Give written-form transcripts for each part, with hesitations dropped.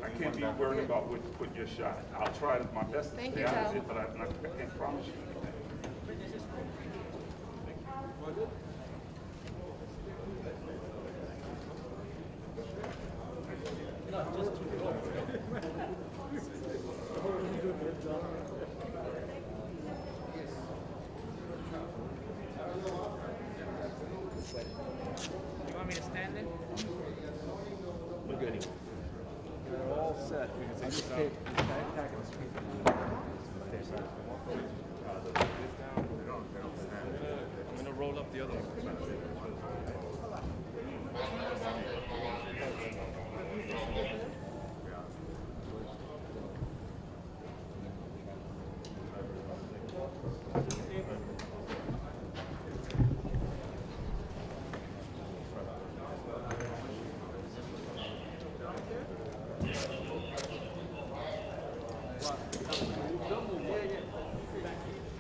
I can't be worried about what your shot. I'll try my best to Thank stay you, out of Tal. it, but I can't promise you anything. You want me to stand in? We're good. They're all set. I just take the backpack and the street. I'm gonna roll up the other one.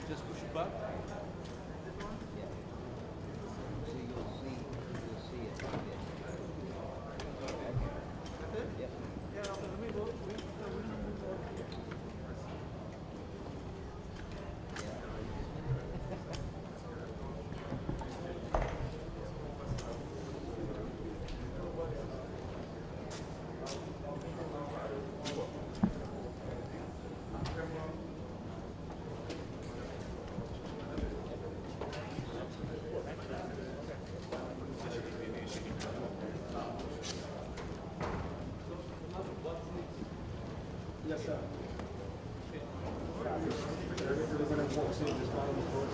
Just push it back. Yes, sir. Everybody walks in, just follow the door.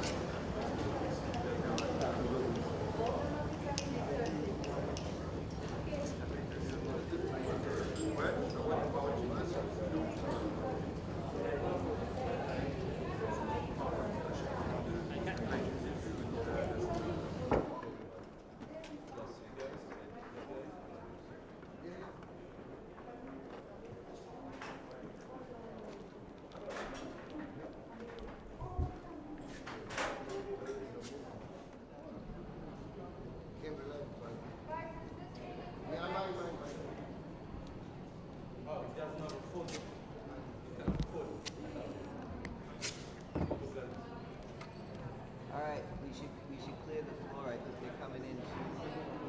All right, we should clear the floor. I think they're coming in.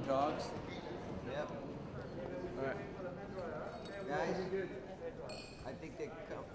Dogs. Yep. All right. Guys, I think they're coming.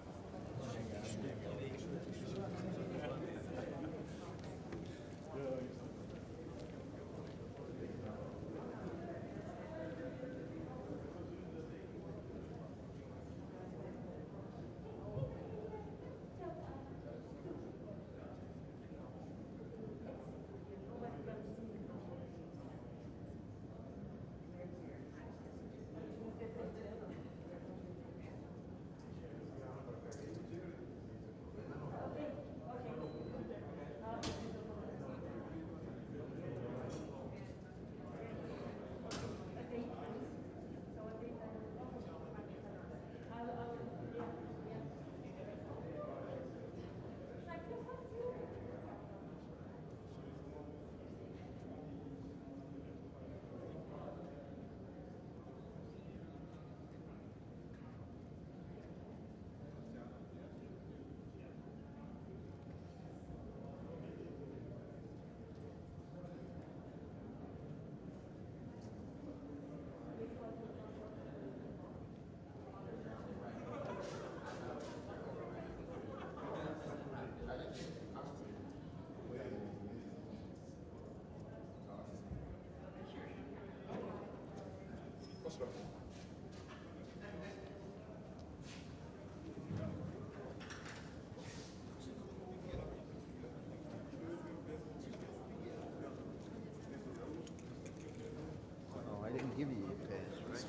Oh, I didn't give you your pass, right?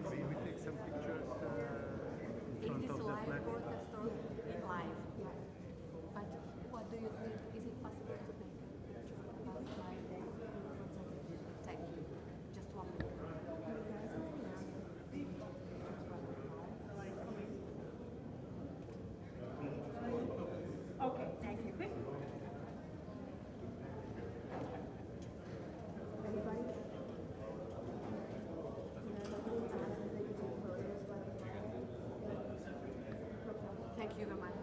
Maybe we take some pictures in front It is of the live flag. broadcast or in live. But what do you think? Is it possible to make a picture about live? Thank you. Just one minute. Okay, thank you. Thank you very much.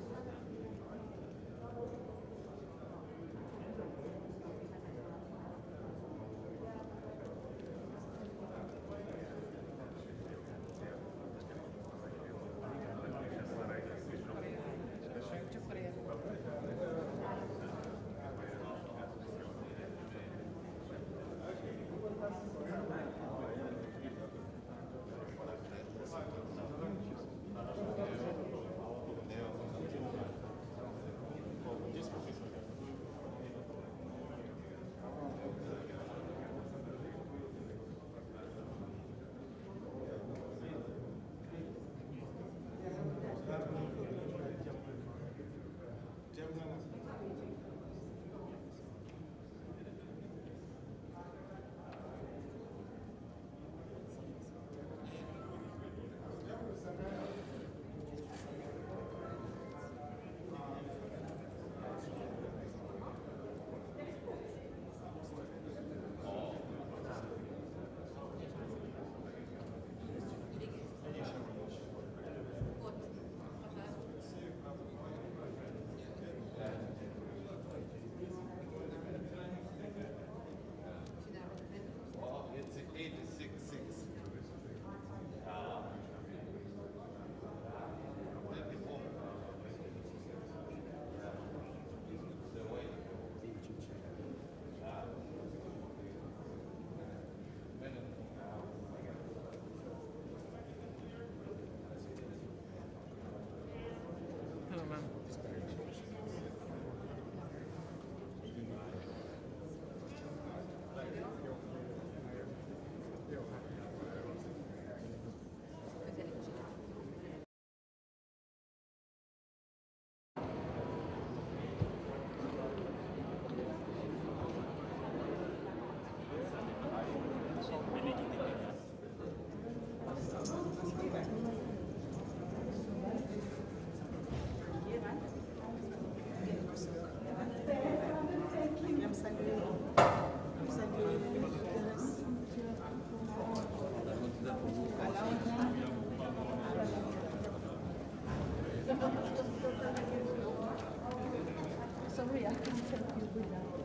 Sorry, I can't help you with that.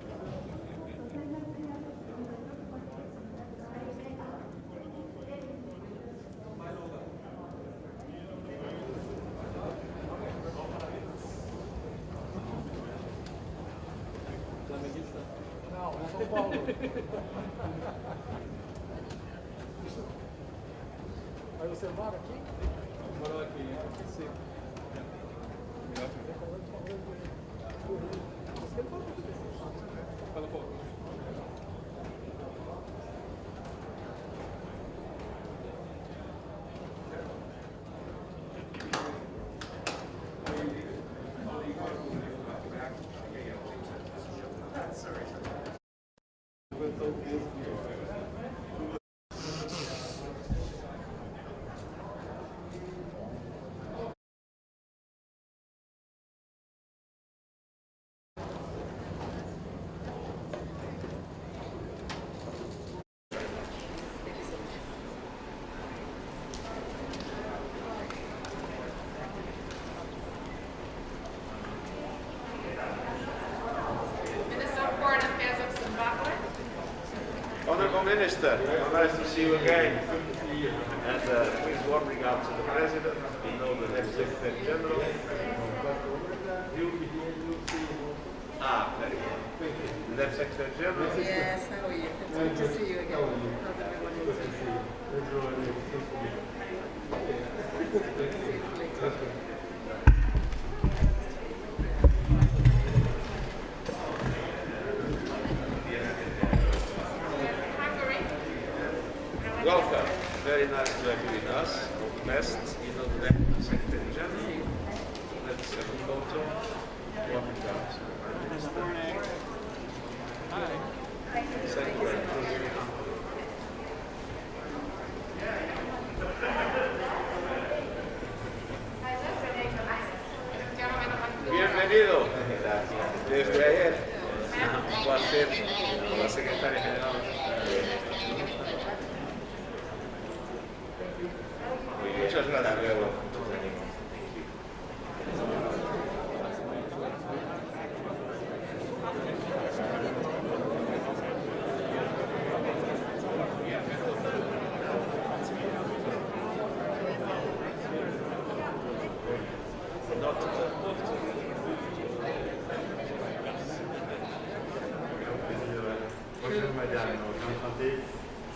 São Paulo. Mas você mora aqui? Moro aqui, sim. Fala um pouco. Minister, nice to see you again. And please warm regards to the President. We know the next Secretary General. Ah, very good. The next Secretary General. Yes, how are you? It's good to see you again. How's everyone doing? Welcome. Very nice to have you with us. All the best. You know the next Secretary General. Let's have a photo. Warm regards to the Prime Minister. Hi. Thank you very much. Bienvenido desde ayer. Va a ser la secretaria general. Muchas gracias. Bonjour madame, j'entendais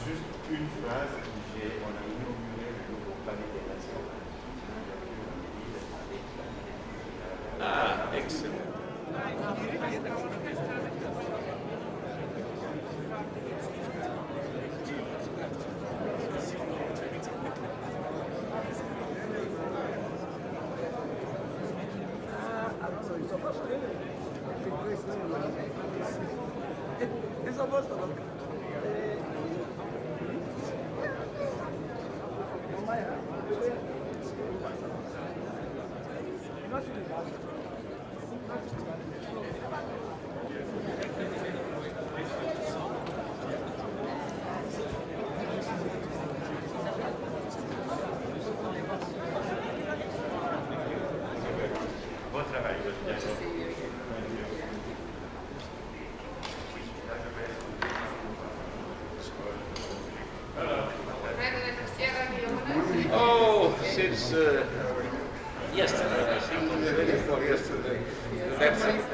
juste une phrase, on a inauguré le nouveau palais des nations. Ah, excellent. Bon travail, Good to see you again. Oh, since yesterday, I think, the day before yesterday. That's it.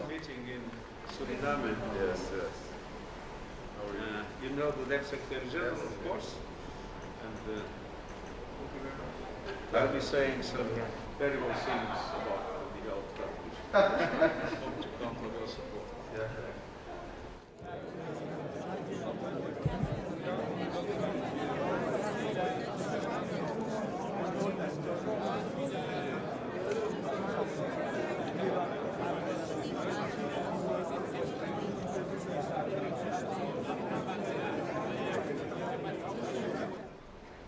Meeting in Suriname. Yes, yes. You know the next Secretary General, of course. And I'll be saying some terrible things about the outcome. Hope to count on your support. Yeah.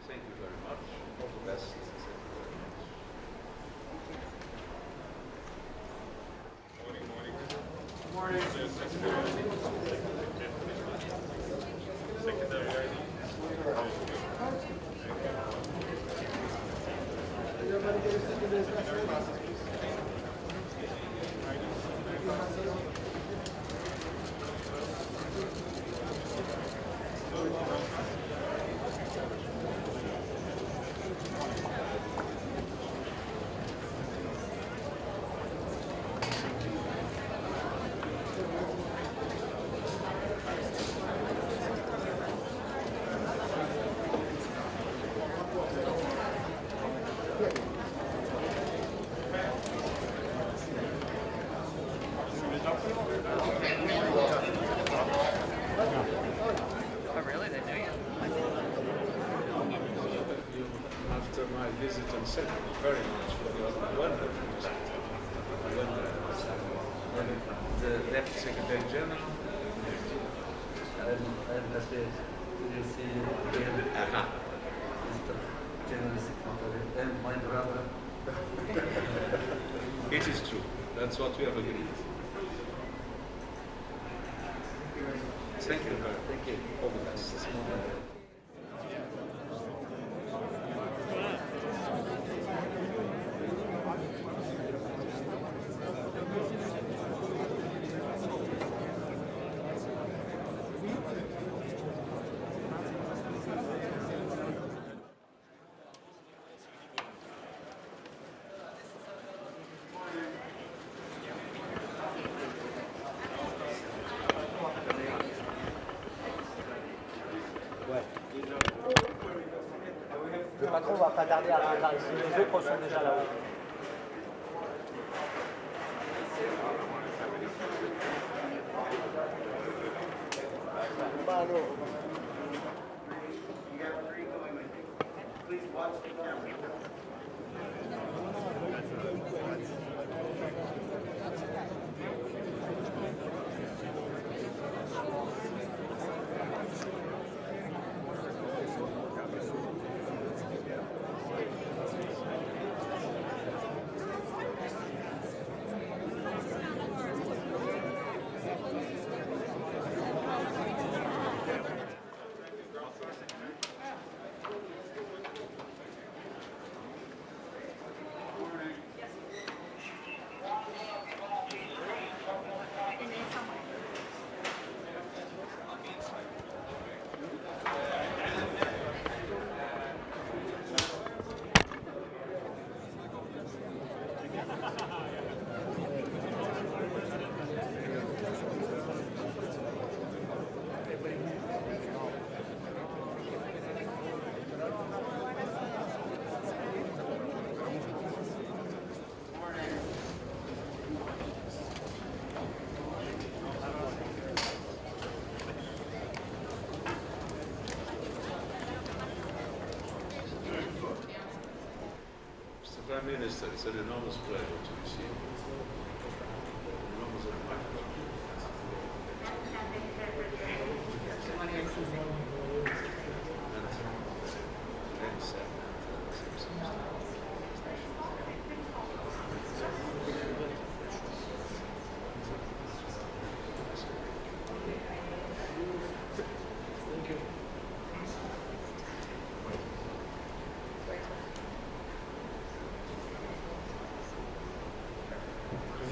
Thank you very much. All the best. Thank you. thank you very much for your wonderful chat. And the Deputy Secretary General. I'm happy to see you again, Mr. General Secretary, and my brother. It is true. That's what we have agreed. Thank you very much. Thank you. All the best. Le patron va pas tarder à arriver. Les autres sont déjà là-haut. Prime Minister, it's an enormous pleasure to receive you. Enormous honor.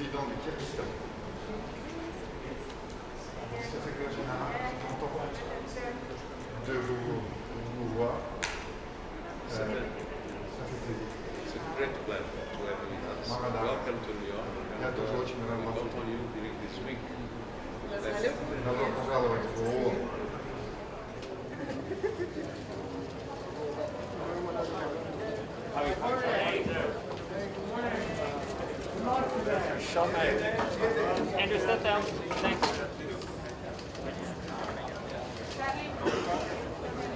Président du Kyrgyzstan. Secrétaire général, c'est content de vous voir. Ça fait plaisir. It's a great pleasure to have you with us. Welcome to New York. Я тоже очень рад We вас count on you during this week. Добро пожаловать в ООН. Andrew, step down. Thanks.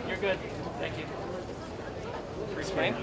You're good. Thank you. Free swing.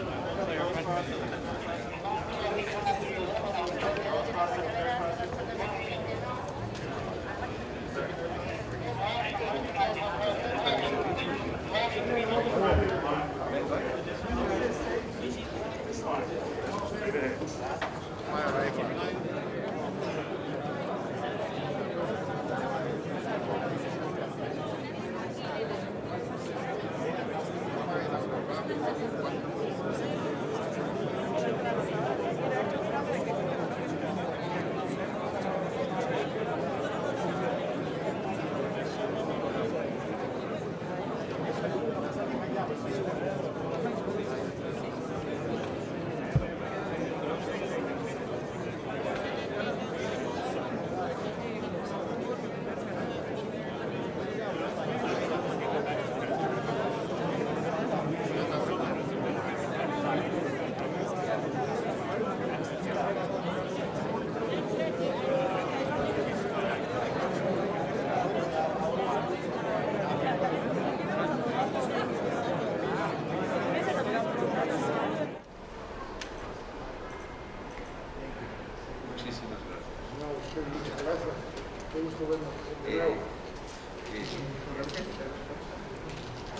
muchísimas gracias.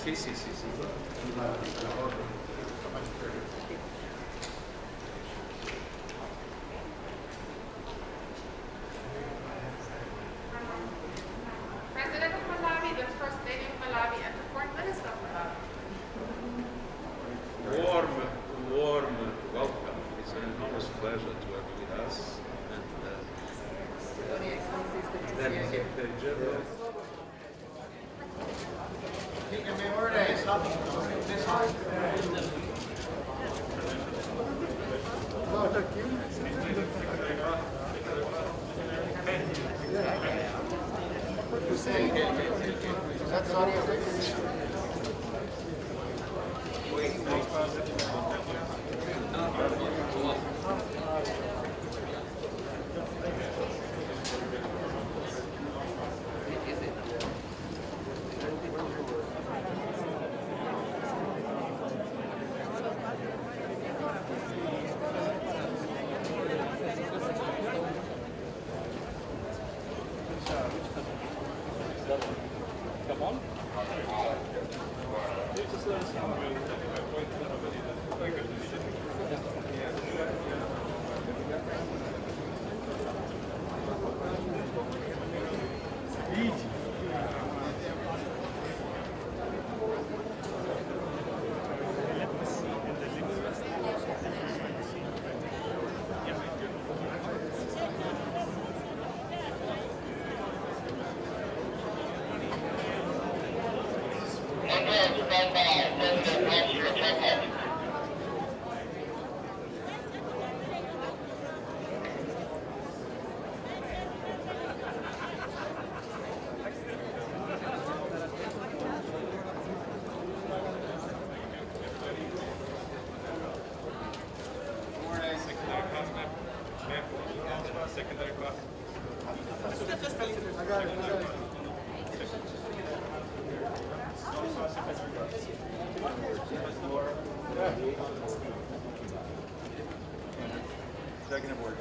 Sí, sí, sí, sí. President of Malawi, the First Lady of Malawi, and the Foreign Minister of Malawi. Warm welcome. It's an enormous pleasure to have you with us. And Your Excellencies, good to then see you again. Secretary General. Executive order.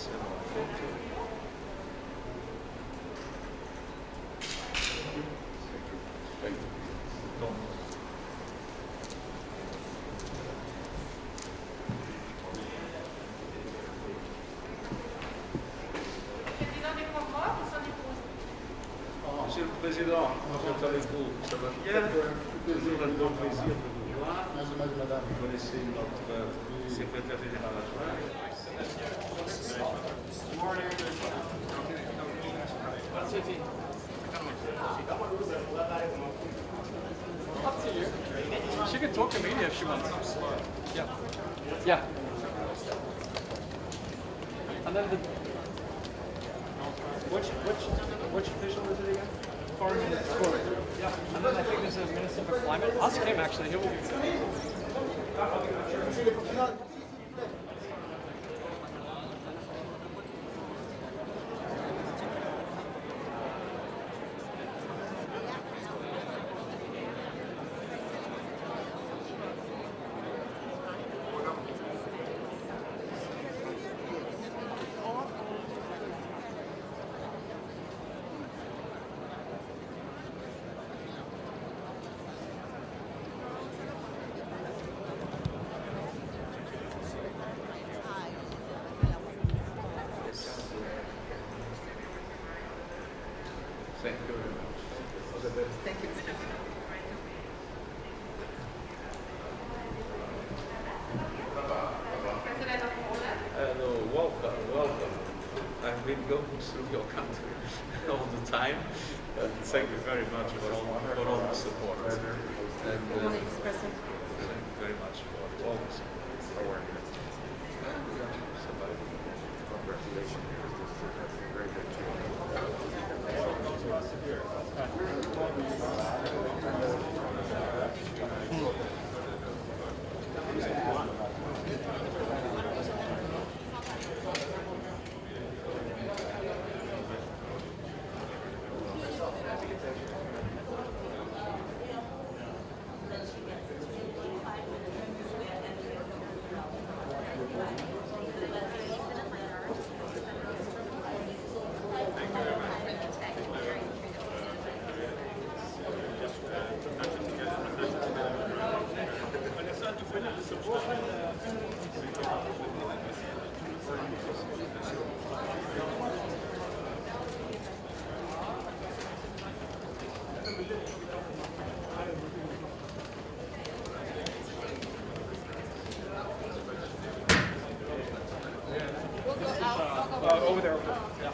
Let's have a photo. Thank you. Président des Comores ou son épouse? Monsieur le Président, comment allez-vous? Ça va bien? Toujours un grand plaisir de vous voir. Vous connaissez notre secrétaire général adjoint. Up to you. She can talk to me if she wants. Yeah. Yeah. And then which official is it again? Foreign Minister. Yeah. And then I think there's a Minister for Climate. Ask him actually. He will. Thank you very much. Thank you. President of Poland? Hello, welcome, welcome. I've been going through your country all the time. Thank you very much for all the support. And thank you very much for all the support. Congratulations. This is a very good Over there. Yeah.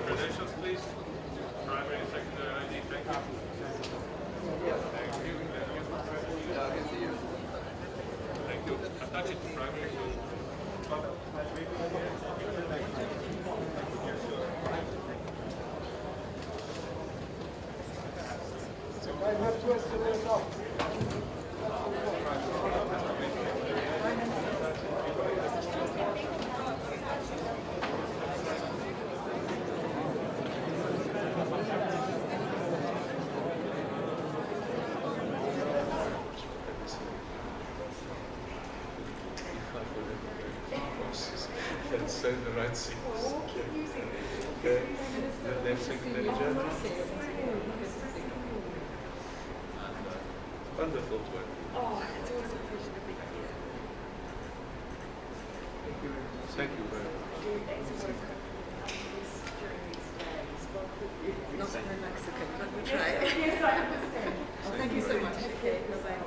Credentials, please. Primary, secondary ID. Thank you. Thank you. Attach it to primary. And say the right things. Okay. The name Secretary General. Wonderful to work. Oh, it's always a pleasure to be here. Thank you very much. Not very Mexican, but we try. Yes, I understand. Oh, thank you so much. Okay, bye-bye.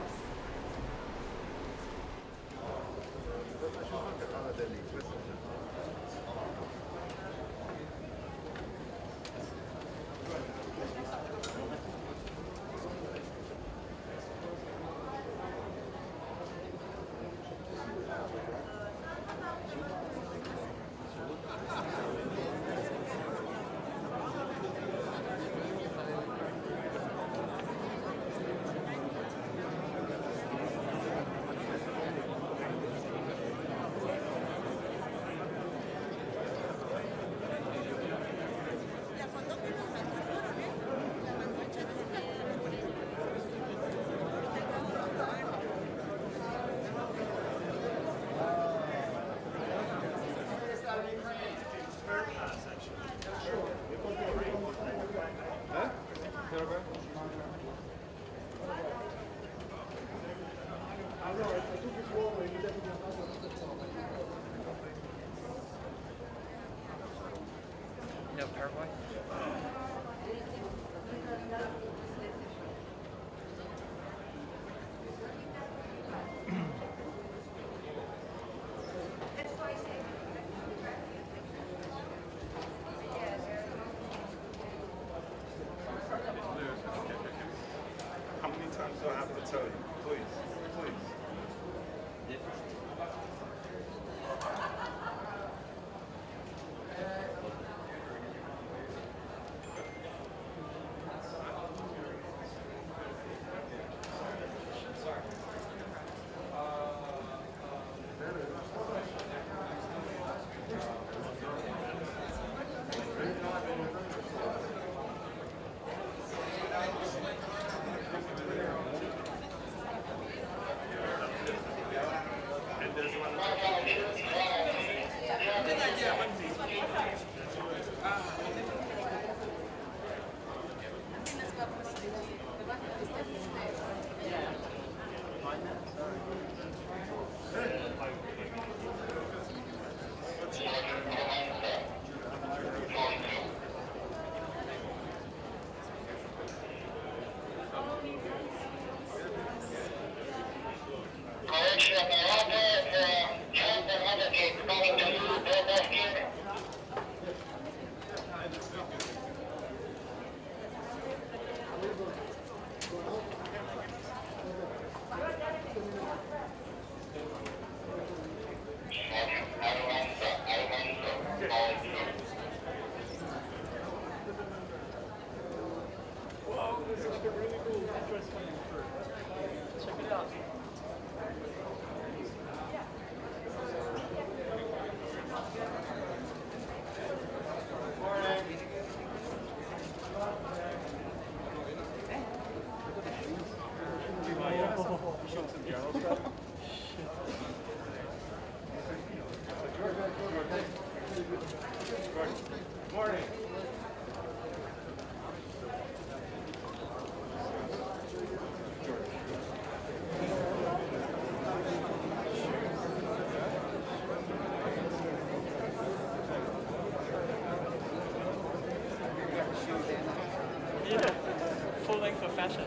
No, Paraguay? How many times do I have to tell you? Please, please. Yeah, full length of fashion.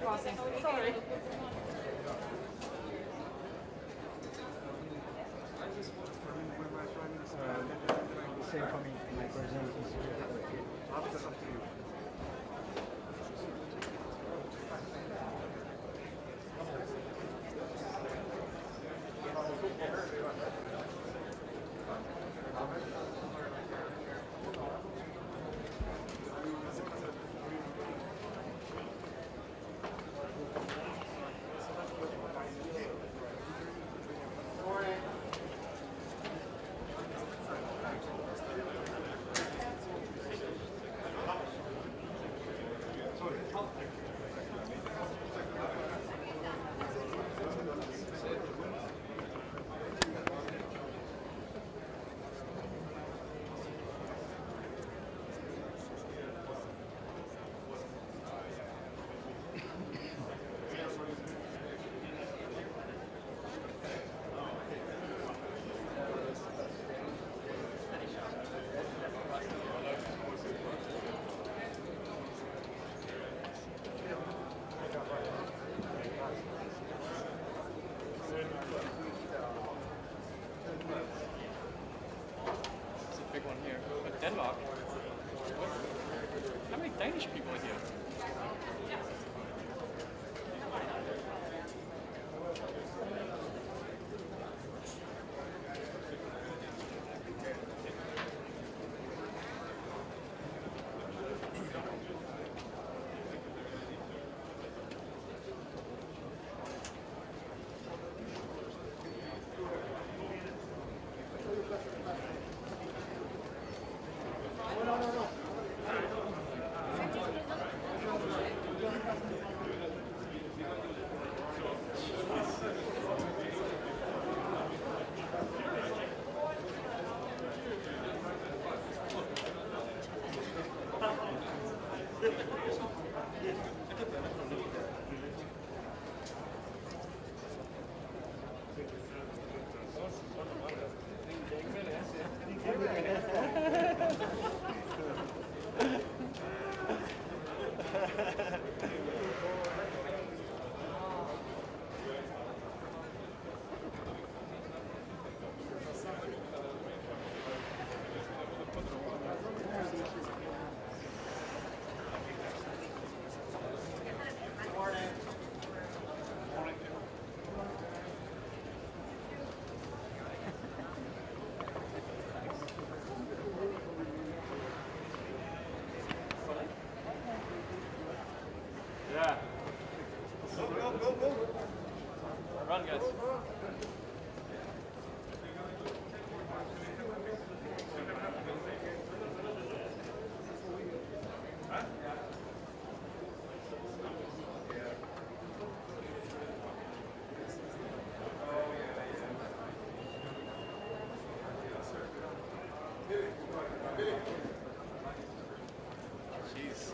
Crossing. Sorry. Same for me. My present is After you. Yeah. Go, go, go, go. Run, guys. Jeez.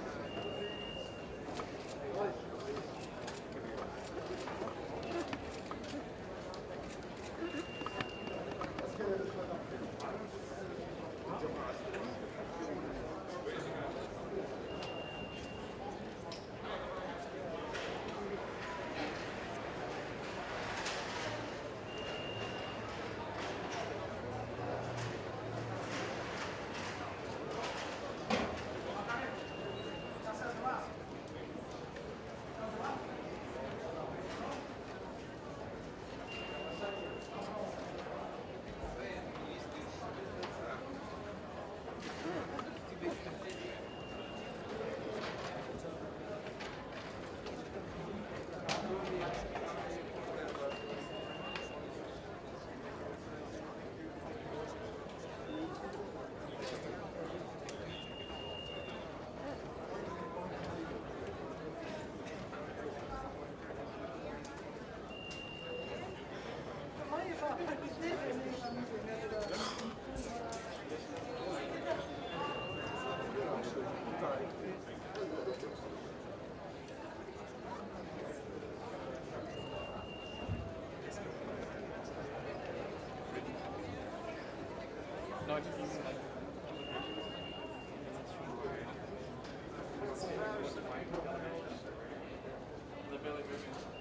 No, it's just like the Billy movie.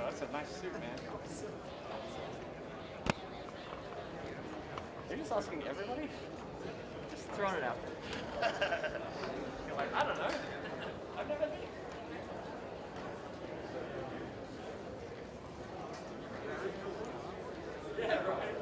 That's a nice suit, man. You're just asking everybody? Just throwing it out there. You're like, I don't know. I've never been. Yeah, right.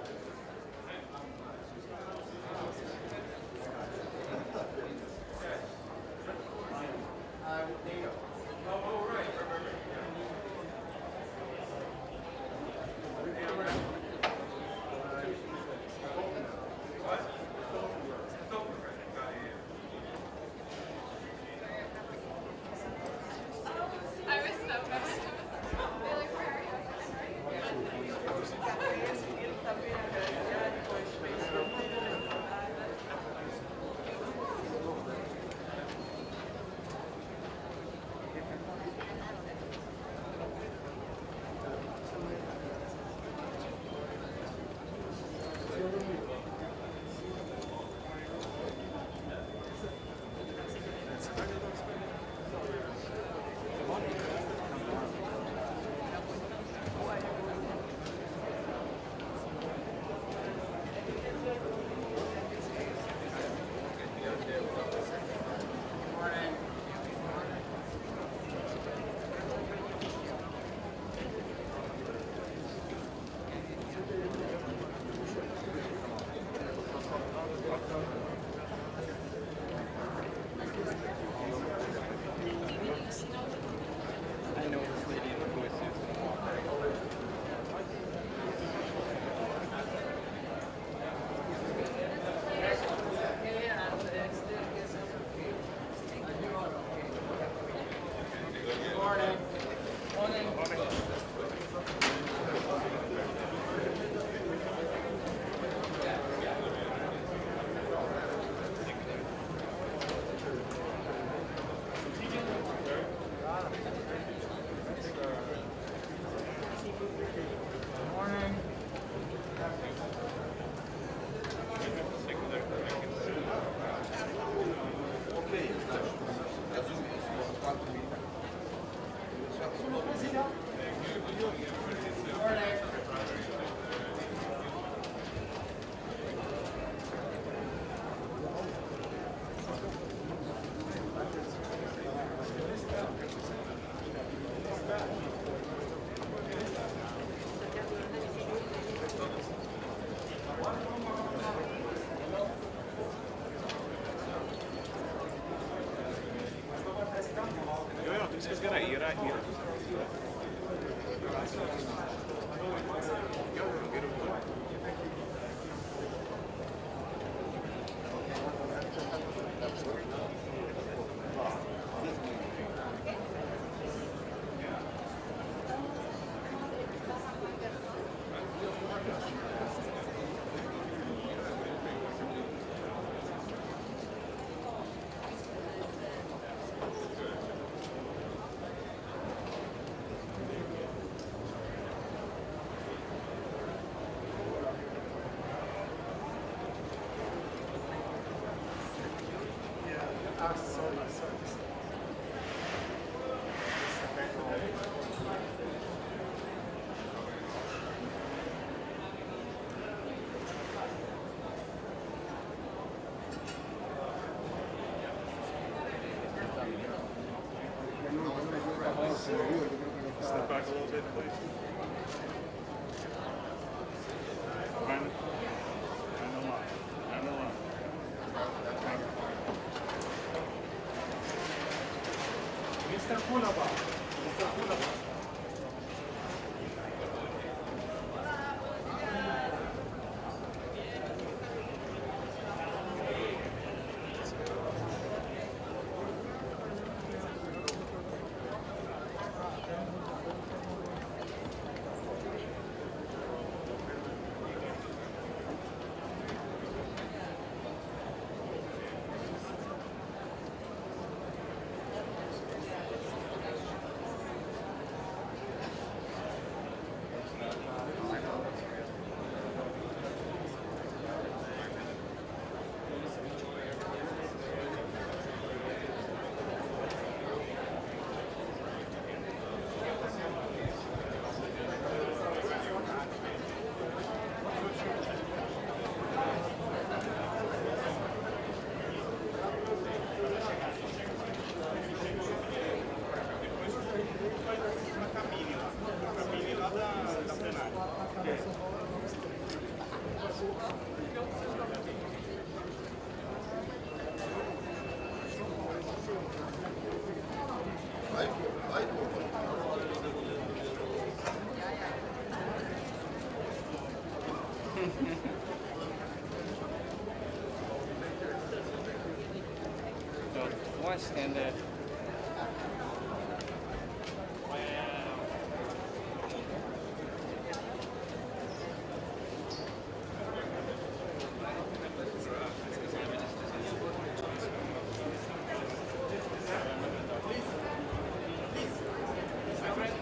Why stand there?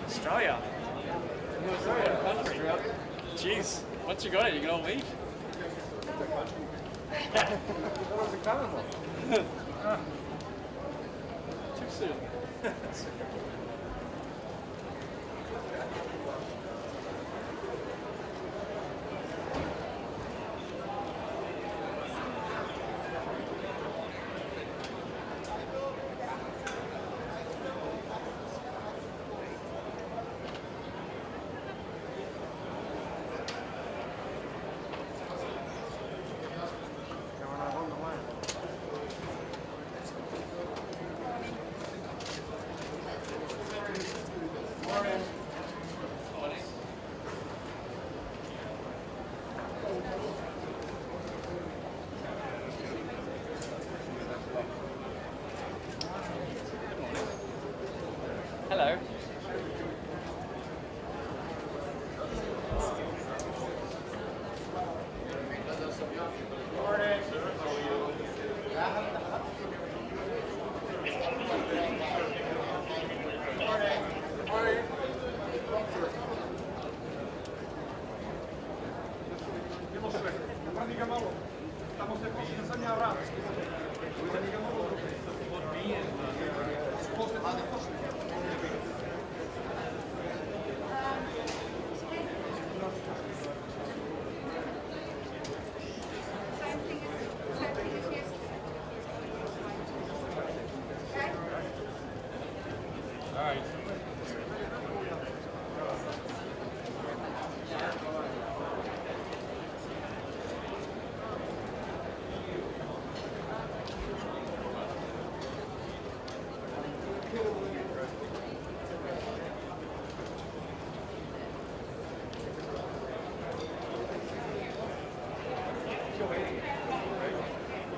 Australia. Jeez, once you got it, you're gonna leave. That was a Commonwealth. Too soon. Hello.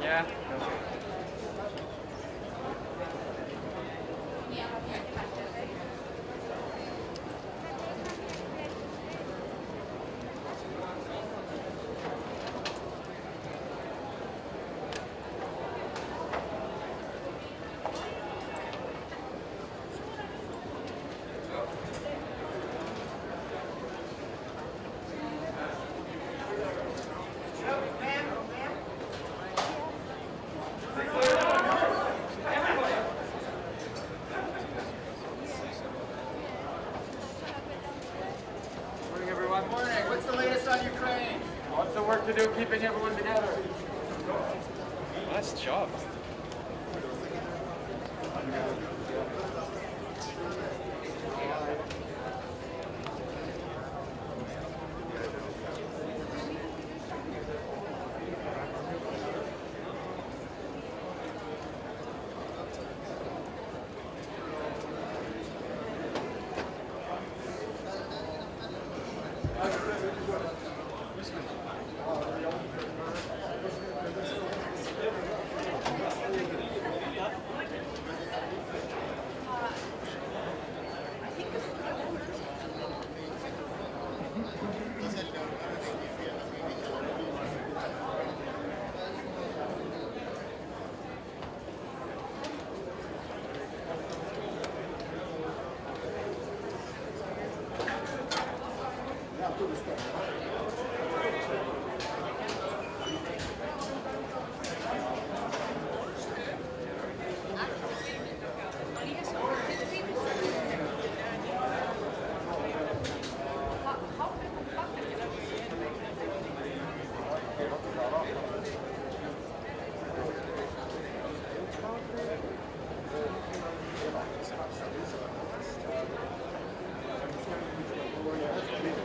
Yeah. Morning, everyone. Morning. What's the latest on Ukraine? Lots of work to do keeping everyone together. Nice job.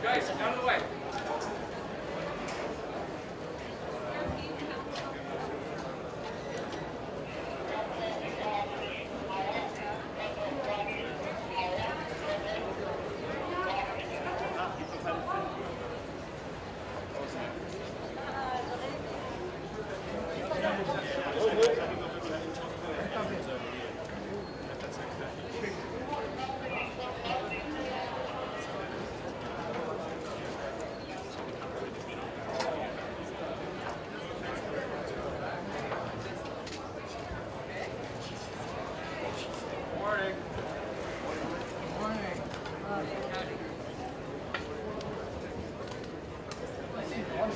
Guys,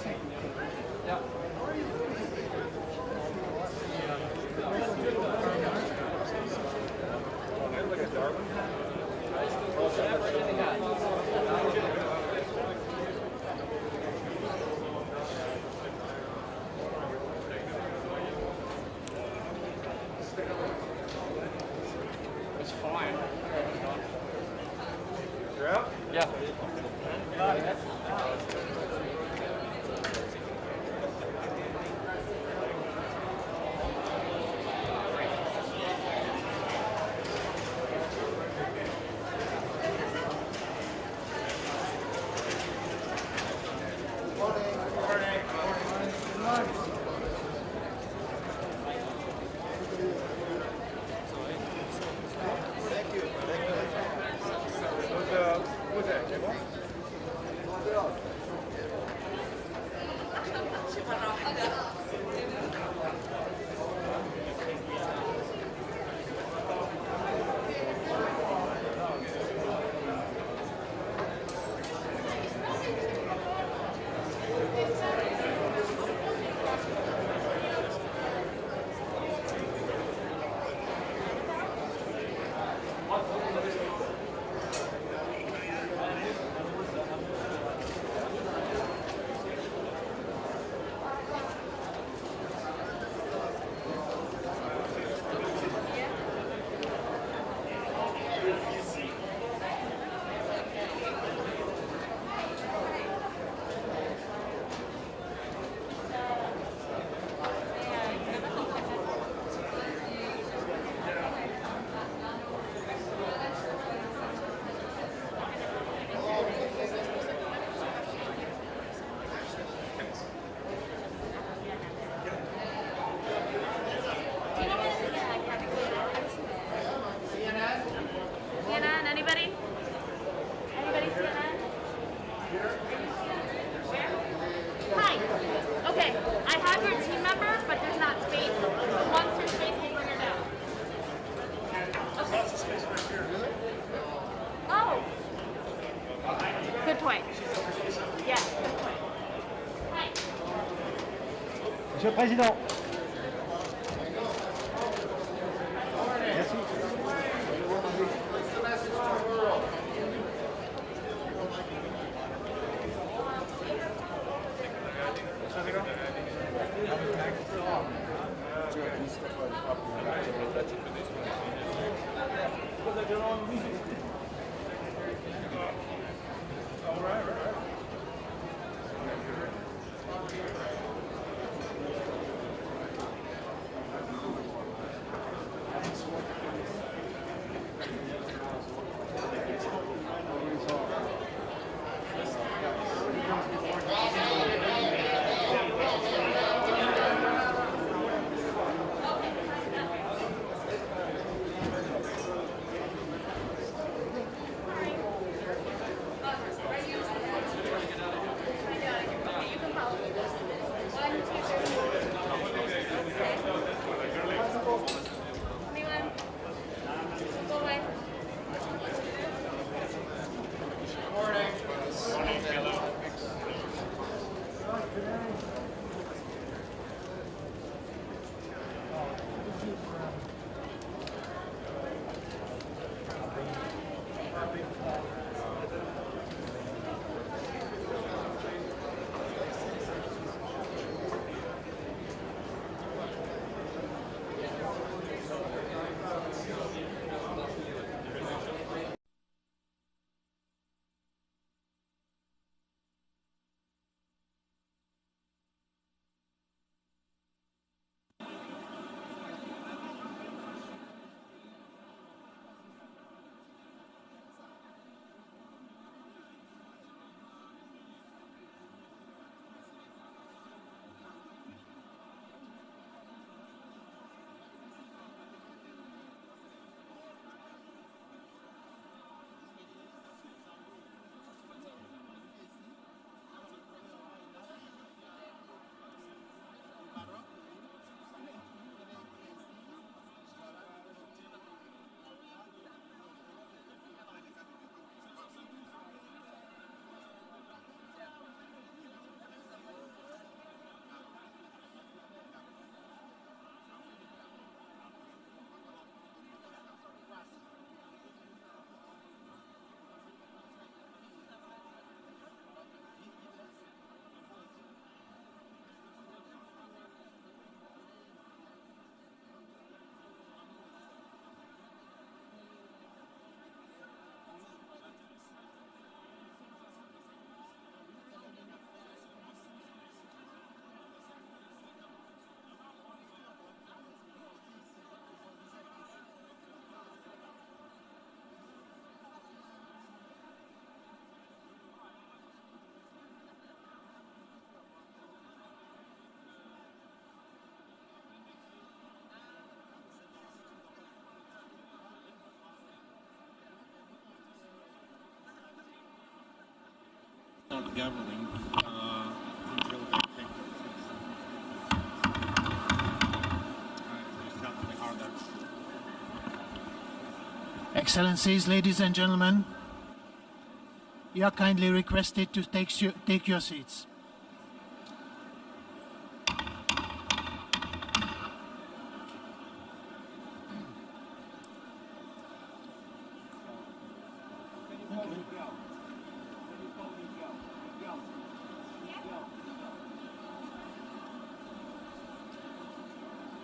Yeah. Look at Darwin. It's fine. You're out? Yeah. What's that, Jimbo? CNN, anybody? Anybody CNN? Hi. Okay, I have your team member, but there's not space. So once there's space, we'll bring her down. Okay. Lots of space right here. Really? Oh. Good point. Yeah, good point. Hi. Monsieur le Président. Merci. gathering until they take their seats. Please tell me how that's... Excellencies, ladies and gentlemen, you are kindly requested to take your seats.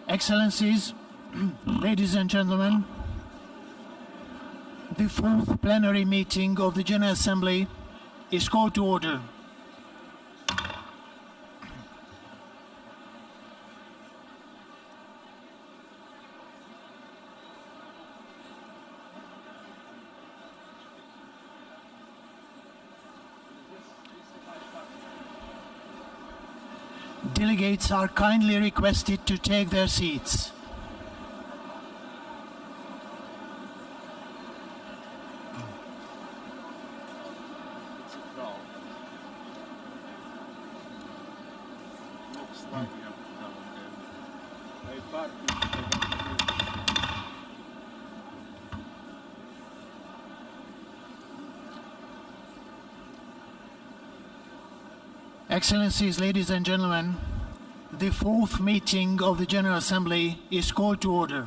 Excellencies, ladies and gentlemen, the fourth plenary meeting of the General Assembly is called to order. Delegates are kindly requested to take their seats. Excellencies, ladies and gentlemen, the fourth meeting of the General Assembly is called to order.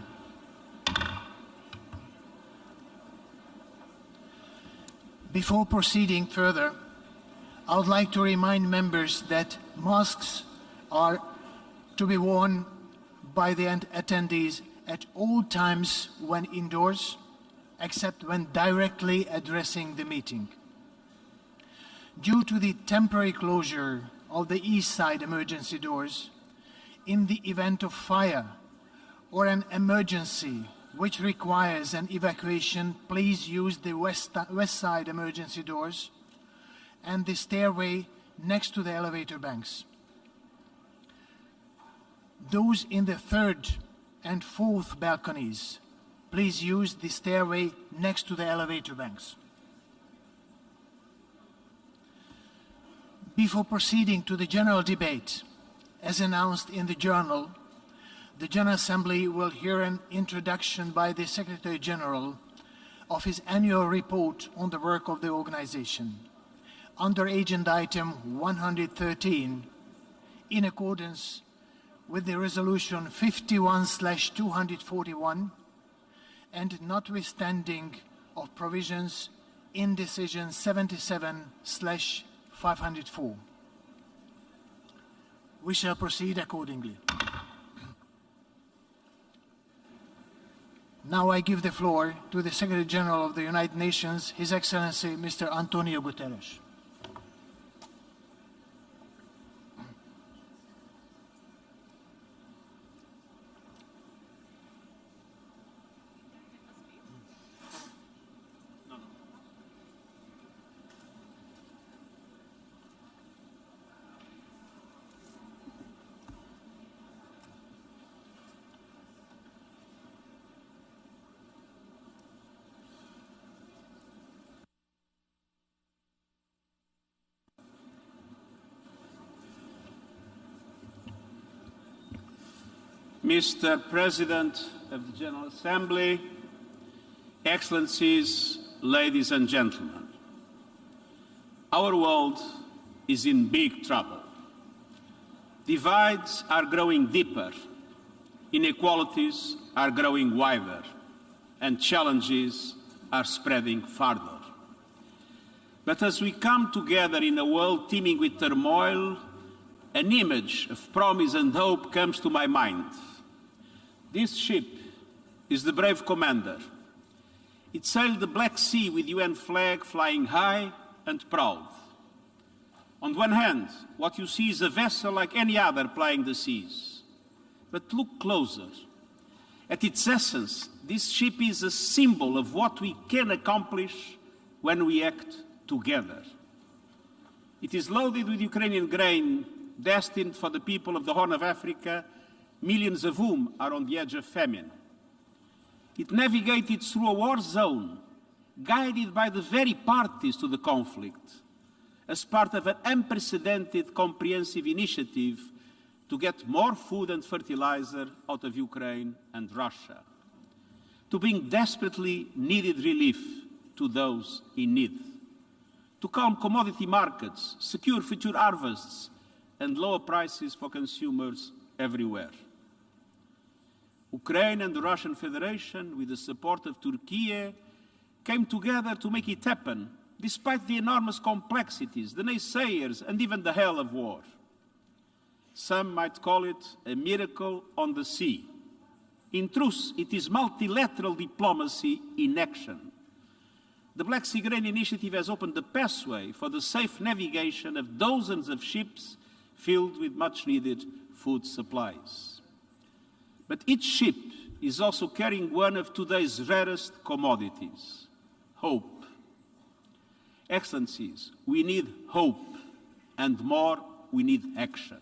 Before proceeding further, I would like to remind members that masks are to be worn by the attendees at all times when indoors, except when directly addressing the meeting. Due to the temporary closure of the east side emergency doors, in the event of fire or an emergency which requires an evacuation, please use the west side emergency doors and the stairway next to the elevator banks. Those in the third and fourth balconies, please use the stairway next to the elevator banks. Before proceeding to the general debate, as announced in the journal, the General Assembly will hear an introduction by the Secretary General of his annual report on the work of the organization, under agenda item 113, in accordance with the resolution 51/241 and notwithstanding of provisions in decision 77/504. We shall proceed accordingly. Now I give the floor to the Secretary General of the United Nations, His Excellency Mr. Antonio Guterres. Mr. President of the General Assembly, Excellencies, ladies and gentlemen, our world is in big trouble. Divides are growing deeper, inequalities are growing wider, and challenges are spreading farther. But as we come together in a world teeming with turmoil, an image of promise and hope comes to my mind. This ship is the brave commander. It sailed the Black Sea with UN flag flying high and proud. On one hand, what you see is a vessel like any other plying the seas. But look closer. At its essence, this ship is a symbol of what we can accomplish when we act together. It is loaded with Ukrainian grain destined for the people of the Horn of Africa, millions of whom are on the edge of famine. It navigated through a war zone, guided by the very parties to the conflict, as part of an unprecedented comprehensive initiative to get more food and fertilizer out of Ukraine and Russia, to bring desperately needed relief to those in need, to calm commodity markets, secure future harvests, and lower prices for consumers everywhere. Ukraine and the Russian Federation, with the support of Turkey, came together to make it happen, despite the enormous complexities, the naysayers, and even the hell of war. Some might call it a miracle on the sea. In truth, it is multilateral diplomacy in action. The Black Sea Grain Initiative has opened the pathway for the safe navigation of dozens of ships filled with much-needed food supplies. But each ship is also carrying one of today's rarest commodities, hope. Excellencies, we need hope, and more, we need action.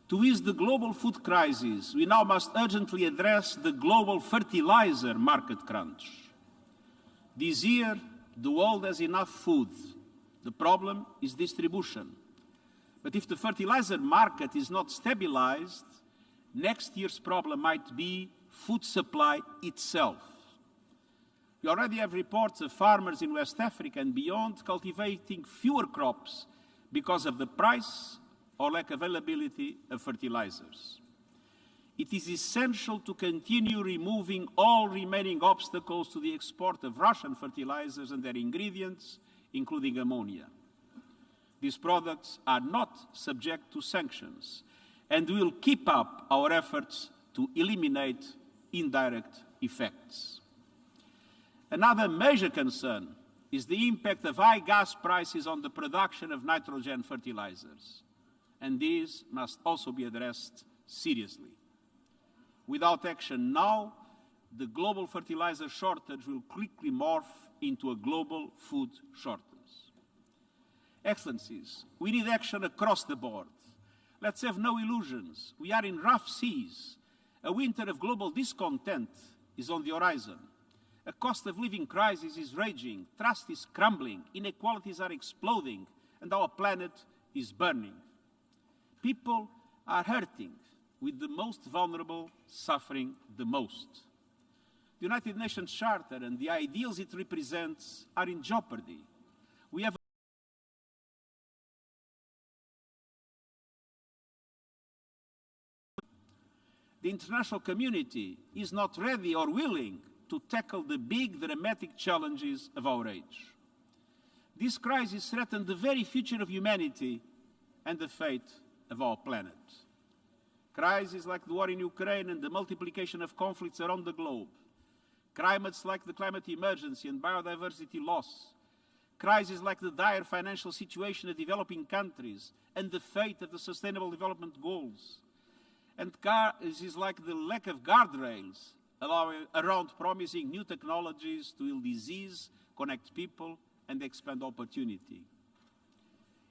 To ease the global food crisis, we now must urgently address the global fertilizer market crunch. This year, the world has enough food. The problem is distribution. But if the fertilizer market is not stabilized, next year's problem might be food supply itself. We already have reports of farmers in West Africa and beyond cultivating fewer crops because of the price or lack of availability of fertilizers. It is essential to continue removing all remaining obstacles to the export of Russian fertilizers and their ingredients, including ammonia. These products are not subject to sanctions, and we will keep up our efforts to eliminate indirect effects. Another major concern is the impact of high gas prices on the production of nitrogen fertilizers, and these must also be addressed seriously. Without action now, the global fertilizer shortage will quickly morph into a global food shortage. Excellencies, we need action across the board. Let's have no illusions. We are in rough seas. A winter of global discontent is on the horizon. A cost of living crisis is raging, trust is crumbling, inequalities are exploding, and our planet is burning. People are hurting, with the most vulnerable suffering the most. The United Nations Charter and the ideals it represents are in jeopardy. We have the international community is not ready or willing to tackle the big, dramatic challenges of our age. This crisis threatens the very future of humanity and the fate of our planet. Crises like the war in Ukraine and the multiplication of conflicts around the globe, climates like the climate emergency and biodiversity loss, crises like the dire financial situation of developing countries and the fate of the Sustainable Development Goals, and crises like the lack of guardrails around promising new technologies to heal disease, connect people, and expand opportunity.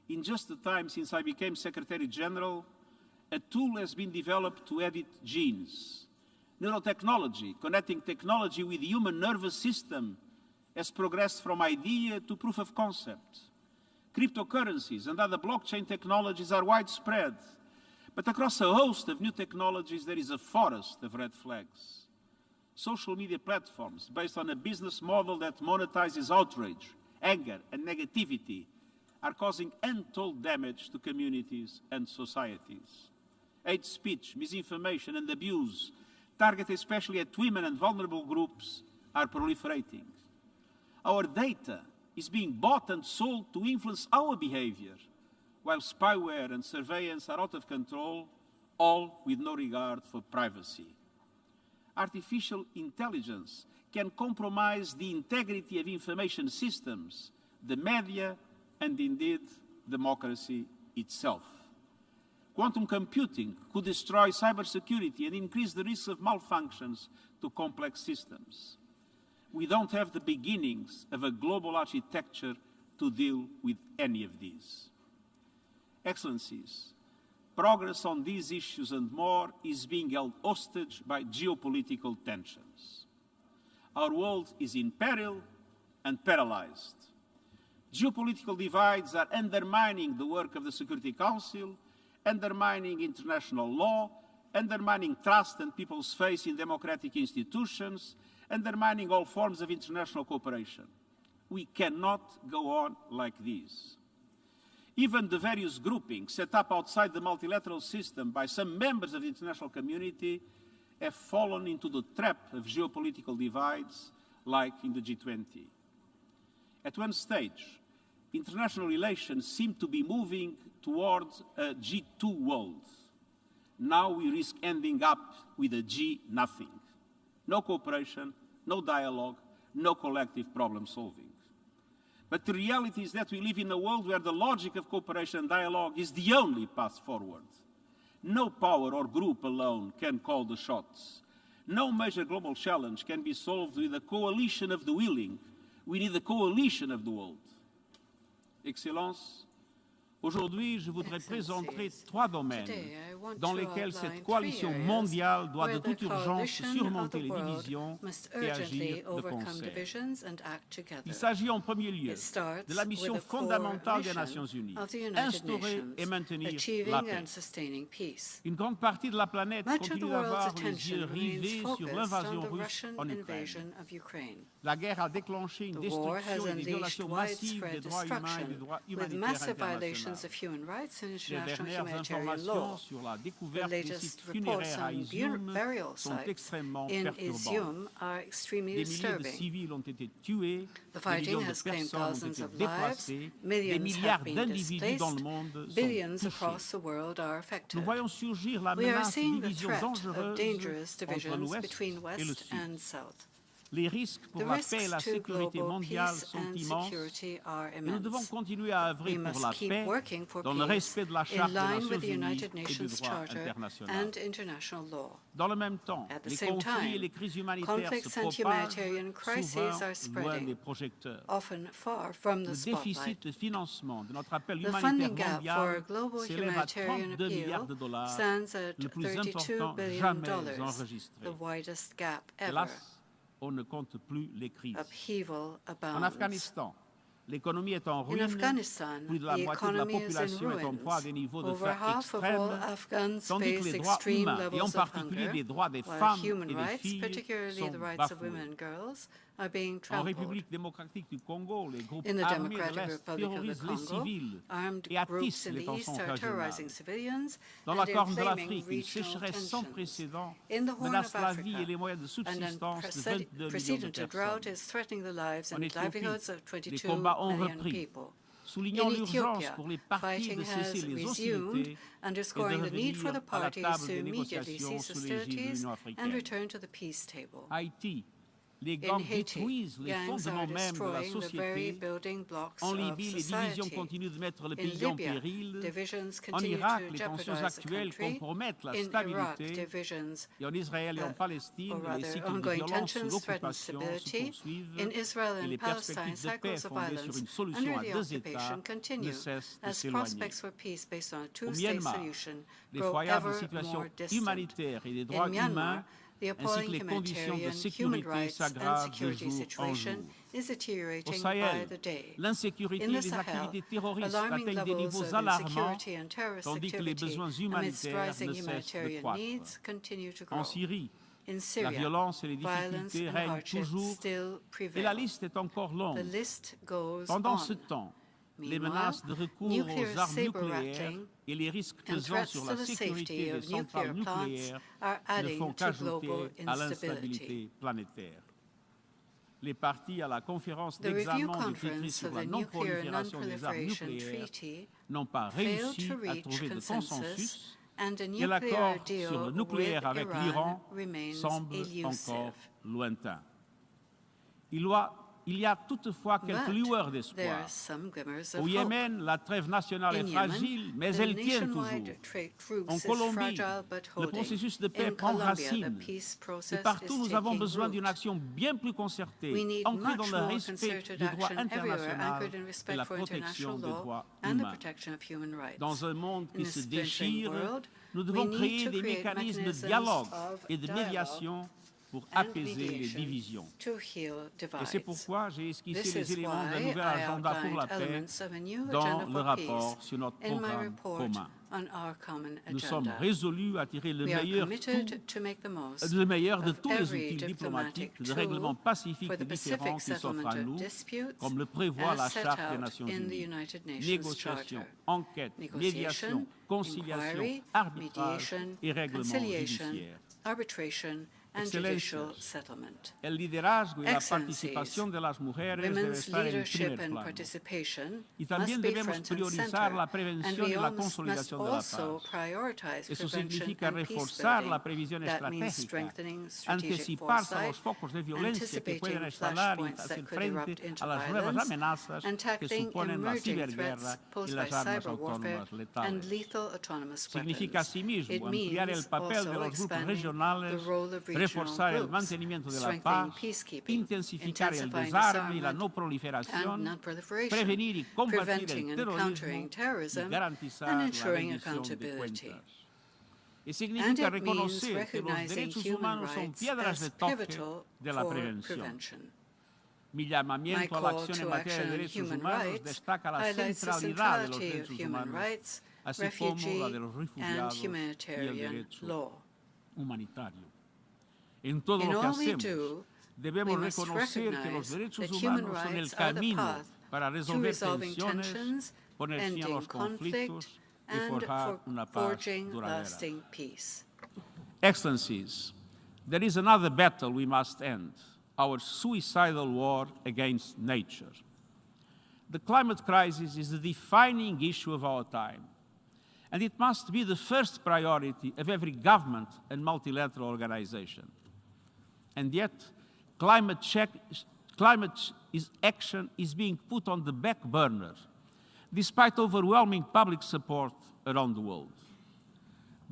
In just the time since I became Secretary General, a tool has been developed to edit genes. Neurotechnology, connecting technology with the human nervous system, has progressed from idea to proof of concept. Cryptocurrencies and other blockchain technologies are widespread, but across a host of new technologies there is a forest of red flags. Social media platforms based on a business model that monetizes outrage, anger, and negativity are causing untold damage to communities and societies. Hate speech, misinformation, and abuse, targeted especially at women and vulnerable groups, are proliferating. Our data is being bought and sold to influence our behavior, while spyware and surveillance are out of control, all with no regard for privacy. Artificial intelligence can compromise the integrity of information systems, the media, and indeed democracy itself. Quantum computing could destroy cybersecurity and increase the risk of malfunctions to complex systems. We don't have the beginnings of a global architecture to deal with any of these. Excellencies, progress on these issues and more is being held hostage by geopolitical tensions. Our world is in peril and paralyzed. Geopolitical divides are undermining the work of the Security Council, undermining international law, undermining trust and people's faith in democratic institutions, undermining all forms of international cooperation. We cannot go on like this. Even the various groupings set up outside the multilateral system by some members of the international community have fallen into the trap of geopolitical divides, like in the G20. At one stage, international relations seemed to be moving towards a G2 world. Now we risk ending up with a G-nothing. No cooperation, no dialogue, no collective problem solving. But the reality is that we live in a world where the logic of cooperation and dialogue is the only path forward. No power or group alone can call the shots. No major global challenge can be solved with a coalition of the willing. We need a coalition of the world. Excellences, aujourd'hui, je voudrais présenter 3 domaines dans lesquels cette coalition mondiale doit de toute urgence surmonter les divisions et agir de concert. Il s'agit en premier lieu de la mission fondamentale des Nations Unies, instaurer et maintenir la paix. Une grande partie de la planète continue d'avoir les yeux rivés sur l'invasion russe en Ukraine. La guerre a déclenché une destruction et des violations massives des droits humains et des droits humanitaires internationaux. Les dernières informations sur la découverte des sites funéraires à Izium sont extrêmement perturbantes. Des milliers de civils ont été tués, des millions de personnes ont été déplacées, des milliards d'individus dans le monde sont touchés. Nous voyons surgir la menace de divisions dangereuses entre l'Ouest et le Sud. Les risques pour la paix et la sécurité mondiale sont immenses, mais nous devons continuer à œuvrer pour la paix dans le respect de la Charte des Nations Unies et du droit international. Dans le même temps, les conflits et les crises humanitaires se propagent souvent loin des projecteurs. Le déficit de financement de notre appel humanitaire mondial s'élève à 32 milliards de dollars, le plus important jamais enregistré. Hélas, on ne compte plus les crises. En Afghanistan, l'économie est en ruine, plus de la moitié de la population est en proie à des niveaux de faim extrêmes, tandis que les droits humains, et en particulier les droits des femmes et des filles, sont bafoués. En République démocratique du Congo, les groupes armés de l'Est terrorisent les civils et attissent les tensions régionales. Dans la Corne de l'Afrique, une sécheresse sans précédent menace la vie et les moyens de subsistance de 22 millions de personnes. En Éthiopie, les combats ont repris, soulignant l'urgence pour les partis de cesser les hostilités et de revenir à la table des négociations sous l'égide de l'Union africaine. Haïti, les gangs détruisent les fondements même de la société. En Libye, les divisions continuent de mettre le pays en péril. En Irak, les tensions actuelles compromettent la stabilité. Et en Israël et en Palestine, les cycles de violence sous l'occupation se poursuivent. Et les perspectives de paix fondées sur une solution à 2 États ne cessent de s'éloigner. Au Myanmar, l'effroyable situation humanitaire et des droits humains ainsi que les conditions de sécurité s'aggravent de jour en jour. Au Sahel, l'insécurité et les activités terroristes atteignent des niveaux alarmants, tandis que les besoins humanitaires ne cessent de croître. En Syrie, la violence et les difficultés règnent toujours, et la liste est encore longue. Pendant ce temps, les menaces de recours aux armes nucléaires et les risques pesant sur la sécurité des centrales nucléaires ne font qu'ajouter à l'instabilité planétaire. Les partis à la conférence d'examen du traité sur la non-prolifération des armes nucléaires n'ont pas réussi à trouver de consensus et l'accord sur le nucléaire avec l'Iran semble encore lointain. Il y a toutefois quelques lueurs d'espoir. Au Yémen, la trêve nationale est fragile, mais elle tient toujours. En Colombie, le processus de paix prend racine. Et partout, nous avons besoin d'une action bien plus concertée, ancrée dans le respect du droit international et la protection des droits humains. Dans un monde qui se déchire, nous devons créer des mécanismes de dialogue et de médiation pour and apaiser les mediation divisions. to heal Et c'est divides. pourquoi j'ai esquissé This les is éléments d'un why nouvel I agenda pour la outlined paix elements of a new dans agenda le for rapport peace sur notre in my programme report commun. on our common Nous sommes agenda. résolus à tirer le We are meilleur, committed to make the most le meilleur de of tous les every outils diplomatic diplomatiques, de tool règlements pacifiques for the et différents Pacific qui s'offrent settlement à of nous, disputes comme le prévoit la as set Charte des out Nations in the Unies. United Nations Négociation, Charter. enquête, médiation, conciliation, Inquiry, arbitrage mediation, et règlement conciliation, judiciaire. arbitration, and judicial settlement. El liderazgo y la Excellencies, participación de las mujeres debe women's estar en leadership primer and plano. participation Y también must be debemos front and priorizar center, la and prevención we y la must consolidación de la also paz. prioritize Eso prevention significa and peace reforzar building. la previsión That means estratégica, strengthening strategic anticiparse a foresight, los focos de violencia que pueden anticipating estallar y flashpoints hacer that could erupt frente into a las nuevas violence, amenazas and que tackling suponen la emerging ciberguerra threats y posed by las armas cyber warfare autónomas letales. and lethal autonomous Significa weapons. asimismo It ampliar el means papel de also los grupos expanding regionales, the role of regional reforzar el groups, mantenimiento de la strengthening paz, peacekeeping, intensificar el intensifying desarme y la disarmament no and proliferación, non-proliferation, prevenir y combatir preventing el and countering terrorismo y terrorism, garantizar and la ensuring rendición de accountability. cuentas. Y And significa it means reconocer que los recognizing derechos human humanos son rights piedras de as toque pivotal de la for prevención. prevention. Mi My llamamiento a la call acción en to materia de action on derechos human humanos rights destaca la highlights the centralidad de los centrality of derechos human humanos, rights, así como refugee, la de los and refugiados y el humanitarian derecho law. humanitario. En todo In lo que all we hacemos, do, debemos we must reconocer que los recognize derechos that human humanos son el rights are the camino path para to resolver resolving tensiones, tensions, poner fin a ending los conflict, conflictos y and forjar una paz forging duradera. lasting peace. Excellencies, there is another battle we must end, our suicidal war against nature. The climate crisis is the defining issue of our time, and it must be the first priority of every government and multilateral organization. And yet, action is being put on the back burner, despite overwhelming public support around the world.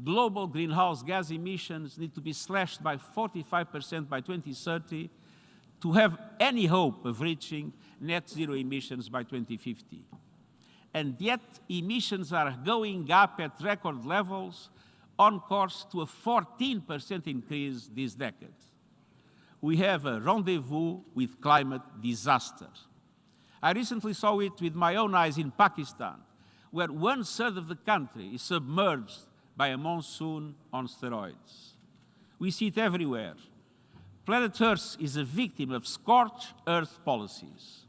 Global greenhouse gas emissions need to be slashed by 45% by 2030 to have any hope of reaching net zero emissions by 2050. And yet, emissions are going up at record levels, on course to a 14% increase this decade. We have a rendezvous with climate disaster. I recently saw it with my own eyes in Pakistan, where 1/3 of the country is submerged by a monsoon on steroids. We see it everywhere. Planet Earth is a victim of scorched earth policies.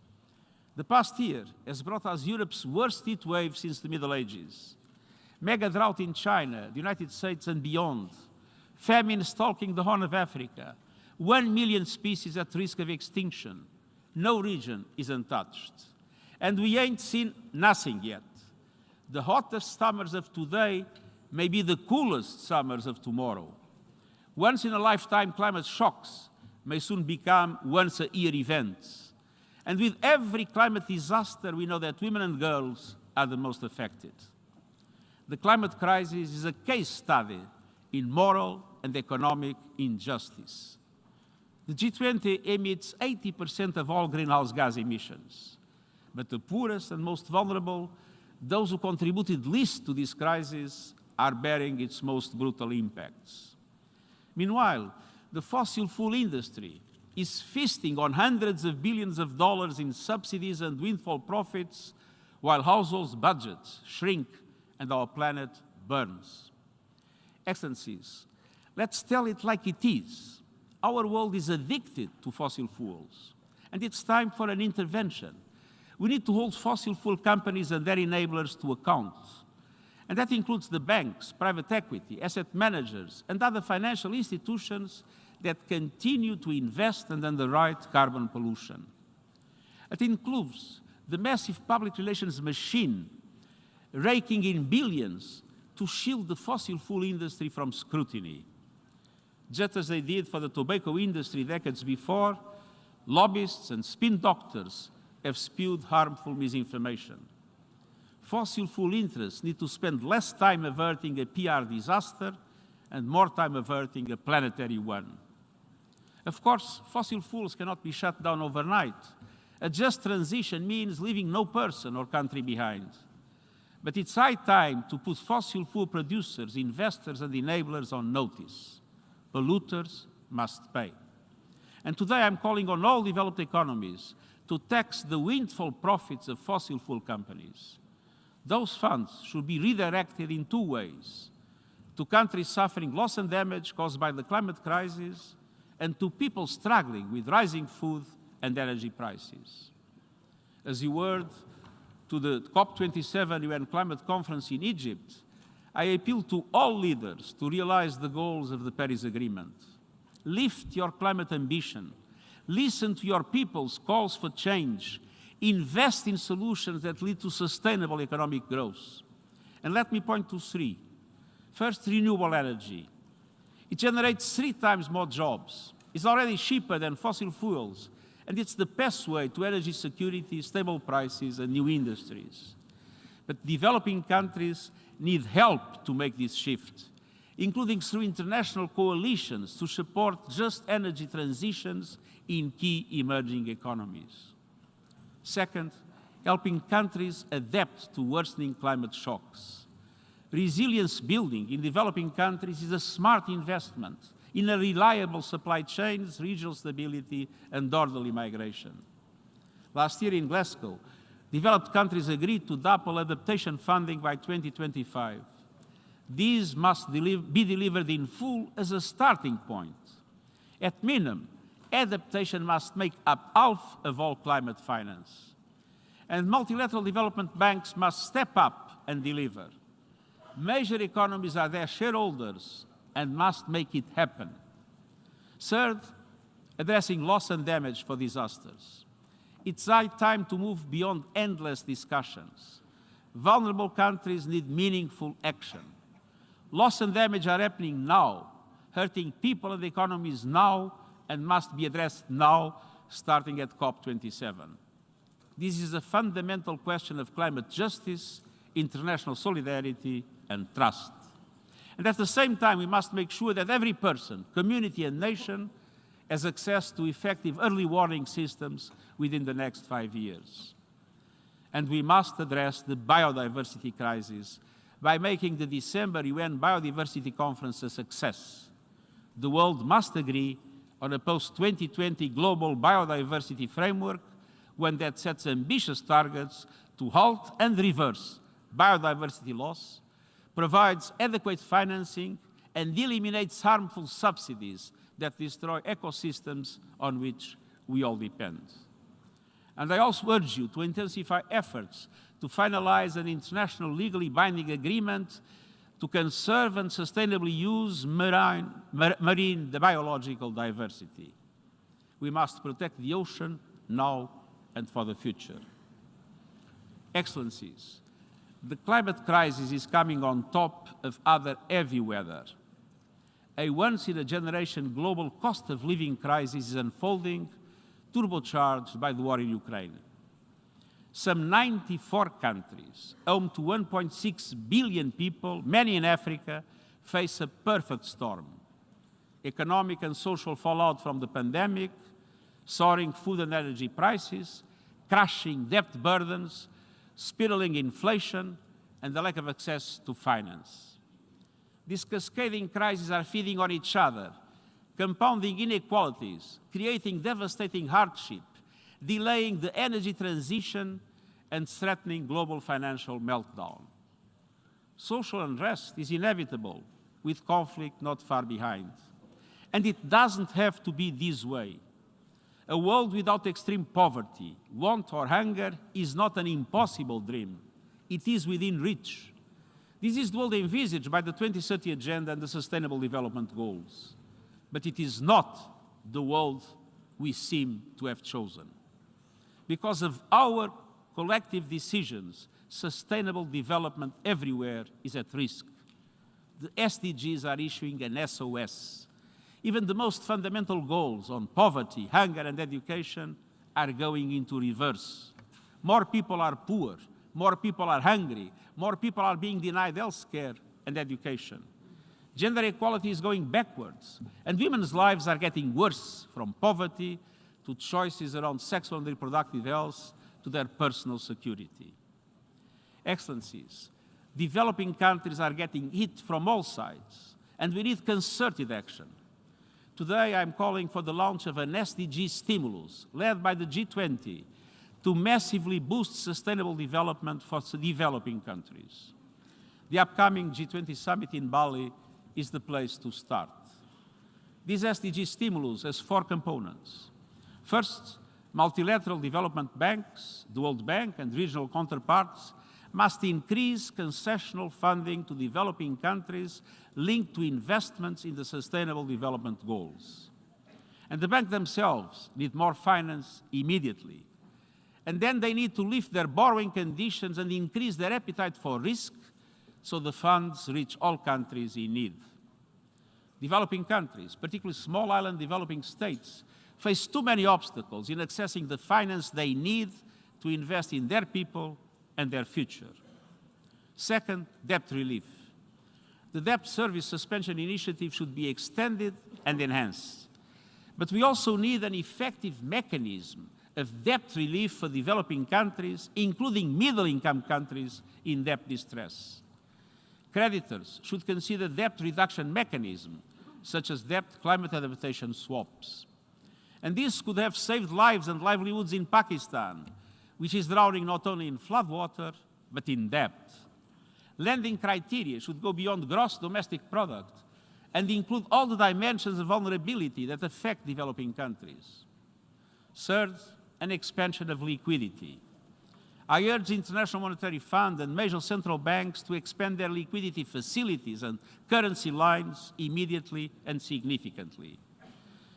The past year has brought us Europe's worst heat wave since the Middle Ages. Mega drought in China, the United States and beyond. Famine stalking the Horn of Africa. 1 million species at risk of extinction. No region is untouched. And we ain't seen nothing yet. The hottest summers of today may be the coolest summers of tomorrow. Once-in-a-lifetime climate shocks may soon become once-a-year events. And with every climate disaster, we know that women and girls are the most affected. The climate crisis is a case study in moral and economic injustice. The G20 emits 80% of all greenhouse gas emissions. But the poorest and most vulnerable, those who contributed least to this crisis, are bearing its most brutal impacts. Meanwhile, the fossil fuel industry is feasting on hundreds of billions of dollars in subsidies and windfall profits, while households' budgets shrink and our planet burns. Excellencies, let's tell it like it is. Our world is addicted to fossil fuels, and it's time for an intervention. We need to hold fossil fuel companies and their enablers to account. And that includes the banks, private equity, asset managers, and other financial institutions that continue to invest and underwrite carbon pollution. It includes the massive public relations machine raking in billions to shield the fossil fuel industry from scrutiny. Just as they did for the tobacco industry decades before, lobbyists and spin doctors have spewed harmful misinformation. Fossil fuel interests need to spend less time averting a PR disaster and more time averting a planetary one. Of course, fossil fuels cannot be shut down overnight. A just transition means leaving no person or country behind. But it's high time to put fossil fuel producers, investors, and enablers on notice. Polluters must pay. And today I'm calling on all developed economies to tax the windfall profits of fossil fuel companies. Those funds should be redirected in two ways: to countries suffering loss and damage caused by the climate crisis, and to people struggling with rising food and energy prices. As you heard to the COP27 UN Climate Conference in Egypt, I appeal to all leaders to realize the goals of the Paris Agreement. Lift your climate ambition. Listen to your people's calls for change. Invest in solutions that lead to sustainable economic growth. And let me point to three. First, renewable energy. It generates 3 times more jobs. It's already cheaper than fossil fuels, and it's the best way to energy security, stable prices, and new industries. But developing countries need help to make this shift, including through international coalitions to support just energy transitions in key emerging economies. Second, helping countries adapt to worsening climate shocks. Resilience building in developing countries is a smart investment in a reliable supply chains, regional stability, and orderly migration. Last year in Glasgow, developed countries agreed to double adaptation funding by 2025. These must be delivered in full as a starting point. At minimum, adaptation must make up half of all climate finance. And multilateral development banks must step up and deliver. Major economies are their shareholders and must make it happen. Third, addressing loss and damage for disasters. It's high time to move beyond endless discussions. Vulnerable countries need meaningful action. Loss and damage are happening now, hurting people and economies now, and must be addressed now, starting at COP27. This is a fundamental question of climate justice, international solidarity, and trust. And at the same time, we must make sure that every person, community, and nation has access to effective early warning systems within the next 5 years. And we must address the biodiversity crisis by making the December UN Biodiversity Conference a success. The world must agree on a post-2020 global biodiversity framework, one that sets ambitious targets to halt and reverse biodiversity loss, provides adequate financing, and eliminates harmful subsidies that destroy ecosystems on which we all depend. And I also urge you to intensify efforts to finalize an international legally binding agreement to conserve and sustainably use marine biological diversity. We must protect the ocean now and for the future. Excellencies, the climate crisis is coming on top of other heavy weather. A once-in-a-generation global cost of living crisis is unfolding, turbocharged by the war in Ukraine. Some 94 countries, home to 1.6 billion people, many in Africa, face a perfect storm. Economic and social fallout from the pandemic, soaring food and energy prices, crushing debt burdens, spiraling inflation, and the lack of access to finance. These cascading crises are feeding on each other, compounding inequalities, creating devastating hardship, delaying the energy transition, and threatening global financial meltdown. Social unrest is inevitable, with conflict not far behind. And it doesn't have to be this way. A world without extreme poverty, want, or hunger is not an impossible dream. It is within reach. This is the world envisaged by the 2030 Agenda and the Sustainable Development Goals. But it is not the world we seem to have chosen. Because of our collective decisions, sustainable development everywhere is at risk. The SDGs are issuing an SOS. Even the most fundamental goals on poverty, hunger, and education are going into reverse. More people are poor, more people are hungry, more people are being denied health care and education. Gender equality is going backwards, and women's lives are getting worse, from poverty to choices around sexual and reproductive health to their personal security. Excellencies, developing countries are getting hit from all sides, and we need concerted action. Today, I'm calling for the launch of an SDG stimulus led by the G20 to massively boost sustainable development for developing countries. The upcoming G20 summit in Bali is the place to start. This SDG stimulus has 4 components. First, multilateral development banks, the World Bank and regional counterparts must increase concessional funding to developing countries linked to investments in the Sustainable Development Goals. And the banks themselves need more finance immediately. And then they need to lift their borrowing conditions and increase their appetite for risk so the funds reach all countries in need. Developing countries, particularly small island developing states, face too many obstacles in accessing the finance they need to invest in their people and their future. Second, debt relief. The debt service suspension initiative should be extended and enhanced. But we also need an effective mechanism of debt relief for developing countries, including middle-income countries in debt distress. Creditors should consider debt reduction mechanisms, such as debt climate adaptation swaps. And this could have saved lives and livelihoods in Pakistan, which is drowning not only in floodwater, but in debt. Lending criteria should go beyond gross domestic product and include all the dimensions of vulnerability that affect developing countries. Third, an expansion of liquidity. I urge the International Monetary Fund and major central banks to expand their liquidity facilities and currency lines immediately and significantly.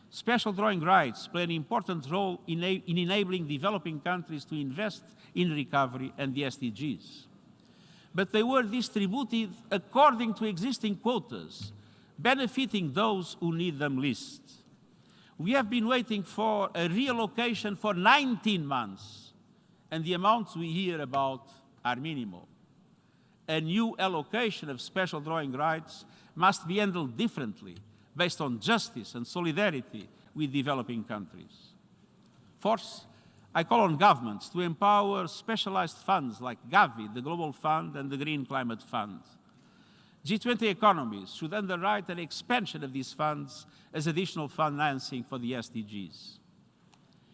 Special drawing rights play an important role in enabling developing countries to invest in recovery and the SDGs. But they were distributed according to existing quotas, benefiting those who need them least. We have been waiting for a reallocation for 19 months, and the amounts we hear about are minimal. A new allocation of special drawing rights must be handled differently, based on justice and solidarity with developing countries. Fourth, I call on governments to empower specialized funds like Gavi, the Global Fund, and the Green Climate Fund. G20 economies should underwrite an expansion of these funds as additional financing for the SDGs.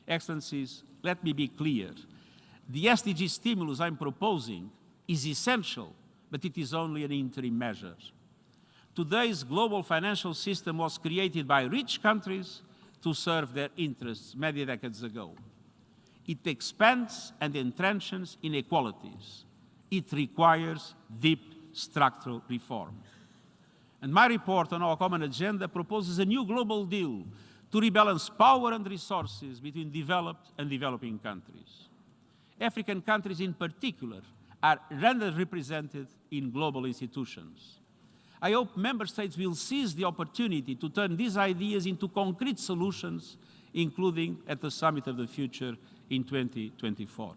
Excellencies, let me be clear. The SDG stimulus I'm proposing is essential, but it is only an interim measure. Today's global financial system was created by rich countries to serve their interests many decades ago. It expands and entrenches inequalities. It requires deep structural reform. And my report on our common agenda proposes a new global deal to rebalance power and resources between developed and developing countries. African countries in particular are underrepresented in global institutions. I hope member states will seize the opportunity to turn these ideas into concrete solutions, including at the Summit of the Future in 2024.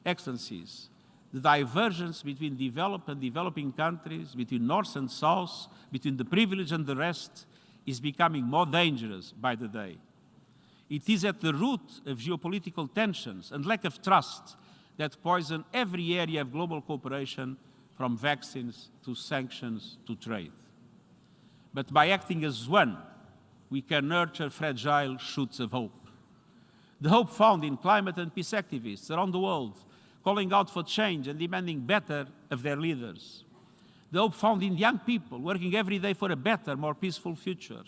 Excellencies, the divergence between developed and developing countries, between North and South, between the privileged and the rest, is becoming more dangerous by the day. It is at the root of geopolitical tensions and lack of trust that poison every area of global cooperation, from vaccines to sanctions to trade. But by acting as one, we can nurture fragile shoots of hope. The hope found in climate and peace activists around the world, calling out for change and demanding better of their leaders. The hope found in young people working every day for a better, more peaceful future.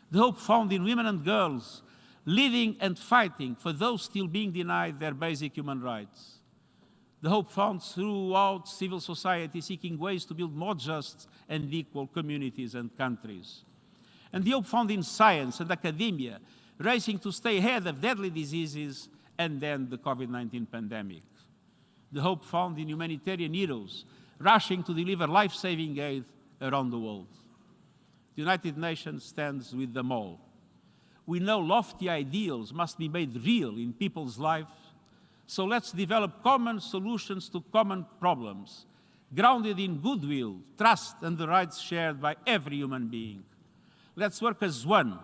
The hope found in women and girls leading and fighting for those still being denied their basic human rights. The hope found throughout civil society seeking ways to build more just and equal communities and countries. And the hope found in science and academia racing to stay ahead of deadly diseases and then the COVID-19 pandemic. The hope found in humanitarian heroes rushing to deliver life-saving aid around the world. The United Nations stands with them all. We know lofty ideals must be made real in people's lives, so let's develop common solutions to common problems, grounded in goodwill, trust, and the rights shared by every human being. Let's work as one,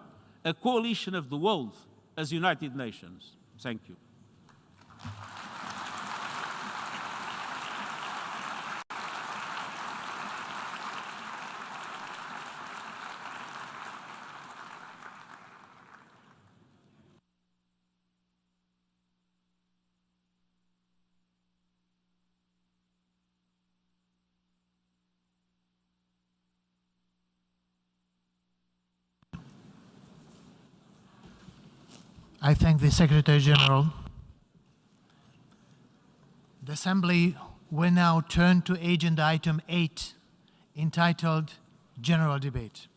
a coalition of the world, as United Nations. Thank you. I thank the Secretary General. The Assembly will now turn to Agenda Item 8, entitled General Debate.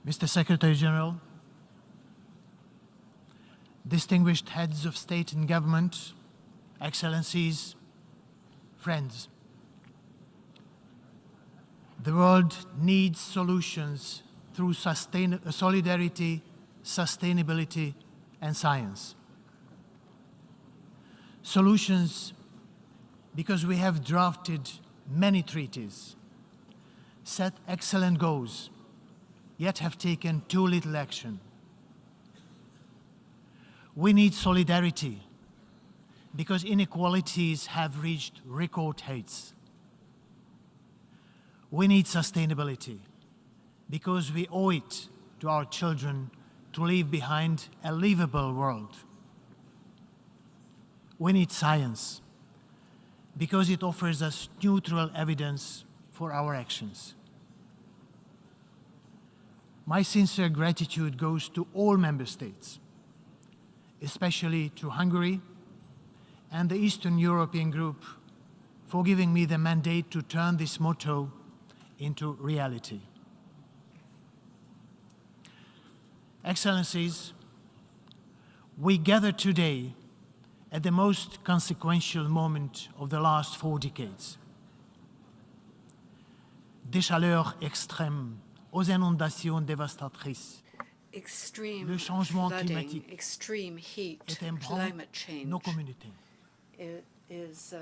Mr. Secretary General, distinguished heads of state and government, excellencies, friends, the world needs solutions through solidarity, sustainability, and science. Solutions because we have drafted many treaties, set excellent goals, yet have taken too little action. We need solidarity because inequalities have reached record heights. We need sustainability because we owe it to our children to leave behind a livable world. We need science because it offers us neutral evidence for our actions. My sincere gratitude goes to all member states, especially to Hungary and the Eastern European Group for giving me the mandate to turn this motto into reality. Excellencies, we gather today at the most consequential moment of the last 4 decades. Des chaleurs extrêmes aux inondations dévastatrices. Extreme Le changement flooding, climatique extreme heat, est un climate nos change communautés. is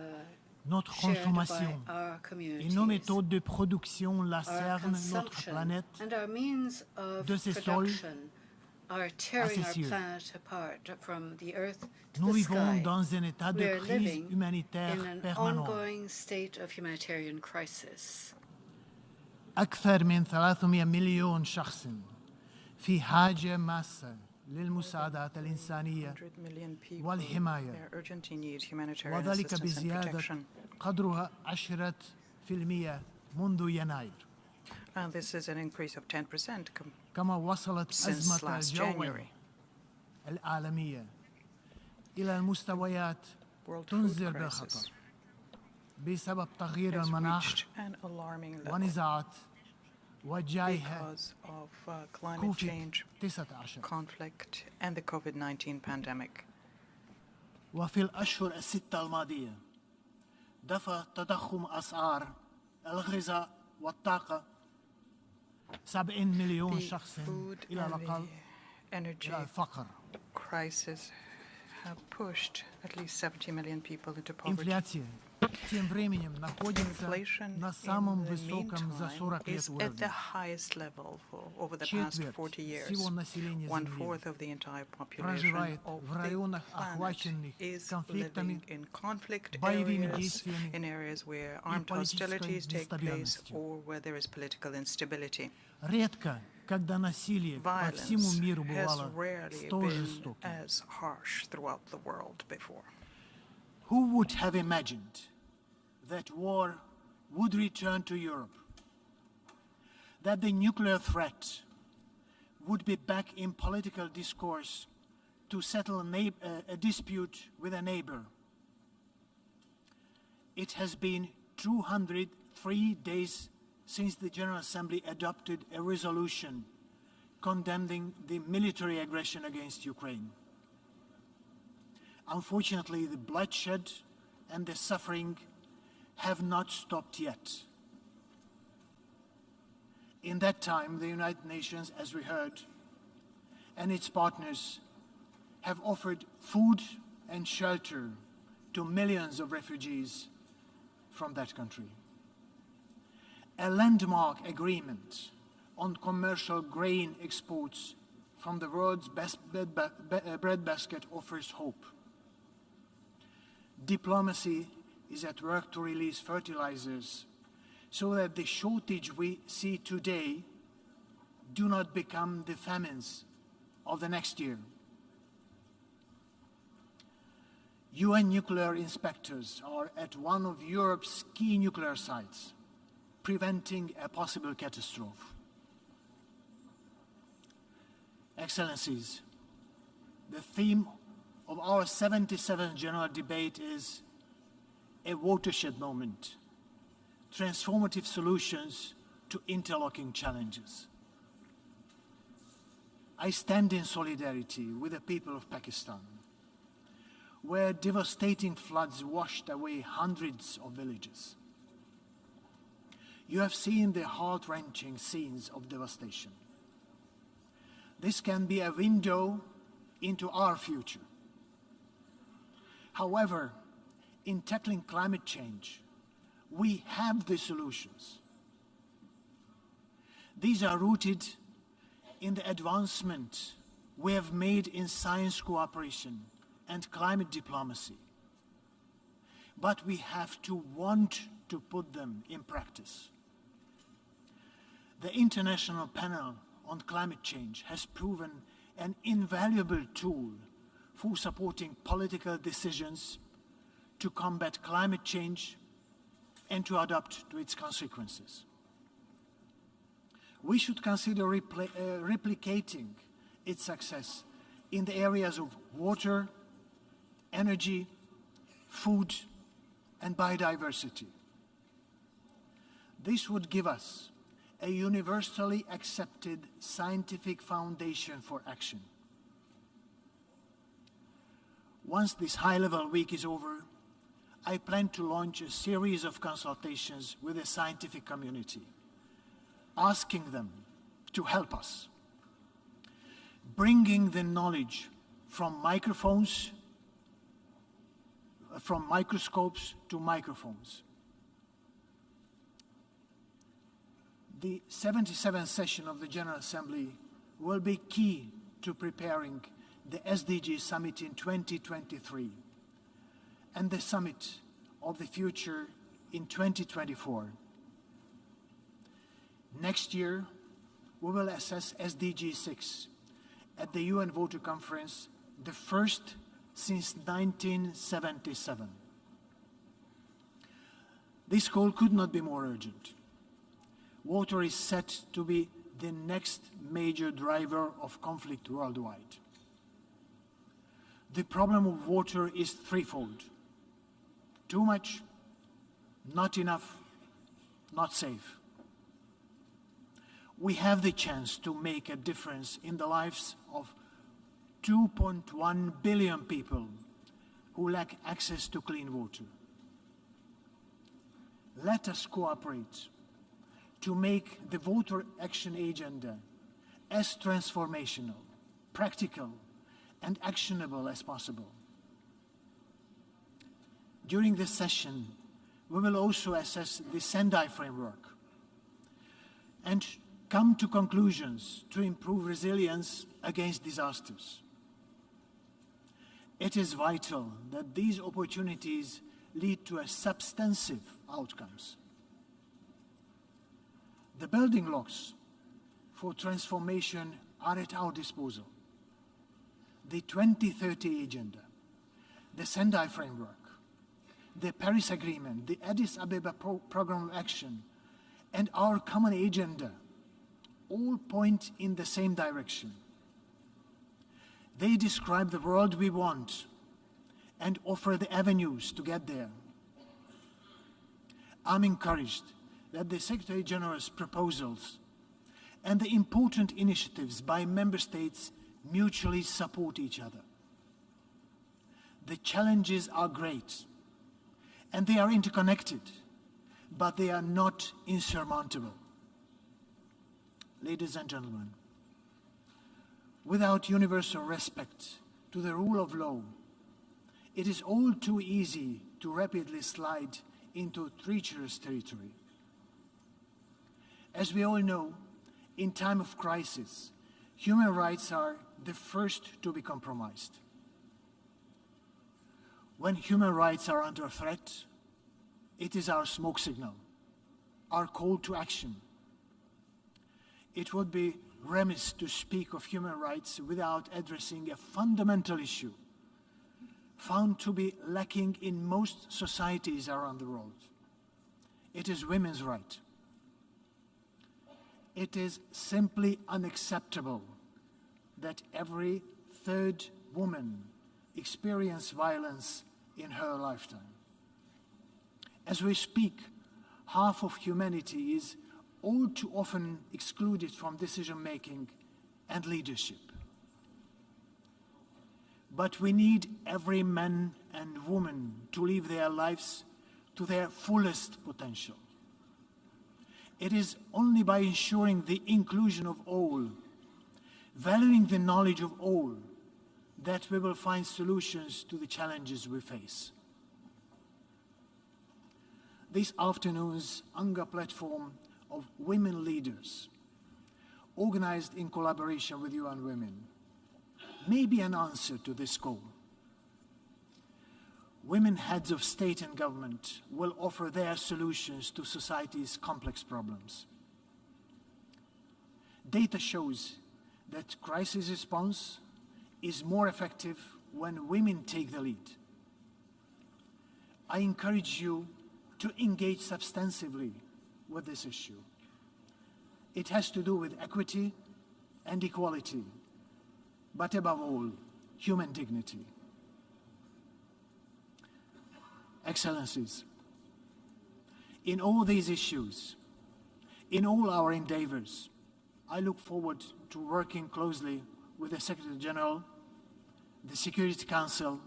Notre shared consommation by our et communities. nos méthodes de production Our lacernent notre consumption planète and our means of de ses sols production are tearing à ses our cieux. planet apart from the earth to Nous the vivons sky. dans un état We de are crise living humanitaire in an permanent. ongoing state of humanitarian crisis. أكثر من 300 مليون شخص في حاجة ماسة للمساعدات الإنسانية 100 million people والحماية they urgently need humanitarian وذلك assistance and بزيادة protection. قدرها 10% منذ يناير. And this is an increase of 10% كما وصلت since أزمة last الجو January. العالمية إلى المستويات World food تنذر crisis بالخطر بسبب تغيير has المناخ reached an alarming level ونزاعات وجائحة because of climate كوفيد change, 19. conflict, and the COVID-19 pandemic. وفي الأشهر الستة الماضية دفع تضخم أسعار الغذاء والطاقة 70 مليون The شخص food إلى and الأقل the energy إلى الفقر. crisis have pushed at least 70 million people into poverty. Инфляция тем временем находится Inflation на самом in the высоком за meantime 40 лет is at the уровне. highest level over the past Четверть 40 years. всего населения Земли 1/4 of the entire population проживает of в the районах, planet охваченных is конфликтами, living in conflict боевыми areas, действиями in areas where и armed политической hostilities take place нестабильностью. or where there is political instability. Редко, когда насилие по всему Violence миру has бывало rarely столь been жестоким. as harsh throughout the world before. Who would have imagined that war would return to Europe? That the nuclear threat would be back in political discourse to settle a dispute with a neighbor? It has been 203 days since the General Assembly adopted a resolution condemning the military aggression against Ukraine. Unfortunately, the bloodshed and the suffering have not stopped yet. In that time, the United Nations, as we heard, and its partners have offered food and shelter to millions of refugees from that country. A landmark agreement on commercial grain exports from the world's best breadbasket offers hope. Diplomacy is at work to release fertilizers so that the shortage we see today do not become the famines of the next year. UN nuclear inspectors are at one of Europe's key nuclear sites, preventing a possible catastrophe. Excellencies, the theme of our 77th General Debate is a watershed moment, transformative solutions to interlocking challenges. I stand in solidarity with the people of Pakistan, where devastating floods washed away hundreds of villages. You have seen the heart-wrenching scenes of devastation. This can be a window into our future. However, in tackling climate change, we have the solutions. These are rooted in the advancement we have made in science cooperation and climate diplomacy. But we have to want to put them in practice. The International Panel on Climate Change has proven an invaluable tool for supporting political decisions to combat climate change and to adapt to its consequences. We should consider replicating its success in the areas of water, energy, food, and biodiversity. This would give us a universally accepted scientific foundation for action. Once this high-level week is over, I plan to launch a series of consultations with the scientific community, asking them to help us, bringing the knowledge from microphones, from microscopes to microphones. The 77th session of the General Assembly will be key to preparing the SDG Summit in 2023 and the Summit of the Future in 2024. Next year, we will assess SDG 6 at the UN Water Conference, the first since 1977. This call could not be more urgent. Water is set to be the next major driver of conflict worldwide. The problem of water is threefold: too much, not enough, not safe. We have the chance to make a difference in the lives of 2.1 billion people who lack access to clean water. Let us cooperate to make the Water Action Agenda as transformational, practical, and actionable as possible. During this session, we will also assess the Sendai framework and come to conclusions to improve resilience against disasters. It is vital that these opportunities lead to substantive outcomes. The building blocks for transformation are at our disposal. The 2030 Agenda, the Sendai Framework, the Paris Agreement, the Addis Ababa Programme of Action, and our common agenda all point in the same direction. They describe the world we want and offer the avenues to get there. I'm encouraged that the Secretary General's proposals and the important initiatives by member states mutually support each other. The challenges are great and they are interconnected, but they are not insurmountable. Ladies and gentlemen, without universal respect to the rule of law, it is all too easy to rapidly slide into treacherous territory. As we all know, in time of crisis, human rights are the first to be compromised. When human rights are under threat, it is our smoke signal, our call to action. It would be remiss to speak of human rights without addressing a fundamental issue found to be lacking in most societies around the world. It is women's right. It is simply unacceptable that every third woman experiences violence in her lifetime. As we speak, half of humanity is all too often excluded from decision-making and leadership. But we need every man and woman to live their lives to their fullest potential. It is only by ensuring the inclusion of all, valuing the knowledge of all, that we will find solutions to the challenges we face. This afternoon's UNGA platform of women leaders, organized in collaboration with UN Women, may be an answer to this call. Women heads of state and government will offer their solutions to society's complex problems. Data shows that crisis response is more effective when women take the lead. I encourage you to engage substantively with this issue. It has to do with equity and equality, but above all, human dignity. Excellencies, in all these issues, in all our endeavors, I look forward to working closely with the Secretary General, the Security Council,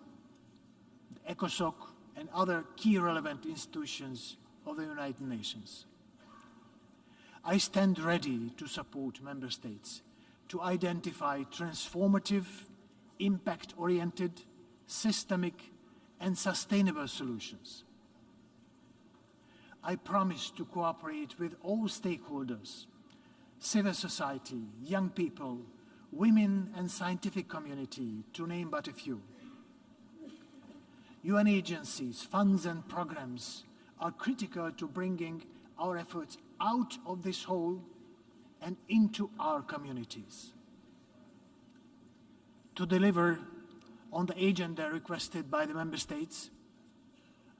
the ECOSOC, and other key relevant institutions of the United Nations. I stand ready to support Member States to identify transformative, impact-oriented, systemic, and sustainable solutions. I promise to cooperate with all stakeholders, civil society, young people, women and scientific community, to name but a few. UN agencies, funds and programs are critical to bringing our efforts out of this hole and into our communities. To deliver on the agenda requested by the Member States,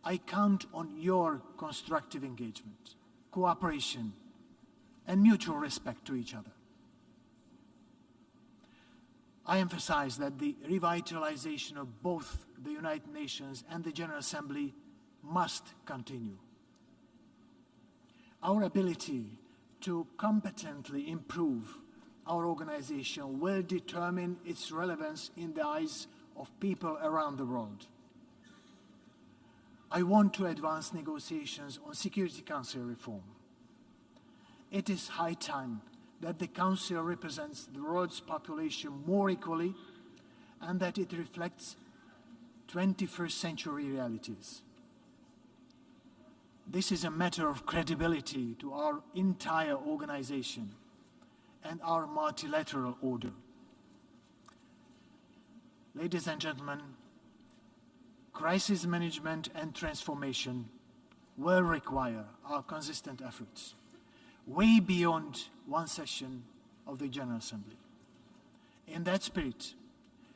I count on your constructive engagement, cooperation, and mutual respect to each other. I emphasize that the revitalization of both the United Nations and the General Assembly must continue. Our ability to competently improve our organization will determine its relevance in the eyes of people around the world. I want to advance negotiations on Security Council reform. It is high time that the Council represents the world's population more equally and that it reflects 21st century realities. This is a matter of credibility to our entire organization and our multilateral order. Ladies and gentlemen, crisis management and transformation will require our consistent efforts, way beyond one session of the General Assembly. In that spirit,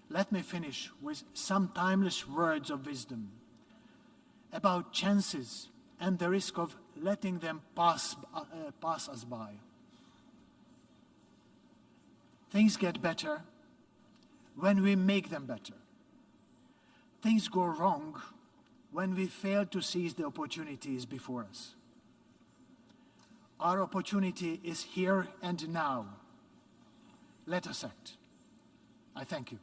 let me finish with some timeless words of wisdom about chances and the risk of letting them pass us by. Things get better when we make them better. Things go wrong when we fail to seize the opportunities before us. Our opportunity is here and now. Let us act. I thank you.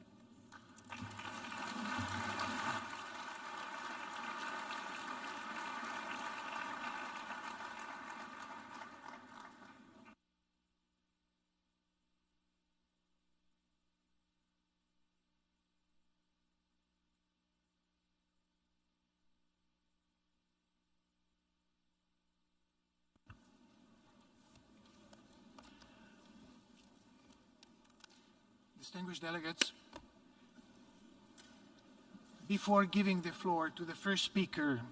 Distinguished delegates, before giving the floor to the first speaker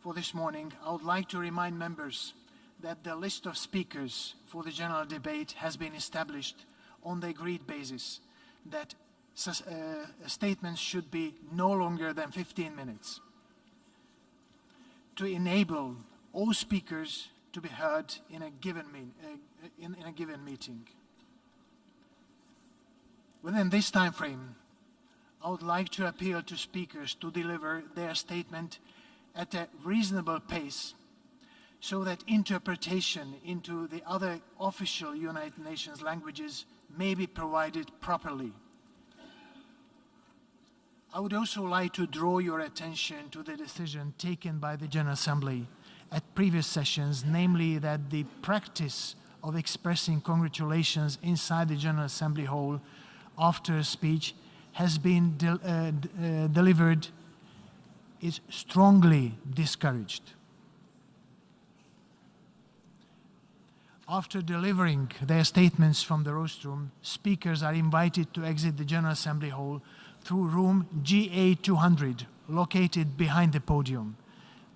for this morning, I would like to remind members that the list of speakers for the general debate has been established on the agreed basis that statements should be no longer than 15 minutes to enable all speakers to be heard in a given meeting. Within this time frame, I would like to appeal to speakers to deliver their statement at a reasonable pace so that interpretation into the other official United Nations languages may be provided properly. I would also like to draw your attention to the decision taken by the General Assembly at previous sessions, namely that the practice of expressing congratulations inside the General Assembly hall after a speech has been delivered is strongly discouraged. After delivering their statements from the rostrum, speakers are invited to exit the General Assembly hall through room GA200, located behind the podium,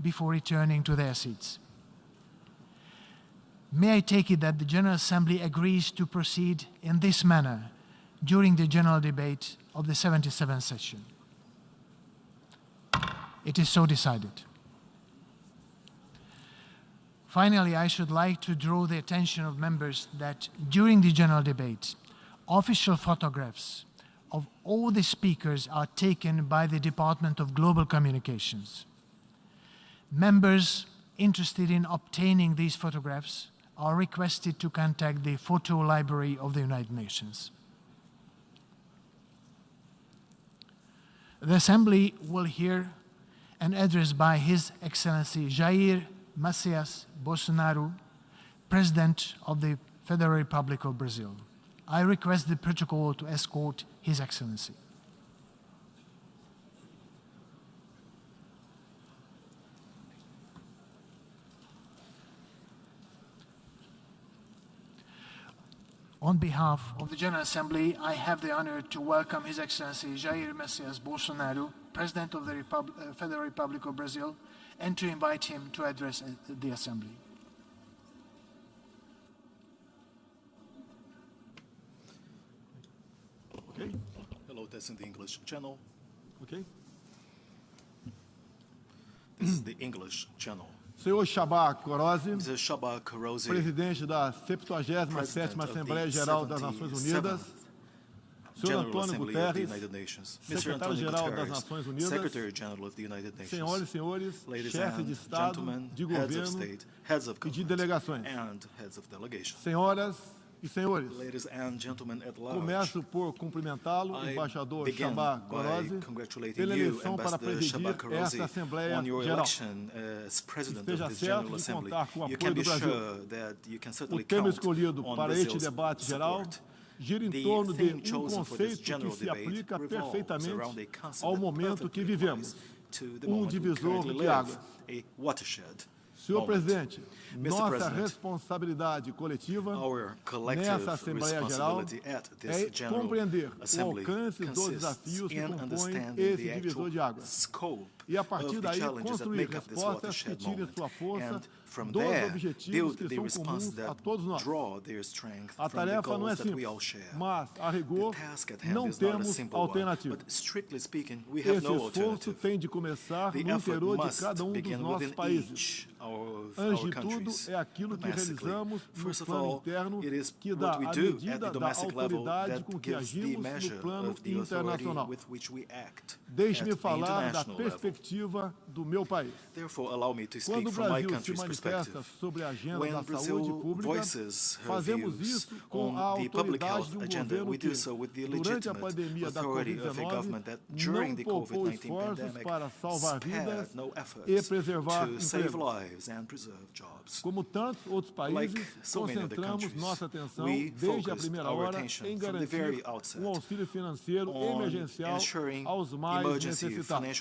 before returning to their seats. May I take it that the General Assembly agrees to proceed in this manner during the general debate of the 77th session? It is so decided. Finally, I should like to draw the attention of members that during the general debate, official photographs of all the speakers are taken by the Department of Global Communications. Members interested in obtaining these photographs are requested to contact the Photo Library of the United Nations. The Assembly will hear an address by His Excellency Jair Messias Bolsonaro, President of the Federal Republic of Brazil. I request the protocol to escort His Excellency. On behalf of the General Assembly, I have the honor to welcome His Excellency Jair Messias Bolsonaro, President of the Federal Republic of Brazil, and to invite him to address the Assembly. Okay. Hello, that's in the English channel. Okay. This is the English channel. Senhor Csaba Kőrösi, Mr. Csaba Kőrösi, presidente da 77ª Assembleia Geral das Nações Unidas, Senhor Antônio Guterres, secretário-geral das Nações Unidas, senhoras e senhores, chefes de Estado, de governo e de delegações, senhoras e senhores, começo por cumprimentá-lo, embaixador Csaba Kőrösi, pela eleição para presidir esta Assembleia Geral. Esteja certo de contar com o apoio do Brasil. O tema escolhido para este debate geral gira em torno de conceito que se aplica perfeitamente ao momento que vivemos, divisor de águas. Senhor Presidente, nossa responsabilidade coletiva nessa Assembleia Geral é compreender o alcance dos desafios que compõem esse divisor de águas e, a partir daí, construir respostas que tirem sua força dos objetivos que são comuns a todos nós. A tarefa não é simples, mas, a rigor, não temos alternativa. Esse esforço tem de começar no interior de cada um dos nossos países. Antes de tudo, é aquilo que realizamos no plano interno que dá a medida da autoridade com que agimos no plano internacional. Deixe-me falar da perspectiva do meu país. Quando o Brasil se manifesta sobre a agenda da saúde pública, fazemos isso com a autoridade de um governo que, durante a pandemia da Covid-19, não poupou esforços para salvar vidas e preservar empregos. Como tantos outros países, concentramos nossa atenção desde a primeira hora em garantir um auxílio financeiro emergencial aos mais necessitados.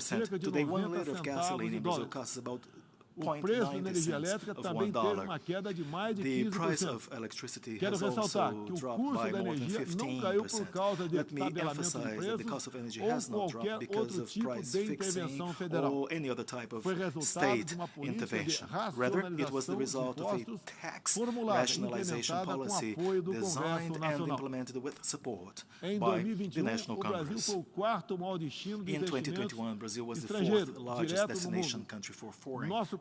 cerca de Today, 1 90 liter of gasoline centavos in de Brazil dólar. costs about O preço da 0.90 energia cents elétrica of também teve $1. uma queda de mais de The price 15%. of electricity Quero has ressaltar also que o dropped custo by da more than energia não caiu por 15%. causa de Let me tabelamento de emphasize that the cost preços of energy ou has not qualquer dropped because outro of tipo price de fixing intervenção federal. or any other type of Foi resultado state de uma política de intervention. Rather, it was the racionalização de result of a impostos tax formulada e rationalization implementada com policy apoio do designed Congresso and Nacional. implemented with support Em by the 2021, National o Brasil Congress. foi o quarto maior destino de In investimentos 2021, Brazil was the estrangeiros fourth largest direto no destination mundo. country for foreign Nosso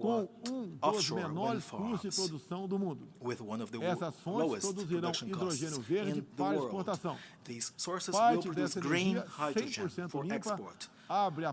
com gigawatt dos offshore wind menores custos de farms produção do mundo. with one of the Essas fontes lowest produzirão production costs hidrogênio verde in the para world. exportação. These sources will Parte produce dessa green energia hydrogen 100% for limpa export. abre a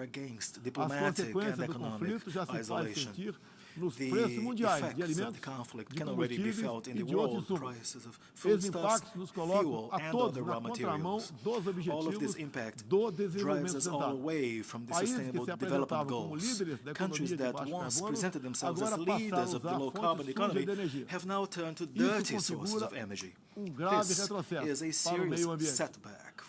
are against As diplomatic and consequências do economic conflito já se faz isolation. sentir nos The preços mundiais de effects of alimentos, the conflict de can already be combustíveis felt in e the de outros world insumos. prices of Esses foodstuffs, impactos nos colocam fuel, a and todos other na raw contramão materials. dos All of this objetivos impact do drives desenvolvimento us all sustentável. away from the Países que sustainable se development apresentavam como goals. líderes da Countries economia de that baixo once carbono presented themselves agora as passaram a leaders of the usar low fontes carbon sujas economy de energia. have now turned to Isso dirty sources configura of energy. grave This retrocesso is a para o serious meio ambiente. setback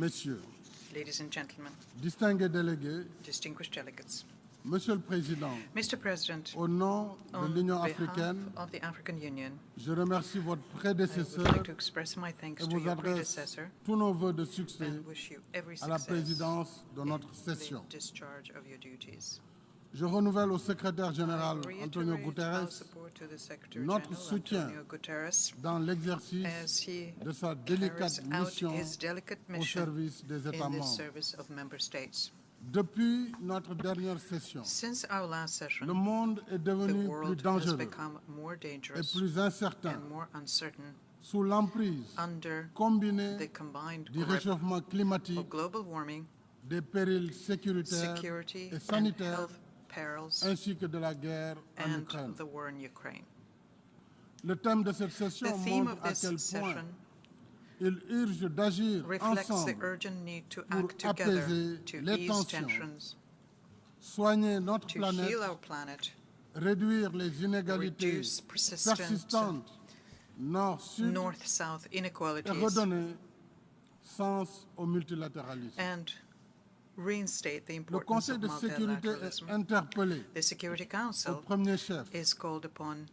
Messieurs, ladies and gentlemen, distingués délégués, distinguished delegates, Monsieur le Président, Mr. President, au nom de on l'Union behalf africaine, of the African Union, je remercie votre I would prédécesseur like to express my thanks et to vous your adresse predecessor tous nos vœux de succès and wish you every à la success présidence de notre in session. the discharge of your duties. Je renouvelle au secrétaire général I Antonio reiterate our Guterres support to the Secretary notre General, soutien Antonio Guterres, dans as l'exercice he de sa délicate carries out mission his delicate au mission service des États in the membres. service of member states. Depuis notre dernière session, Since our last session, le monde est the devenu plus world has dangereux become more et dangerous plus incertain and more uncertain sous l'emprise under combinée the combined du grip réchauffement climatique, of global warming, des périls sécuritaires security et and sanitaires, health perils, ainsi que de la guerre en and Ukraine. the war in Ukraine. Le thème de cette session The theme montre of à this quel point session il urge d'agir reflects the ensemble urgent need to pour act together apaiser to les ease tensions, tensions, soigner notre to planète, heal our planet, réduire les inégalités reduce persistent persistantes nord-sud north-south et inequalities, redonner sens au multilatéralisme. and reinstate the Le importance Conseil of de sécurité est multilateralism. interpellé The Security au Council premier chef is called upon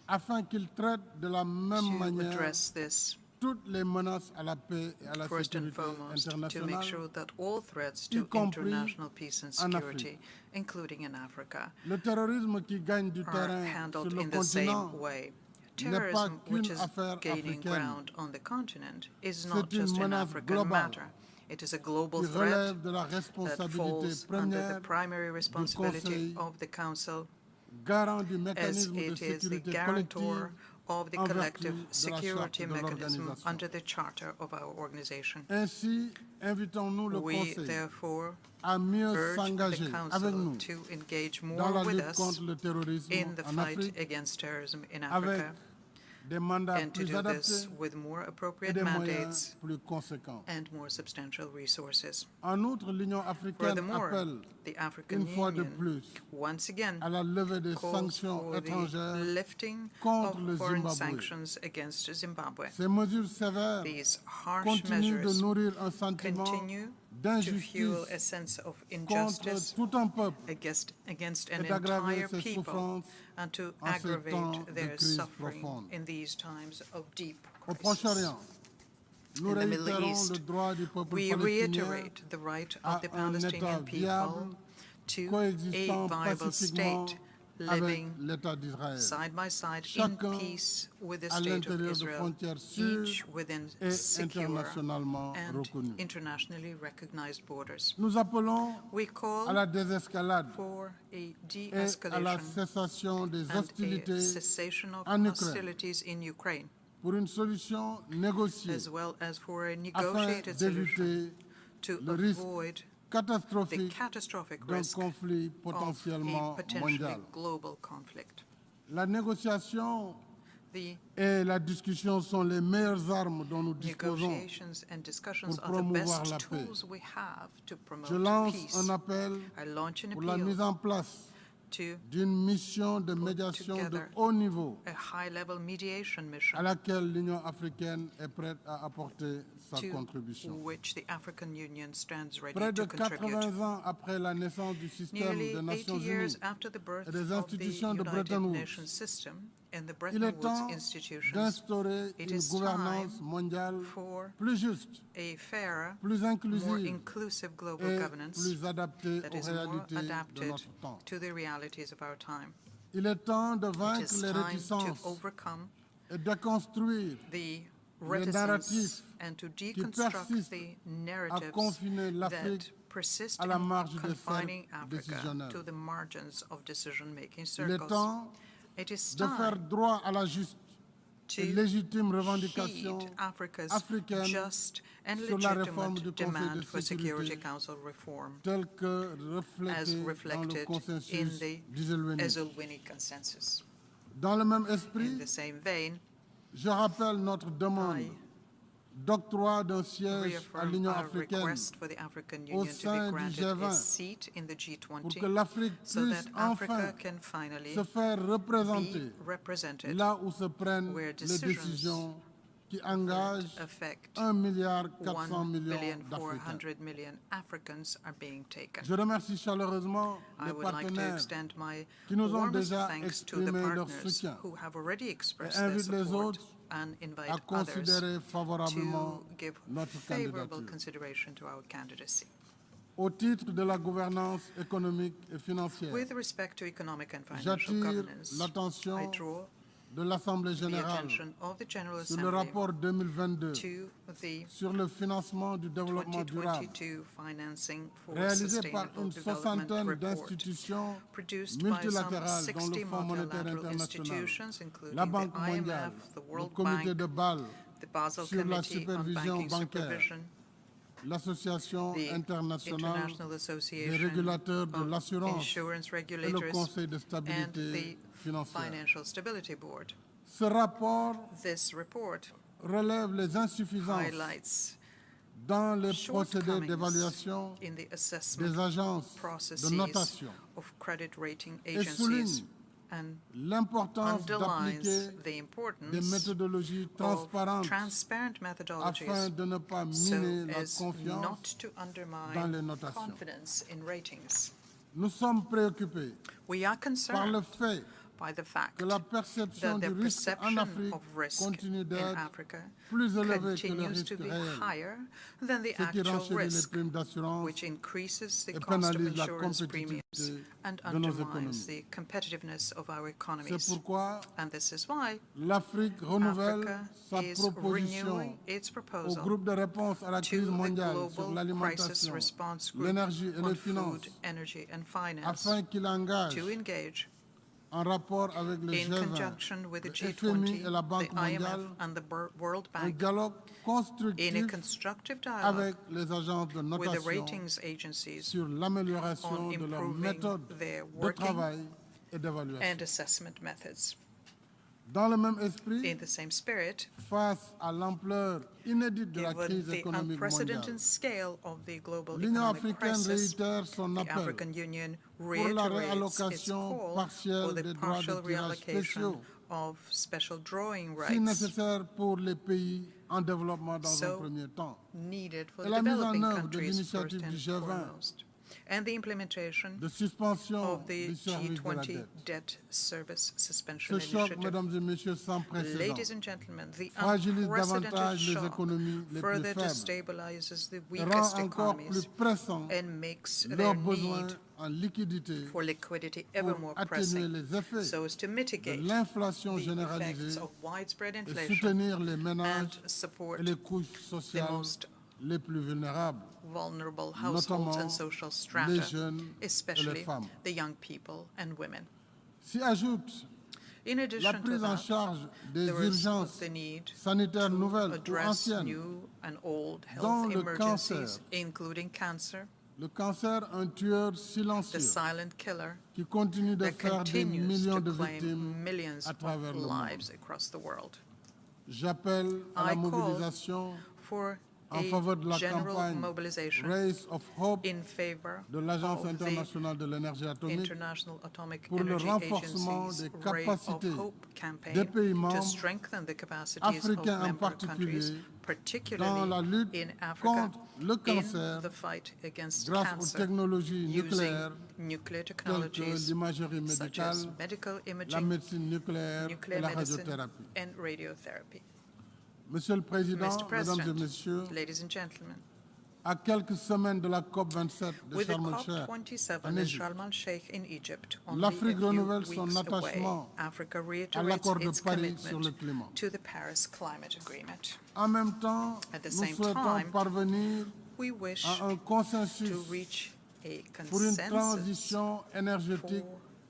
afin qu'il traite de la même to manière address this toutes les menaces à la paix et à la first and sécurité foremost, to make internationale, sure that all threats y to compris international peace and en security, Afrique. including in Africa, Le terrorisme qui gagne du are terrain sur handled le in the same continent way. n'est pas Terrorism, qu'une which is affaire gaining africaine. ground on the continent, is C'est not une just an menace African globale matter. It is a global qui threat relève de la that responsabilité falls under the première primary du responsibility Conseil, of the Council, garant du as mécanisme de it is the sécurité guarantor collective of the en collective vertu de la security charte de mechanism l'organisation. under the charter of our organization. Ainsi, invitons-nous le We Conseil therefore à mieux urge the s'engager avec Council nous to engage dans more la with lutte us contre le terrorisme in the en fight Afrique against terrorism in avec Africa, des mandats and to plus do adaptés this with more et appropriate des moyens mandates plus conséquents. and more substantial resources. En outre, l'Union africaine Furthermore, appelle the African une fois de Union plus once again à la levée des calls sanctions for the étrangères lifting contre of le foreign Zimbabwe. sanctions against Zimbabwe. Ces mesures sévères These harsh continuent de measures nourrir un sentiment continue to d'injustice fuel a sense of contre injustice tout un peuple against an et d'aggraver entire ses people, souffrances and to en ces temps aggravate de their crise suffering profonde. in these times of deep Au crisis. Proche-Orient, nous In the Middle réitérons East, le droit du peuple we palestinien reiterate the right à of the un État Palestinian viable, people to a coexistant viable pacifiquement state avec living l'État d'Israël. side by side Chacun in peace with the à state of l'intérieur de Israel, frontières sûres each within et secure internationalement and reconnues. internationally recognized borders. Nous appelons We call à la désescalade for a et à la de-escalation cessation des and a hostilités cessation of en Ukraine hostilities in Ukraine, pour une solution négociée as well as for a afin negotiated solution d'éviter to le risque avoid the catastrophique catastrophic d'un risk conflit of a potentiellement potentially mondial. global conflict. La négociation The et la discussion sont les meilleures armes dont nous disposons negotiations and discussions pour are the promouvoir best la paix. tools we have to promote Je lance peace. un appel I launch an pour la mise appeal en place to d'une mission de médiation de together haut niveau a high-level mediation mission à laquelle l'Union africaine est prête à apporter sa to contribution. which the African Union stands ready Près de to contribute. 80 ans après la naissance du système Nearly des 80 Nations years Unies after the birth et des of the institutions de United Bretton Woods, Nations system and the il Bretton est temps Woods institutions, d'instaurer it une is gouvernance time mondiale for plus juste, a fairer, plus more inclusive inclusive global et governance plus adaptée that aux is more réalités de adapted notre temps. to the realities of our time. Il est temps de It vaincre is les time réticences to overcome et de construire the les reticence narratifs and to qui deconstruct persistent the à narratives confiner that l'Afrique persist à la in marge des confining cercles Africa décisionnels. to the margins of decision-making Il est circles. temps It is de faire time droit à la juste to et légitime revendication heed Africa's africaine just and sur la réforme du legitimate Conseil demand de for Security sécurité Council reform telle que as reflétée dans le reflected in consensus the d'Iselweni. Ezelwini consensus. Dans le même In esprit, the same vein, je rappelle notre demande I d'octroi d'un siège à reaffirm l'Union our africaine request for the African au Union to sein be du granted a G20 seat in the pour que G20 l'Afrique so puisse that enfin Africa can finally se faire représenter be represented là où se prennent where les decisions décisions qui engage affect 1,4 milliard d'Africains. 1,4 million Africans are being taken. Je remercie chaleureusement I les would like to partenaires extend my qui nous ont warmest déjà thanks to the exprimé leur partners soutien who have already et expressed their invite les support autres and invite à others considérer favorablement to give notre favorable candidature. consideration to our candidacy. Au titre de la gouvernance économique et financière, With respect to economic and financial j'attire governance, I l'attention draw de l'Assemblée the générale attention of the General sur le Assembly rapport 2022 to the sur le financement du développement durable 2022 Financing for réalisé par Sustainable une Development soixantaine report, d'institutions produced by some multilatérales dont 60 le Fonds monétaire multilateral international, institutions, including la the Banque mondiale, IMF, the le World comité Bank, de Bâle the Basel sur la Committee on supervision Banking bancaire, Supervision, l'Association the internationale International des Association régulateurs de of l'assurance Insurance et le Regulators, Conseil de and stabilité the financière. Financial Stability Board. Ce rapport This report relève les insuffisances highlights dans les procédés shortcomings d'évaluation in the assessment des agences processes de notation of credit rating et agencies souligne and l'importance underlines d'appliquer the importance des méthodologies of transparentes transparent methodologies afin de ne pas so miner la as confiance not to dans les undermine notations. confidence in ratings. Nous sommes préoccupés We are par le concerned fait by the fact que la perception that du the risque en perception Afrique of risk continue in d'être Africa plus élevée que le continues risque to be réel, higher than the ce qui actual renchérit les risk, primes d'assurance which increases the et cost of pénalise la insurance premiums compétitivité and de nos undermines économies. the competitiveness of our C'est economies. pourquoi And this is why l'Afrique renouvelle Africa sa is proposition renewing its au proposal groupe de réponse à la to crise the mondiale sur Global Crisis l'alimentation, Response Group l'énergie et on les finances, food, energy and finance afin qu'il engage to engage en rapport avec le in G20, conjunction with the le FMI et la G20, Banque the IMF mondiale, and the World un Bank dialogue in a constructif constructive dialogue avec les agences de with the notation ratings agencies sur l'amélioration on de leurs improving méthodes their de working travail et d'évaluation. and assessment methods. Dans le même esprit, In the same spirit, face à l'ampleur inédite de la given crise the économique unprecedented mondiale, scale of the global l'Union economic africaine crisis, réitère son the appel African Union pour la reiterates its réallocation call partielle for the des droits partial de tirage reallocation spéciaux, of special drawing si rights nécessaire pour les pays en développement dans un So premier temps, needed for et the la mise en developing œuvre de countries first l'initiative du and G20 foremost, and the implementation de suspension of the du service de la G20 dette. debt service suspension Ce choc, initiative. mesdames et messieurs, sans précédent, Ladies and gentlemen, the fragilise unprecedented davantage les shock économies les plus further faibles destabilizes the et weakest rend encore plus economies pressant and makes leurs their besoins need en liquidité for liquidity ever pour more atténuer pressing, les effets so as to de mitigate l'inflation the effects généralisée of widespread et inflation soutenir les ménages and support et les couches the sociales most les plus vulnérables, vulnerable households notamment and social les strata, jeunes et les especially femmes. the young people and women. S'y ajoute In la addition to prise en that, charge des there is urgences the need sanitaires to nouvelles ou address anciennes, new and old dont health le emergencies, cancer. including cancer, Le cancer, un tueur the silencieux silent killer qui continue de that faire des continues millions to de claim victimes millions à travers of le monde. lives across the world. J'appelle à la I call mobilisation for en faveur de a la general campagne mobilization Race of Hope in favor de l'Agence of the internationale de l'énergie atomique International Atomic pour le Energy renforcement Agency's des Ray of capacités Hope campaign des pays to membres strengthen the capacities of africains en member countries, particulier dans la particularly lutte in Africa, contre le cancer in the fight against grâce aux cancer, technologies using nucléaires nuclear telles que technologies l'imagerie such as médicale, medical la imaging, médecine nucléaire et nuclear la medicine, radiothérapie. and radiotherapy. Monsieur le Président, Mr. Mesdames et President, Messieurs, ladies and gentlemen, à quelques semaines de la COP27 de with the Sharm el-Sheikh COP27 en in Égypte, Sharm el-Sheikh in Egypt, only l'Afrique a few renouvelle son weeks away, attachement Africa à reiterates l'accord de its Paris sur le commitment climat. to the Paris Climate Agreement. En même temps, At the nous same souhaitons time, parvenir we wish à un consensus to reach a pour une consensus transition énergétique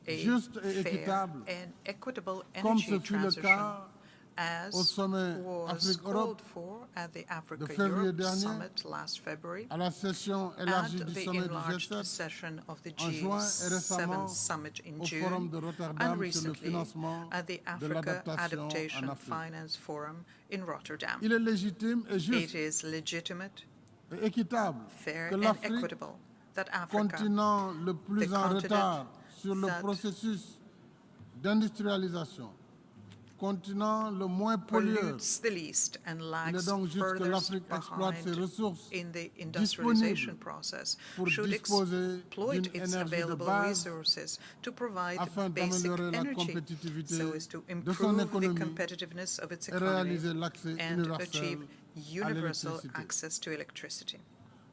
a juste et fair équitable, and equitable comme ce energy fut le transition cas as au sommet was Afrique-Europe called for at the de Africa février Europe dernier, Summit last February, à la session élargie at du the sommet du enlarged G7 session of the en juin et récemment G7 summit in au Forum June, de Rotterdam and sur le recently financement at the de Africa l'adaptation Adaptation en Afrique. Finance Forum in Rotterdam. Il est légitime et It juste is legitimate, et équitable fair, que and l'Afrique, equitable that Africa, continent le plus the en continent retard sur le that processus d'industrialisation, continent le moins pollueur. Pollutes the least and Il est lags donc juste que furthest l'Afrique exploite ses behind ressources in the industrialization disponibles process, pour should disposer exploit d'une its énergie de available base resources to provide afin basic d'améliorer la energy compétitivité so as to de son improve the économie competitiveness of its et economy réaliser l'accès and universel achieve à universal l'électricité. access to electricity.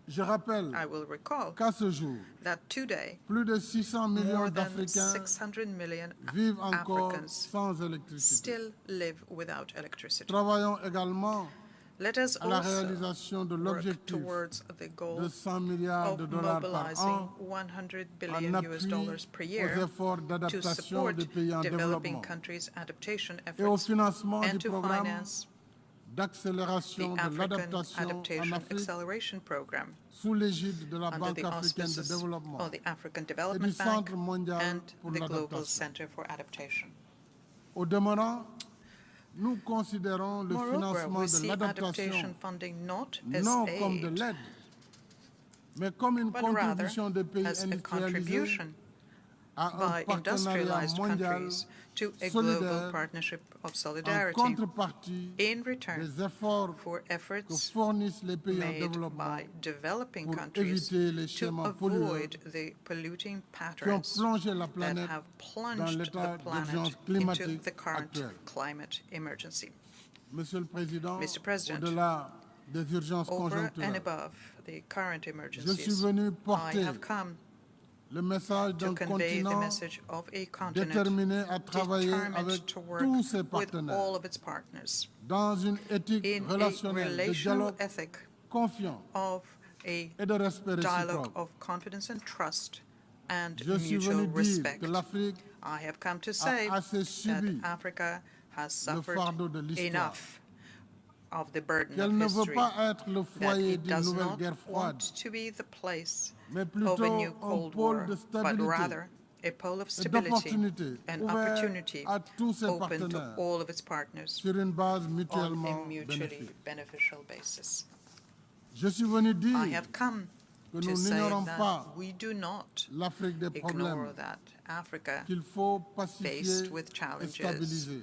Je rappelle I will recall qu'à ce jour, that today, plus de 600 millions more than d'Africains 600 million vivent encore Africans sans électricité. still live without electricity. Travaillons également Let us à la also réalisation de work l'objectif towards the goal de 100 milliards de of dollars par mobilizing an 100 en billion US dollars per appui year aux efforts to d'adaptation support des pays en developing développement countries' adaptation et au efforts financement and du to programme finance d'accélération the de African l'adaptation en Adaptation Afrique Acceleration Program sous l'égide de la under Banque the africaine de auspices développement of the African et du Development Bank Centre mondial and pour the Global l'adaptation. Center for Adaptation. Au demeurant, nous considérons le Moreover, financement we de see l'adaptation adaptation funding not as non comme de aid, l'aide, mais comme une but rather contribution des pays as a industrialisés contribution à un by partenariat industrialized mondial countries to a global solidaire partnership of en solidarity contrepartie in return des efforts for que efforts fournissent les pays en made développement by developing pour countries éviter les to schémas pollueurs avoid the polluting qui ont patterns plongé la that planète have dans plunged l'état the planet d'urgence into climatique the current actuel. climate emergency. Monsieur le Président, Mr. President, au-delà des urgences over and conjoncturelles, above the current je suis emergencies, venu I porter have come le message to d'un convey the continent message of a continent déterminé à travailler determined avec to work tous ses with partenaires all of its partners dans une éthique in a relationnelle de relational dialogue ethic confiant of a et de respect dialogue réciproque. of confidence and trust and Je suis mutual venu dire respect. que l'Afrique I have come to say a assez that subi Africa has le suffered fardeau de l'histoire, enough of the burden qu'elle of ne veut history, pas être le that foyer it d'une does nouvelle not guerre want froide, to be the place mais of a plutôt new un Cold pôle War, de but stabilité rather a pole of et stability d'opportunité and ouvert opportunity à tous ses open to partenaires all of its partners sur une base on mutuellement a mutually bénéfique. beneficial basis. Je suis venu dire I have come que to nous say n'ignorons that pas we do not l'Afrique des ignore problèmes that Africa, qu'il faut pacifier faced with et challenges stabiliser.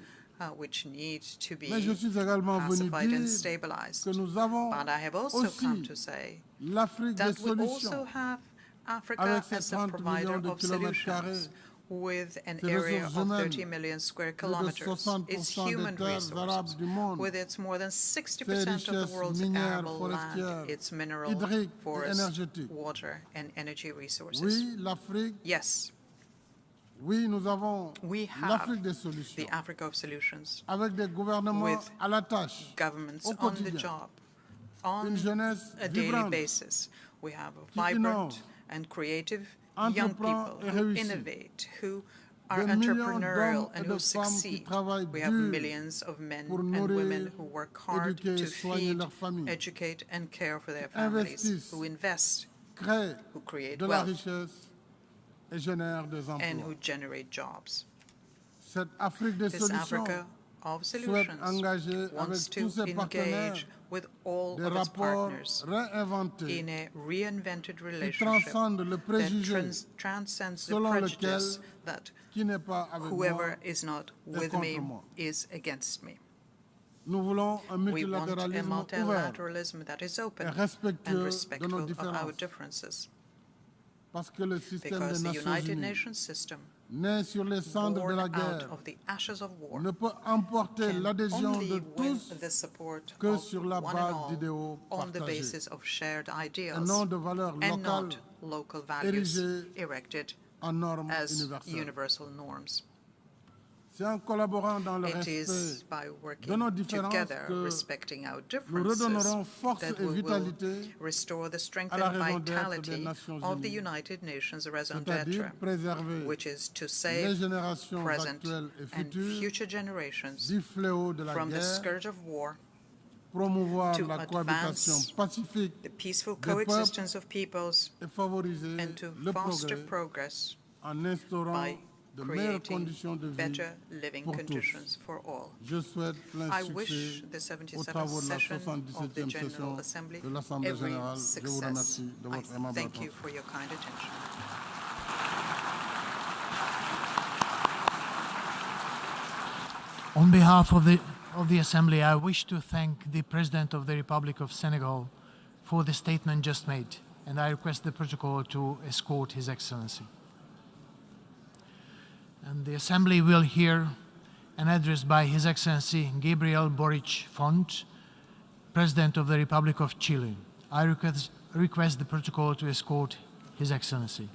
which need to be Mais je suis également venu pacified and dire stabilized. que nous avons But I have also come aussi to say l'Afrique des that we also solutions have Africa avec ses as a 30 provider millions de of kilomètres carrés, solutions with an ses area ressources of humaines, 30 million square plus de kilometers, its 60% des human terres arables resources, du monde, with its more than ses 60% of richesses the world's minières, arable forestières, land, its mineral, hydriques et forests, énergétiques. water, and energy resources. Oui, l'Afrique, Yes, oui, nous avons we have l'Afrique des solutions, the Africa of solutions, avec des gouvernements with à la tâche, governments au on the quotidien, job, on une jeunesse a daily vibrante, basis. We have a qui vibrant innove, and creative young entreprend people et who réussit. innovate, who are Des millions entrepreneurial d'hommes et and de who femmes qui succeed. travaillent We have dur millions of men pour and nourrir, women who work hard éduquer, to soigner feed, leurs familles, educate, and care for their families, investissent, who invest, créent who create de la wealth, richesse et génèrent des and emplois. who generate jobs. Cette Afrique des This solutions Africa of souhaite solutions engager wants avec to tous ses partenaires engage with all des of its rapports partners réinventés in a reinvented qui relationship transcendent le that préjugé transcends the selon prejudice lequel that qui n'est pas avec moi whoever is not est with contre me moi. is against me. Nous voulons un We want a multilatéralisme ouvert multilateralism that is open et and respectueux de nos respectful of our différences, differences, parce que le système because des the Nations United Unies, Nations system, né sur les cendres de born la out guerre, of the ashes of war, ne peut emporter can l'adhésion only de win tous the support que of sur la one and base all d'idéaux on the partagés, basis of shared et ideals non de valeurs and locales not local values érigées erected en normes as universelles. universal norms. C'est en collaborant dans le It is respect by de working nos différences together, que respecting our nous redonnerons differences, force that et we will vitalité restore the strength à la and raison d'être des vitality Nations of the Unies, United Nations raison c'est-à-dire d'être, préserver which is to les save générations present actuelles et and futures future generations du fléau de la from the guerre, scourge of war, promouvoir to la cohabitation advance pacifique the peaceful des peuples coexistence of peoples, et favoriser and to le foster progrès progress en instaurant by de meilleures creating conditions de vie better living pour tous. conditions for all. Je souhaite plein I wish succès the aux 77th travaux de la session of the 77e General session Assembly de l'Assemblée every générale. Je vous success. remercie de I votre aimable thank you attention. for your kind attention. On behalf of the Assembly, I wish to thank the President of the Republic of Senegal for the statement just made, and I request the protocol to escort His Excellency. And the Assembly will hear an address by His Excellency Gabriel Boric Font, President of the Republic of Chile. I request the protocol to escort His Excellency.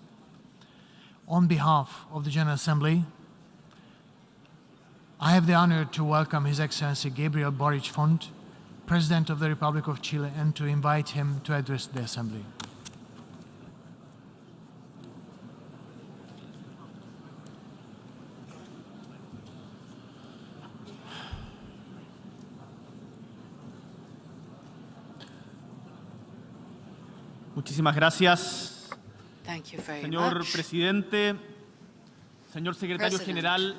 On behalf of the General Assembly, I have the honor to welcome His Excellency Gabriel Boric Font, President of the Republic of Chile, and to invite him to address the Assembly. Muchísimas gracias, Thank you very señor much. Presidente, señor Secretario President, General,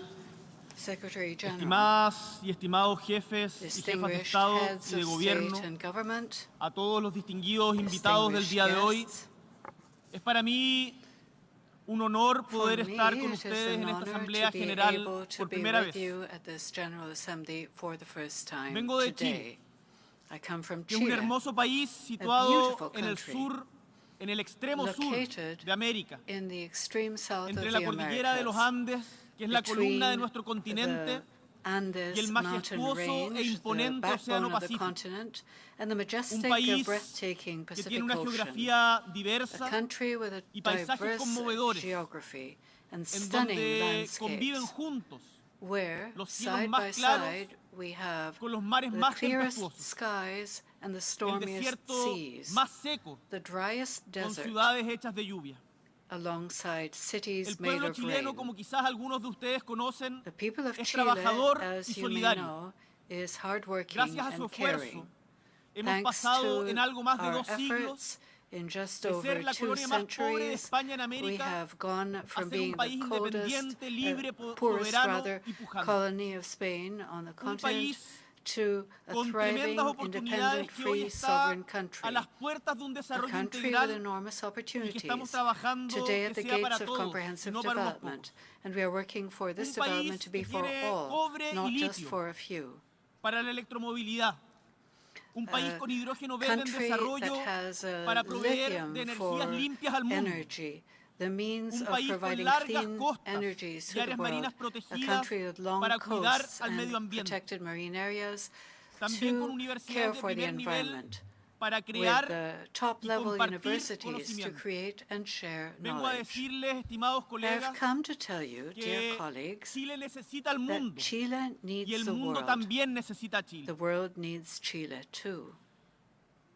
Secretary General, estimadas y estimados jefes y jefas de distinguished Estado heads y de of Gobierno, state and government, a todos los distinguidos invitados del día de hoy. Es para mí un honor poder for me, estar con it is ustedes an en esta honor Asamblea to be General able to por be primera with vez. you at this General Assembly for the first time Vengo de today. I come from Que es un Chile, hermoso país a situado beautiful en el country, sur, en el extremo sur located de América, in the extreme south entre of la the cordillera de los Americas, Andes, que es la columna de between nuestro continente, the Andes y el mountain majestuoso e range, the imponente backbone Océano of the Pacífico. continent, and the Un majestic, país breathtaking que Pacific tiene una Ocean. geografía A diversa country with a y paisajes diverse conmovedores, geography and en stunning donde conviven landscapes, juntos where los cielos side más by claros side we have con los mares the más clearest tempestuosos, skies and the el stormiest desierto seas, más seco, the driest con desert ciudades hechas de lluvia. alongside cities El made pueblo of chileno, rain. como quizás algunos de ustedes conocen, The people of es Chile, trabajador y as you may solidario. know, is hardworking Gracias a su and esfuerzo, caring. hemos Thanks pasado to en algo más de our 2 siglos efforts, in just de over ser la 2 colonia más pobre de centuries, España en we América have gone a from ser being un país the coldest, independiente, libre, poorest soberano rather, y pujante. colony of Spain on the Un continent país to a con thriving, tremendas oportunidades independent, que hoy free, está sovereign a country. las puertas de un A desarrollo country with integral enormous y que opportunities, estamos trabajando today at que the sea para gates of todos, comprehensive no para unos development. And we are working for this Un país development to be que for quiere all, cobre y not just litio. for a few. Para la electromovilidad. Un país con hidrógeno verde en Country desarrollo that has para proveer lithium de energías for limpias al mundo. energy, the means Un of país con providing largas clean costas energies y to the áreas world, marinas a protegidas country with long para cuidar coasts al medio and ambiente. protected marine areas También con to universidades care de for the primer nivel environment, para with crear the y top-level compartir universities to conocimiento. create and share Vengo a knowledge. decirles, estimados I colegas, have come to tell you, que dear colleagues, Chile necesita al that mundo Chile needs y el the mundo world. también necesita a Chile. The world needs Chile too.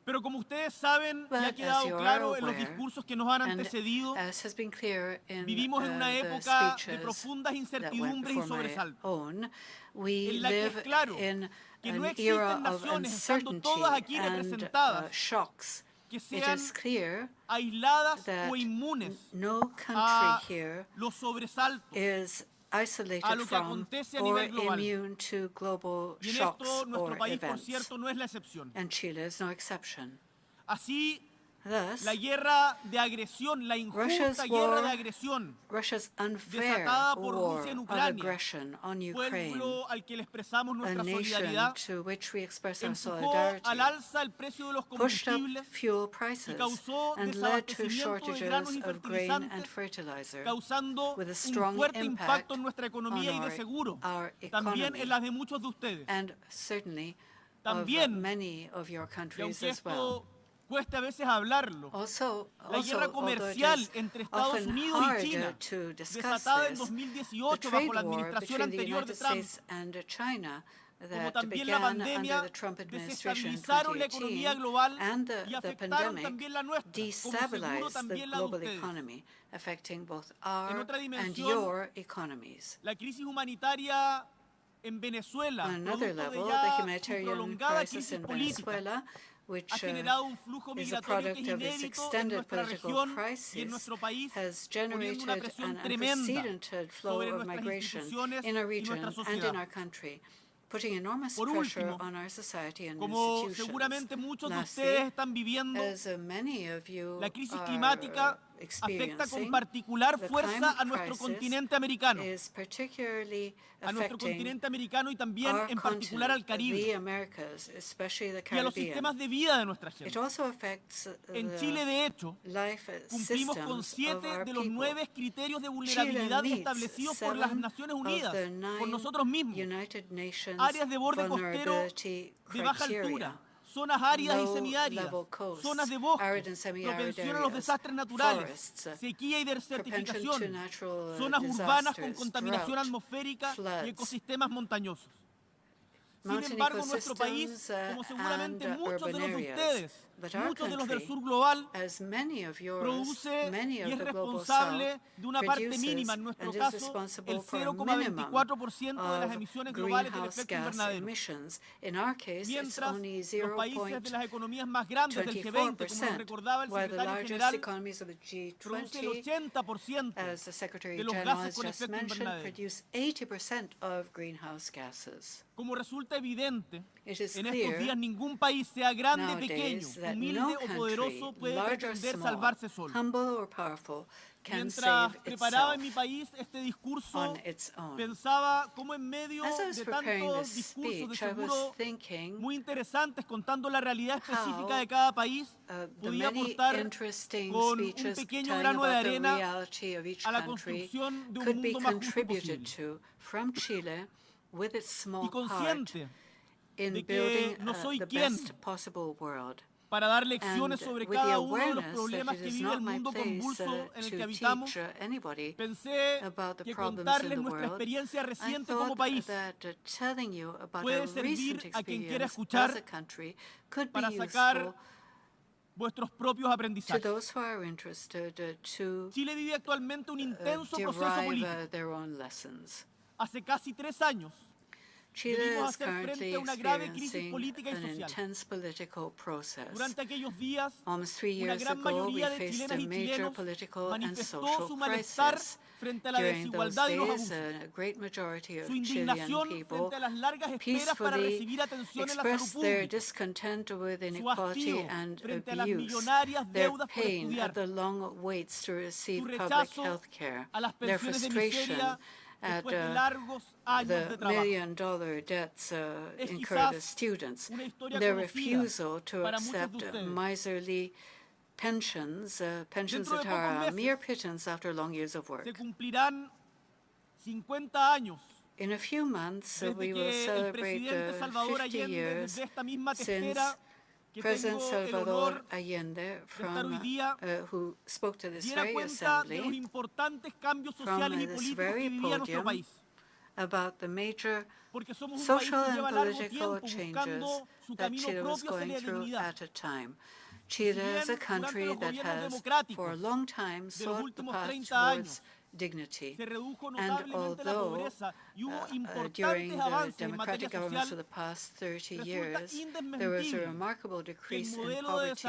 Pero como ustedes saben, y ha But quedado as you are claro en los aware, discursos que nos han and antecedido, as has been clear in vivimos en una the época de speeches profundas that went incertidumbres y before my sobresaltos, own, we en la que es live claro in que no an existen era of naciones, estando uncertainty todas aquí and representadas, shocks. que It sean is clear aisladas that o inmunes no country a here los sobresaltos, is a isolated lo que from acontece a or nivel global. immune to global Y en shocks esto nuestro or país, por events. cierto, no es la excepción. And Chile is no exception. Así, Thus, la guerra de agresión, la injusta guerra de agresión Russia's unfair desatada por war Rusia en of Ucrania, aggression on Ukraine, pueblo al que le expresamos a nuestra nation solidaridad, to which we express our empujó solidarity, al alza el precio de los pushed up combustibles fuel y prices causó and led to desabastecimiento de granos shortages y of grain and fertilizantes, fertilizer, causando with a un strong fuerte impact impacto en nuestra economía y on de seguro, our también economy, en las de muchos de ustedes. and certainly También, of many of your Y countries aunque as well. esto cueste a veces hablarlo, Also, la guerra although it comercial is entre Estados often Unidos y hard China, to discuss desatada en this, the 2018 trade bajo la war administración between the anterior de United Trump, States and China como that también la began under pandemia, the Trump administration in desestabilizaron la economía 2018 global and y the afectaron pandemic también la nuestra, como seguro destabilized the también la de global ustedes. economy, affecting both En our otra and dimensión, your economies. La crisis humanitaria en Venezuela, On another producto de level, ya the su humanitarian prolongada crisis crisis in política, Venezuela, which ha generado un flujo is a migratorio que product es of its inédito en extended nuestra political región y en crisis, nuestro país, has poniendo una generated presión an tremenda unprecedented flow sobre of nuestras migration instituciones in our y region nuestra and in sociedad. our country, putting enormous Por pressure último, on our society and Como institutions. seguramente muchos de Lastly, ustedes están viviendo, as many of you la crisis are climática afecta con particular fuerza a nuestro continente americano. A nuestro continente americano y también en particular al Caribe. Y a los sistemas de vida de nuestra gente. En Chile, de hecho, cumplimos con 7 de los 9 criterios de vulnerabilidad establecidos por las Naciones Unidas, por nosotros mismos. Áreas de borde costero de baja altura, zonas áridas y semiáridas, zonas de bosque, propensión a los desastres naturales, sequía y desertificación, zonas urbanas con contaminación atmosférica y ecosistemas montañosos. Sin embargo, nuestro país, como seguramente muchos de los de ustedes, muchos de los del sur global, produce y es responsable de una parte mínima, en nuestro caso, el 0,24% de las emisiones globales del efecto invernadero. Mientras los países de las economías más grandes del G20, como nos recordaba el secretario general, produce el 80% de los gases con efecto invernadero. Como resulta evidente, en estos días ningún país, sea grande, pequeño, humilde o poderoso, puede pretender salvarse solo. Mientras preparaba en mi país este discurso, pensaba cómo en medio de tantos discursos de seguro muy interesantes contando la realidad específica de cada país, podía aportar con un pequeño grano de arena a la construcción de un mundo más justo posible. Y consciente de que no soy quien para dar lecciones sobre cada uno de los problemas que vive el mundo convulso en el que habitamos, pensé que contarles nuestra experiencia reciente como país puede servir a quien quiera escuchar para sacar vuestros propios aprendizajes. Chile vive actualmente un intenso proceso político. Hace casi 3 años debimos hacer frente a una grave crisis política y social. Durante aquellos días, una gran mayoría de chilenas y chilenos manifestó su malestar frente a la desigualdad y los abusos, su indignación frente a las largas esperas para recibir atención en la salud pública, su hastío frente a las millonarias deudas por estudiar, su rechazo a las pensiones de miseria después de largos años de trabajo. Es quizás una historia conocida para muchos de ustedes. Pensions that are a mere pittance after long years of work. Se cumplirán 50 años In a few months, we will celebrate 50 years since President Salvador Allende, who spoke to this very assembly, from this very podium, about the major social and political changes that Chile was going through at a time. Chile is a country that has, for a long time, sought the path towards dignity. And although during the democratic governments of the past 30 years, there was a remarkable decrease in poverty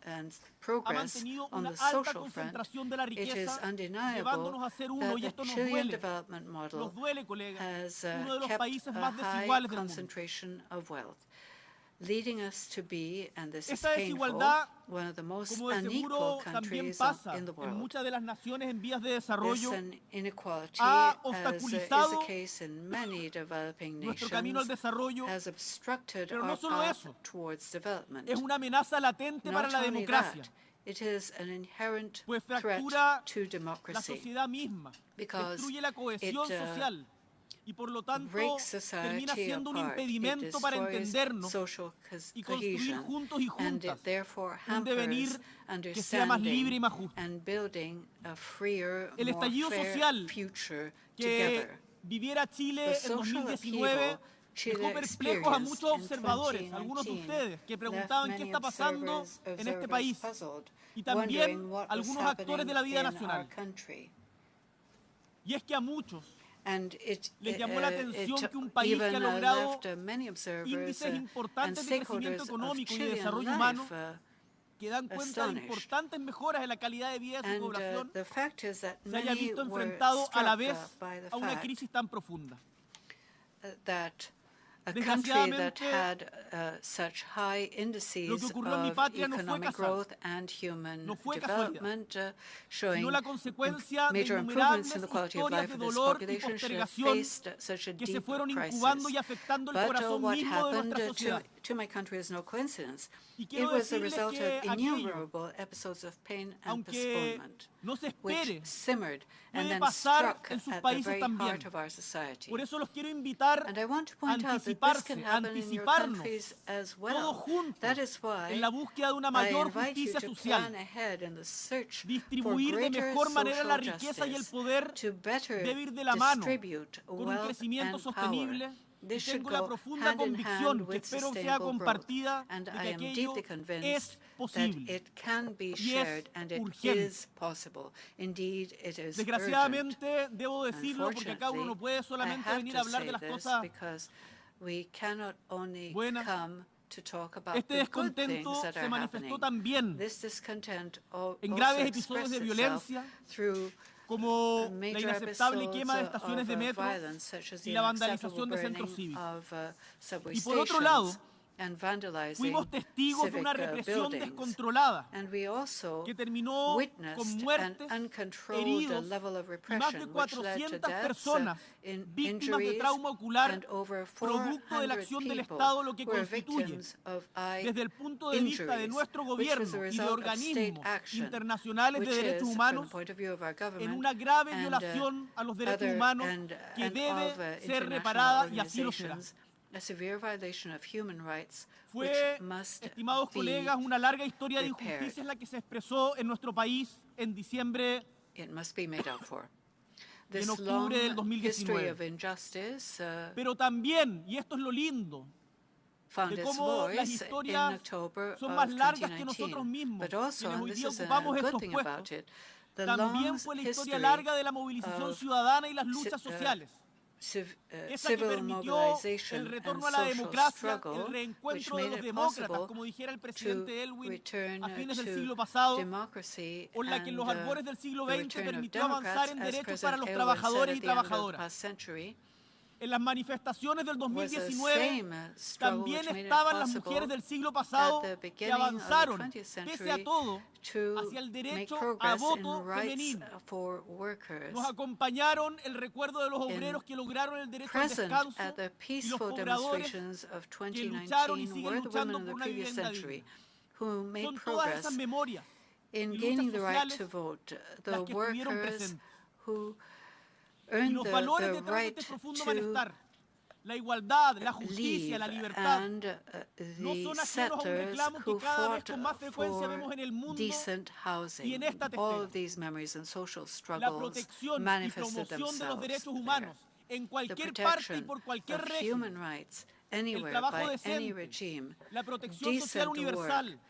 and progress on the social front, it is undeniable that the Chilean development model has kept a high concentration of wealth, leading us to be, and this is painful, one of the most unequal countries in the world. This inequality, as is the case in many developing nations, has obstructed our path towards development. Not only that, it is an inherent threat to democracy, because it y por lo tanto termina siendo un impedimento para entendernos y construir juntos y juntas un devenir que sea más libre y más justo. El estallido social que viviera Chile en 2019 dejó perplejos a muchos observadores, algunos de ustedes, que preguntaban qué está pasando en este país, y también algunos actores de la vida nacional. Y es que a muchos les llamó la atención que un país que ha logrado índices importantes de crecimiento económico y de desarrollo humano, que dan cuenta de importantes mejoras en la calidad de vida de su población, se haya visto enfrentado a la vez a una crisis tan profunda. a country that had such high indices of economic growth and human development, showing major improvements in the quality of life of this population, should have faced such a deep crisis. But what happened to my country is no coincidence. It was a result of innumerable episodes of pain and postponement, which simmered and then struck at the very heart of our society. And I want to point out that this can happen in your countries as well. That is why I invite you to plan ahead in the search for greater social justice, to better distribute wealth and power. This should go hand in hand with sustainable growth, and I am deeply convinced that it can be shared and it is possible. Indeed, it is urgent. Unfortunately, I have to say this because we cannot only come to talk about the good things that are happening. This discontent also expresses itself through major episodes of violence, such as the unacceptable burning of subway stations and vandalizing civic buildings. And we also witnessed an uncontrolled level of repression, which led to deaths, injuries, and over 400 people were victims of eye injuries, which was a result of state action, which is, from the point of view of our government and of international organizations, a severe violation of human rights, which must estimados colegas, una larga historia de injusticias la que se expresó en nuestro país en diciembre it must be made up for. This long history of injustice, pero también, y esto es lo lindo, found de its cómo las voice in historias October son of más largas que nosotros 2019. mismos, But also, quienes and hoy this día is a ocupamos good estos thing puestos, about it, the también long fue la historia history larga de la movilización ciudadana y las luchas sociales. Esa que civil permitió mobilization el and retorno a la social democracia, struggle, el which reencuentro de made los it demócratas, possible como dijera el to presidente Elwin return a fines del to siglo pasado, democracy o la que en los and albores del siglo the XX return of permitió avanzar Democrats, en as derechos para President los Elwin said trabajadores at y the end of the trabajadoras. past century, En las manifestaciones del was the 2019 same struggle también which made it estaban las possible mujeres del siglo pasado at the que beginning of the avanzaron, 20th pese a century, todo, to hacia el make derecho a progress voto in rights femenino. for workers. Nos acompañaron el recuerdo de los obreros que lograron el derecho al Present descanso at the y los peaceful pobladores demonstrations of que lucharon y 2019 siguen were the luchando women of por the una previous vivienda century digna. who made Son todas progress esas memorias in y gaining luchas the right sociales to vote, the las que estuvieron workers presentes. who Y earned los valores the detrás de right este profundo to malestar, la igualdad, la justicia, leave, la libertad, and no the son ajenos a un settlers reclamo que who cada vez fought con más frecuencia for vemos en el mundo decent y housing. en esta All testera. of these memories and social La struggles protección y manifested promoción de los themselves derechos there. humanos en The cualquier parte y protection por cualquier of régimen, human rights anywhere trabajo by any decente, regime, la protección social decent universal, work,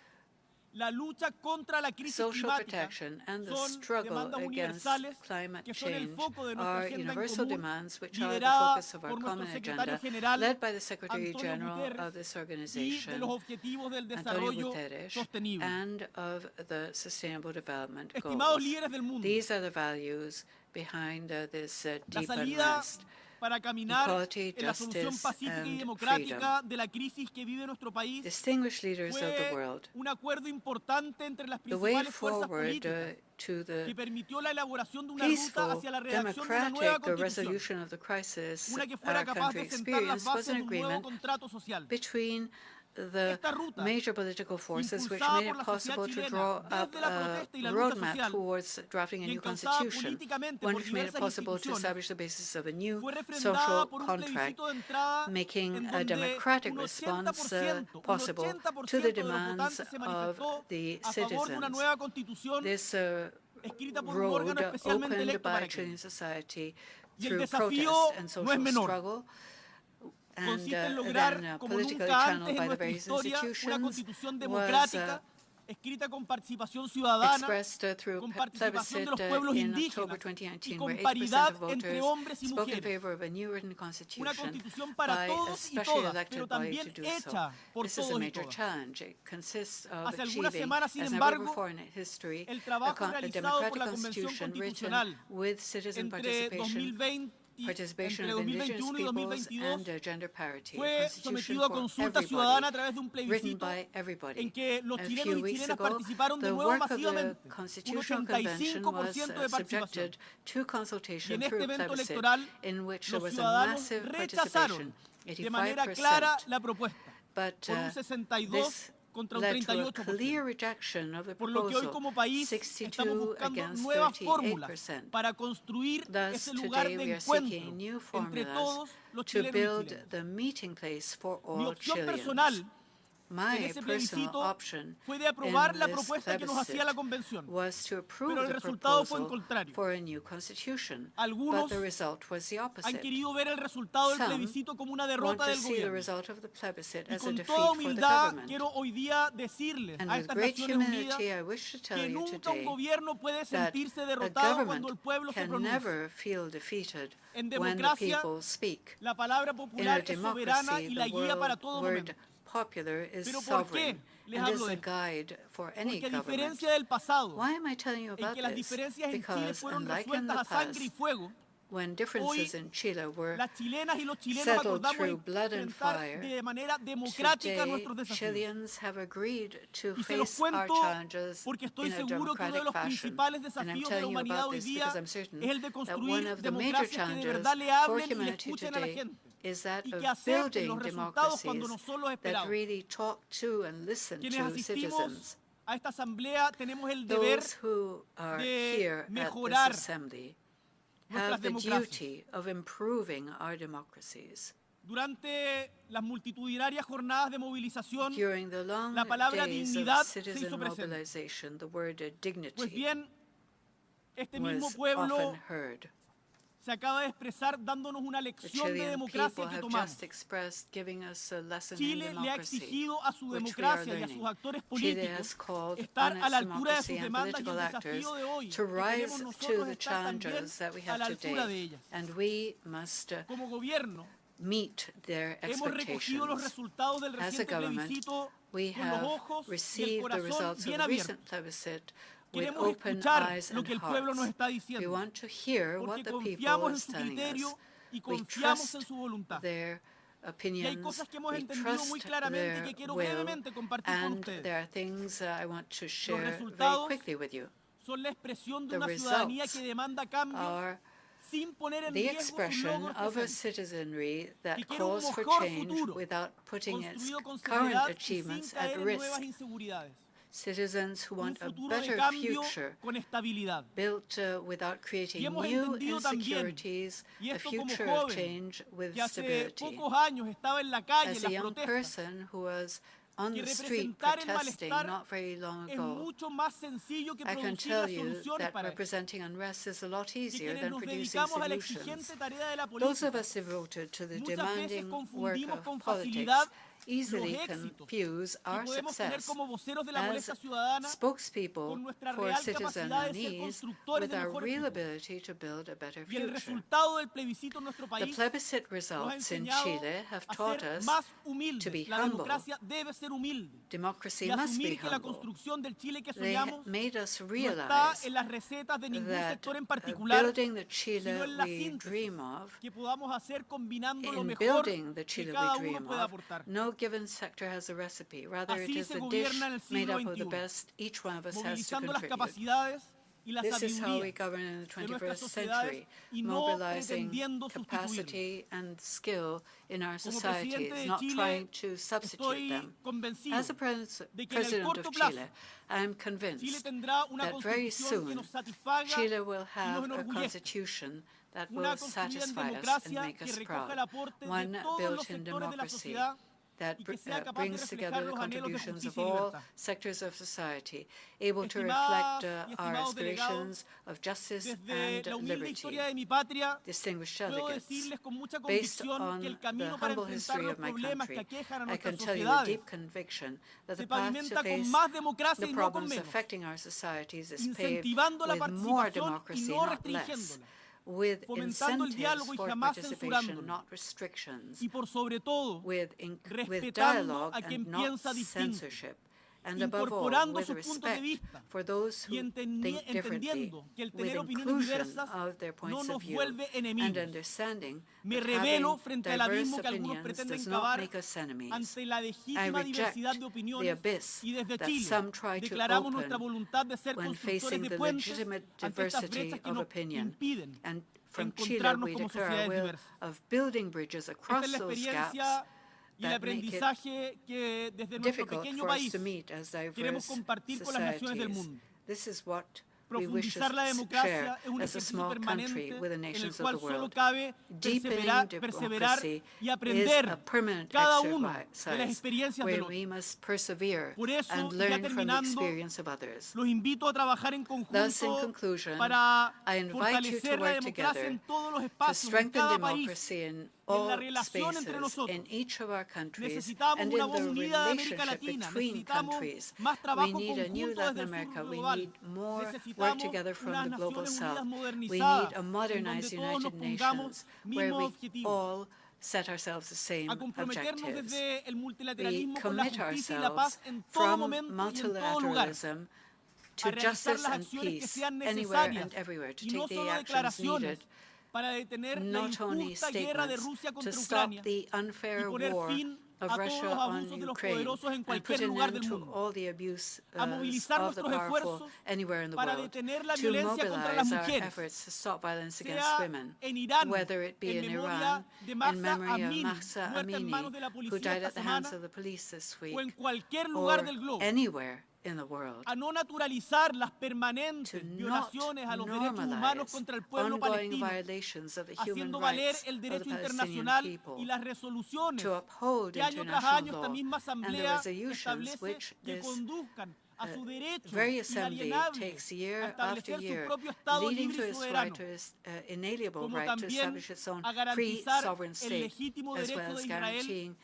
la lucha contra la crisis social climática protection, and the son struggle demandas against universales climate que son el change foco de nuestra are agenda en universal común, demands which are the liderada focus of our por common nuestro secretario agenda, general, led by the Secretary Antonio General Guterres, of this y de organization, los objetivos del Antonio desarrollo Guterres, sostenible. and of the Sustainable Development Estimados Goals. líderes del mundo, These are the values behind this la deep salida unrest. para caminar Equality, en la solución justice, pacífica y and democrática de la crisis que vive nuestro país Distinguished leaders of the fue world, un acuerdo importante entre las the way principales fuerzas forward políticas to the que permitió la elaboración de una ruta peaceful, hacia la redacción de una nueva democratic constitución, resolution of the crisis una que fuera our capaz country de sentar las experienced was bases an de un nuevo agreement contrato social. between the Esta ruta, major political forces which impulsada made por it la possible sociedad to chilena draw up desde la a protesta y la lucha roadmap social, towards drafting a y new encauzada constitution, políticamente one por which made it diversas possible to instituciones, establish the basis of a new fue refrendada social por un contract, plebiscito de entrada making en a donde democratic un response 80%, possible un 80% to the de los demands votantes se of manifestó the a favor de una citizens. nueva constitución This escrita por un road órgano especialmente opened electo by para aquello. Chilean society Y el through desafío protest and no es social menor. struggle, and Consiste en then lograr, como politically nunca antes channeled en by the nuestra various historia, una institutions, constitución was democrática, escrita con participación ciudadana, expressed through con participación de los plebiscite pueblos in indígenas October y 2019, con where 80% paridad of entre voters hombres y spoke in mujeres. favor of a new written Una constitution constitución para by a todos y specially todas, elected pero body to también do so. hecha por This is a todos y major todas. challenge. It consists of Hace algunas achieving, semanas, sin as never embargo, before in history, el trabajo a realizado democratic por la Convención constitution written Constitucional with citizen entre participation 2020 participation entre of indigenous 2021 y peoples 2022 and gender parity. fue sometido a consulta ciudadana a través de un plebiscito en que los chilenos y chilenas participaron de nuevo masivamente, un 85% de participación. Y en este evento electoral, los ciudadanos rechazaron de manera clara la propuesta, por un 62 contra un 38%, por lo que hoy como país estamos buscando nuevas fórmulas para construir ese lugar de encuentro entre todos los chilenos y chilenas. Mi opción personal en ese plebiscito fue de aprobar la propuesta que nos hacía la convención, pero el resultado fue el contrario. Algunos han querido ver el resultado del plebiscito como una derrota del gobierno. Y con toda humildad quiero hoy día decirles a estas Naciones Unidas que nunca un gobierno puede sentirse derrotado cuando el pueblo se pronuncia. En democracia, la palabra popular es soberana y la guía para todo momento. ¿Pero por qué les hablo de esto? Porque a diferencia del pasado, en que las diferencias en Chile fueron resueltas a sangre y fuego, hoy las chilenas y los chilenos acordamos enfrentar de manera democrática nuestros desafíos. Y se los cuento porque estoy seguro que uno de los principales desafíos de la humanidad hoy día es el de construir democracias que de verdad le hablen y le escuchen a la gente. Y que acepten los resultados cuando nosotros los esperamos. Quienes asistimos a esta asamblea tenemos el deber de mejorar nuestras democracias. Durante las multitudinarias jornadas de movilización, la palabra dignidad se hizo presente. Pues bien, este mismo pueblo se acaba de expresar dándonos una lección de democracia que tomamos. Chile le ha exigido a su democracia y a sus actores políticos estar a la altura de sus demandas y el desafío de hoy, que queremos nosotros estar también a la altura de ellas. Como gobierno, hemos recogido los resultados del reciente plebiscito con los ojos y el corazón bien abiertos. Queremos escuchar lo que el pueblo nos está diciendo, porque confiamos en su criterio y confiamos en su voluntad. Y hay cosas que hemos entendido muy claramente y que quiero brevemente compartir con ustedes. Los resultados son la expresión de una ciudadanía que demanda cambios sin poner en riesgo sus logros presentes, y quiere un mejor futuro construido con seriedad y sin caer en nuevas inseguridades. Citizens who want a better future, built without creating new insecurities, a future of change with stability. As a young person who was on the street protesting not very long ago, I can tell you that representing unrest is a lot easier than producing solutions. Those of us devoted to the demanding work of politics easily confuse our success as spokespeople for citizen unease with our real ability to build a better future. The plebiscite results in Chile have taught us to be humble. Democracy must be humble. They made us realize that building the Chile we dream of, in building the Chile we dream of, no given sector has a recipe. Rather, it is a dish made up of the best each one of us has to contribute. This is how we govern in the 21st century, mobilizing capacity and skill in our societies, not trying to substitute them. As the President of Chile, I am convinced that very soon Chile will have a constitution that will satisfy us and make us proud, one built in democracy that brings together the contributions of all sectors of society, able to reflect our aspirations of justice and liberty. Distinguished delegates, based on the humble history of my country, I can tell you with deep conviction that the path to face the problems affecting our societies is paved with more democracy, not less, with incentives for participation, not restrictions, with dialogue and not censorship, and above all, with respect for those who think differently, with inclusion of their points of view, and understanding that having diverse opinions does not make us enemies. I reject the abyss that some try to open when facing the legitimate diversity of opinion. And from Chile, we declare our will of building bridges across those gaps that make it difficult for us to meet as diverse societies. This is what we wish to share as a small country with the nations of the world. Deepening democracy is a permanent exercise where we must persevere and learn from the experience of others. Thus, in conclusion, I invite you to work together to strengthen democracy in all spaces, in each of our countries, and in the relationship between countries. We need a new Latin America. We need more work together from the global south. We need a modernized United Nations where we all set ourselves the same objectives. We commit ourselves from multilateralism to justice and peace anywhere and everywhere, to take the actions needed, not only statements, to stop the unfair war of Russia on Ukraine and put an end to all the abuse of the powerful anywhere in the world, to mobilize our efforts to stop violence against women, whether it be in Iran, in memory of Mahsa Amini, who died at the hands of the police this week, or anywhere in the world, a no naturalizar las permanentes violaciones a los derechos humanos contra el pueblo palestino, haciendo valer el derecho internacional y las resoluciones que año tras año esta misma asamblea establece que conduzcan a su derecho very assembly takes year after year, leading to its right, to its inalienable right to establish its own free sovereign state, as well as guaranteeing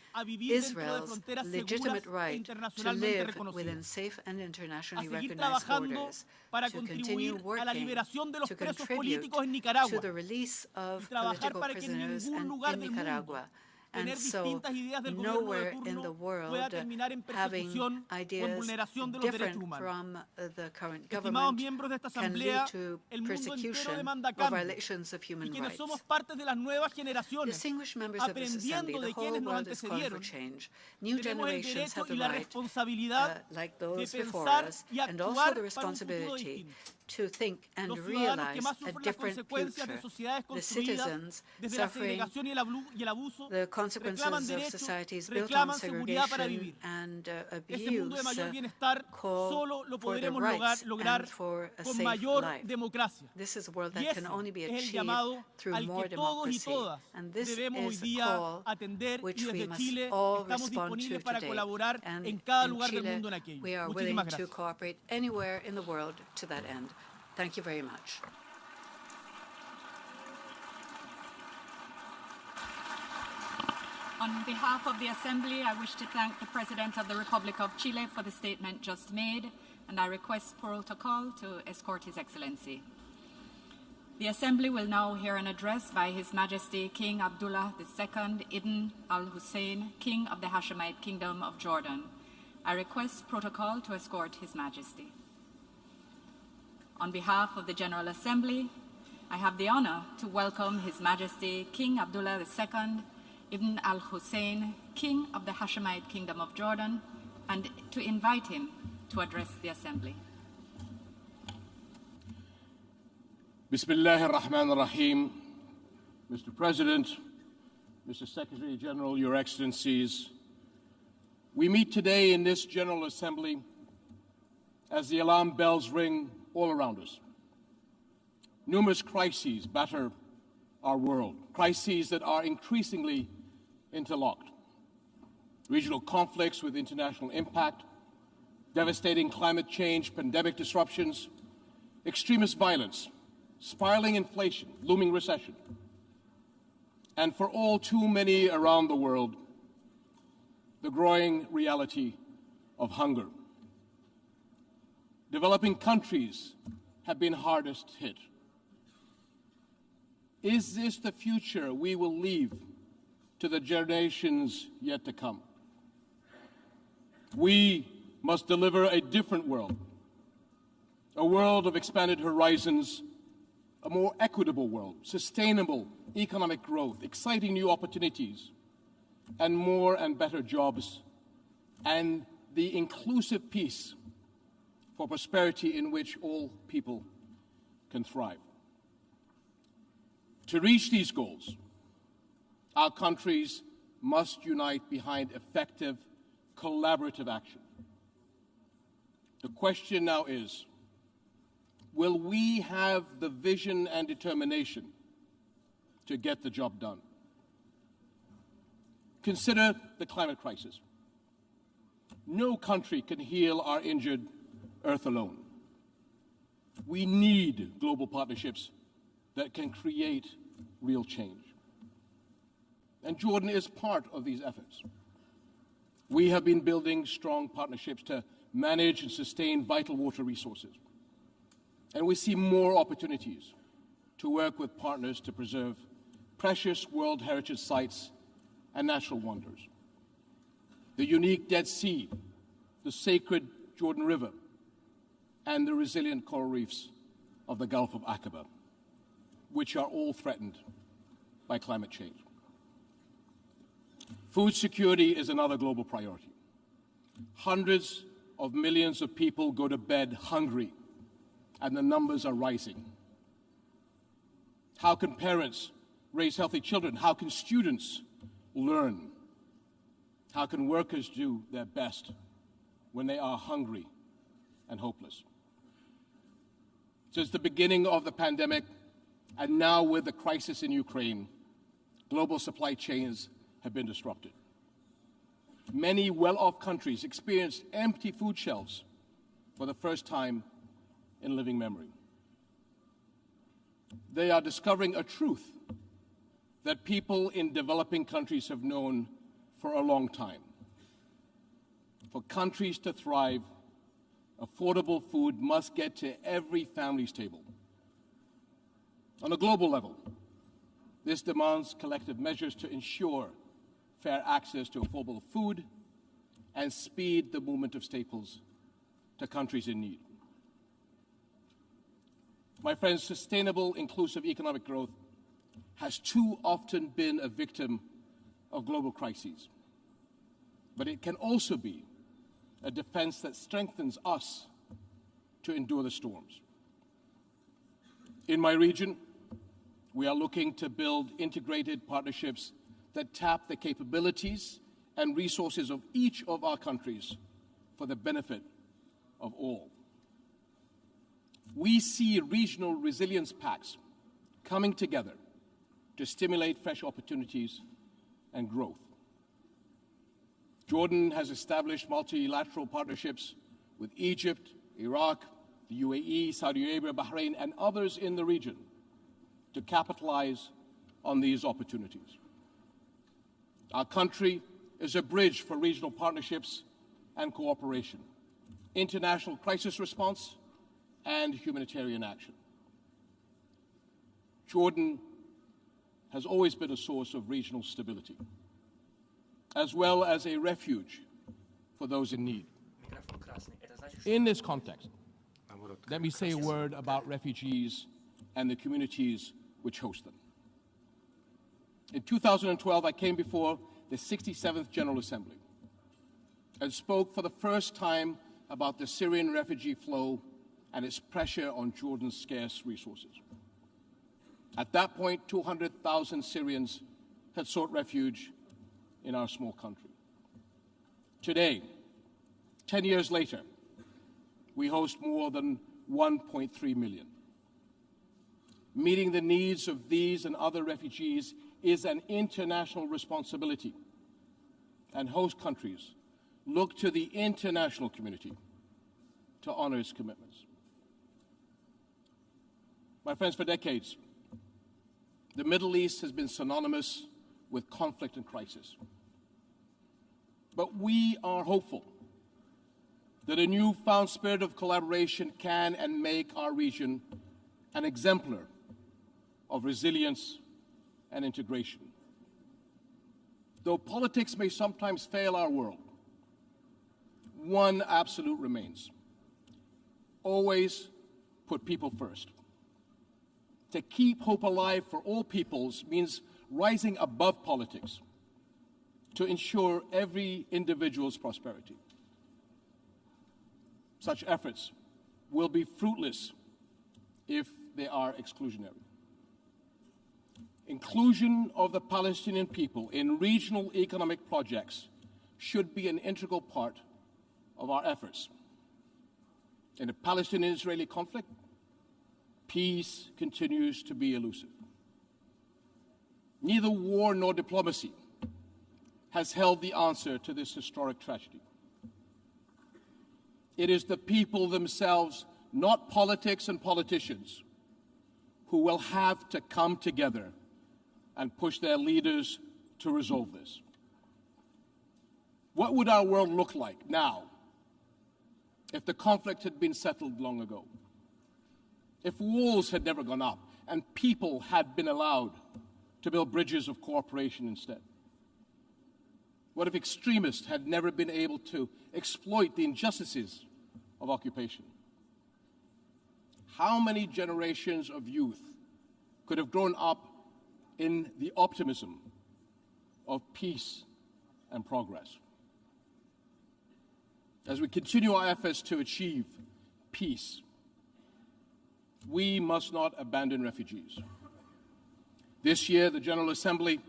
Israel's legitimate right to live within safe and internationally recognized borders, to continue working to contribute to the release of political prisoners in Nicaragua. And so, nowhere in the world having ideas different from the current government can lead to persecution or violations of human rights. Distinguished members of this assembly, the whole world is calling for change. New generations have the right, like those before us, and also the responsibility to think and realize a different future. The citizens suffering the consequences of societies built on segregation and abuse call for the rights and for a safe life. This is a world that can only be achieved through more democracy. And this is a call which we must all respond to today. And in Chile, we are willing to cooperate anywhere in the world to that end. Thank you very much. On behalf of the Assembly, I wish to thank the President of the Republic of Chile for the statement just made, and I request protocol to escort His Excellency. The Assembly will now hear an address by His Majesty King Abdullah II Ibn al-Hussein, King of the Hashemite Kingdom of Jordan. I request protocol to escort His Majesty. On behalf of the General Assembly, I have the honor to welcome His Majesty King Abdullah II Ibn al-Hussein, King of the Hashemite Kingdom of Jordan, and to invite him to address the Assembly. Bismillah ar-Rahman ar-Rahim. Mr. President, Mr. Secretary General, Your Excellencies, we meet today in this General Assembly as the alarm bells ring all around us. Numerous crises batter our world, crises that are increasingly interlocked. Regional conflicts with international impact, devastating climate change, pandemic disruptions, extremist violence, spiraling inflation, looming recession, and for all too many around the world, the growing reality of hunger. Developing countries have been hardest hit. Is this the future we will leave to the generations yet to come? We must deliver a different world, a world of expanded horizons, a more equitable world, sustainable economic growth, exciting new opportunities, and more and better jobs, and the inclusive peace for prosperity in which all people can thrive. To reach these goals, our countries must unite behind effective, collaborative action. The question now is, will we have the vision and determination to get the job done? Consider the climate crisis. No country can heal our injured Earth alone. We need global partnerships that can create real change. And Jordan is part of these efforts. We have been building strong partnerships to manage and sustain vital water resources. And we see more opportunities to work with partners to preserve precious World Heritage sites and natural wonders. The unique Dead Sea, the sacred Jordan River, and the resilient coral reefs of the Gulf of Aqaba, which are all threatened by climate change. Food security is another global priority. Hundreds of millions of people go to bed hungry, and the numbers are rising. How can parents raise healthy children? How can students learn? How can workers do their best when they are hungry and hopeless? Since the beginning of the pandemic, and now with the crisis in Ukraine, global supply chains have been disrupted. Many well-off countries experienced empty food shelves for the first time in living memory. They are discovering a truth that people in developing countries have known for a long time. For countries to thrive, affordable food must get to every family's table. On a global level, this demands collective measures to ensure fair access to affordable food and speed the movement of staples to countries in need. My friends, sustainable, inclusive economic growth has too often been a victim of global crises. But it can also be a defense that strengthens us to endure the storms. In my region, we are looking to build integrated partnerships that tap the capabilities and resources of each of our countries for the benefit of all. We see regional resilience pacts coming together to stimulate fresh opportunities and growth. Jordan has established multilateral partnerships with Egypt, Iraq, the UAE, Saudi Arabia, Bahrain, and others in the region to capitalize on these opportunities. Our country is a bridge for regional partnerships and cooperation, international crisis response, and humanitarian action. Jordan has always been a source of regional stability, as well as a refuge for those in need. In this context, let me say a word about refugees and the communities which host them. In 2012, I came before the 67th General Assembly and spoke for the first time about the Syrian refugee flow and its pressure on Jordan's scarce resources. At that point, 200,000 Syrians had sought refuge in our small country. Today, 10 years later, we host more than 1.3 million. Meeting the needs of these and other refugees is an international responsibility, and host countries look to the international community to honor its commitments. My friends, for decades, the Middle East has been synonymous with conflict and crisis. But we are hopeful that a newfound spirit of collaboration can and make our region an exemplar of resilience and integration. Though politics may sometimes fail our world, one absolute remains. Always put people first. To keep hope alive for all peoples means rising above politics to ensure every individual's prosperity. Such efforts will be fruitless if they are exclusionary. Inclusion of the Palestinian people in regional economic projects should be an integral part of our efforts. In the Palestinian-Israeli conflict, peace continues to be elusive. Neither war nor diplomacy has held the answer to this historic tragedy. It is the people themselves, not politics and politicians, who will have to come together and push their leaders to resolve this. What would our world look like now if the conflict had been settled long ago? If walls had never gone up and people had been allowed to build bridges of cooperation instead? What if extremists had never been able to exploit the injustices of occupation? How many generations of youth could have grown up in the optimism of peace and progress? As we continue our efforts to achieve peace, we must not abandon refugees. This year, the General Assembly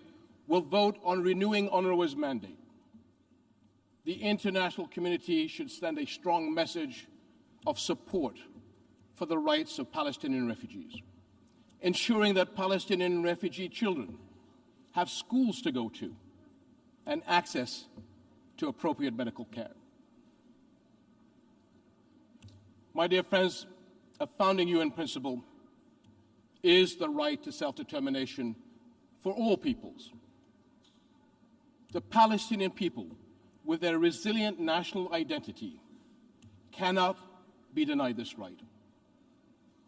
will vote on renewing UNRWA's mandate. The international community should send a strong message of support for the rights of Palestinian refugees, ensuring that Palestinian refugee children have schools to go to and access to appropriate medical care. My dear friends, a founding UN principle is the right to self-determination for all peoples. The Palestinian people, with their resilient national identity, cannot be denied this right.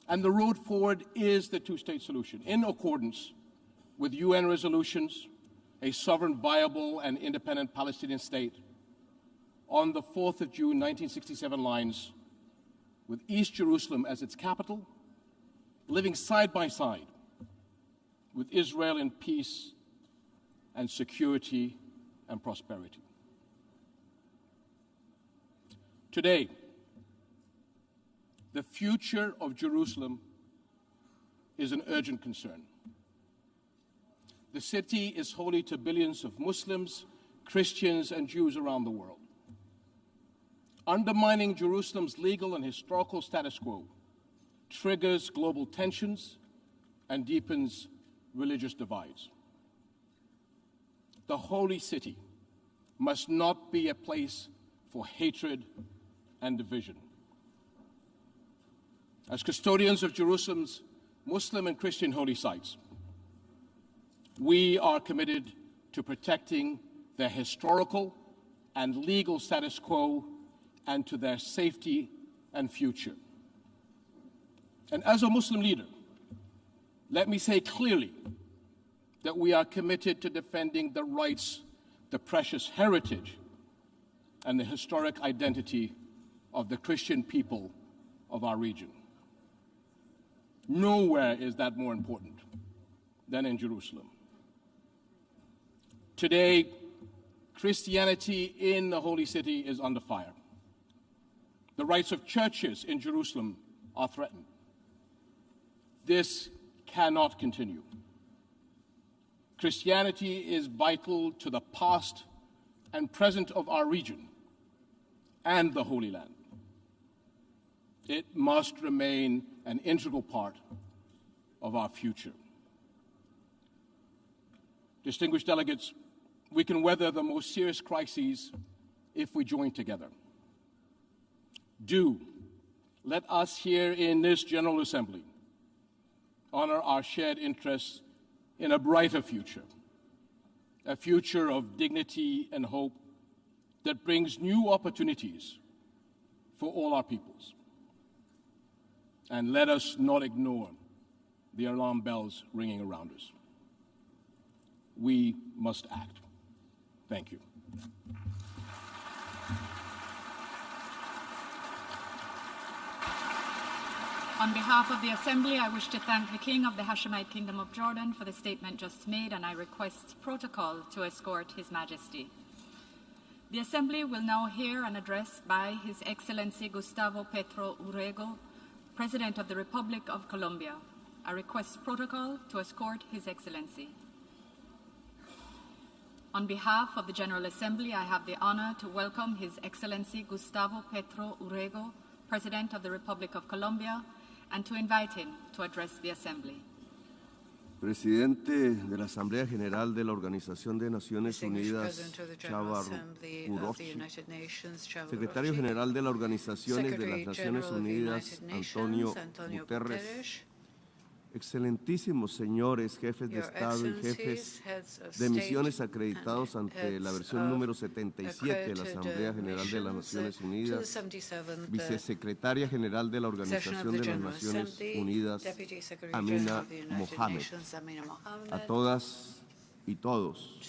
And the road forward is the two-state solution, in accordance with UN resolutions, a sovereign, viable, and independent Palestinian state on the 4th of June 1967 lines, with East Jerusalem as its capital, living side by side with Israel in peace and security and prosperity. Today, the future of Jerusalem is an urgent concern. The city is holy to billions of Muslims, Christians, and Jews around the world. Undermining Jerusalem's legal and historical status quo triggers global tensions and deepens religious divides. The holy city must not be a place for hatred and division. As custodians of Jerusalem's Muslim and Christian holy sites, we are committed to protecting their historical and legal status quo and to their safety and future. And as a Muslim leader, let me say clearly that we are committed to defending the rights, the precious heritage, and the historic identity of the Christian people of our region. Nowhere is that more important than in Jerusalem. Today, Christianity in the Holy City is under fire. The rights of churches in Jerusalem are threatened. This cannot continue. Christianity is vital to the past and present of our region and the Holy Land. It must remain an integral part of our future. Distinguished delegates, we can weather the most serious crises if we join together. Let us here in this General Assembly honor our shared interests in a brighter future, a future of dignity and hope that brings new opportunities for all our peoples. And let us not ignore the alarm bells ringing around us. We must act. Thank you. On behalf of the Assembly, I wish to thank the King of the Hashemite Kingdom of Jordan for the statement just made, and I request protocol to escort His Majesty. The Assembly will now hear an address by His Excellency Gustavo Petro Urrego, President of the Republic of Colombia. I request protocol to escort His Excellency. On behalf of the General Assembly, I have the honor to welcome His Excellency Gustavo Petro Urrego, President of the Republic of Colombia, and to invite him to address the Assembly. Presidente de la Asamblea General de la Organización de Naciones Unidas, Chava Kurochi, Secretario General de las Organizaciones de las Naciones Unidas, Antonio Guterres, excelentísimos señores, jefes de Estado y jefes de misiones acreditados ante la versión número 77 de la Asamblea General de las Naciones Unidas, Vicesecretaria General de la Organización de las Naciones Unidas, Amina Mohamed, a todas y todos.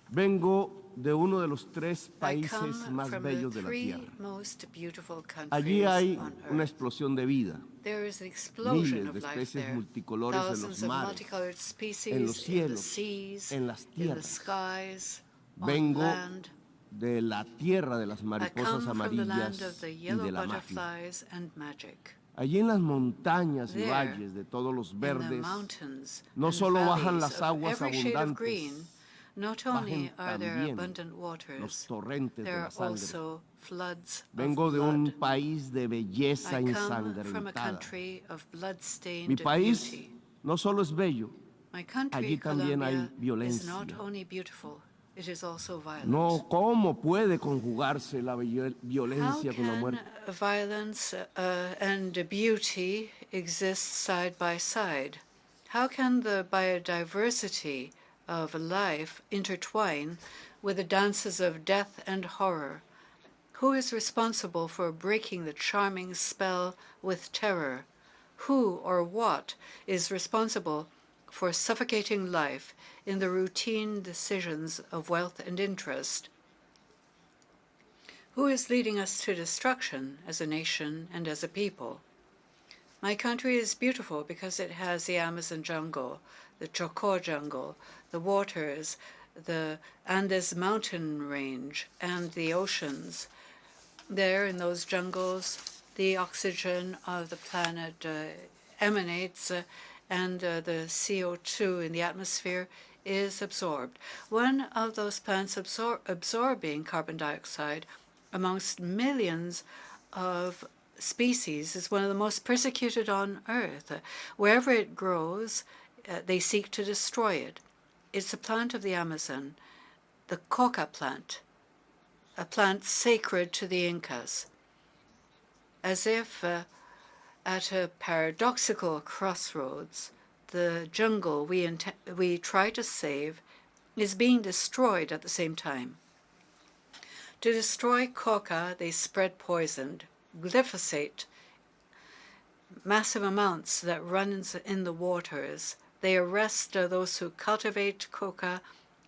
Vengo de uno de los 3 países más bellos de la Tierra. Allí hay una explosión de vida. Miles de especies multicolores en los mares, en los cielos, en las tierras. Vengo de la tierra de las mariposas amarillas y de la magia. Allí en las montañas y valles de todos los verdes, no solo bajan las aguas abundantes, not only are there abundant waters, there are also floods of Vengo de blood. un país de belleza I come ensangrentada. from a country of blood-stained Mi país beauty. no solo es bello, My country, allí también hay Colombia, is violencia. not only beautiful, it is also violent. No, ¿cómo puede conjugarse la How violencia con la can muerte? violence and beauty exist side by side? How can the biodiversity of life intertwine with the dances of death and horror? Who is responsible for breaking the charming spell with terror? Who or what is responsible for suffocating life in the routine decisions of wealth and interest? Who is leading us to destruction as a nation and as a people? My country is beautiful because it has the Amazon jungle, the Chocó jungle, the waters, the Andes mountain range, and the oceans. There, in those jungles, the oxygen of the planet emanates, and the CO2 in the atmosphere is absorbed. One of those plants absorbing carbon dioxide amongst millions of species is one of the most persecuted on Earth. Wherever it grows, they seek to destroy it. It's a plant of the Amazon, the coca plant, a plant sacred to the Incas. As if at a paradoxical crossroads, the jungle we try to save is being destroyed at the same time. To destroy coca, they spread poison, glyphosate, massive amounts that run in the waters. They arrest those who cultivate coca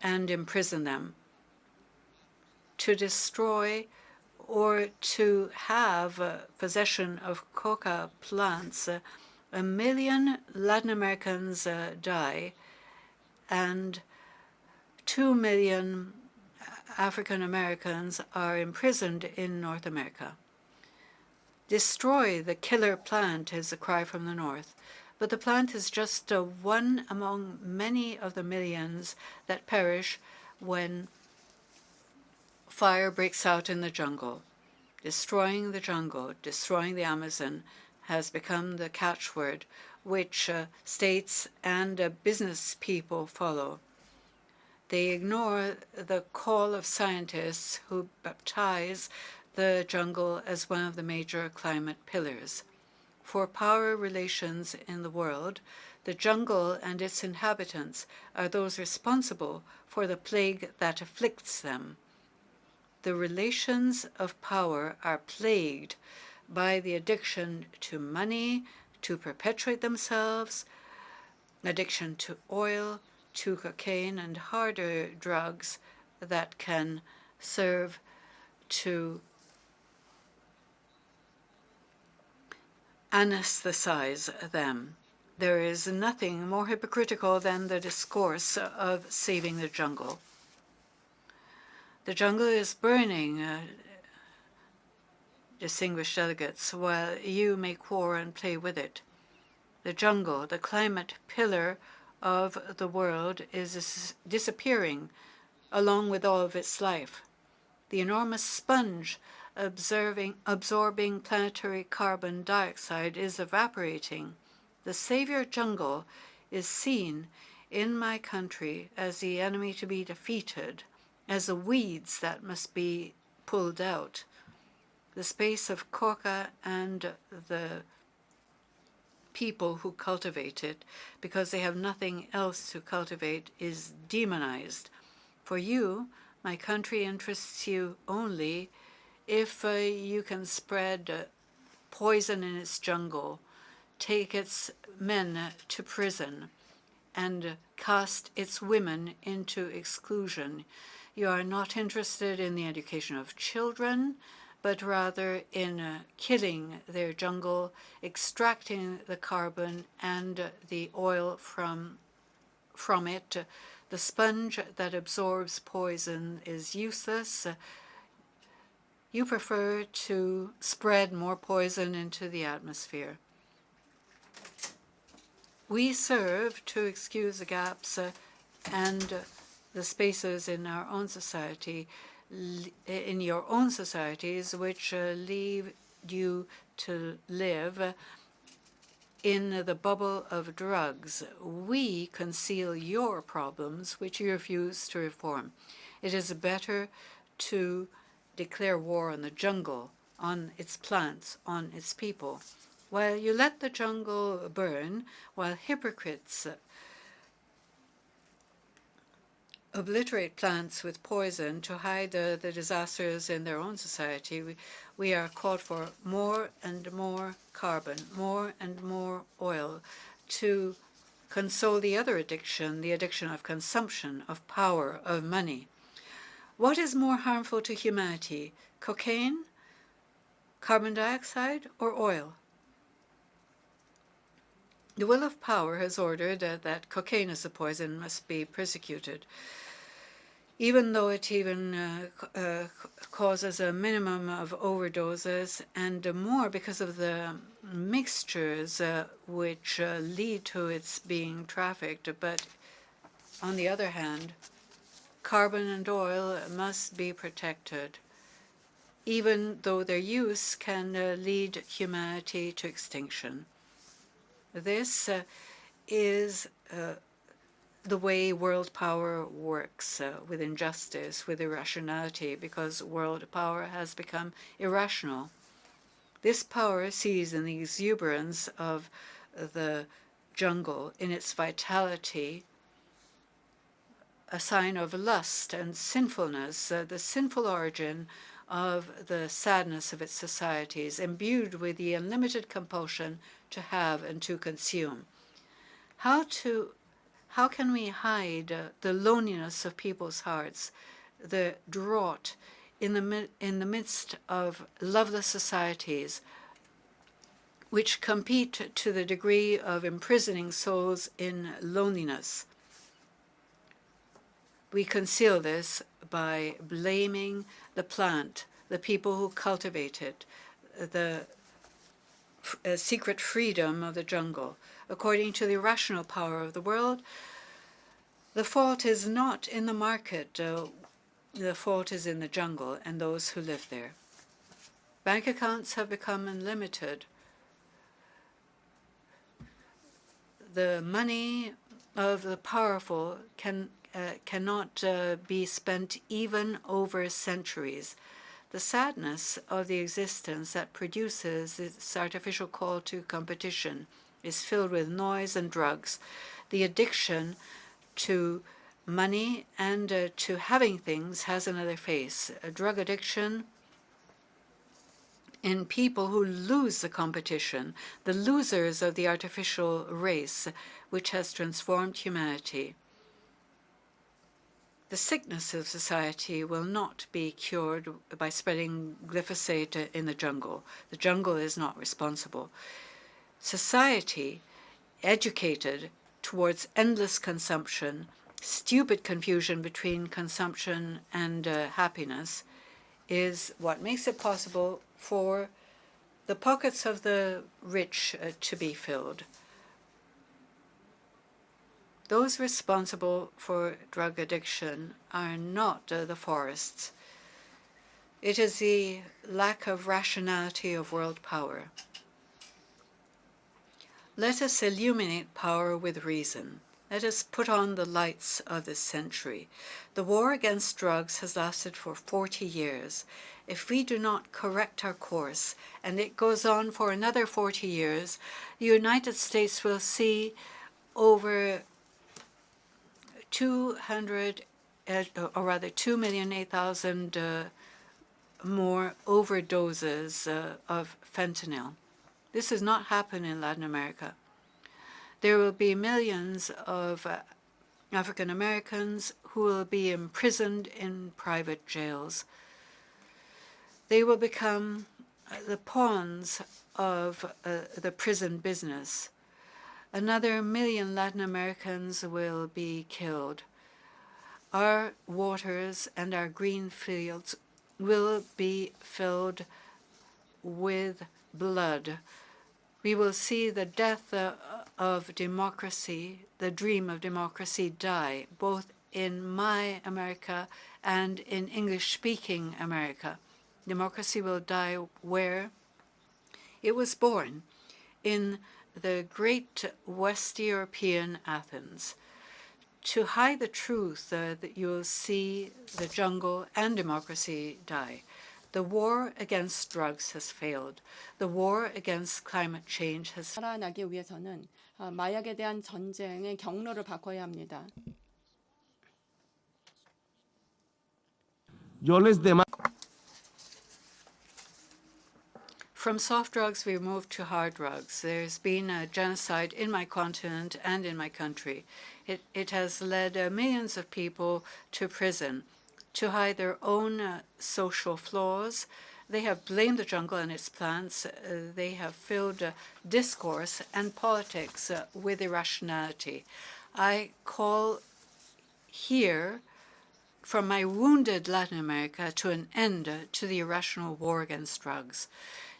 and imprison them. To destroy or to have possession of coca plants, 1 million Latin Americans die, and 2 million African Americans are imprisoned in North America. Destroy the killer plant is a cry from the north. But the plant is just one among many of the millions that perish when fire breaks out in the jungle. Destroying the jungle, destroying the Amazon has become the catchword which states and business people follow. They ignore the call of scientists who baptize the jungle as one of the major climate pillars. For power relations in the world, the jungle and its inhabitants are those responsible for the plague that afflicts them. The relations of power are plagued by the addiction to money to perpetuate themselves, addiction to oil, to cocaine, and harder drugs that can serve to anesthetize them. There is nothing more hypocritical than the discourse of saving the jungle. The jungle is burning, distinguished delegates, while you make war and play with it. The jungle, the climate pillar of the world, is disappearing along with all of its life. The enormous sponge absorbing planetary carbon dioxide is evaporating. The savior jungle is seen in my country as the enemy to be defeated, as the weeds that must be pulled out. The space of Korka and the people who cultivate it, because they have nothing else to cultivate, is demonized. For you, my country interests you only if you can spread poison in its jungle, take its men to prison, and cast its women into exclusion. You are not interested in the education of children, but rather in killing their jungle, extracting the carbon and the oil from it. The sponge that absorbs poison is useless. You prefer to spread more poison into the atmosphere. We serve to excuse the gaps and the spaces in our own society, in your own societies, which leave you to live in the bubble of drugs. We conceal your problems, which you refuse to reform. It is better to declare war on the jungle, on its plants, on its people. While you let the jungle burn, while hypocrites obliterate plants with poison to hide the disasters in their own society, we are called for more and more carbon, more and more oil to console the other addiction, the addiction of consumption, of power, of money. What is more harmful to humanity, cocaine, carbon dioxide, or oil? The will of power has ordered that cocaine as a poison must be persecuted, even though it causes a minimum of overdoses and more because of the mixtures which lead to its being trafficked. But on the other hand, carbon and oil must be protected, even though their use can lead humanity to extinction. This is the way world power works, with injustice, with irrationality, because world power has become irrational. This power sees in the exuberance of the jungle, in its vitality, a sign of lust and sinfulness, the sinful origin of the sadness of its societies, imbued with the unlimited compulsion to have and to consume. How can we hide the loneliness of people's hearts, the drought in the midst of loveless societies which compete to the degree of imprisoning souls in loneliness? We conceal this by blaming the plant, the people who cultivate it, the secret freedom of the jungle. According to the irrational power of the world, the fault is not in the market. The fault is in the jungle and those who live there. Bank accounts have become unlimited. The money of the powerful cannot be spent even over centuries. The sadness of the existence that produces this artificial call to competition is filled with noise and drugs. The addiction to money and to having things has another face. A drug addiction in people who lose the competition, the losers of the artificial race which has transformed humanity. The sickness of society will not be cured by spreading glyphosate in the jungle. The jungle is not responsible. society educated towards endless consumption, stupid confusion between consumption and happiness, is what makes it possible for the pockets of the rich to be filled. Those responsible for drug addiction are not the forests. It is the lack of rationality of world power. Let us illuminate power with reason. Let us put on the lights of this century. The war against drugs has lasted for 40 years. If we do not correct our course, and it goes on for another 40 years, the United States will see over 2,008,000 more overdoses of fentanyl. This has not happened in Latin America. There will be millions of African Americans who will be imprisoned in private jails. They will become the pawns of the prison business. Another 1 million Latin Americans will be killed. Our waters and our green fields will be filled with blood. We will see the death of democracy, the dream of democracy, die, both in my America and in English-speaking America. Democracy will die where it was born, in the great West European Athens. To hide the truth, that you will see the jungle and democracy die. The war against drugs has failed. The war against climate change has 살아나기 위해서는 마약에 대한 전쟁의 경로를 바꿔야 합니다. Yo les demando. From soft drugs, we moved to hard drugs. There's been a genocide in my continent and in my country. It has led millions of people to prison to hide their own social flaws. They have blamed the jungle and its plants. They have filled discourse and politics with irrationality. I call here from my wounded Latin America to an end to the irrational war against drugs.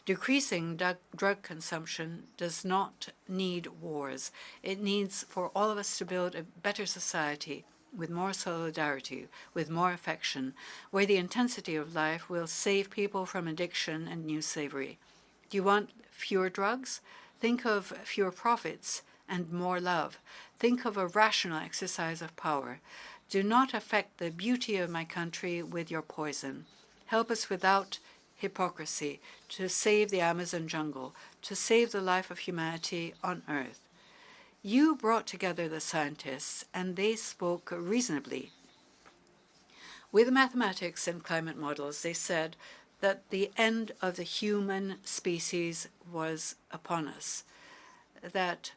Decreasing drug consumption does not need wars. It needs for all of us to build a better society with more solidarity, with more affection, where the intensity of life will save people from addiction and new slavery. Do you want fewer drugs? Think of fewer profits and more love. Think of a rational exercise of power. Do not affect the beauty of my country with your poison. Help us without hypocrisy to save the Amazon jungle, to save the life of humanity on Earth. You brought together the scientists, and they spoke reasonably. With mathematics and climate models, they said that the end of the human species was upon us, that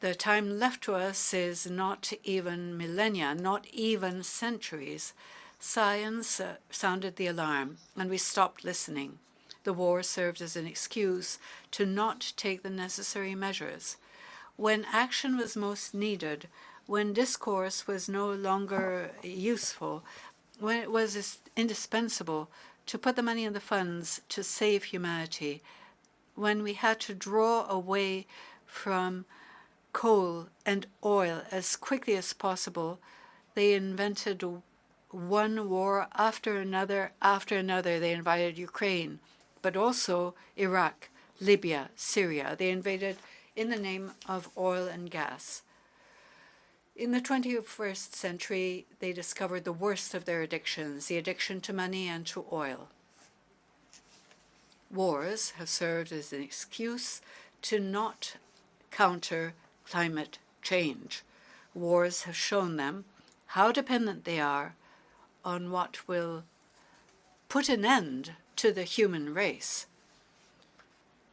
the time left to us is not even millennia, not even centuries. Science sounded the alarm, and we stopped listening. The war served as an excuse to not take the necessary measures. When action was most needed, when discourse was no longer useful, when it was indispensable to put the money in the funds to save humanity, when we had to draw away from coal and oil as quickly as possible, they invented one war after another. They invaded Ukraine, but also Iraq, Libya, Syria. They invaded in the name of oil and gas. In the 21st century, they discovered the worst of their addictions, the addiction to money and to oil. Wars have served as an excuse to not counter climate change. Wars have shown them how dependent they are on what will put an end to the human race.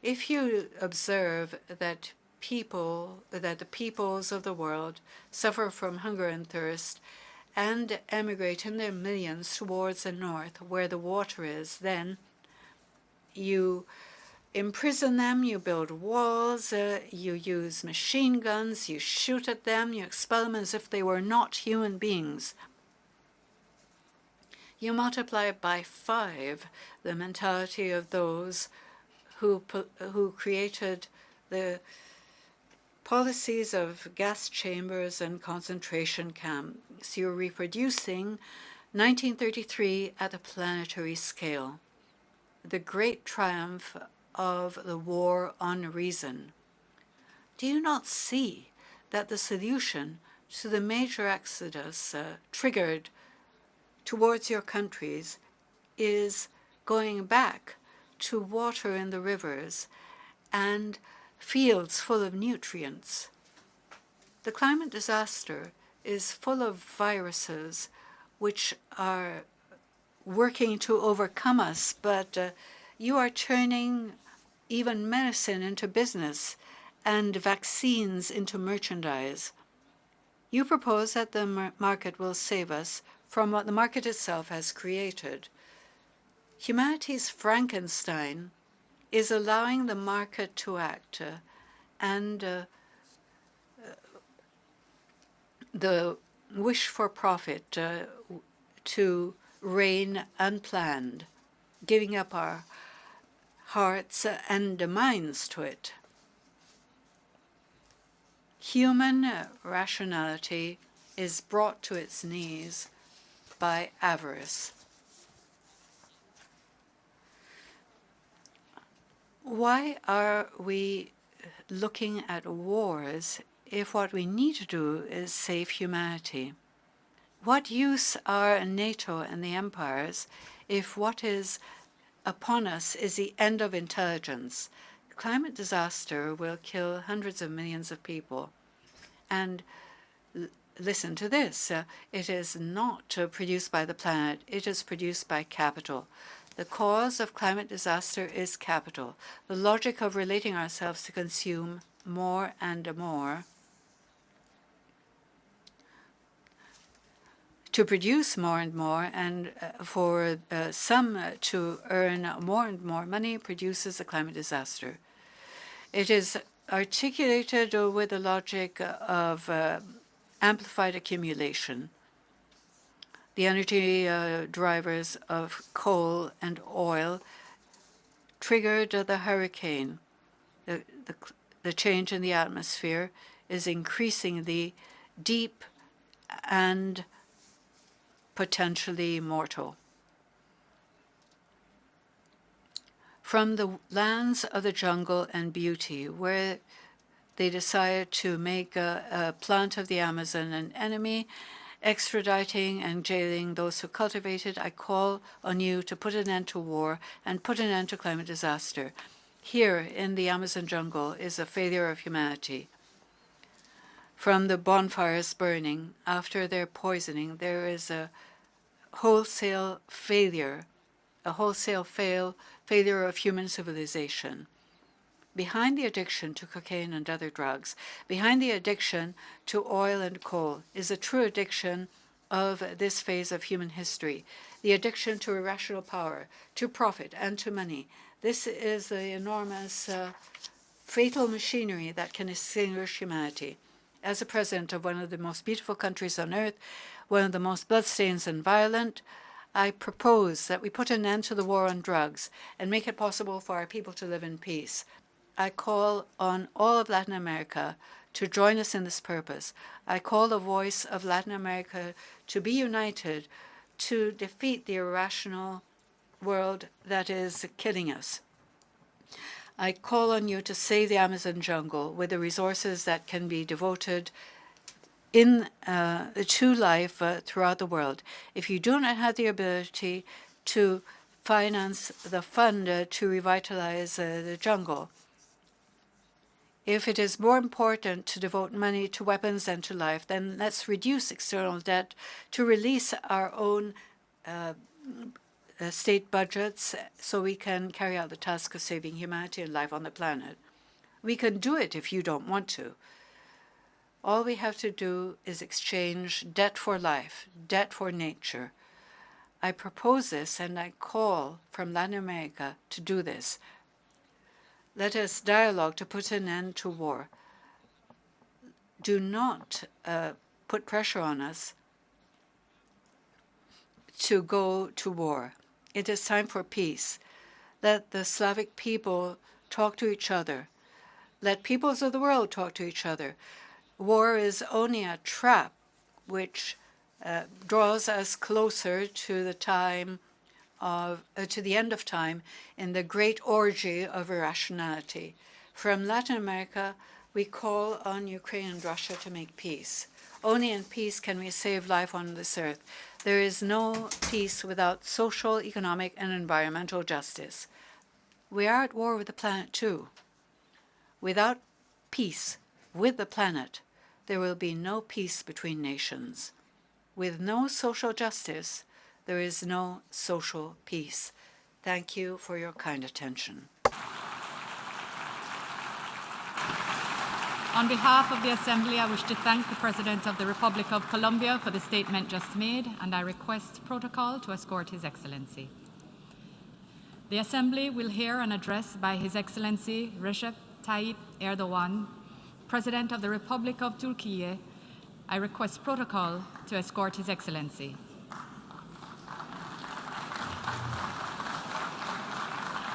If you observe that the peoples of the world suffer from hunger and thirst and emigrate in their millions towards the north where the water is, then you imprison them, you build walls, you use machine guns, you shoot at them, you expel them as if they were not human beings. You multiply by 5 the mentality of those who created the policies of gas chambers and concentration camps. You're reproducing 1933 at a planetary scale, the great triumph of the war on reason. Do you not see that the solution to the major exodus triggered towards your countries is going back to water in the rivers and fields full of nutrients? The climate disaster is full of viruses which are working to overcome us, but you are turning even medicine into business and vaccines into merchandise. You propose that the market will save us from what the market itself has created. Humanity's Frankenstein is allowing the market to act, and the wish for profit to reign unplanned, giving up our hearts and minds to it. Human rationality is brought to its knees by avarice. Why are we looking at wars if what we need to do is save humanity? What use are NATO and the empires if what is upon us is the end of intelligence? Climate disaster will kill hundreds of millions of people. And listen to this. It is not produced by the planet. It is produced by capital. The cause of climate disaster is capital. The logic of relating ourselves to consume more and more, to produce more and more, and for some to earn more and more money produces a climate disaster. It is articulated with the logic of amplified accumulation. The energy drivers of coal and oil triggered the hurricane. The change in the atmosphere is increasing the deep and potentially mortal. From the lands of the jungle and beauty, where they decided to make a plant of the Amazon an enemy, extraditing and jailing those who cultivate it, I call on you to put an end to war and put an end to climate disaster. Here in the Amazon jungle is a failure of humanity. From the bonfires burning after their poisoning, there is a wholesale failure, failure of human civilization. Behind the addiction to cocaine and other drugs, behind the addiction to oil and coal, is a true addiction of this phase of human history, the addiction to irrational power, to profit, and to money. This is the enormous, fatal machinery that can extinguish humanity. As a president of one of the most beautiful countries on earth, one of the most bloodstained and violent, I propose that we put an end to the war on drugs and make it possible for our people to live in peace. I call on all of Latin America to join us in this purpose. I call the voice of Latin America to be united to defeat the irrational world that is killing us. I call on you to save the Amazon jungle with the resources that can be devoted to life throughout the world. If you do not have the ability to finance the fund to revitalize the jungle, if it is more important to devote money to weapons than to life, then let's reduce external debt to release our own state budgets so we can carry out the task of saving humanity and life on the planet. We can do it if you don't want to. All we have to do is exchange debt for life, debt for nature. I propose this and I call from Latin America to do this. Let us dialogue to put an end to war. Do not put pressure on us to go to war. It is time for peace. Let the Slavic people talk to each other. Let peoples of the world talk to each other. War is only a trap which draws us closer to the time of to the end of time in the great orgy of irrationality. From Latin America, we call on Ukraine and Russia to make peace. Only in peace can we save life on this earth. There is no peace without social, economic, and environmental justice. We are at war with the planet too. Without peace with the planet, there will be no peace between nations. With no social justice, there is no social peace. Thank you for your kind attention. On behalf of the Assembly, I wish to thank the President of the Republic of Colombia for the statement just made, and I request protocol to escort His Excellency. The Assembly will hear an address by His Excellency Recep Tayyip Erdogan, President of the Republic of Turkey. I request protocol to escort His Excellency.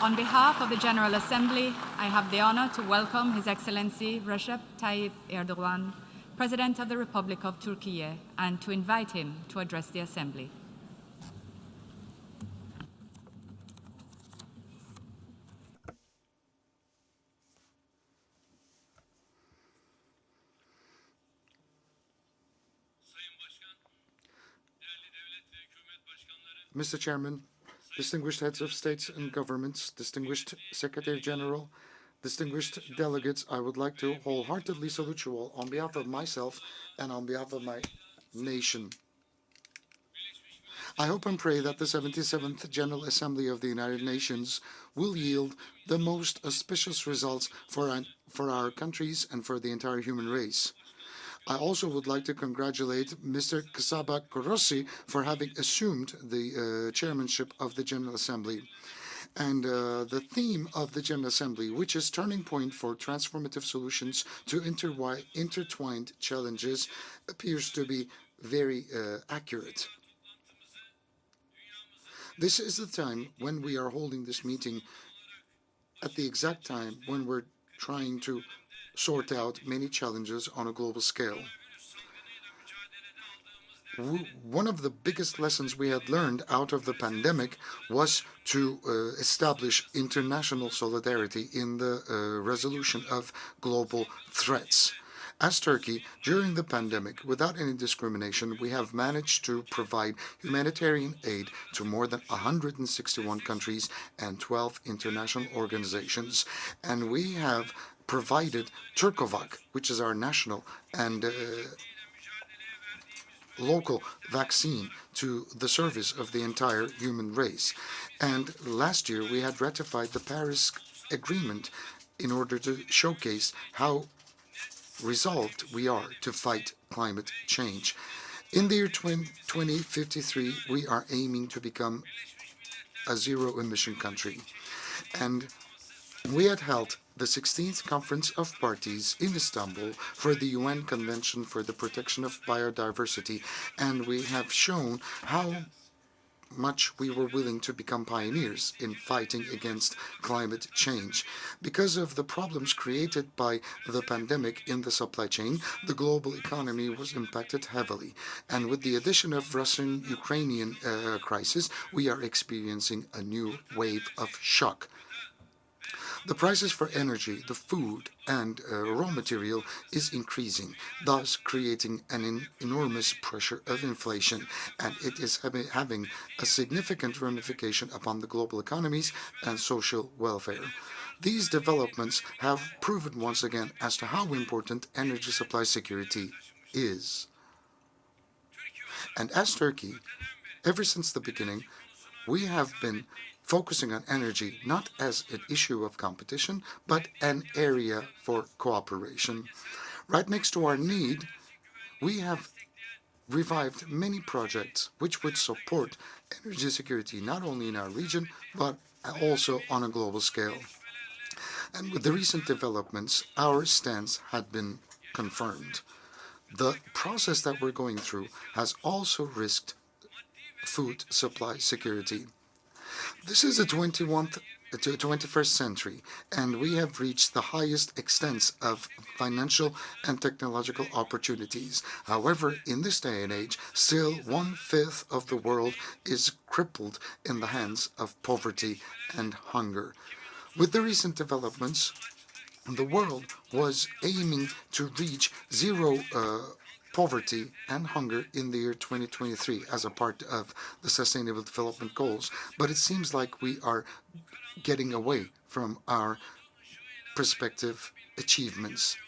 On behalf of the General Assembly, I have the honor to welcome His Excellency Recep Tayyip Erdogan, President of the Republic of Turkey, and to invite him to address the Assembly. Mr. Chairman, distinguished heads of states and governments, distinguished Secretary General, distinguished delegates, I would like to wholeheartedly salute you all on behalf of myself and on behalf of my nation. I hope and pray that the 77th General Assembly of the United Nations will yield the most auspicious results for our countries and for the entire human race. I also would like to congratulate Mr. Csaba Kőrösi for having assumed the chairmanship of the General Assembly. And the theme of the General Assembly, which is Turning Point for Transformative Solutions to Intertwined Challenges, appears to be very accurate. This is the time when we are holding this meeting at the exact time when we're trying to sort out many challenges on a global scale. One of the biggest lessons we had learned out of the pandemic was to establish international solidarity in the resolution of global threats. As Turkey, during the pandemic, without any discrimination, we have managed to provide humanitarian aid to more than 161 countries and 12 international organizations, and we have provided Turcovac, which is our national and local vaccine, to the service of the entire human race. And last year we had ratified the Paris Agreement in order to showcase how resolved we are to fight climate change. In the year 2053, we are aiming to become a zero-emission country. And we had held the 16th Conference of Parties in Istanbul for the UN Convention for the Protection of Biodiversity, and we have shown how much we were willing to become pioneers in fighting against climate change. Because of the problems created by the pandemic in the supply chain, the global economy was impacted heavily. And with the addition of Russian-Ukrainian crisis, we are experiencing a new wave of shock. The prices for energy, the food, and raw material is increasing, thus creating an enormous pressure of inflation, and it is having a significant ramification upon the global economies and social welfare. These developments have proven once again as to how important energy supply security is. And as Turkey, ever since the beginning, we have been focusing on energy not as an issue of competition, but an area for cooperation. Right next to our need, we have revived many projects which would support energy security not only in our region, but also on a global scale. And with the recent developments, our stance had been confirmed. The process that we're going through has also risked food supply security. This is the 21st century, and we have reached the highest extents of financial and technological opportunities. However, in this day and age, still 1/5 of the world is crippled in the hands of poverty and hunger. With the recent developments, the world was aiming to reach zero poverty and hunger in the year 2023 as a part of the Sustainable Development Goals, but it seems like we are getting away from our prospective achievements.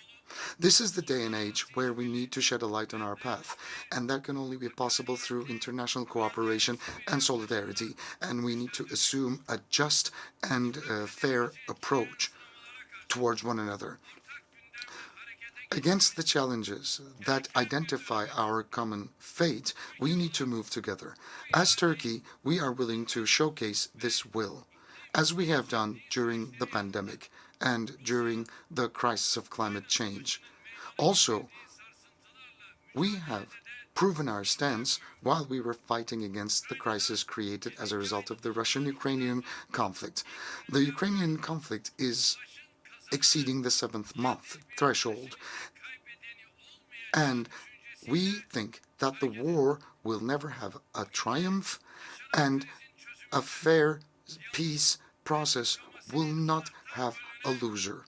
This is the day and age where we need to shed a light on our path, and that can only be possible through international cooperation and solidarity, and we need to assume a just and fair approach towards one another. Against the challenges that identify our common fate, we need to move together. As Turkey, we are willing to showcase this will, as we have done during the pandemic and during the crisis of climate change. Also, we have proven our stance while we were fighting against the crisis created as a result of the Russian-Ukrainian conflict. The Ukrainian conflict is exceeding the 7th month threshold. And we think that the war will never have a triumph, and a fair peace process will not have a loser.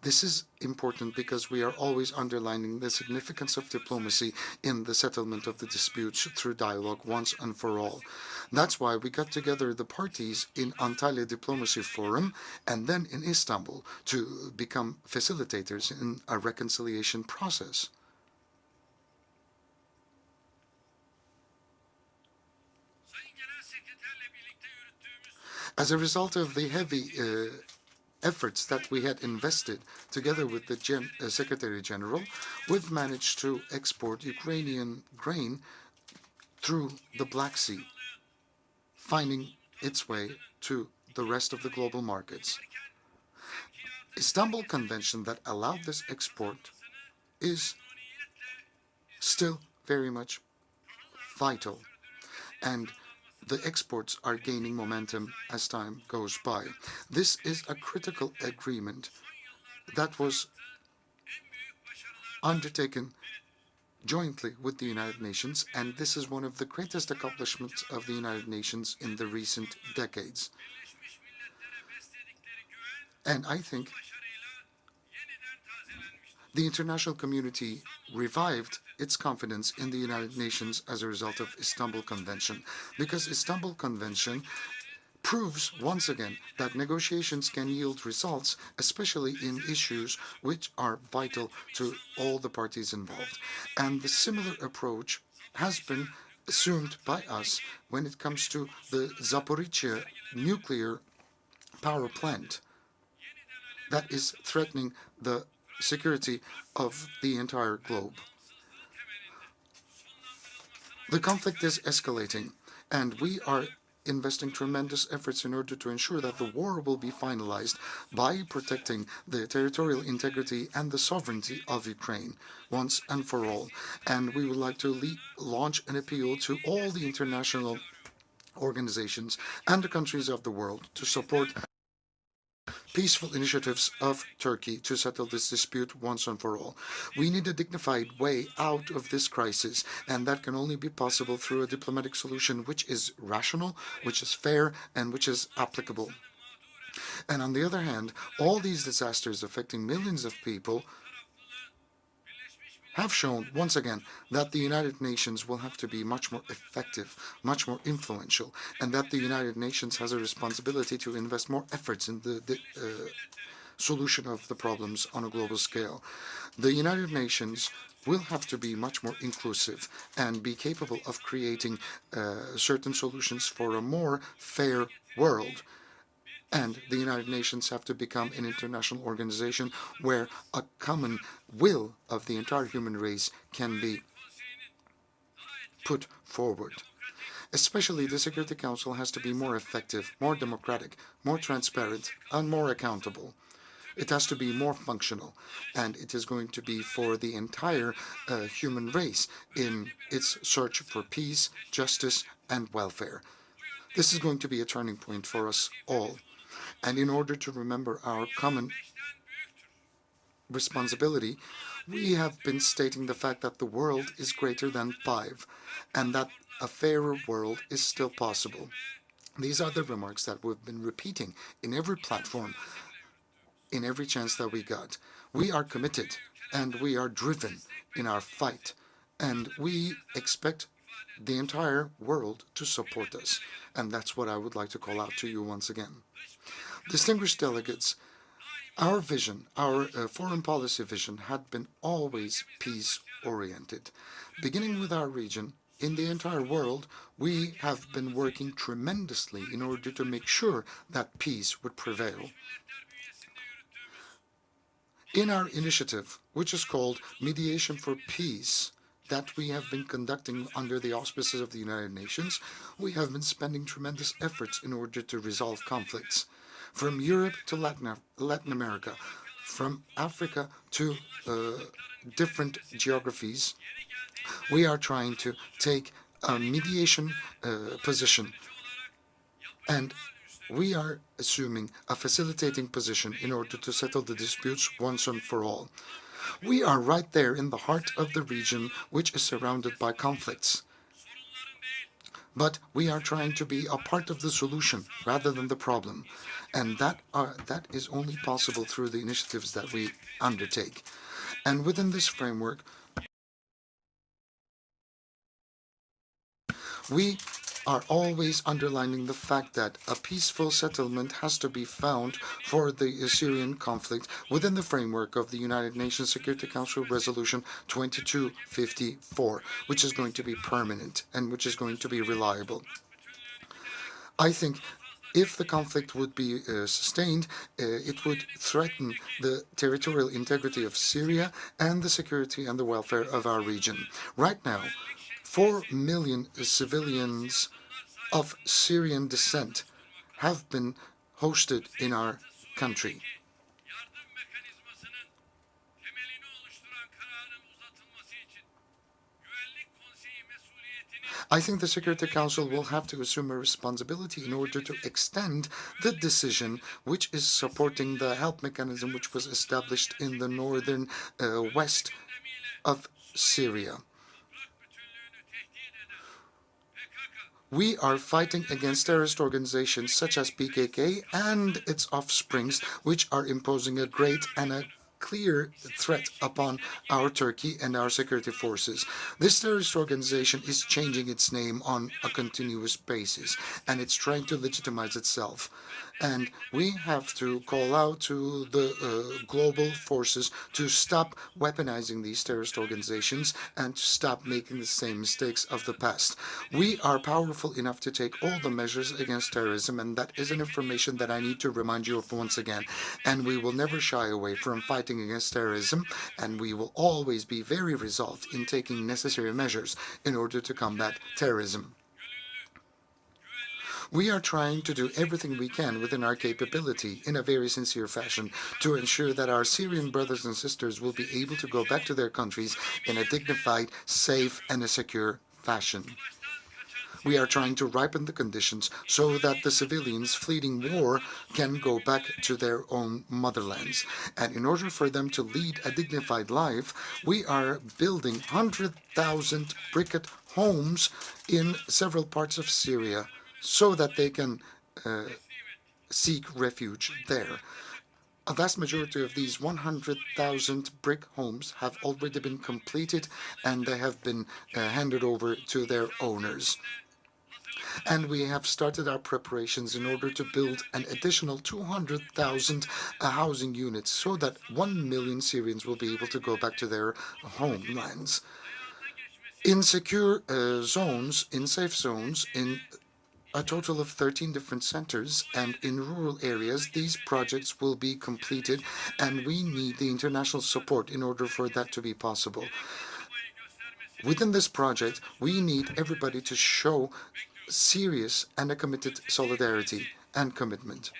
This is important because we are always underlining the significance of diplomacy in the settlement of the disputes through dialogue once and for all. That's why we got together the parties in Antalya Diplomacy Forum and then in Istanbul to become facilitators in a reconciliation process. As a result of the heavy efforts that we had invested together with the Secretary General, we've managed to export Ukrainian grain through the Black Sea, finding its way to the rest of the global markets. Istanbul Convention that allowed this export is still very much vital, and the exports are gaining momentum as time goes by. This is a critical agreement that was undertaken jointly with the United Nations, and this is one of the greatest accomplishments of the United Nations in the recent decades. And I think the international community revived its confidence in the United Nations as a result of Istanbul Convention, because Istanbul Convention proves once again that negotiations can yield results, especially in issues which are vital to all the parties involved. And the similar approach has been assumed by us when it comes to the Zaporizhzhia nuclear power plant that is threatening the security of the entire globe. The conflict is escalating, and we are investing tremendous efforts in order to ensure that the war will be finalized by protecting the territorial integrity and the sovereignty of Ukraine once and for all. And we would like to launch an appeal to all the international organizations and the countries of the world to support peaceful initiatives of Turkey to settle this dispute once and for all. We need a dignified way out of this crisis, and that can only be possible through a diplomatic solution which is rational, which is fair, and which is applicable. And on the other hand, all these disasters affecting millions of people have shown once again that the United Nations will have to be much more effective, much more influential, and that the United Nations has a responsibility to invest more efforts in the solution of the problems on a global scale. The United Nations will have to be much more inclusive and be capable of creating certain solutions for a more fair world. And the United Nations have to become an international organization where a common will of the entire human race can be put forward. Especially the Security Council has to be more effective, more democratic, more transparent, and more accountable. It has to be more functional, and it is going to be for the entire human race in its search for peace, justice, and welfare. This is going to be a turning point for us all. And in order to remember our common responsibility, we have been stating the fact that the world is greater than 5, and that a fairer world is still possible. These are the remarks that we've been repeating in every platform, in every chance that we got. We are committed, and we are driven in our fight, and we expect the entire world to support us. And that's what I would like to call out to you once again. Distinguished delegates, our vision, our foreign policy vision, had been always peace-oriented. Beginning with our region, in the entire world, we have been working tremendously in order to make sure that peace would prevail. In our initiative, which is called Mediation for Peace, that we have been conducting under the auspices of the United Nations, we have been spending tremendous efforts in order to resolve conflicts. From Europe to Latin America, from Africa to different geographies, we are trying to take a mediation position, and we are assuming a facilitating position in order to settle the disputes once and for all. We are right there in the heart of the region, which is surrounded by conflicts. But we are trying to be a part of the solution rather than the problem. And that is only possible through the initiatives that we undertake. And within this framework, we are always underlining the fact that a peaceful settlement has to be found for the Syrian conflict within the framework of the United Nations Security Council Resolution 2254, which is going to be permanent and which is going to be reliable. I think if the conflict would be sustained, it would threaten the territorial integrity of Syria and the security and the welfare of our region. Right now, 4 million civilians of Syrian descent have been hosted in our country. I think the Security Council will have to assume a responsibility in order to extend the decision which is supporting the help mechanism which was established in the northern west of Syria. We are fighting against terrorist organizations such as PKK and its offsprings, which are imposing a great and a clear threat upon our Turkey and our security forces. This terrorist organization is changing its name on a continuous basis, and it's trying to legitimize itself. And we have to call out to the global forces to stop weaponizing these terrorist organizations and to stop making the same mistakes of the past. We are powerful enough to take all the measures against terrorism, and that is an information that I need to remind you of once again. And we will never shy away from fighting against terrorism, and we will always be very resolved in taking necessary measures in order to combat terrorism. We are trying to do everything we can within our capability in a very sincere fashion to ensure that our Syrian brothers and sisters will be able to go back to their countries in a dignified, safe, and a secure fashion. We are trying to ripen the conditions so that the civilians fleeing war can go back to their own motherlands. And in order for them to lead a dignified life, we are building 100,000 briquette homes in several parts of Syria, so that they can seek refuge there. A vast majority of these 100,000 brick homes have already been completed, and they have been handed over to their owners. And we have started our preparations in order to build an additional 200,000 housing units so that 1 million Syrians will be able to go back to their homelands. In secure zones, in safe zones, in a total of 13 different centers, and in rural areas, these projects will be completed, and we need the international support in order for that to be possible. Within this project, we need everybody to show serious and a committed solidarity and commitment.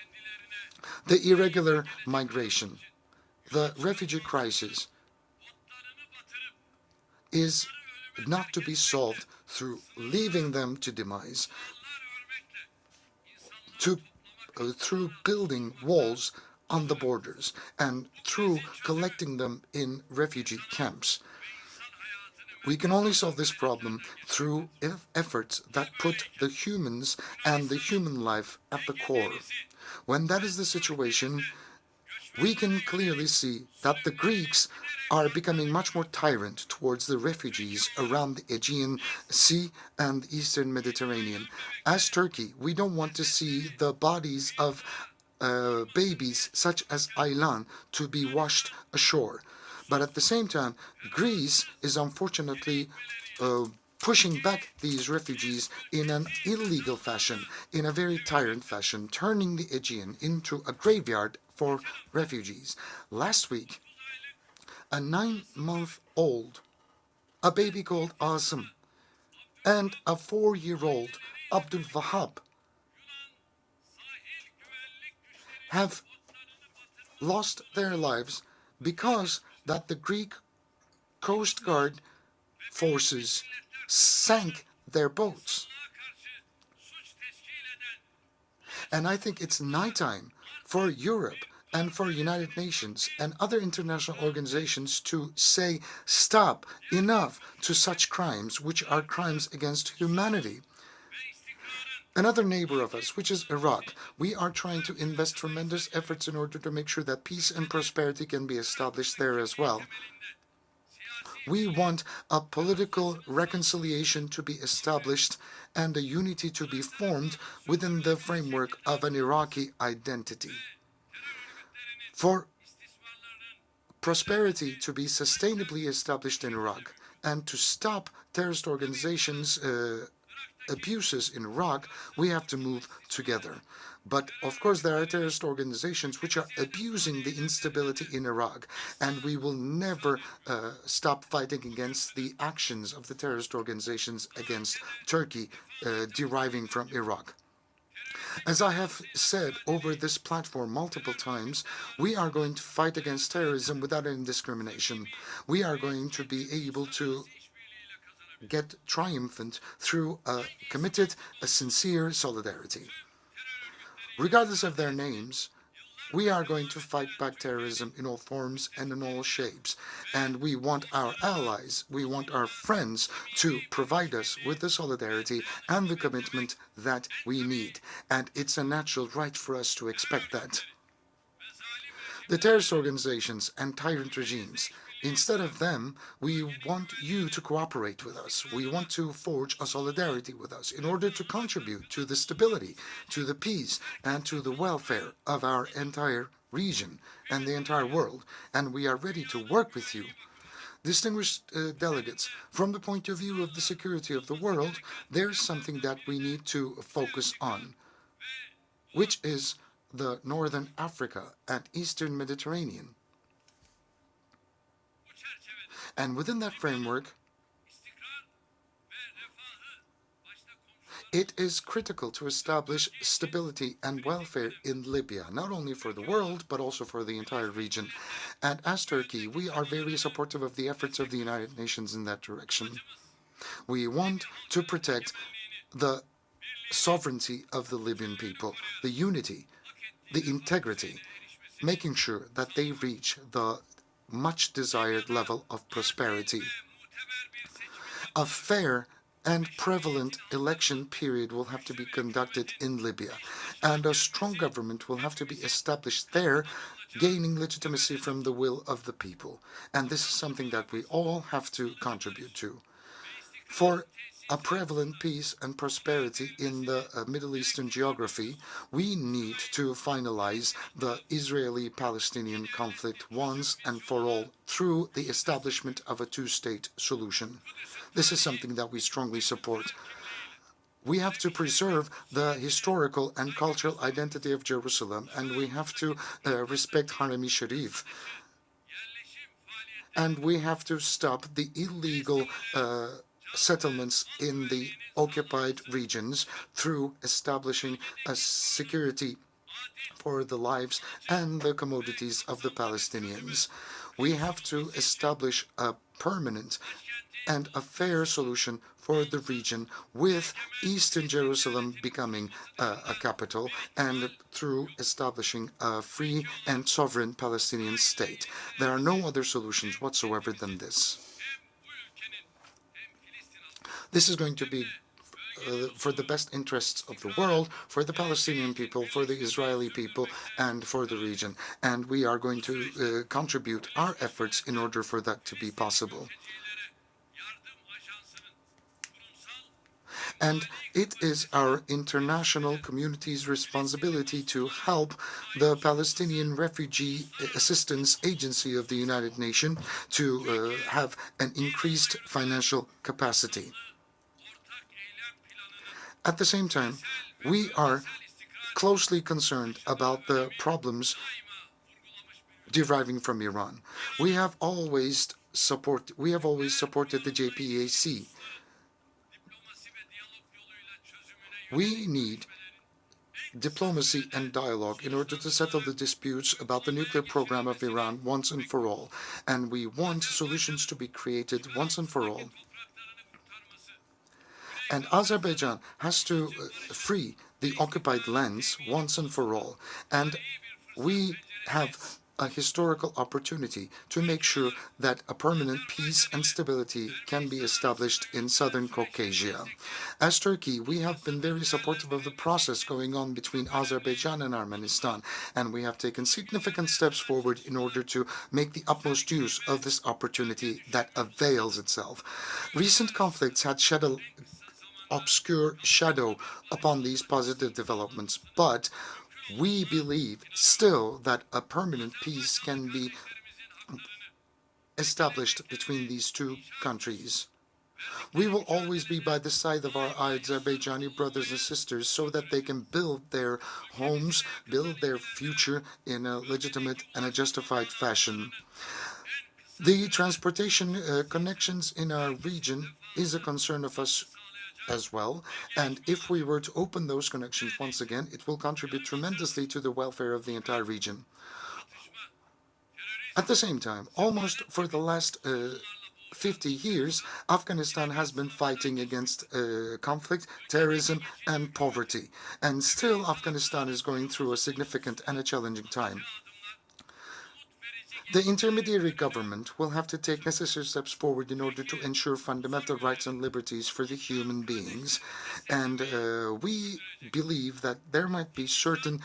The irregular migration, the refugee crisis, is not to be solved through leaving them to demise, through building walls on the borders, and through collecting them in refugee camps. We can only solve this problem through efforts that put the humans and the human life at the core. When that is the situation, we can clearly see that the Greeks are becoming much more tyrant towards the refugees around the Aegean Sea and the Eastern Mediterranean. As Turkey, we don't want to see the bodies of babies such as Aylan to be washed ashore. But at the same time, Greece is unfortunately pushing back these refugees in an illegal fashion, in a very tyrant fashion, turning the Aegean into a graveyard for refugees. Last week, a 9-month-old, a baby called Asım, and a 4-year-old Abdul Wahab have lost their lives because that the Greek Coast Guard forces sank their boats. And I think it's nighttime for Europe and for United Nations and other international organizations to say, stop, enough to such crimes, which are crimes against humanity. Another neighbor of us, which is Iraq, we are trying to invest tremendous efforts in order to make sure that peace and prosperity can be established there as well. We want a political reconciliation to be established and a unity to be formed within the framework of an Iraqi identity. For prosperity to be sustainably established in Iraq and to stop terrorist organizations' abuses in Iraq, we have to move together. But of course there are terrorist organizations which are abusing the instability in Iraq, and we will never stop fighting against the actions of the terrorist organizations against Turkey deriving from Iraq. As I have said over this platform multiple times, we are going to fight against terrorism without any discrimination. We are going to be able to get triumphant through a committed, a sincere solidarity. Regardless of their names, we are going to fight back terrorism in all forms and in all shapes. And we want our allies, we want our friends to provide us with the solidarity and the commitment that we need. And it's a natural right for us to expect that. The terrorist organizations and tyrant regimes, instead of them, we want you to cooperate with us. We want to forge a solidarity with us in order to contribute to the stability, to the peace, and to the welfare of our entire region and the entire world. And we are ready to work with you. Distinguished delegates, from the point of view of the security of the world, there's something that we need to focus on, which is the Northern Africa and Eastern Mediterranean. And within that framework, it is critical to establish stability and welfare in Libya, not only for the world, but also for the entire region. And as Turkey, we are very supportive of the efforts of the United Nations in that direction. We want to protect the sovereignty of the Libyan people, the unity, the integrity, making sure that they reach the much desired level of prosperity. A fair and prevalent election period will have to be conducted in Libya, and a strong government will have to be established there, gaining legitimacy from the will of the people. And this is something that we all have to contribute to. For a prevalent peace and prosperity in the Middle Eastern geography, we need to finalize the Israeli-Palestinian conflict once and for all through the establishment of a two-state solution. This is something that we strongly support. We have to preserve the historical and cultural identity of Jerusalem, and we have to respect Harem Sharif. And we have to stop the illegal settlements in the occupied regions through establishing a security for the lives and the commodities of the Palestinians. We have to establish a permanent and a fair solution for the region, with Eastern Jerusalem becoming a capital and through establishing a free and sovereign Palestinian state. There are no other solutions whatsoever than this. This is going to be for the best interests of the world, for the Palestinian people, for the Israeli people, and for the region. And we are going to contribute our efforts in order for that to be possible. And it is our international community's responsibility to help the Palestinian Refugee Assistance Agency of the United Nations to have an increased financial capacity. At the same time, we are closely concerned about the problems deriving from Iran. We have always supported the JPAC. We need diplomacy and dialogue in order to settle the disputes about the nuclear program of Iran once and for all. And we want solutions to be created once and for all. And Azerbaijan has to free the occupied lands once and for all. And we have a historical opportunity to make sure that a permanent peace and stability can be established in southern Caucasia. As Turkey, we have been very supportive of the process going on between Azerbaijan and Armenian, and we have taken significant steps forward in order to make the utmost use of this opportunity that avails itself. Recent conflicts had shed an obscure shadow upon these positive developments, but we believe still that a permanent peace can be established between these two countries. We will always be by the side of our Azerbaijani brothers and sisters so that they can build their homes, build their future in a legitimate and a justified fashion. The transportation connections in our region is a concern of us as well, and if we were to open those connections once again, it will contribute tremendously to the welfare of the entire region. At the same time, almost for the last 50 years, Afghanistan has been fighting against conflict, terrorism, and poverty, and still Afghanistan is going through a significant and a challenging time. The intermediary government will have to take necessary steps forward in order to ensure fundamental rights and liberties for the human beings. And we believe that there might be certain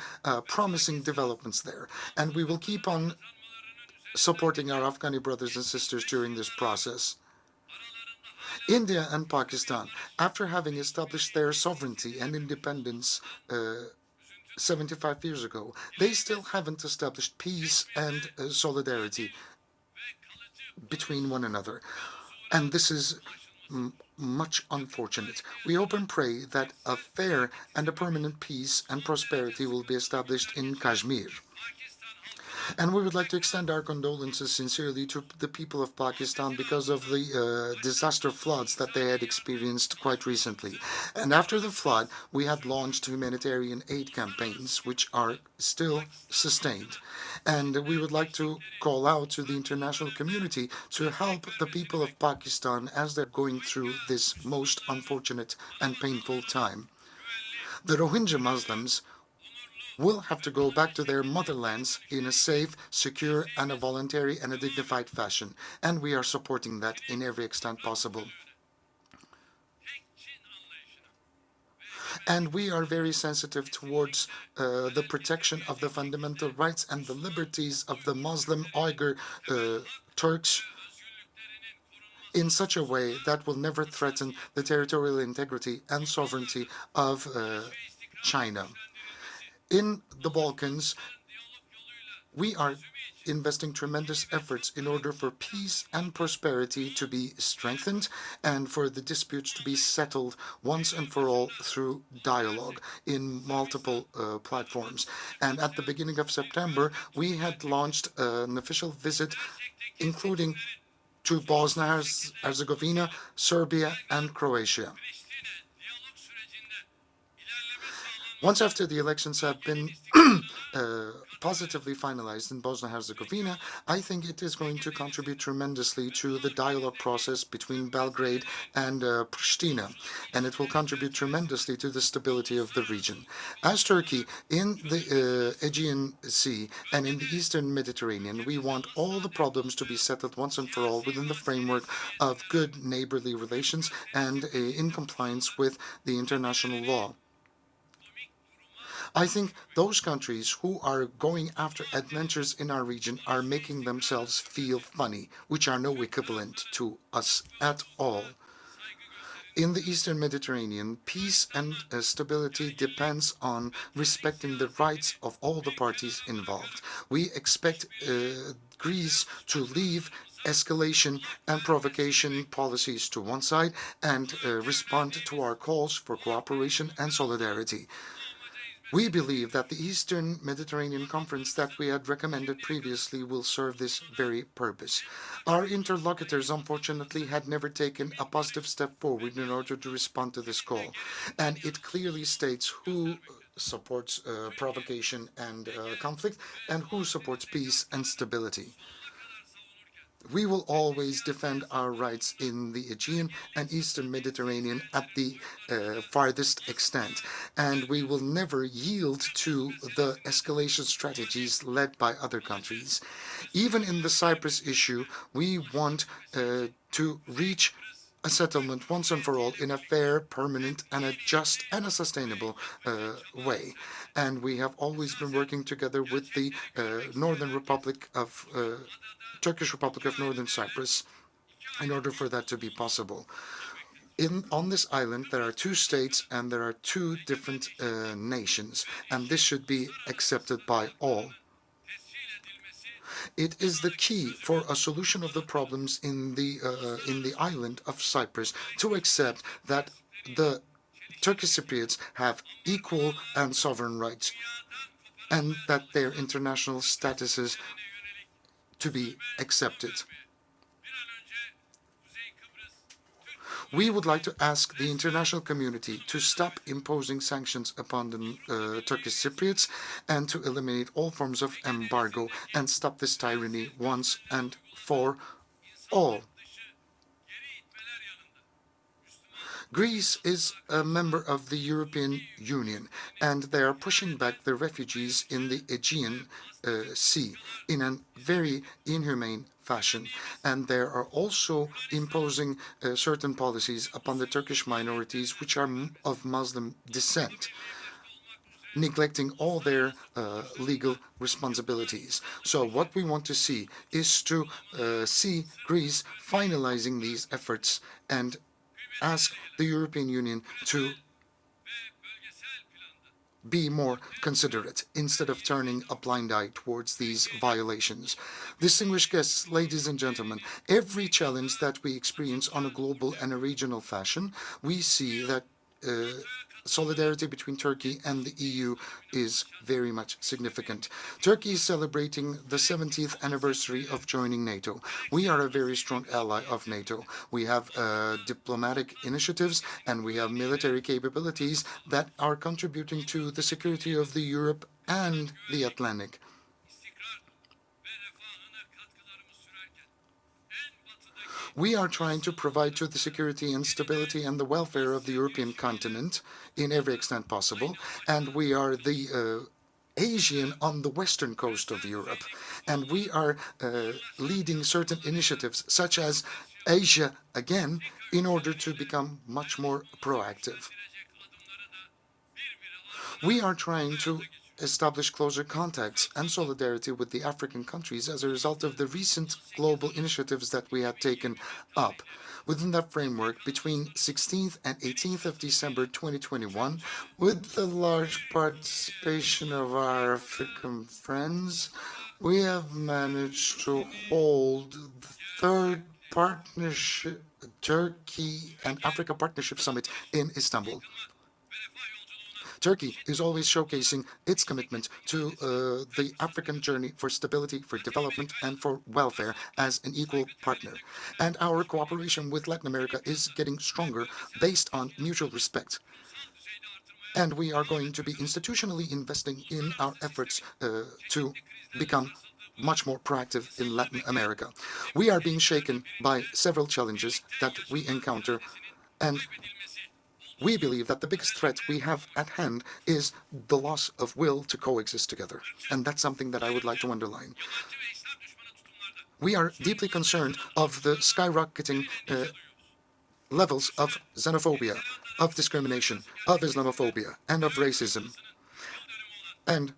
promising developments there. And we will keep on supporting our Afghani brothers and sisters during this process. India and Pakistan, after having established their sovereignty and independence 75 years ago, they still haven't established peace and solidarity between one another. And this is much unfortunate. We hope and pray that a fair and a permanent peace and prosperity will be established in Kashmir. And we would like to extend our condolences sincerely to the people of Pakistan because of the disaster floods that they had experienced quite recently. And after the flood, we had launched humanitarian aid campaigns, which are still sustained. And we would like to call out to the international community to help the people of Pakistan as they're going through this most unfortunate and painful time. The Rohingya Muslims will have to go back to their motherlands in a safe, secure, and a voluntary and a dignified fashion, and we are supporting that in every extent possible. And we are very sensitive towards the protection of the fundamental rights and the liberties of the Muslim Uyghur Turks in such a way that will never threaten the territorial integrity and sovereignty of China. In the Balkans, we are investing tremendous efforts in order for peace and prosperity to be strengthened and for the disputes to be settled once and for all through dialogue in multiple platforms. And at the beginning of September, we had launched an official visit, including to Bosnia-Herzegovina, Serbia, and Croatia. Once after the elections have been positively finalized in Bosnia-Herzegovina, I think it is going to contribute tremendously to the dialogue process between Belgrade and Pristina, and it will contribute tremendously to the stability of the region. As Turkey, in the Aegean Sea and in the Eastern Mediterranean, we want all the problems to be settled once and for all within the framework of good neighborly relations and in compliance with the international law. I think those countries who are going after adventures in our region are making themselves feel funny, which are no equivalent to us at all. In the Eastern Mediterranean, peace and stability depends on respecting the rights of all the parties involved. We expect Greece to leave escalation and provocation policies to one side and respond to our calls for cooperation and solidarity. We believe that the Eastern Mediterranean Conference that we had recommended previously will serve this very purpose. Our interlocutors, unfortunately, had never taken a positive step forward in order to respond to this call, and it clearly states who supports provocation and conflict and who supports peace and stability. We will always defend our rights in the Aegean and Eastern Mediterranean at the farthest extent, and we will never yield to the escalation strategies led by other countries. Even in the Cyprus issue, we want to reach a settlement once and for all in a fair, permanent, and a just and a sustainable way. And we have always been working together with the Turkish Republic of Northern Cyprus in order for that to be possible. On this island, there are two states and there are two different nations, and this should be accepted by all. It is the key for a solution of the problems in the island of Cyprus to accept that the Turkish Cypriots have equal and sovereign rights, and that their international statuses to be accepted. We would like to ask the international community to stop imposing sanctions upon the Turkish Cypriots and to eliminate all forms of embargo and stop this tyranny once and for all. Greece is a member of the European Union, and they are pushing back the refugees in the Aegean Sea in a very inhumane fashion, and they are also imposing certain policies upon the Turkish minorities which are of Muslim descent, neglecting all their legal responsibilities. So what we want to see is to see Greece finalizing these efforts and ask the European Union to be more considerate instead of turning a blind eye towards these violations. Distinguished guests, ladies and gentlemen, every challenge that we experience on a global and a regional fashion, we see that solidarity between Turkey and the EU is very much significant. Turkey is celebrating the 70th anniversary of joining NATO. We are a very strong ally of NATO. We have diplomatic initiatives and we have military capabilities that are contributing to the security of the Europe and the Atlantic. We are trying to provide to the security and stability and the welfare of the European continent in every extent possible, and we are the Asian on the western coast of Europe, and we are leading certain initiatives such as Asia Again in order to become much more proactive. We are trying to establish closer contacts and solidarity with the African countries as a result of the recent global initiatives that we have taken up. Within that framework, between 16th and 18th of December 2021, with the large participation of our African friends, we have managed to hold the third partnership, Turkey and Africa Partnership Summit in Istanbul. Turkey is always showcasing its commitment to the African journey for stability, for development, and for welfare as an equal partner. And our cooperation with Latin America is getting stronger based on mutual respect. And we are going to be institutionally investing in our efforts to become much more proactive in Latin America. We are being shaken by several challenges that we encounter, and we believe that the biggest threat we have at hand is the loss of will to coexist together. And that's something that I would like to underline. We are deeply concerned of the skyrocketing levels of xenophobia, of discrimination, of Islamophobia, and of racism. And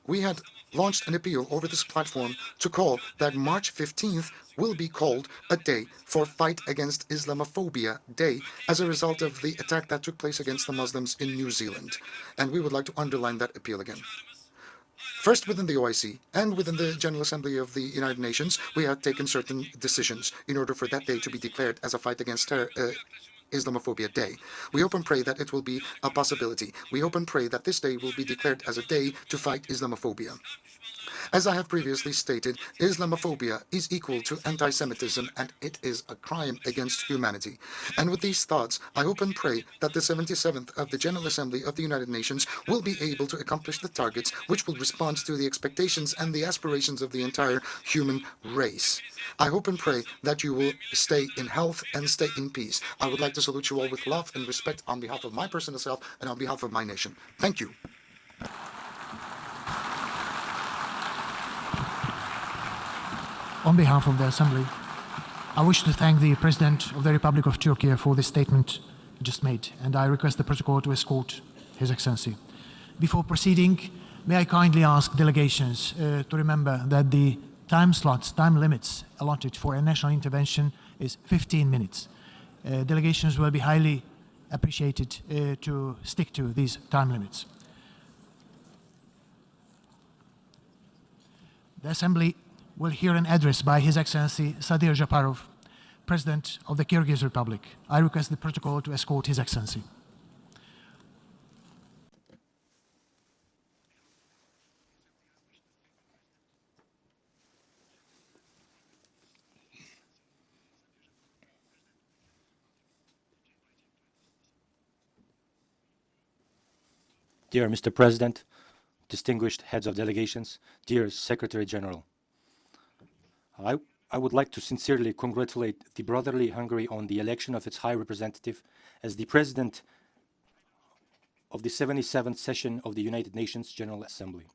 we had launched an appeal over this platform to call that March 15th will be called a day for Fight Against Islamophobia Day as a result of the attack that took place against the Muslims in New Zealand. And we would like to underline that appeal again. First, within the OIC and within the General Assembly of the United Nations, we have taken certain decisions in order for that day to be declared as a Fight Against Islamophobia Day. We hope and pray that it will be a possibility. We hope and pray that this day will be declared as a day to fight Islamophobia. As I have previously stated, Islamophobia is equal to anti-Semitism, and it is a crime against humanity. And with these thoughts, I hope and pray that the 77th of the General Assembly of the United Nations will be able to accomplish the targets which will respond to the expectations and the aspirations of the entire human race. I hope and pray that you will stay in health and stay in peace. I would like to salute you all with love and respect on behalf of my personal self and on behalf of my nation. Thank you. On behalf of the Assembly, I wish to thank the President of the Republic of Turkey for the statement just made, and I request the protocol to escort His Excellency. Before proceeding, may I kindly ask delegations to remember that the time limits allotted for a national intervention is 15 minutes. Delegations will be highly appreciated to stick to these time limits. The Assembly will hear an address by His Excellency Sadir Japarov, President of the Kyrgyz Republic. I request the protocol to escort His Excellency. Dear Mr. President, distinguished heads of delegations, dear Secretary General, I would like to sincerely congratulate the brotherly Hungary on the election of its High Representative as the President of the 77th session of the United Nations General Assembly.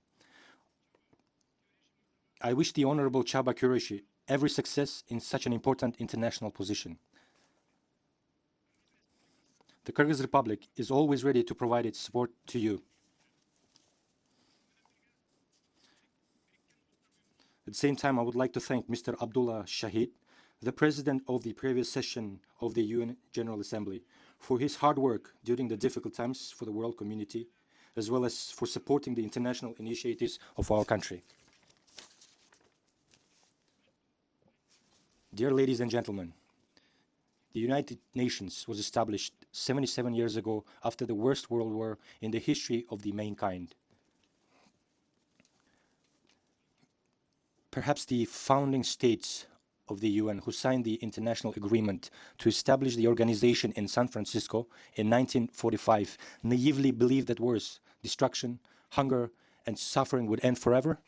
I wish the Honorable Csaba Kőrösi every success in such an important international position. The Kyrgyz Republic is always ready to provide its support to you. At the same time, I would like to thank Mr. Abdullah Shahid, the President of the previous session of the UN General Assembly, for his hard work during the difficult times for the world community, as well as for supporting the international initiatives of our country. Dear ladies and gentlemen, the United Nations was established 77 years ago after the worst world war in the history of the mankind. Perhaps the founding states of the UN who signed the international agreement to establish the organization in San Francisco in 1945 naively believed that wars, destruction, hunger, and suffering would end forever?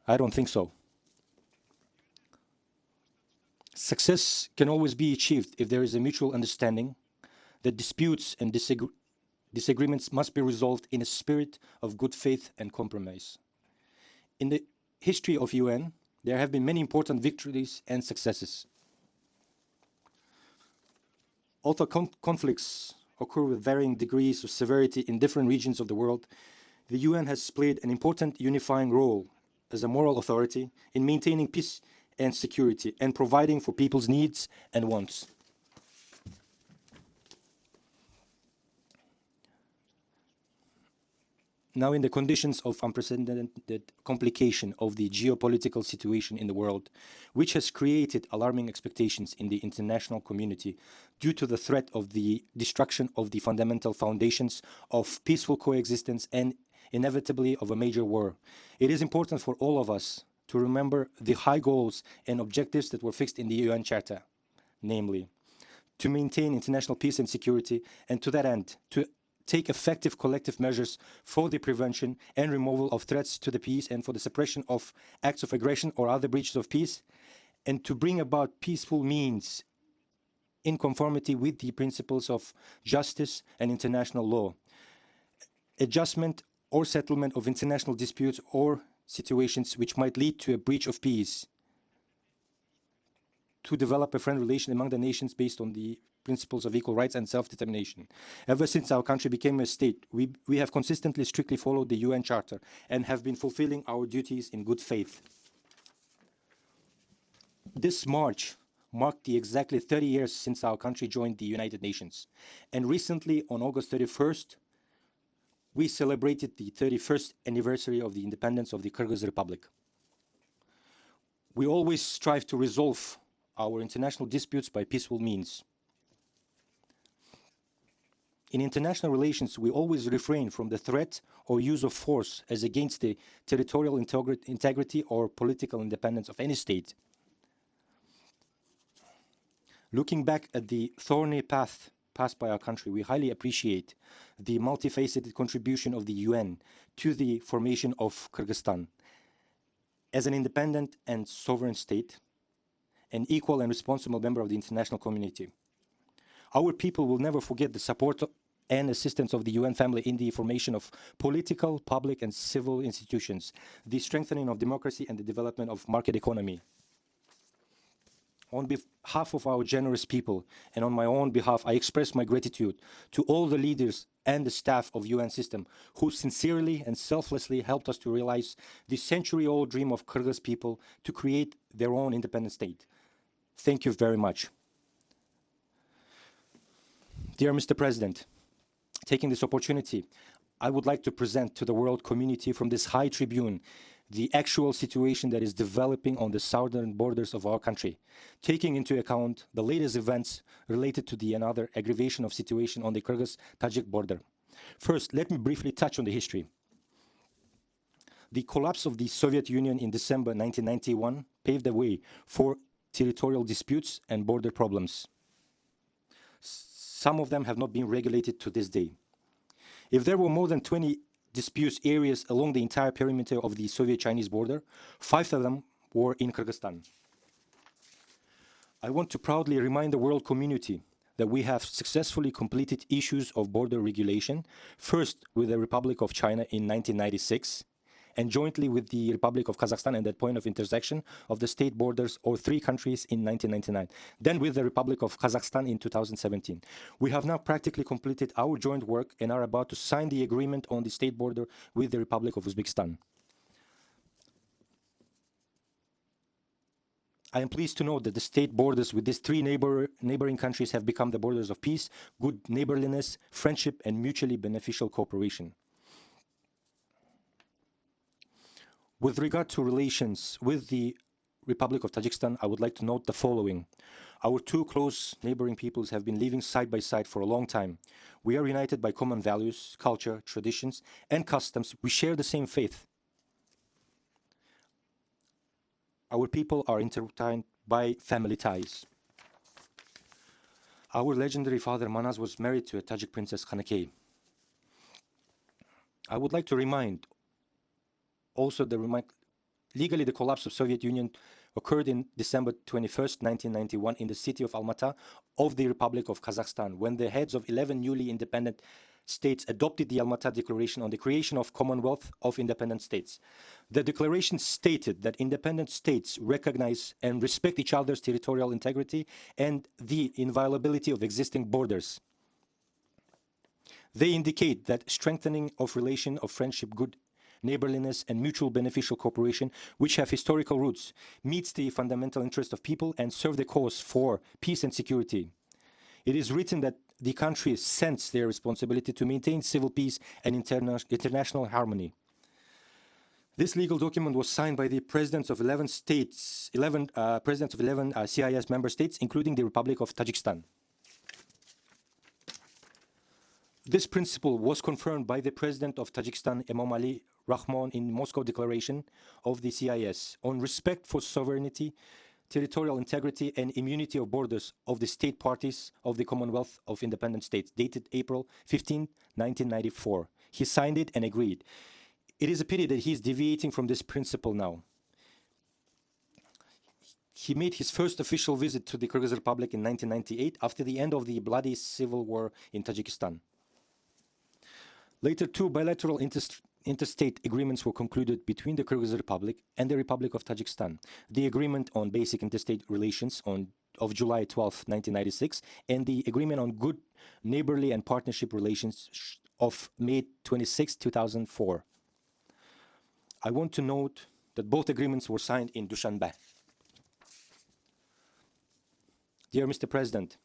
I don't think so. Success can always be achieved if there is a mutual understanding that disputes and disagreements must be resolved in a spirit of good faith and compromise. In the history of UN, there have been many important victories and successes. Although conflicts occur with varying degrees of severity in different regions of the world, the UN has played an important unifying role as a moral authority in maintaining peace and security and providing for people's needs and wants. Now, in the conditions of unprecedented complication of the geopolitical situation in the world, which has created alarming expectations in the international community due to the threat of the destruction of the fundamental foundations of peaceful coexistence and inevitably of a major war, it is important for all of us to remember the high goals and objectives that were fixed in the UN Charter, namely, to maintain international peace and security, and to that end, to take effective collective measures for the prevention and removal of threats to the peace and for the suppression of acts of aggression or other breaches of peace, and to bring about peaceful means in conformity with the principles of justice and international law, adjustment or settlement of international disputes or situations which might lead to a breach of peace, to develop a friendly relation among the nations based on the principles of equal rights and self-determination. Ever since our country became a state, we have consistently strictly followed the UN Charter and have been fulfilling our duties in good faith. This March marked the exactly 30 years since our country joined the United Nations. And recently, on August 31st, we celebrated the 31st anniversary of the independence of the Kyrgyz Republic. We always strive to resolve our international disputes by peaceful means. In international relations, we always refrain from the threat or use of force as against the territorial integrity or political independence of any state. Looking back at the thorny path passed by our country, we highly appreciate the multifaceted contribution of the UN to the formation of Kyrgyzstan as an independent and sovereign state, an equal and responsible member of the international community. Our people will never forget the support and assistance of the UN family in the formation of political, public, and civil institutions, the strengthening of democracy, and the development of market economy. On behalf of our generous people and on my own behalf, I express my gratitude to all the leaders and the staff of UN system who sincerely and selflessly helped us to realize the century-old dream of Kyrgyz people to create their own independent state. Thank you very much. Dear Mr. President, taking this opportunity, I would like to present to the world community from this high tribune the actual situation that is developing on the southern borders of our country, taking into account the latest events related to the another aggravation of situation on the Kyrgyz-Tajik border. First, let me briefly touch on the history. The collapse of the Soviet Union in December 1991 paved the way for territorial disputes and border problems. Some of them have not been regulated to this day. If there were more than 20 disputes areas along the entire perimeter of the Soviet-Chinese border, 5 of them were in Kyrgyzstan. I want to proudly remind the world community that we have successfully completed issues of border regulation, first with the Republic of China in 1996, and jointly with the Republic of Kazakhstan at that point of intersection of the state borders of 3 countries in 1999, then with the Republic of Kazakhstan in 2017. We have now practically completed our joint work and are about to sign the agreement on the state border with the Republic of Uzbekistan. I am pleased to note that the state borders with these 3 neighboring countries have become the borders of peace, good neighborliness, friendship, and mutually beneficial cooperation. With regard to relations with the Republic of Tajikistan, I would like to note the following. Our 2 close neighboring peoples have been living side by side for a long time. We are united by common values, culture, traditions, and customs. We share the same faith. Our people are intertwined by family ties. Our legendary father Manaz was married to a Tajik princess Khanakeh. I would like to remind also legally the collapse of Soviet Union occurred in December 21st, 1991 in the city of Almaty of the Republic of Kazakhstan, when the heads of 11 newly independent states adopted the Almaty Declaration on the creation of Commonwealth of Independent States. The declaration stated that independent states recognize and respect each other's territorial integrity and the inviolability of existing borders. They indicate that strengthening of relation of friendship, good neighborliness, and mutual beneficial cooperation, which have historical roots, meets the fundamental interest of people and serve the cause for peace and security. It is written that the country sense their responsibility to maintain civil peace and international harmony. This legal document was signed by the presidents of 11 states, presidents of 11 CIS member states, including the Republic of Tajikistan. This principle was confirmed by the President of Tajikistan, Emomali Rahmon, in Moscow Declaration of the CIS on respect for sovereignty, territorial integrity, and immunity of borders of the state parties of the Commonwealth of Independent States, dated April 15, 1994. He signed it and agreed. It is a pity that he is deviating from this principle now. He made his first official visit to the Kyrgyz Republic in 1998 after the end of the bloody civil war in Tajikistan. Later, two bilateral interstate agreements were concluded between the Kyrgyz Republic and the Republic of Tajikistan. The agreement on basic interstate relations of July 12, 1996, and the agreement on good neighborly and partnership relations of May 26, 2004. I want to note that both agreements were signed in Dushanbe. Dear Mr. President,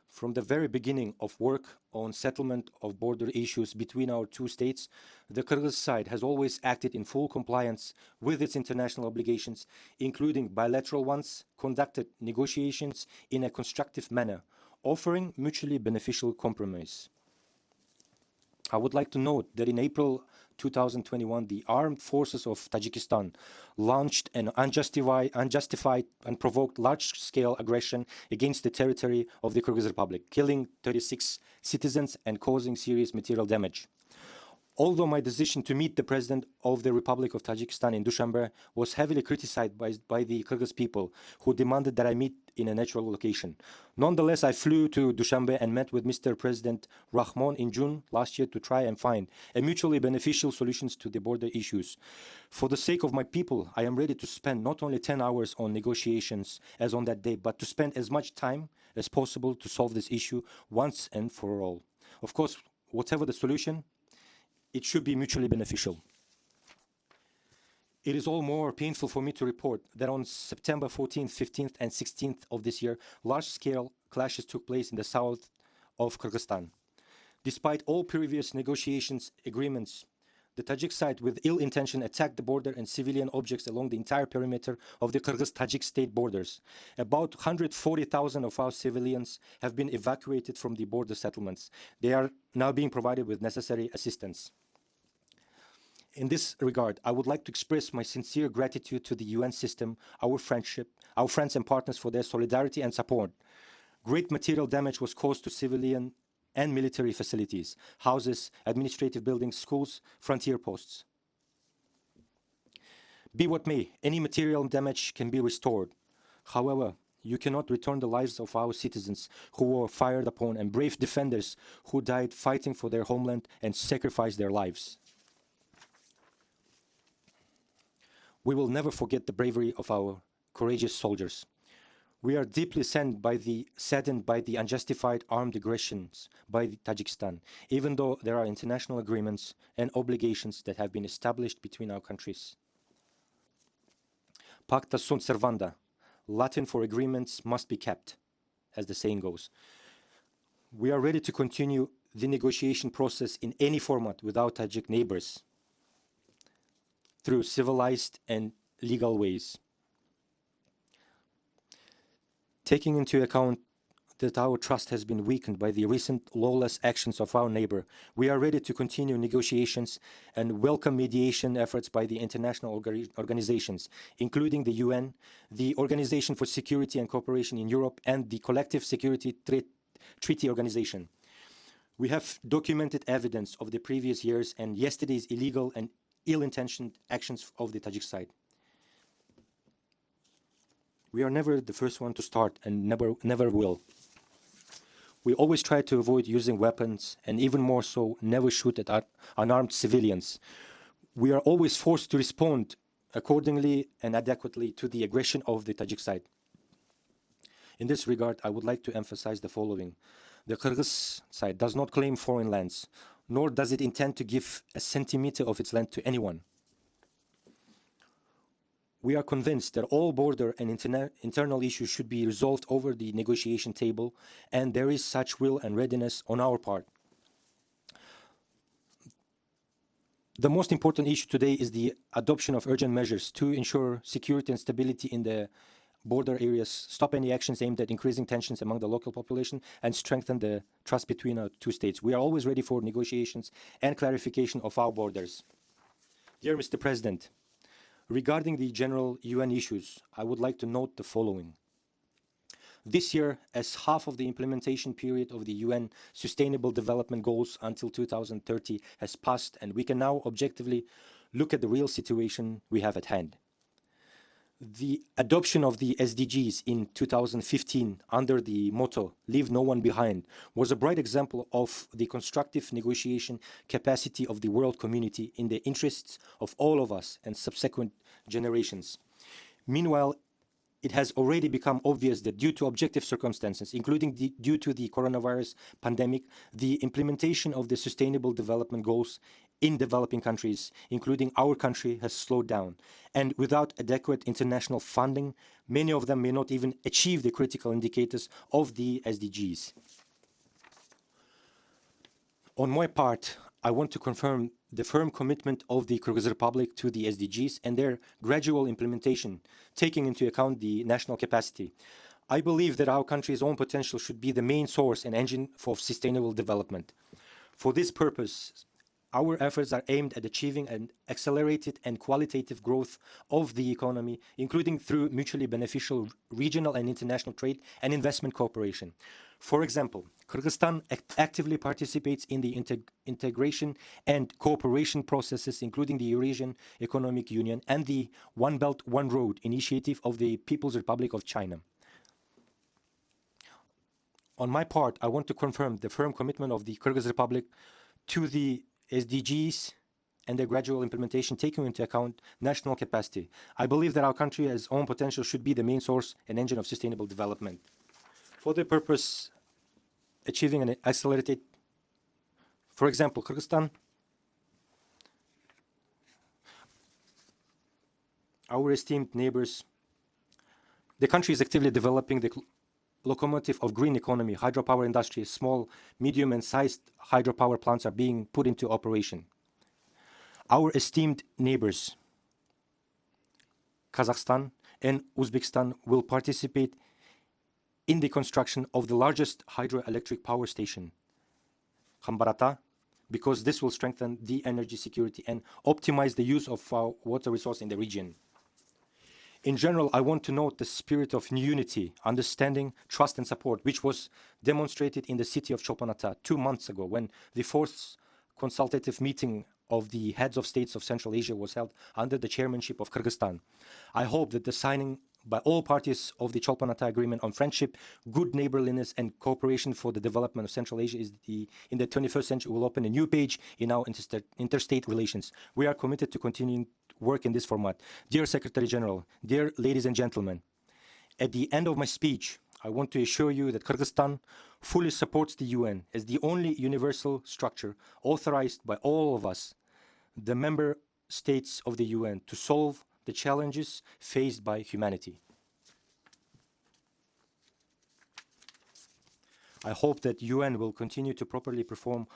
from the very beginning of work on settlement of border issues between our two states, the Kyrgyz side has always acted in full compliance with its international obligations, including bilateral ones, conducted negotiations in a constructive manner, offering mutually beneficial compromise. I would like to note that in April 2021, the armed forces of Tajikistan launched an unjustified and provoked large-scale aggression against the territory of the Kyrgyz Republic, killing 36 citizens and causing serious material damage. Although my decision to meet the President of the Republic of Tajikistan in Dushanbe was heavily criticized by the Kyrgyz people, who demanded that I meet in a natural location. Nonetheless, I flew to Dushanbe and met with Mr. President Rahmon in June last year to try and find a mutually beneficial solutions to the border issues. For the sake of my people, I am ready to spend not only 10 hours on negotiations as on that day, but to spend as much time as possible to solve this issue once and for all. Of course, whatever the solution, it should be mutually beneficial. It is all more painful for me to report that on September 14th, 15th, and 16th of this year, large-scale clashes took place in the south of Kyrgyzstan. Despite all previous negotiations agreements, the Tajik side with ill intention attacked the border and civilian objects along the entire perimeter of the Kyrgyz-Tajik state borders. About 140,000 of our civilians have been evacuated from the border settlements. They are now being provided with necessary assistance. In this regard, I would like to express my sincere gratitude to the UN system, our friends and partners for their solidarity and support. Great material damage was caused to civilian and military facilities, houses, administrative buildings, schools, frontier posts. Be what may, any material damage can be restored. However, you cannot return the lives of our citizens who were fired upon and brave defenders who died fighting for their homeland and sacrificed their lives. We will never forget the bravery of our courageous soldiers. We are deeply saddened by the unjustified armed aggressions by Tajikistan, even though there are international agreements and obligations that have been established between our countries. Pacta sunt servanda, Latin for agreements must be kept, as the saying goes. We are ready to continue the negotiation process in any format with our Tajik neighbors, through civilized and legal ways. Taking into account that our trust has been weakened by the recent lawless actions of our neighbor, we are ready to continue negotiations and welcome mediation efforts by the international organizations, including the UN, the Organization for Security and Cooperation in Europe, and the Collective Security Treaty Organization. We have documented evidence of the previous years and yesterday's illegal and ill-intentioned actions of the Tajik side. We are never the first one to start and never will. We always try to avoid using weapons and even more so, never shoot at unarmed civilians. We are always forced to respond accordingly and adequately to the aggression of the Tajik side. In this regard, I would like to emphasize the following. The Kyrgyz side does not claim foreign lands, nor does it intend to give a centimeter of its land to anyone. We are convinced that all border and internal issues should be resolved over the negotiation table, and there is such will and readiness on our part. The most important issue today is the adoption of urgent measures to ensure security and stability in the border areas, stop any actions aimed at increasing tensions among the local population, and strengthen the trust between our two states. We are always ready for negotiations and clarification of our borders. Dear Mr. President, regarding the general UN issues, I would like to note the following. This year, as half of the implementation period of the UN Sustainable Development Goals until 2030 has passed, and we can now objectively look at the real situation we have at hand. The adoption of the SDGs in 2015 under the motto, "Leave no one behind," was a bright example of the constructive negotiation capacity of the world community in the interests of all of us and subsequent generations. Meanwhile, it has already become obvious that due to objective circumstances, including due to the coronavirus pandemic, the implementation of the Sustainable Development Goals in developing countries, including our country, has slowed down. And without adequate international funding, many of them may not even achieve the critical indicators of the SDGs. On my part, I want to confirm the firm commitment of the Kyrgyz Republic to the SDGs and their gradual implementation, taking into account the national capacity. I believe that our country's own potential should be the main source and engine for sustainable development. For this purpose, our efforts are aimed at achieving an accelerated and qualitative growth of the economy, including through mutually beneficial regional and international trade and investment cooperation. For example, Kyrgyzstan actively participates in the integration and cooperation processes, including the Eurasian Economic Union and the One Belt, One Road initiative of the People's Republic of China. On my part, I want to confirm the firm commitment of the Kyrgyz Republic to the SDGs and their gradual implementation, taking into account national capacity. I believe that our country's own potential should be the main source and engine of sustainable development. For the purpose, achieving an accelerated, for example, Kyrgyzstan, our esteemed neighbors, the country is actively developing the locomotive of green economy. Hydropower industry, small, medium and sized hydropower plants are being put into operation. Our esteemed neighbors, Kazakhstan and Uzbekistan, will participate in the construction of the largest hydroelectric power station, Khambarata, because this will strengthen the energy security and optimize the use of our water resource in the region. In general, I want to note the spirit of unity, understanding, trust and support, which was demonstrated in the city of Cholpon-Ata 2 months ago when the fourth consultative meeting of the heads of states of Central Asia was held under the chairmanship of Kyrgyzstan. I hope that the signing by all parties of the Cholpon-Ata Agreement on Friendship, Good Neighborliness and Cooperation for the Development of Central Asia in the 21st century will open a new page in our interstate relations. We are committed to continuing work in this format. Dear Secretary General, dear ladies and gentlemen, at the end of my speech, I want to assure you that Kyrgyzstan fully supports the UN as the only universal structure authorized by all of us, the member states of the UN, to solve the challenges faced by humanity. I hope that UN will continue to properly perform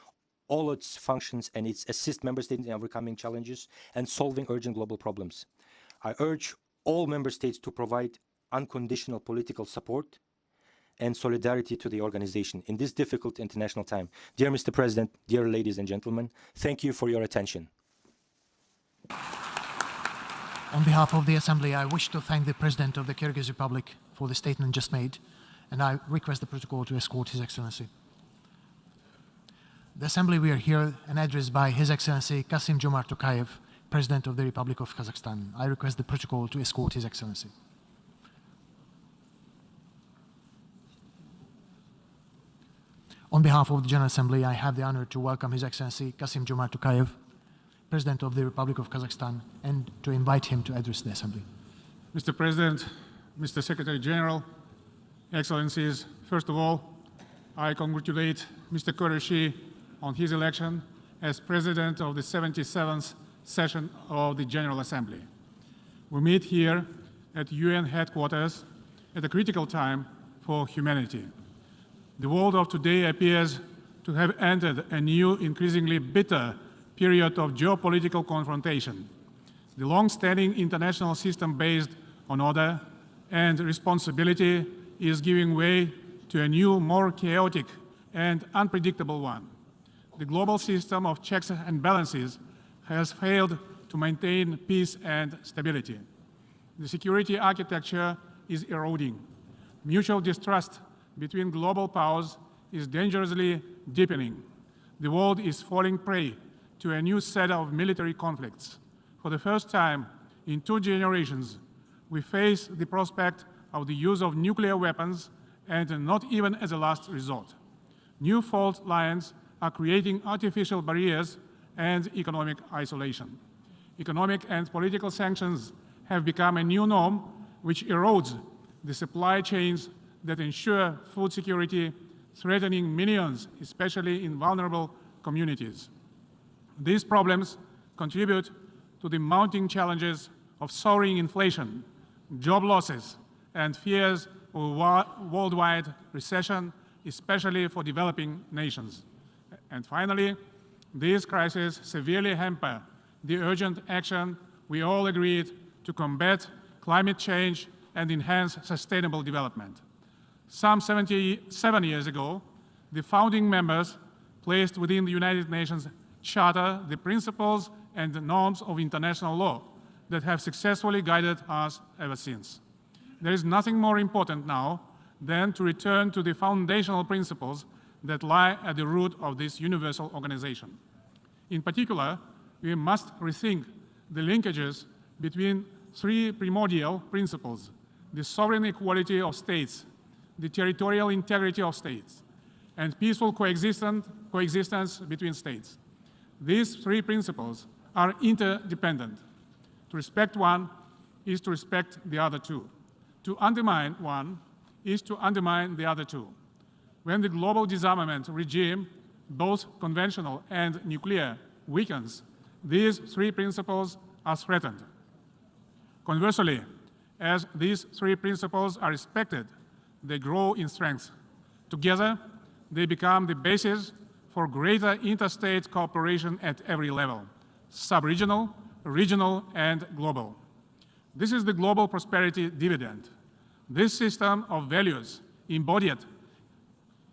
all its functions and its assist member states in overcoming challenges and solving urgent global problems. I urge all member states to provide unconditional political support and solidarity to the organization in this difficult international time. Dear Mr. President, dear ladies and gentlemen, thank you for your attention. On behalf of the Assembly, I wish to thank the President of the Kyrgyz Republic for the statement just made, and I request the protocol to escort His Excellency. The Assembly will hear an address by His Excellency Kassym-Jomart Tokayev, President of the Republic of Kazakhstan. I request the protocol to escort His Excellency. On behalf of the General Assembly, I have the honor to welcome His Excellency Kassym-Jomart Tokayev, President of the Republic of Kazakhstan, and to invite him to address the Assembly. Mr. President, Mr. Secretary General, Excellencies, first of all, I congratulate Mr. Qureshi on his election as President of the 77th session of the General Assembly. We meet here at UN headquarters at a critical time for humanity. The world of today appears to have entered a new, increasingly bitter period of geopolitical confrontation. The long-standing international system based on order and responsibility is giving way to a new, more chaotic and unpredictable one. The global system of checks and balances has failed to maintain peace and stability. The security architecture is eroding. Mutual distrust between global powers is dangerously deepening. The world is falling prey to a new set of military conflicts. For the first time in 2 generations, we face the prospect of the use of nuclear weapons, and not even as a last resort. New fault lines are creating artificial barriers and economic isolation. Economic and political sanctions have become a new norm which erodes the supply chains that ensure food security, threatening millions, especially in vulnerable communities. These problems contribute to the mounting challenges of soaring inflation, job losses, and fears of worldwide recession, especially for developing nations. And finally, these crises severely hamper the urgent action we all agreed to combat climate change and enhance sustainable development. Some 77 years ago, the founding members placed within the United Nations Charter the principles and the norms of international law that have successfully guided us ever since. There is nothing more important now than to return to the foundational principles that lie at the root of this universal organization. In particular, we must rethink the linkages between 3 primordial principles: the sovereign equality of states, the territorial integrity of states, and peaceful coexistence between states. These 3 principles are interdependent. To respect one is to respect the other 2. To undermine one is to undermine the other 2. When the global disarmament regime, both conventional and nuclear, weakens, these 3 principles are threatened. Conversely, as these 3 principles are respected, they grow in strength. Together, they become the basis for greater interstate cooperation at every level: sub-regional, regional, and global. This is the global prosperity dividend. This system of values embodied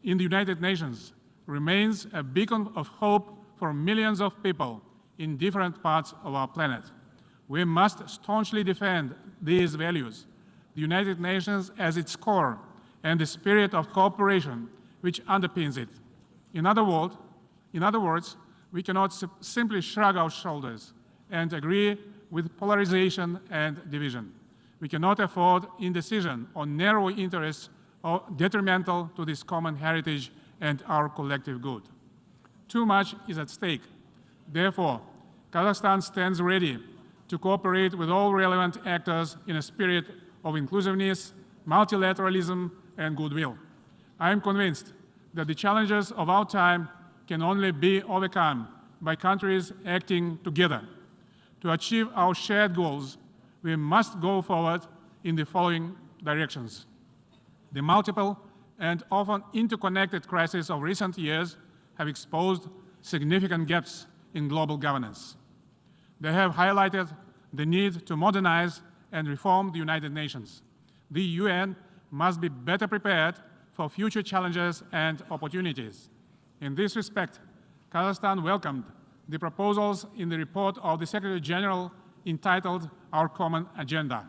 in the United Nations remains a beacon of hope for millions of people in different parts of our planet. We must staunchly defend these values, the United Nations as its core, and the spirit of cooperation which underpins it. In other words, we cannot simply shrug our shoulders and agree with polarization and division. We cannot afford indecision or narrow interests detrimental to this common heritage and our collective good. Too much is at stake. Therefore, Kazakhstan stands ready to cooperate with all relevant actors in a spirit of inclusiveness, multilateralism, and goodwill. I am convinced that the challenges of our time can only be overcome by countries acting together. To achieve our shared goals, we must go forward in the following directions. The multiple and often interconnected crises of recent years have exposed significant gaps in global governance. They have highlighted the need to modernize and reform the United Nations. The UN must be better prepared for future challenges and opportunities. In this respect, Kazakhstan welcomed the proposals in the report of the Secretary General entitled Our Common Agenda.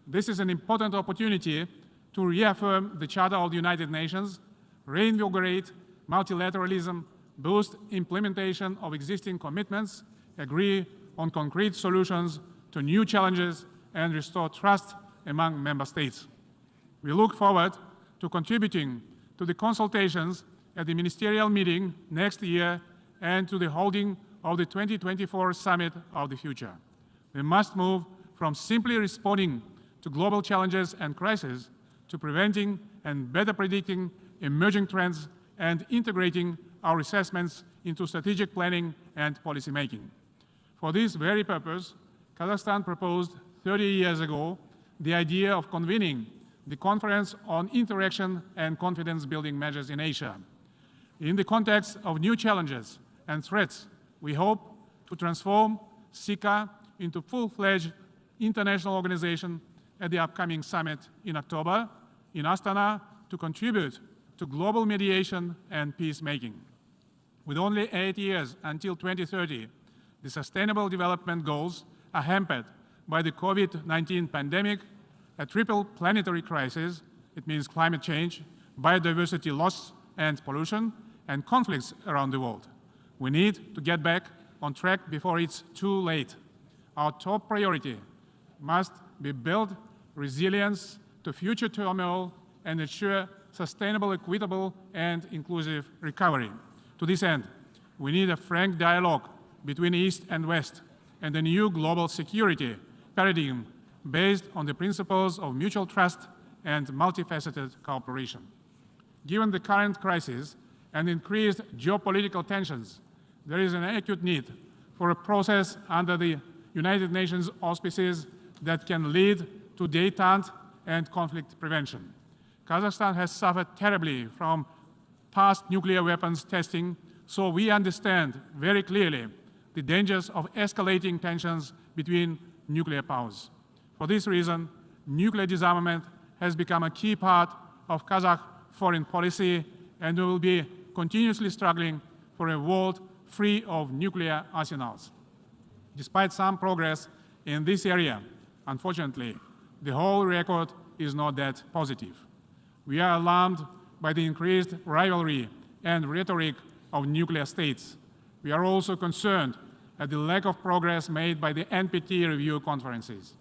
This is an important opportunity to reaffirm the Charter of the United Nations, reinvigorate multilateralism, boost implementation of existing commitments, agree on concrete solutions to new challenges, and restore trust among member states. We look forward to contributing to the consultations at the ministerial meeting next year and to the holding of the 2024 Summit of the Future. We must move from simply responding to global challenges and crises to preventing and better predicting emerging trends and integrating our assessments into strategic planning and policymaking. For this very purpose, Kazakhstan proposed 30 years ago the idea of convening the Conference on Interaction and Confidence-Building Measures in Asia. In the context of new challenges and threats, we hope to transform SICA into a full-fledged international organization at the upcoming summit in October in Astana to contribute to global mediation and peacemaking. With only 8 years until 2030, the Sustainable Development Goals are hampered by the COVID-19 pandemic, a triple planetary crisis, it means climate change, biodiversity loss and pollution, and conflicts around the world. We need to get back on track before it's too late. Our top priority must be build resilience to future turmoil and ensure sustainable, equitable, and inclusive recovery. To this end, we need a frank dialogue between East and West and a new global security paradigm based on the principles of mutual trust and multifaceted cooperation. Given the current crisis and increased geopolitical tensions, there is an acute need for a process under the United Nations auspices that can lead to détente and conflict prevention. Kazakhstan has suffered terribly from past nuclear weapons testing, so we understand very clearly the dangers of escalating tensions between nuclear powers. For this reason, nuclear disarmament has become a key part of Kazakh foreign policy, and we will be continuously struggling for a world free of nuclear arsenals. Despite some progress in this area, unfortunately, the whole record is not that positive. We are alarmed by the increased rivalry and rhetoric of nuclear states. We are also concerned at the lack of progress made by the NPT review conferences.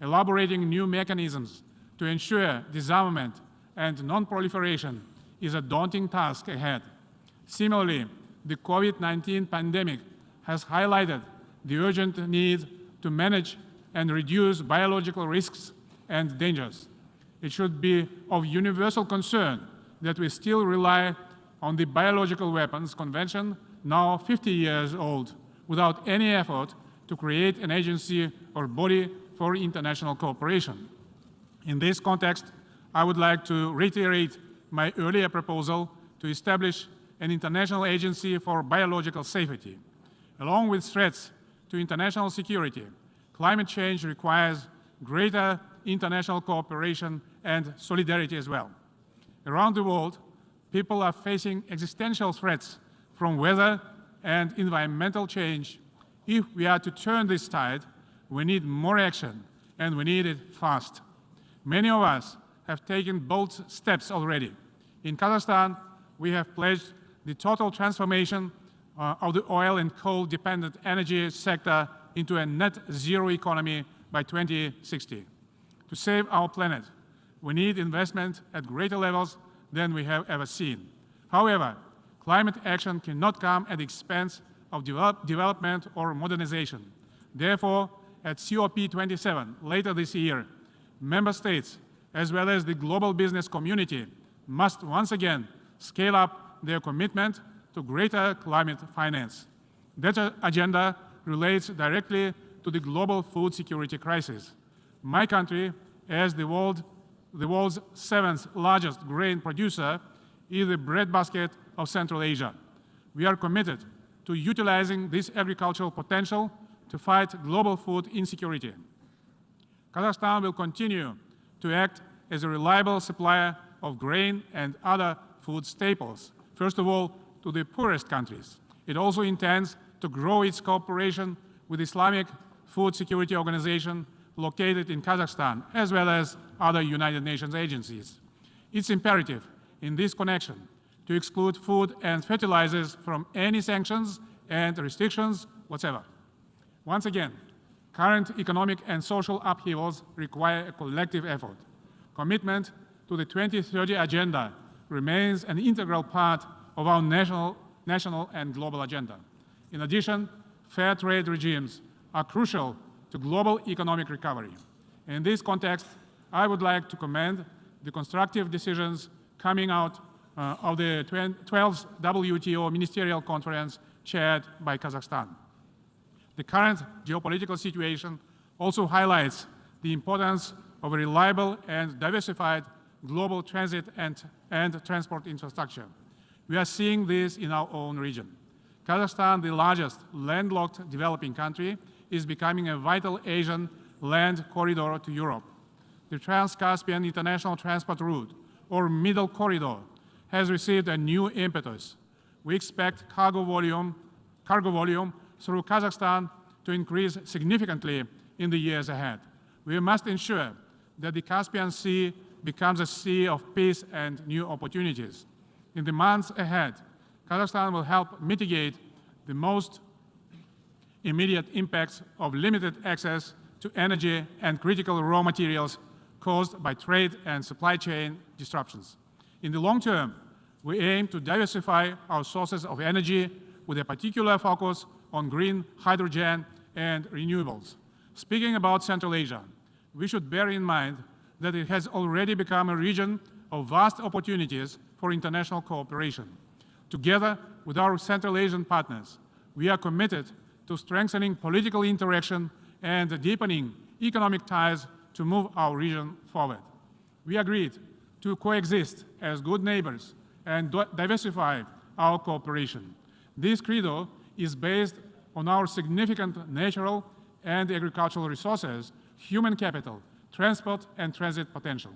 Elaborating new mechanisms to ensure disarmament and non-proliferation is a daunting task ahead. Similarly, the COVID-19 pandemic has highlighted the urgent need to manage and reduce biological risks and dangers. It should be of universal concern that we still rely on the Biological Weapons Convention, now 50 years old, without any effort to create an agency or body for international cooperation. In this context, I would like to reiterate my earlier proposal to establish an international agency for biological safety. Along with threats to international security, climate change requires greater international cooperation and solidarity as well. Around the world, people are facing existential threats from weather and environmental change. If we are to turn this tide, we need more action, and we need it fast. Many of us have taken bold steps already. In Kazakhstan, we have pledged the total transformation of the oil and coal-dependent energy sector into a net zero economy by 2060. To save our planet, we need investment at greater levels than we have ever seen. However, climate action cannot come at the expense of development or modernization. Therefore, at COP27 later this year, member states, as well as the global business community, must once again scale up their commitment to greater climate finance. That agenda relates directly to the global food security crisis. My country, as the world's 7th largest grain producer, is the breadbasket of Central Asia. We are committed to utilizing this agricultural potential to fight global food insecurity. Kazakhstan will continue to act as a reliable supplier of grain and other food staples, first of all, to the poorest countries. It also intends to grow its cooperation with the Islamic Food Security Organization located in Kazakhstan, as well as other United Nations agencies. It's imperative in this connection to exclude food and fertilizers from any sanctions and restrictions whatsoever. Once again, current economic and social upheavals require a collective effort. Commitment to the 2030 Agenda remains an integral part of our national and global agenda. In addition, fair trade regimes are crucial to global economic recovery. In this context, I would like to commend the constructive decisions coming out of the 12th WTO Ministerial Conference chaired by Kazakhstan. The current geopolitical situation also highlights the importance of a reliable and diversified global transit and transport infrastructure. We are seeing this in our own region. Kazakhstan, the largest landlocked developing country, is becoming a vital Asian land corridor to Europe. The Trans-Caspian International Transport Route, or Middle Corridor, has received a new impetus. We expect cargo volume through Kazakhstan to increase significantly in the years ahead. We must ensure that the Caspian Sea becomes a sea of peace and new opportunities. In the months ahead, Kazakhstan will help mitigate the most immediate impacts of limited access to energy and critical raw materials caused by trade and supply chain disruptions. In the long term, we aim to diversify our sources of energy with a particular focus on green hydrogen and renewables. Speaking about Central Asia, we should bear in mind that it has already become a region of vast opportunities for international cooperation. Together with our Central Asian partners, we are committed to strengthening political interaction and deepening economic ties to move our region forward. We agreed to coexist as good neighbors and diversify our cooperation. This credo is based on our significant natural and agricultural resources, human capital, transport and transit potential.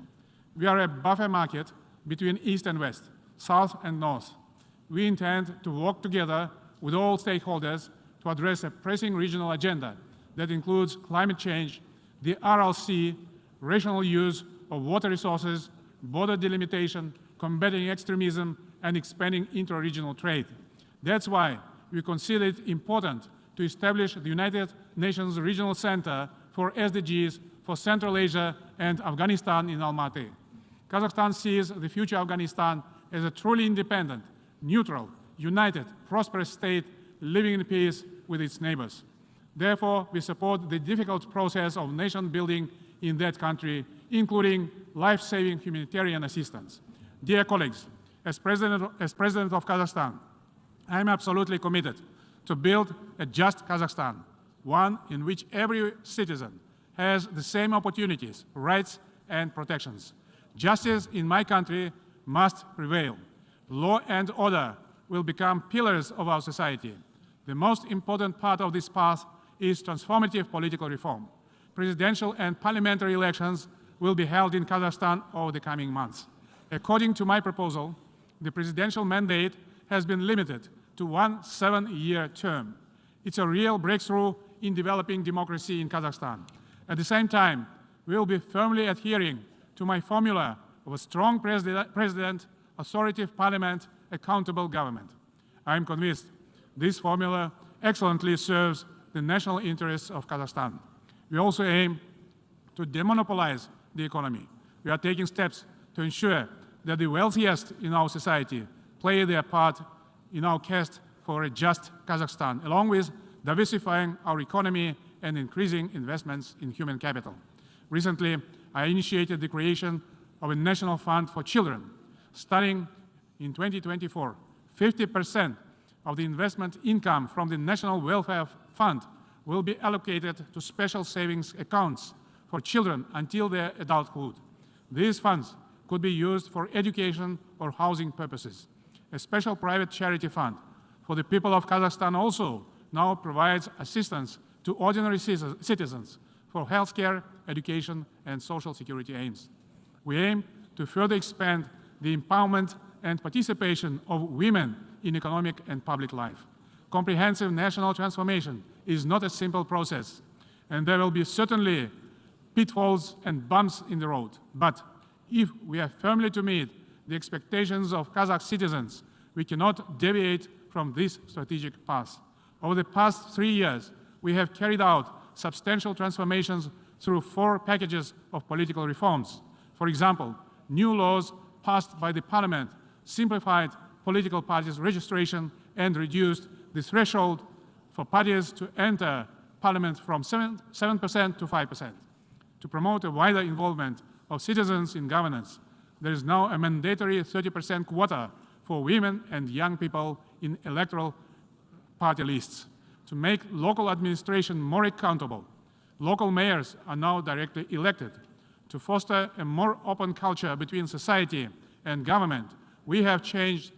We are a buffer market between East and West, South and North. We intend to work together with all stakeholders to address a pressing regional agenda that includes climate change, the RLC, rational use of water resources, border delimitation, combating extremism, and expanding intra-regional trade. That's why we consider it important to establish the United Nations Regional Center for SDGs for Central Asia and Afghanistan in Almaty. Kazakhstan sees the future Afghanistan as a truly independent, neutral, united, prosperous state living in peace with its neighbors. Therefore, we support the difficult process of nation building in that country, including life-saving humanitarian assistance. Dear colleagues, as President of Kazakhstan, I am absolutely committed to build a just Kazakhstan, one in which every citizen has the same opportunities, rights, and protections. Justice in my country must prevail. Law and order will become pillars of our society. The most important part of this path is transformative political reform. Presidential and parliamentary elections will be held in Kazakhstan over the coming months. According to my proposal, the presidential mandate has been limited to 1 7-year term. It's a real breakthrough in developing democracy in Kazakhstan. At the same time, we will be firmly adhering to my formula of a strong president, authoritative parliament, accountable government. I am convinced this formula excellently serves the national interests of Kazakhstan. We also aim to demonopolize the economy. We are taking steps to ensure that the wealthiest in our society play their part in our quest for a just Kazakhstan, along with diversifying our economy and increasing investments in human capital. Recently, I initiated the creation of a national fund for children. Starting in 2024, 50% of the investment income from the National Welfare Fund will be allocated to special savings accounts for children until their adulthood. These funds could be used for education or housing purposes. A special private charity fund for the people of Kazakhstan also now provides assistance to ordinary citizens for healthcare, education, and social security aims. We aim to further expand the empowerment and participation of women in economic and public life. Comprehensive national transformation is not a simple process, and there will be certainly pitfalls and bumps in the road. But if we are firmly to meet the expectations of Kazakh citizens, we cannot deviate from this strategic path. Over the past 3 years, we have carried out substantial transformations through 4 packages of political reforms. For example, new laws passed by the parliament simplified political parties' registration and reduced the threshold for parties to enter parliament from 7% to 5%. To promote a wider involvement of citizens in governance, there is now a mandatory 30% quota for women and young people in electoral party lists. To make local administration more accountable, Local mayors are now directly elected. To foster a more open culture between society and government, we have changed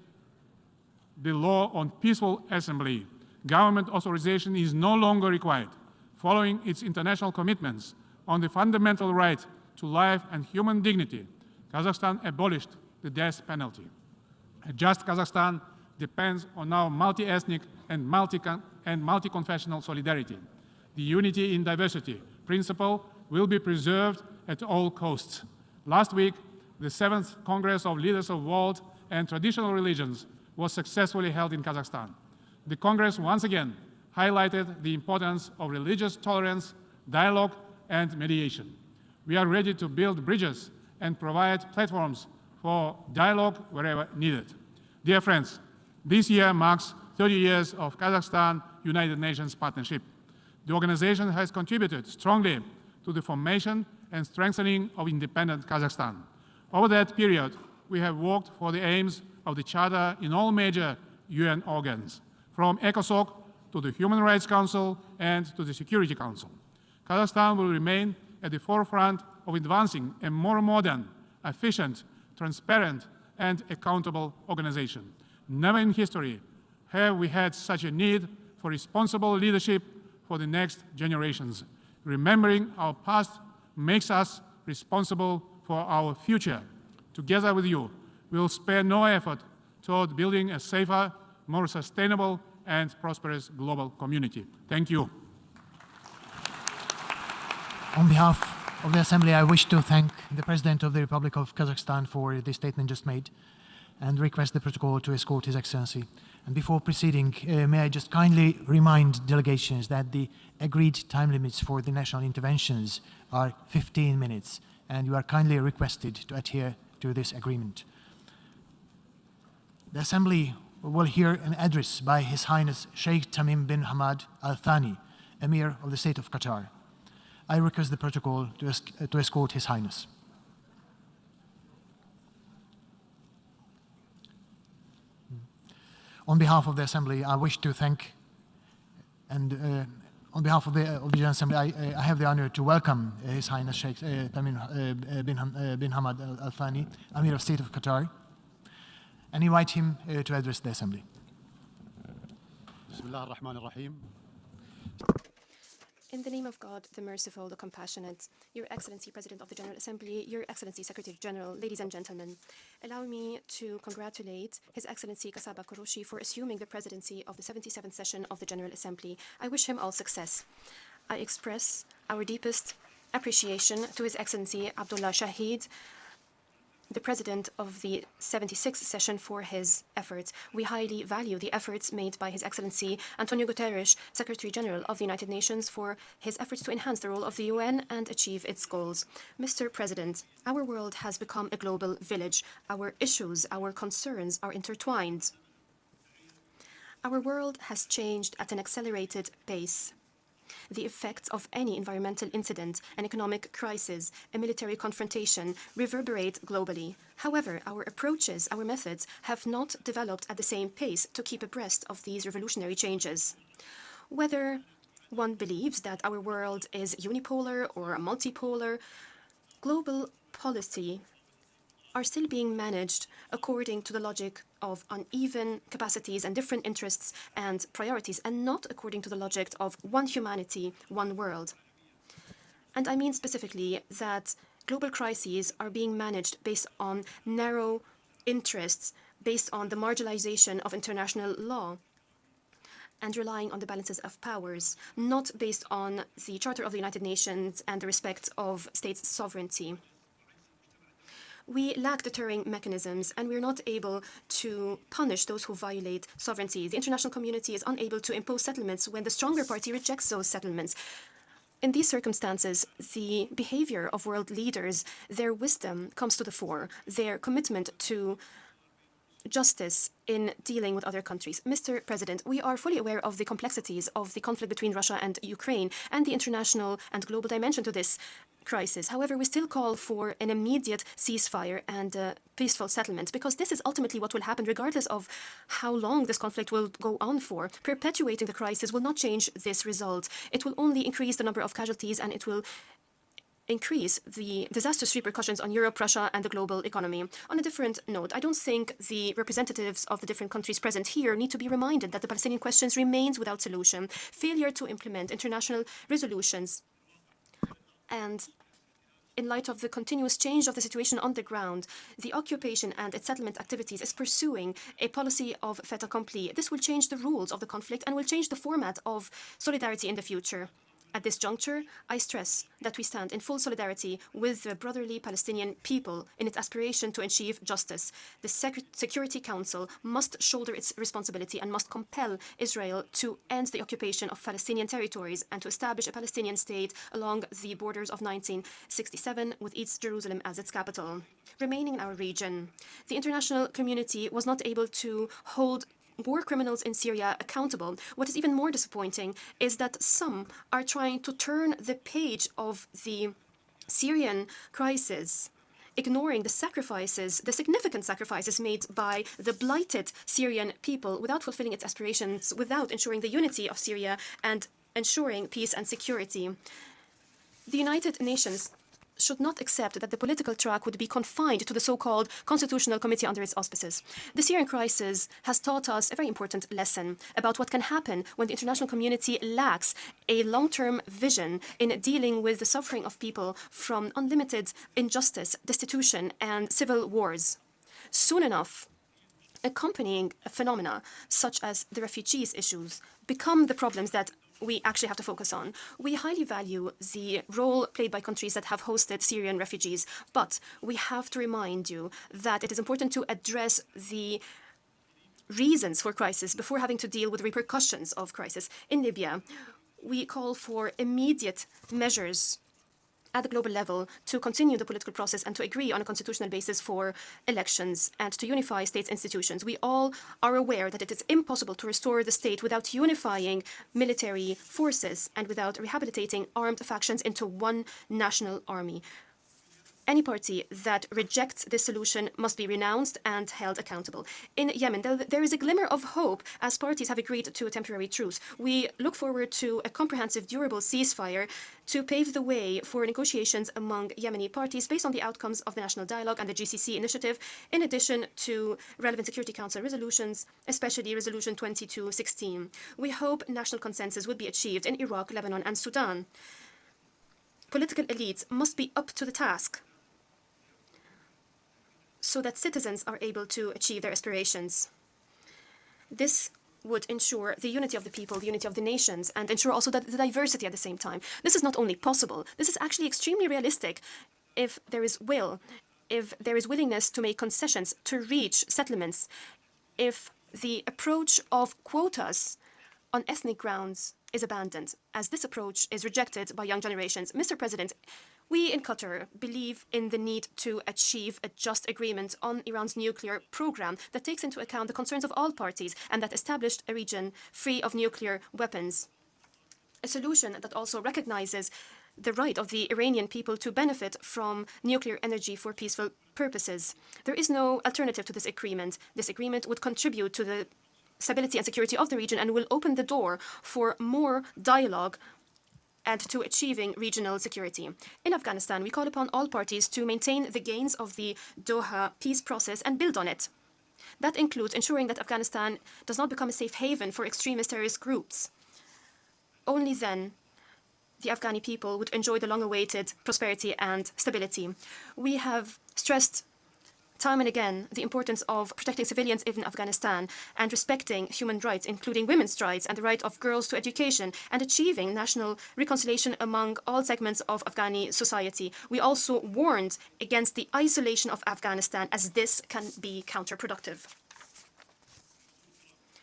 the law on peaceful assembly. Government authorization is no longer required. Following its international commitments on the fundamental right to life and human dignity, Kazakhstan abolished the death penalty. A just Kazakhstan depends on our multi-ethnic and multi-confessional solidarity. The unity in diversity principle will be preserved at all costs. Last week, the 7th Congress of Leaders of World and Traditional Religions was successfully held in Kazakhstan. The Congress once again highlighted the importance of religious tolerance, dialogue, and mediation. We are ready to build bridges and provide platforms for dialogue wherever needed. Dear friends, this year marks 30 years of Kazakhstan-United Nations partnership. The organization has contributed strongly to the formation and strengthening of independent Kazakhstan. Over that period, we have worked for the aims of the Charter in all major UN organs, from ECOSOC to the Human Rights Council and to the Security Council. Kazakhstan will remain at the forefront of advancing a more modern, efficient, transparent, and accountable organization. Never in history have we had such a need for responsible leadership for the next generations. Remembering our past makes us responsible for our future. Together with you, we will spare no effort toward building a safer, more sustainable, and prosperous global community. Thank you. On behalf of the Assembly, I wish to thank the President of the Republic of Kazakhstan for the statement just made and request the protocol to escort His Excellency. And before proceeding, may I just kindly remind delegations that the agreed time limits for the national interventions are 15 minutes, and you are kindly requested to adhere to this agreement. The Assembly will hear an address by His Highness Sheikh Tamim bin Hamad Al Thani, Emir of the State of Qatar. I request the protocol to escort His Highness. On behalf of the Assembly, I wish to thank, and on behalf of the General Assembly, I have the honor to welcome His Highness Sheikh Tamim bin Hamad Al Thani, Emir of State of Qatar, and invite him to address the Assembly. Bismillah ar-Rahman ar-Rahim. In the name of God, the merciful, the compassionate, Your Excellency, President of the General Assembly, Your Excellency, Secretary General, ladies and gentlemen, allow me to congratulate His Excellency Kasaba Koroshi for assuming the presidency of the 77th session of the General Assembly. I wish him all success. I express our deepest appreciation to His Excellency Abdullah Shahid, the President of the 76th session, for his efforts. We highly value the efforts made by His Excellency Antonio Guterres, Secretary General of the United Nations, for his efforts to enhance the role of the UN and achieve its goals. Mr. President, our world has become a global village. Our issues, our concerns are intertwined. Our world has changed at an accelerated pace. The effects of any environmental incident, an economic crisis, a military confrontation reverberate globally. However, our approaches, our methods have not developed at the same pace to keep abreast of these revolutionary changes. Whether one believes that our world is unipolar or multipolar, global policy are still being managed according to the logic of uneven capacities and different interests and priorities, and not according to the logic of one humanity, one world. And I mean specifically that global crises are being managed based on narrow interests, based on the marginalization of international law, and relying on the balances of powers, not based on the Charter of the United Nations and the respect of states' sovereignty. We lack deterring mechanisms, and we're not able to punish those who violate sovereignty. The international community is unable to impose settlements when the stronger party rejects those settlements. In these circumstances, the behavior of world leaders, their wisdom comes to the fore, their commitment to justice in dealing with other countries. Mr. President, we are fully aware of the complexities of the conflict between Russia and Ukraine and the international and global dimension to this crisis. However, we still call for an immediate ceasefire and peaceful settlement, because this is ultimately what will happen regardless of how long this conflict will go on for. Perpetuating the crisis will not change this result. It will only increase the number of casualties, and it will increase the disastrous repercussions on Europe, Russia, and the global economy. On a different note, I don't think the representatives of the different countries present here need to be reminded that the Palestinian question remains without solution. Failure to implement international resolutions, and in light of the continuous change of the situation on the ground, the occupation and its settlement activities is pursuing a policy of fait accompli. This will change the rules of the conflict and will change the format of solidarity in the future. At this juncture, I stress that we stand in full solidarity with the brotherly Palestinian people in its aspiration to achieve justice. The Security Council must shoulder its responsibility and must compel Israel to end the occupation of Palestinian territories and to establish a Palestinian state along the borders of 1967 with East Jerusalem as its capital. Remaining in our region, the international community was not able to hold war criminals in Syria accountable. What is even more disappointing is that some are trying to turn the page of the Syrian crisis, ignoring the sacrifices, the significant sacrifices made by the blighted Syrian people without fulfilling its aspirations, without ensuring the unity of Syria and ensuring peace and security. The United Nations should not accept that the political track would be confined to the so-called Constitutional Committee under its auspices. The Syrian crisis has taught us a very important lesson about what can happen when the international community lacks a long-term vision in dealing with the suffering of people from unlimited injustice, destitution, and civil wars. Soon enough, accompanying phenomena such as the refugees issues become the problems that we actually have to focus on. We highly value the role played by countries that have hosted Syrian refugees, but we have to remind you that it is important to address the reasons for crisis before having to deal with the repercussions of crisis. In Libya, we call for immediate measures at the global level to continue the political process and to agree on a constitutional basis for elections and to unify states' institutions. We all are aware that it is impossible to restore the state without unifying military forces and without rehabilitating armed factions into one national army. Any party that rejects this solution must be renounced and held accountable. In Yemen, there is a glimmer of hope as parties have agreed to a temporary truce. We look forward to a comprehensive, durable ceasefire to pave the way for negotiations among Yemeni parties based on the outcomes of the National Dialogue and the GCC initiative, in addition to relevant Security Council resolutions, especially Resolution 2216. We hope national consensus will be achieved in Iraq, Lebanon, and Sudan. Political elites must be up to the task so that citizens are able to achieve their aspirations. This would ensure the unity of the people, the unity of the nations, and ensure also that the diversity at the same time. This is not only possible, this is actually extremely realistic if there is will, if there is willingness to make concessions, to reach settlements, if the approach of quotas on ethnic grounds is abandoned, as this approach is rejected by young generations. Mr. President, we in Qatar believe in the need to achieve a just agreement on Iran's nuclear program that takes into account the concerns of all parties and that established a region free of nuclear weapons. A solution that also recognizes the right of the Iranian people to benefit from nuclear energy for peaceful purposes. There is no alternative to this agreement. This agreement would contribute to the stability and security of the region and will open the door for more dialogue and to achieving regional security. In Afghanistan, we call upon all parties to maintain the gains of the Doha peace process and build on it. That includes ensuring that Afghanistan does not become a safe haven for extremist terrorist groups. Only then the Afghani people would enjoy the long-awaited prosperity and stability. We have stressed time and again the importance of protecting civilians in Afghanistan and respecting human rights, including women's rights and the right of girls to education, and achieving national reconciliation among all segments of Afghani society. We also warned against the isolation of Afghanistan, as this can be counterproductive.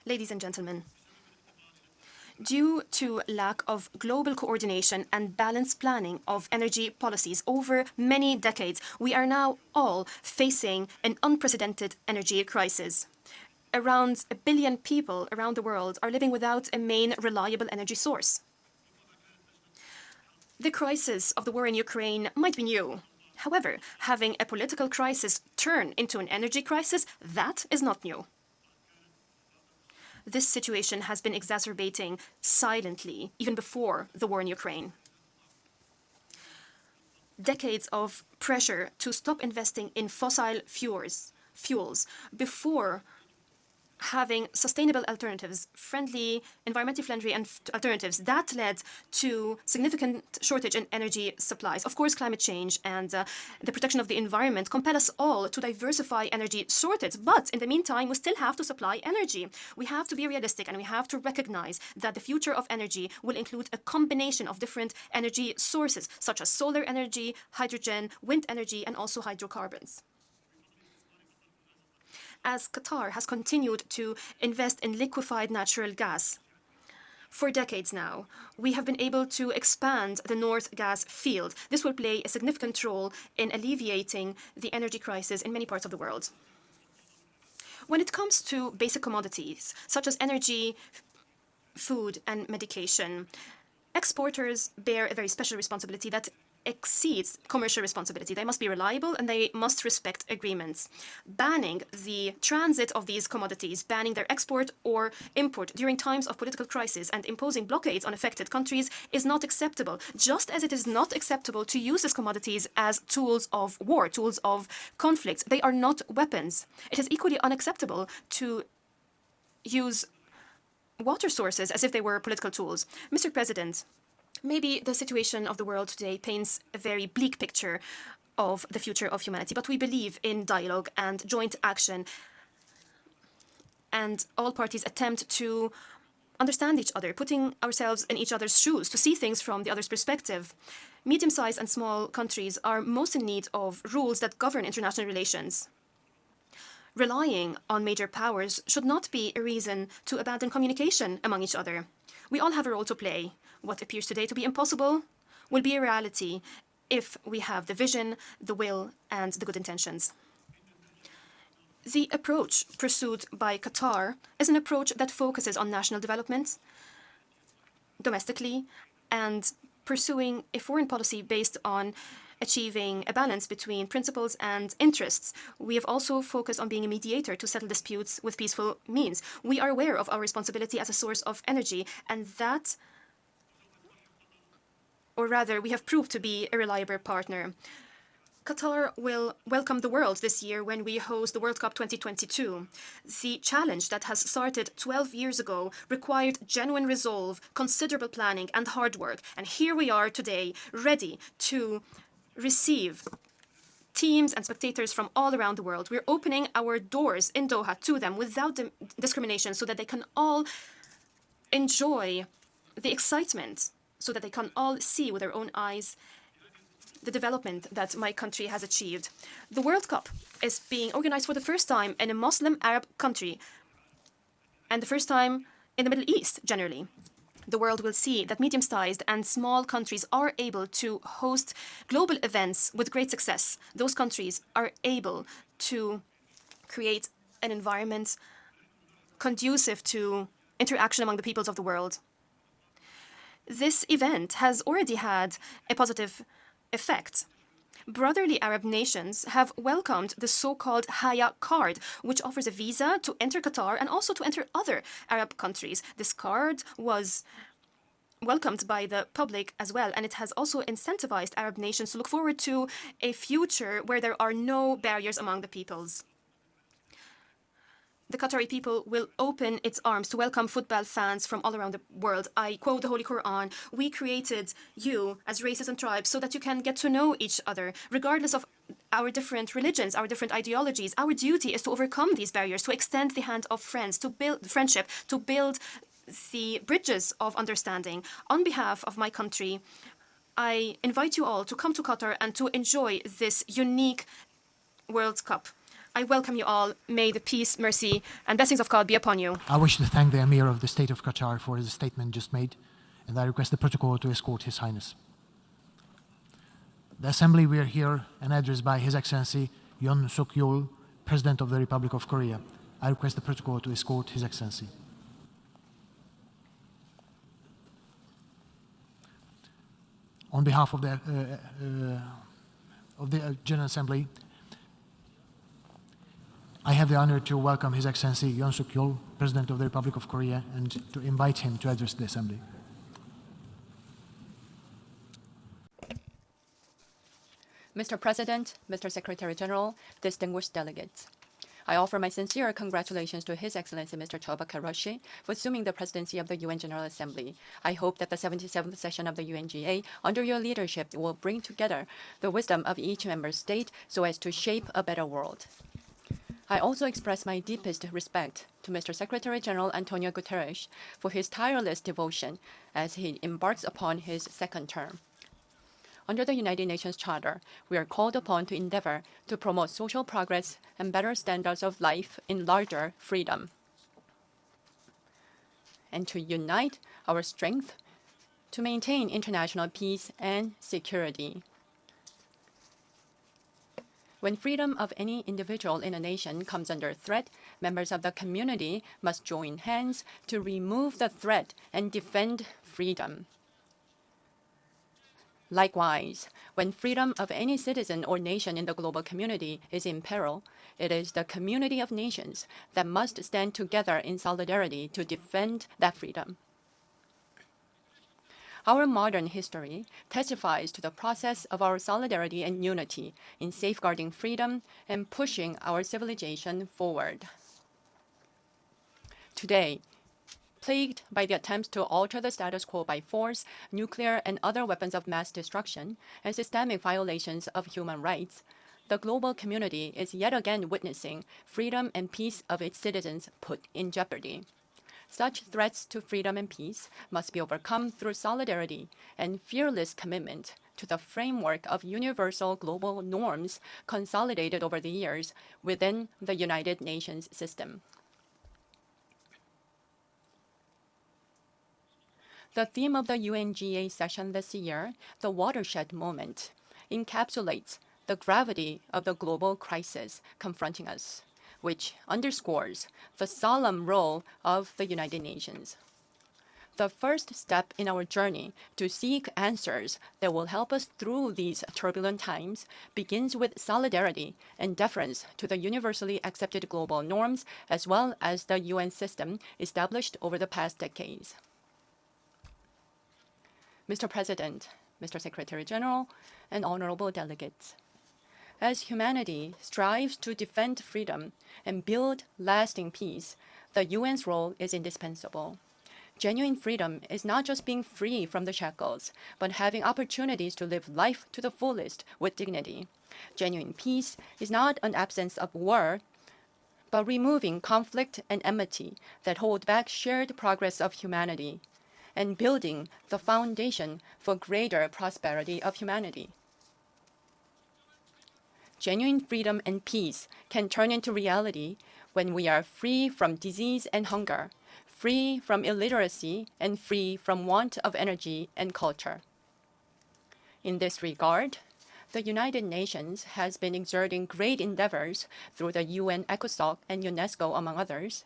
Ladies and gentlemen, Due to lack of global coordination and balanced planning of energy policies over many decades, we are now all facing an unprecedented energy crisis. Around 1 billion people around the world are living without a main reliable energy source. The crisis of the war in Ukraine might be new. However, having a political crisis turn into an energy crisis, that is not new. This situation has been exacerbating silently even before the war in Ukraine. Decades of pressure to stop investing in fossil fuels before having sustainable alternatives, environmentally friendly alternatives, that led to significant shortage in energy supplies. Of course, climate change and the protection of the environment compel us all to diversify energy sources. But in the meantime, we still have to supply energy. We have to be realistic and we have to recognize that the future of energy will include a combination of different energy sources, such as solar energy, hydrogen, wind energy, and also hydrocarbons. As Qatar has continued to invest in liquefied natural gas for decades now, we have been able to expand the North Gas field. This will play a significant role in alleviating the energy crisis in many parts of the world. When it comes to basic commodities, such as energy, food, and medication, exporters bear a very special responsibility that exceeds commercial responsibility. They must be reliable and they must respect agreements. Banning the transit of these commodities, banning their export or import during times of political crisis and imposing blockades on affected countries is not acceptable, just as it is not acceptable to use these commodities as tools of war, tools of conflict. They are not weapons. It is equally unacceptable to use water sources as if they were political tools. Mr. President, maybe the situation of the world today paints a very bleak picture of the future of humanity, but we believe in dialogue and joint action, and all parties attempt to understand each other, putting ourselves in each other's shoes, to see things from the other's perspective. Medium-sized and small countries are most in need of rules that govern international relations. Relying on major powers should not be a reason to abandon communication among each other. We all have a role to play. What appears today to be impossible will be a reality if we have the vision, the will, and the good intentions. The approach pursued by Qatar is an approach that focuses on national development domestically and pursuing a foreign policy based on achieving a balance between principles and interests. We have also focused on being a mediator to settle disputes with peaceful means. We are aware of our responsibility as a source of energy, and that, or rather, we have proved to be a reliable partner. Qatar will welcome the world this year when we host the World Cup 2022. The challenge that has started 12 years ago required genuine resolve, considerable planning, and hard work. And here we are today, ready to receive teams and spectators from all around the world. We're opening our doors in Doha to them without discrimination so that they can all enjoy the excitement, so that they can all see with their own eyes the development that my country has achieved. The World Cup is being organized for the first time in a Muslim Arab country and the first time in the Middle East generally. The world will see that medium-sized and small countries are able to host global events with great success. Those countries are able to create an environment conducive to interaction among the peoples of the world. This event has already had a positive effect. Brotherly Arab nations have welcomed the so-called Haya card, which offers a visa to enter Qatar and also to enter other Arab countries. This card was welcomed by the public as well, and it has also incentivized Arab nations to look forward to a future where there are no barriers among the peoples. The Qatari people will open its arms to welcome football fans from all around the world. I quote the Holy Quran, "We created you as races and tribes so that you can get to know each other, regardless of our different religions, our different ideologies. Our duty is to overcome these barriers, to extend the hand of friends, to build friendship, to build the bridges of understanding." On behalf of my country, I invite you all to come to Qatar and to enjoy this unique World Cup. I welcome you all. May the peace, mercy, and blessings of God be upon you. I wish to thank the Emir of the State of Qatar for his statement just made, and I request the protocol to escort His Highness. The Assembly will hear an address by His Excellency Yoon Suk-yeol, President of the Republic of Korea. I request the protocol to escort His Excellency. On behalf of the General Assembly, I have the honor to welcome His Excellency Yoon Suk-yeol, President of the Republic of Korea, and to invite him to address the Assembly. Mr. President, Mr. Secretary General, distinguished delegates, I offer my sincere congratulations to His Excellency Mr. Chauba Karashi for assuming the presidency of the UN General Assembly. I hope that the 77th session of the UNGA, under your leadership, will bring together the wisdom of each member state so as to shape a better world. I also express my deepest respect to Mr. Secretary General Antonio Guterres for his tireless devotion as he embarks upon his second term. Under the United Nations Charter, we are called upon to endeavor to promote social progress and better standards of life in larger freedom, and to unite our strength to maintain international peace and security. When freedom of any individual in a nation comes under threat, members of the community must join hands to remove the threat and defend freedom. Likewise, when freedom of any citizen or nation in the global community is in peril, it is the community of nations that must stand together in solidarity to defend that freedom. Our modern history testifies to the process of our solidarity and unity in safeguarding freedom and pushing our civilization forward. Today, plagued by the attempts to alter the status quo by force, nuclear and other weapons of mass destruction, and systemic violations of human rights, the global community is yet again witnessing freedom and peace of its citizens put in jeopardy. Such threats to freedom and peace must be overcome through solidarity and fearless commitment to the framework of universal global norms consolidated over the years within the United Nations system. The theme of the UNGA session this year, the watershed moment, encapsulates the gravity of the global crisis confronting us, which underscores the solemn role of the United Nations. The first step in our journey to seek answers that will help us through these turbulent times begins with solidarity and deference to the universally accepted global norms as well as the UN system established over the past decades. Mr. President, Mr. Secretary General, and honorable delegates, as humanity strives to defend freedom and build lasting peace, the UN's role is indispensable. Genuine freedom is not just being free from the shackles, but having opportunities to live life to the fullest with dignity. Genuine peace is not an absence of war, but removing conflict and enmity that hold back shared progress of humanity, and building the foundation for greater prosperity of humanity. Genuine freedom and peace can turn into reality when we are free from disease and hunger, free from illiteracy, and free from want of energy and culture. In this regard, the United Nations has been exerting great endeavors through the UN ECOSOC and UNESCO, among others.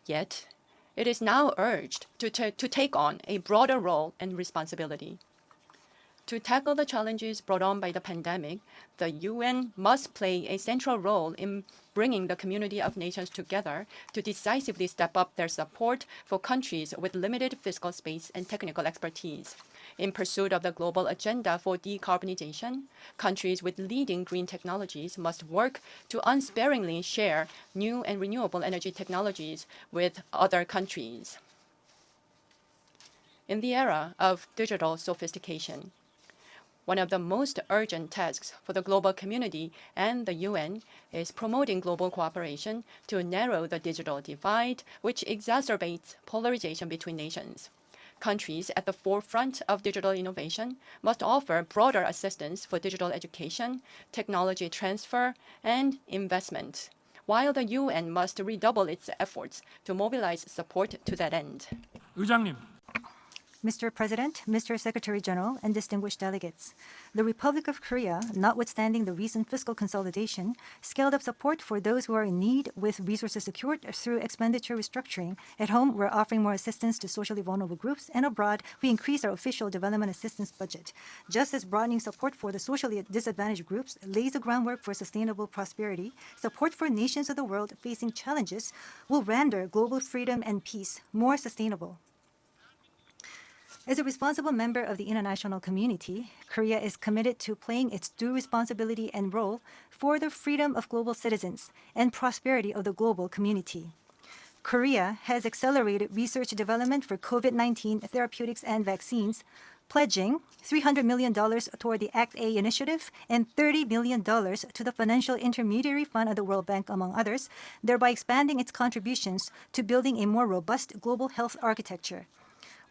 Yet, it is now urged to take on a broader role and responsibility. To tackle the challenges brought on by the pandemic, the UN must play a central role in bringing the community of nations together to decisively step up their support for countries with limited fiscal space and technical expertise. In pursuit of the global agenda for decarbonization, countries with leading green technologies must work to unsparingly share new and renewable energy technologies with other countries. In the era of digital sophistication, one of the most urgent tasks for the global community and the UN is promoting global cooperation to narrow the digital divide, which exacerbates polarization between nations. Countries at the forefront of digital innovation must offer broader assistance for digital education, technology transfer, and investment, while the UN must redouble its efforts to mobilize support to that end. 의장님. Mr. President, Mr. Secretary General, and distinguished delegates, the Republic of Korea, notwithstanding the recent fiscal consolidation, scaled up support for those who are in need with resources secured through expenditure restructuring. At home, we're offering more assistance to socially vulnerable groups, and abroad, we increased our official development assistance budget. Just as broadening support for the socially disadvantaged groups lays the groundwork for sustainable prosperity, support for nations of the world facing challenges will render global freedom and peace more sustainable. As a responsible member of the international community, Korea is committed to playing its due responsibility and role for the freedom of global citizens and prosperity of the global community. Korea has accelerated research development for COVID-19 therapeutics and vaccines, pledging $300 million toward the Act A initiative and $30 million to the Financial Intermediary Fund of the World Bank, among others, thereby expanding its contributions to building a more robust global health architecture.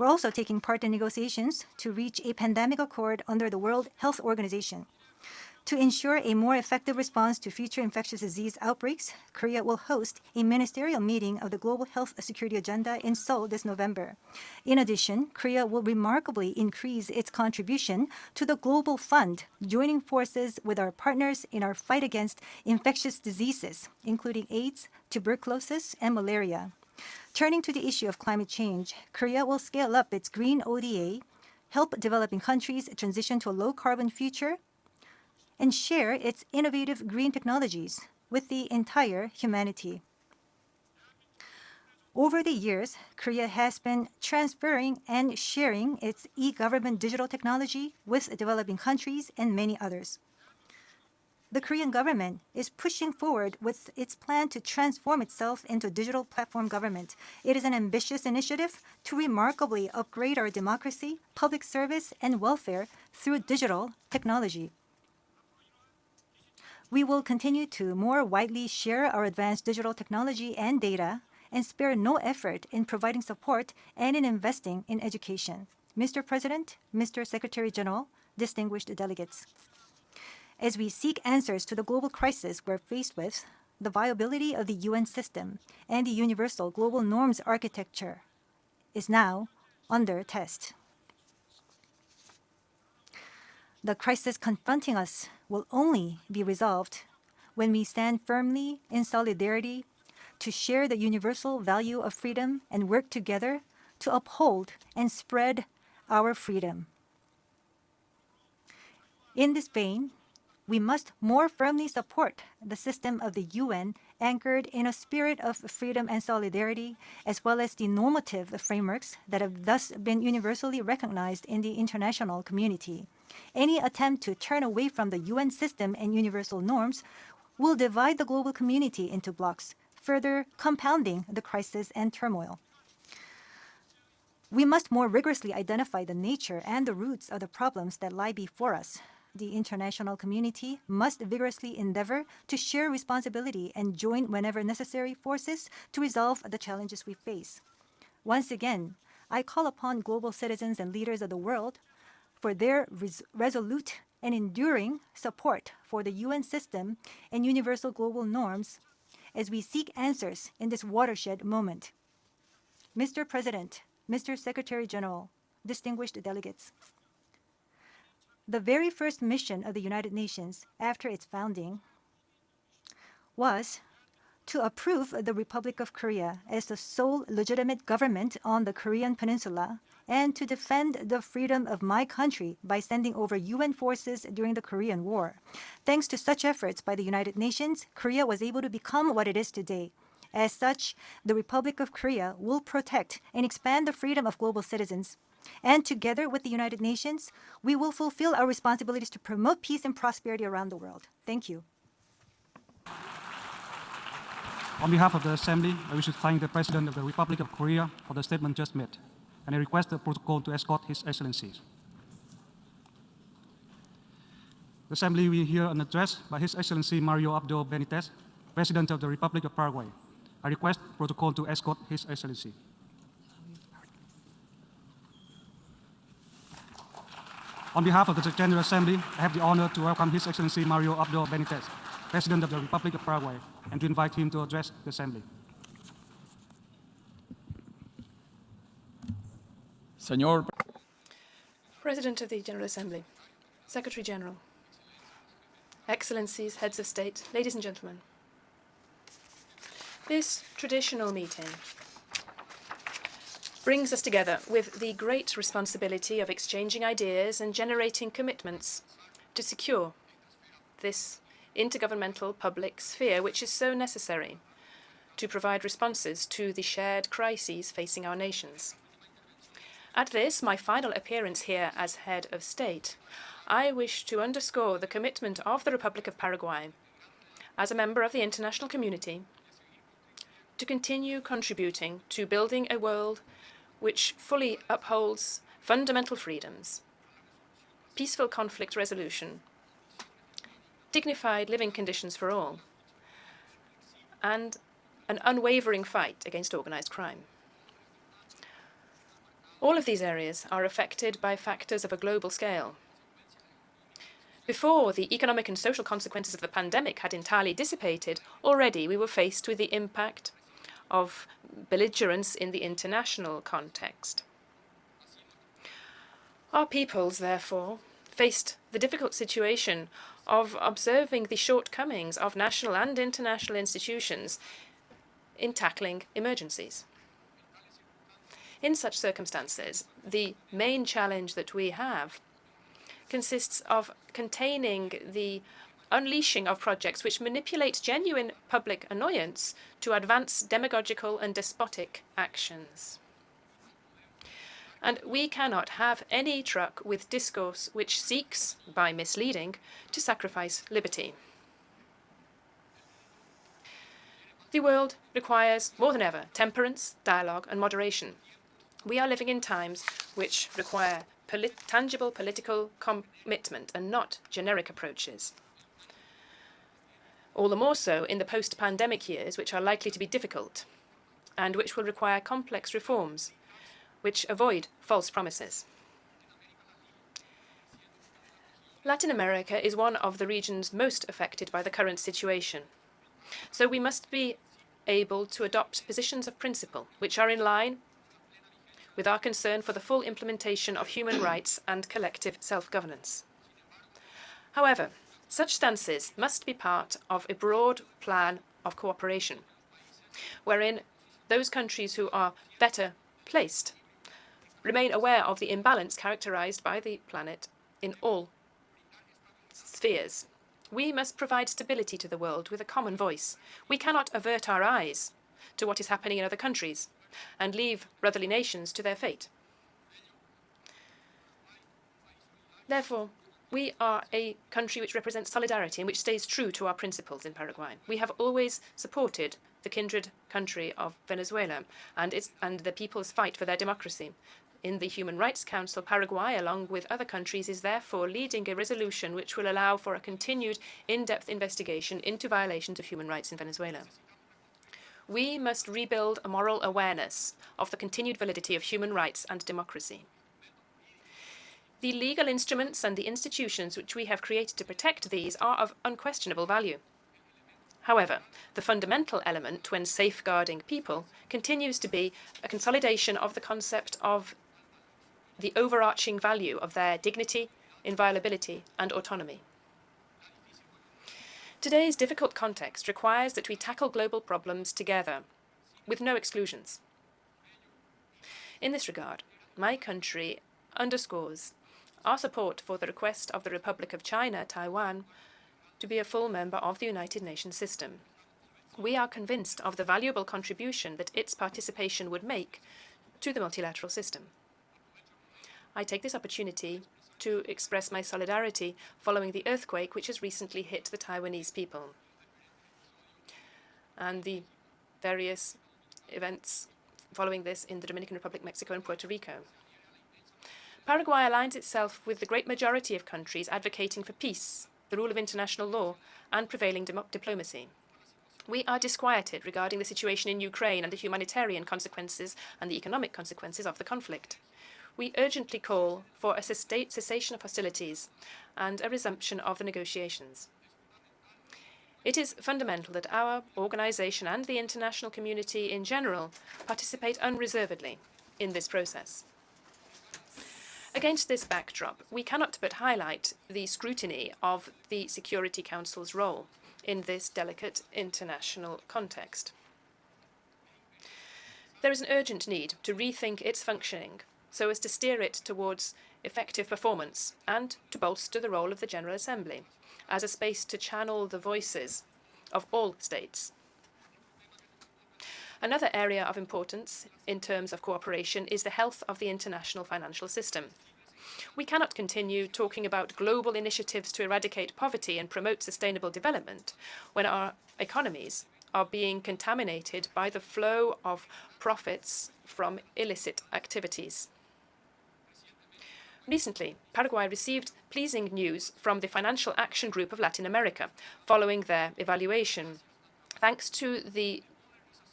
We're also taking part in negotiations to reach a pandemic accord under the World Health Organization. To ensure a more effective response to future infectious disease outbreaks, Korea will host a ministerial meeting of the Global Health Security Agenda in Seoul this November. In addition, Korea will remarkably increase its contribution to the Global Fund, joining forces with our partners in our fight against infectious diseases, including AIDS, tuberculosis, and malaria. Turning to the issue of climate change, Korea will scale up its green ODA, help developing countries transition to a low-carbon future, and share its innovative green technologies with the entire humanity. Over the years, Korea has been transferring and sharing its e-government digital technology with developing countries and many others. The Korean government is pushing forward with its plan to transform itself into a digital platform government. It is an ambitious initiative to remarkably upgrade our democracy, public service, and welfare through digital technology. We will continue to more widely share our advanced digital technology and data and spare no effort in providing support and in investing in education. Mr. President, Mr. Secretary General, distinguished delegates, as we seek answers to the global crisis we're faced with, the viability of the UN system and the universal global norms architecture is now under test. The crisis confronting us will only be resolved when we stand firmly in solidarity to share the universal value of freedom and work together to uphold and spread our freedom. In this vein, we must more firmly support the system of the UN anchored in a spirit of freedom and solidarity, as well as the normative frameworks that have thus been universally recognized in the international community. Any attempt to turn away from the UN system and universal norms will divide the global community into blocks, further compounding the crisis and turmoil. We must more rigorously identify the nature and the roots of the problems that lie before us. The international community must vigorously endeavor to share responsibility and join whenever necessary forces to resolve the challenges we face. Once again, I call upon global citizens and leaders of the world for their resolute and enduring support for the UN system and universal global norms as we seek answers in this watershed moment. Mr. President, Mr. Secretary General, distinguished delegates, the very first mission of the United Nations after its founding was to approve the Republic of Korea as the sole legitimate government on the Korean Peninsula and to defend the freedom of my country by sending over UN forces during the Korean War. Thanks to such efforts by the United Nations, Korea was able to become what it is today. As such, the Republic of Korea will protect and expand the freedom of global citizens. And together with the United Nations, we will fulfill our responsibilities to promote peace and prosperity around the world. Thank you. On behalf of the Assembly, I wish to thank the President of the Republic of Korea for the statement just made, and I request the protocol to escort His Excellency. The Assembly will hear an address by His Excellency Mario Abdo Benitez, President of the Republic of Paraguay. I request protocol to escort His Excellency. On behalf of the General Assembly, I have the honor to welcome His Excellency Mario Abdo Benitez, President of the Republic of Paraguay, and to invite him to address the Assembly. Señor President of the General Assembly, Secretary General, Excellencies, Heads of State, ladies and gentlemen. This traditional meeting brings us together with the great responsibility of exchanging ideas and generating commitments to secure this intergovernmental public sphere, which is so necessary to provide responses to the shared crises facing our nations. At this, my final appearance here as head of state, I wish to underscore the commitment of the Republic of Paraguay as a member of the international community to continue contributing to building a world which fully upholds fundamental freedoms, peaceful conflict resolution, dignified living conditions for all, and an unwavering fight against organized crime. All of these areas are affected by factors of a global scale. Before the economic and social consequences of the pandemic had entirely dissipated, already we were faced with the impact of belligerence in the international context. Our peoples, therefore, faced the difficult situation of observing the shortcomings of national and international institutions in tackling emergencies. In such circumstances, the main challenge that we have consists of containing the unleashing of projects which manipulate genuine public annoyance to advance demagogical and despotic actions. And we cannot have any truck with discourse which seeks, by misleading, to sacrifice liberty. The world requires, more than ever, temperance, dialogue, and moderation. We are living in times which require tangible political commitment and not generic approaches. All the more so in the post-pandemic years, which are likely to be difficult and which will require complex reforms which avoid false promises. Latin America is one of the regions most affected by the current situation, so we must be able to adopt positions of principle which are in line with our concern for the full implementation of human rights and collective self-governance. However, such stances must be part of a broad plan of cooperation, wherein those countries who are better placed remain aware of the imbalance characterized by the planet in all spheres. We must provide stability to the world with a common voice. We cannot avert our eyes to what is happening in other countries and leave brotherly nations to their fate. Therefore, we are a country which represents solidarity and which stays true to our principles in Paraguay. We have always supported the kindred country of Venezuela and the people's fight for their democracy. In the Human Rights Council, Paraguay, along with other countries, is therefore leading a resolution which will allow for a continued in-depth investigation into violations of human rights in Venezuela. We must rebuild a moral awareness of the continued validity of human rights and democracy. The legal instruments and the institutions which we have created to protect these are of unquestionable value. However, the fundamental element when safeguarding people continues to be a consolidation of the concept of the overarching value of their dignity, inviolability, and autonomy. Today's difficult context requires that we tackle global problems together, with no exclusions. In this regard, my country underscores our support for the request of the Republic of China, Taiwan, to be a full member of the United Nations system. We are convinced of the valuable contribution that its participation would make to the multilateral system. I take this opportunity to express my solidarity following the earthquake which has recently hit the Taiwanese people and the various events following this in the Dominican Republic, Mexico, and Puerto Rico. Paraguay aligns itself with the great majority of countries advocating for peace, the rule of international law, and prevailing diplomacy. We are disquieted regarding the situation in Ukraine and the humanitarian consequences and the economic consequences of the conflict. we urgently call for a cessation of hostilities and a resumption of the negotiations. It is fundamental that our organization and the international community in general participate unreservedly in this process. Against this backdrop, we cannot but highlight the scrutiny of the Security Council's role in this delicate international context. There is an urgent need to rethink its functioning so as to steer it towards effective performance and to bolster the role of the General Assembly as a space to channel the voices of all states. Another area of importance in terms of cooperation is the health of the international financial system. We cannot continue talking about global initiatives to eradicate poverty and promote sustainable development when our economies are being contaminated by the flow of profits from illicit activities. Recently, Paraguay received pleasing news from the Financial Action Group of Latin America following their evaluation, thanks to the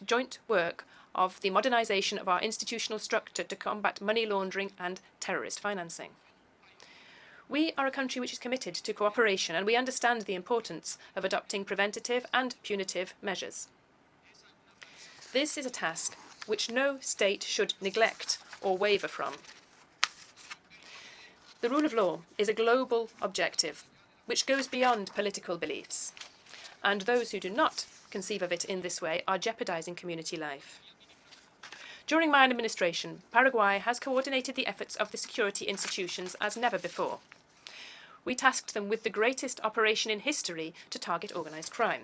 joint work of the modernization of our institutional structure to combat money laundering and terrorist financing. We are a country which is committed to cooperation, and we understand the importance of adopting preventative and punitive measures. This is a task which no state should neglect or waver from. The rule of law is a global objective which goes beyond political beliefs, and those who do not conceive of it in this way are jeopardizing community life. During my administration, Paraguay has coordinated the efforts of the security institutions as never before. We tasked them with the greatest operation in history to target organized crime.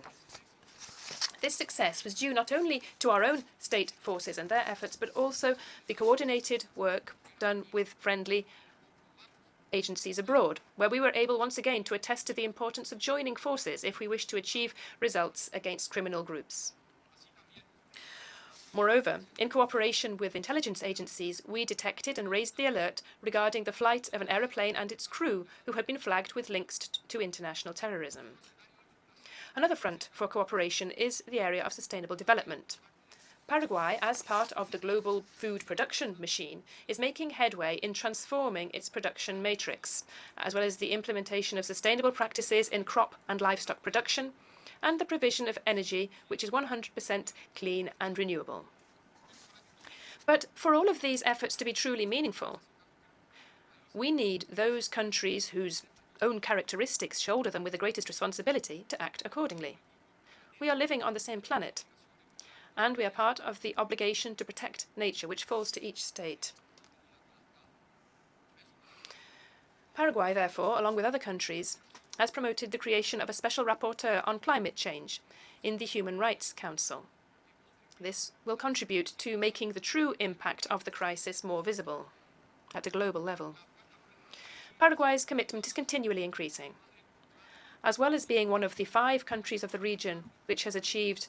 This success was due not only to our own state forces and their efforts, but also the coordinated work done with friendly agencies abroad, where we were able once again to attest to the importance of joining forces if we wish to achieve results against criminal groups. Moreover, in cooperation with intelligence agencies, we detected and raised the alert regarding the flight of an aeroplane and its crew who had been flagged with links to international terrorism. Another front for cooperation is the area of sustainable development. Paraguay, as part of the global food production machine, is making headway in transforming its production matrix, as well as the implementation of sustainable practices in crop and livestock production, and the provision of energy which is 100% clean and renewable. But for all of these efforts to be truly meaningful, we need those countries whose own characteristics shoulder them with the greatest responsibility to act accordingly. We are living on the same planet, and we are part of the obligation to protect nature, which falls to each state. Paraguay, therefore, along with other countries, has promoted the creation of a special rapporteur on climate change in the Human Rights Council. This will contribute to making the true impact of the crisis more visible at a global level. Paraguay's commitment is continually increasing. As well as being one of the 5 countries of the region which has achieved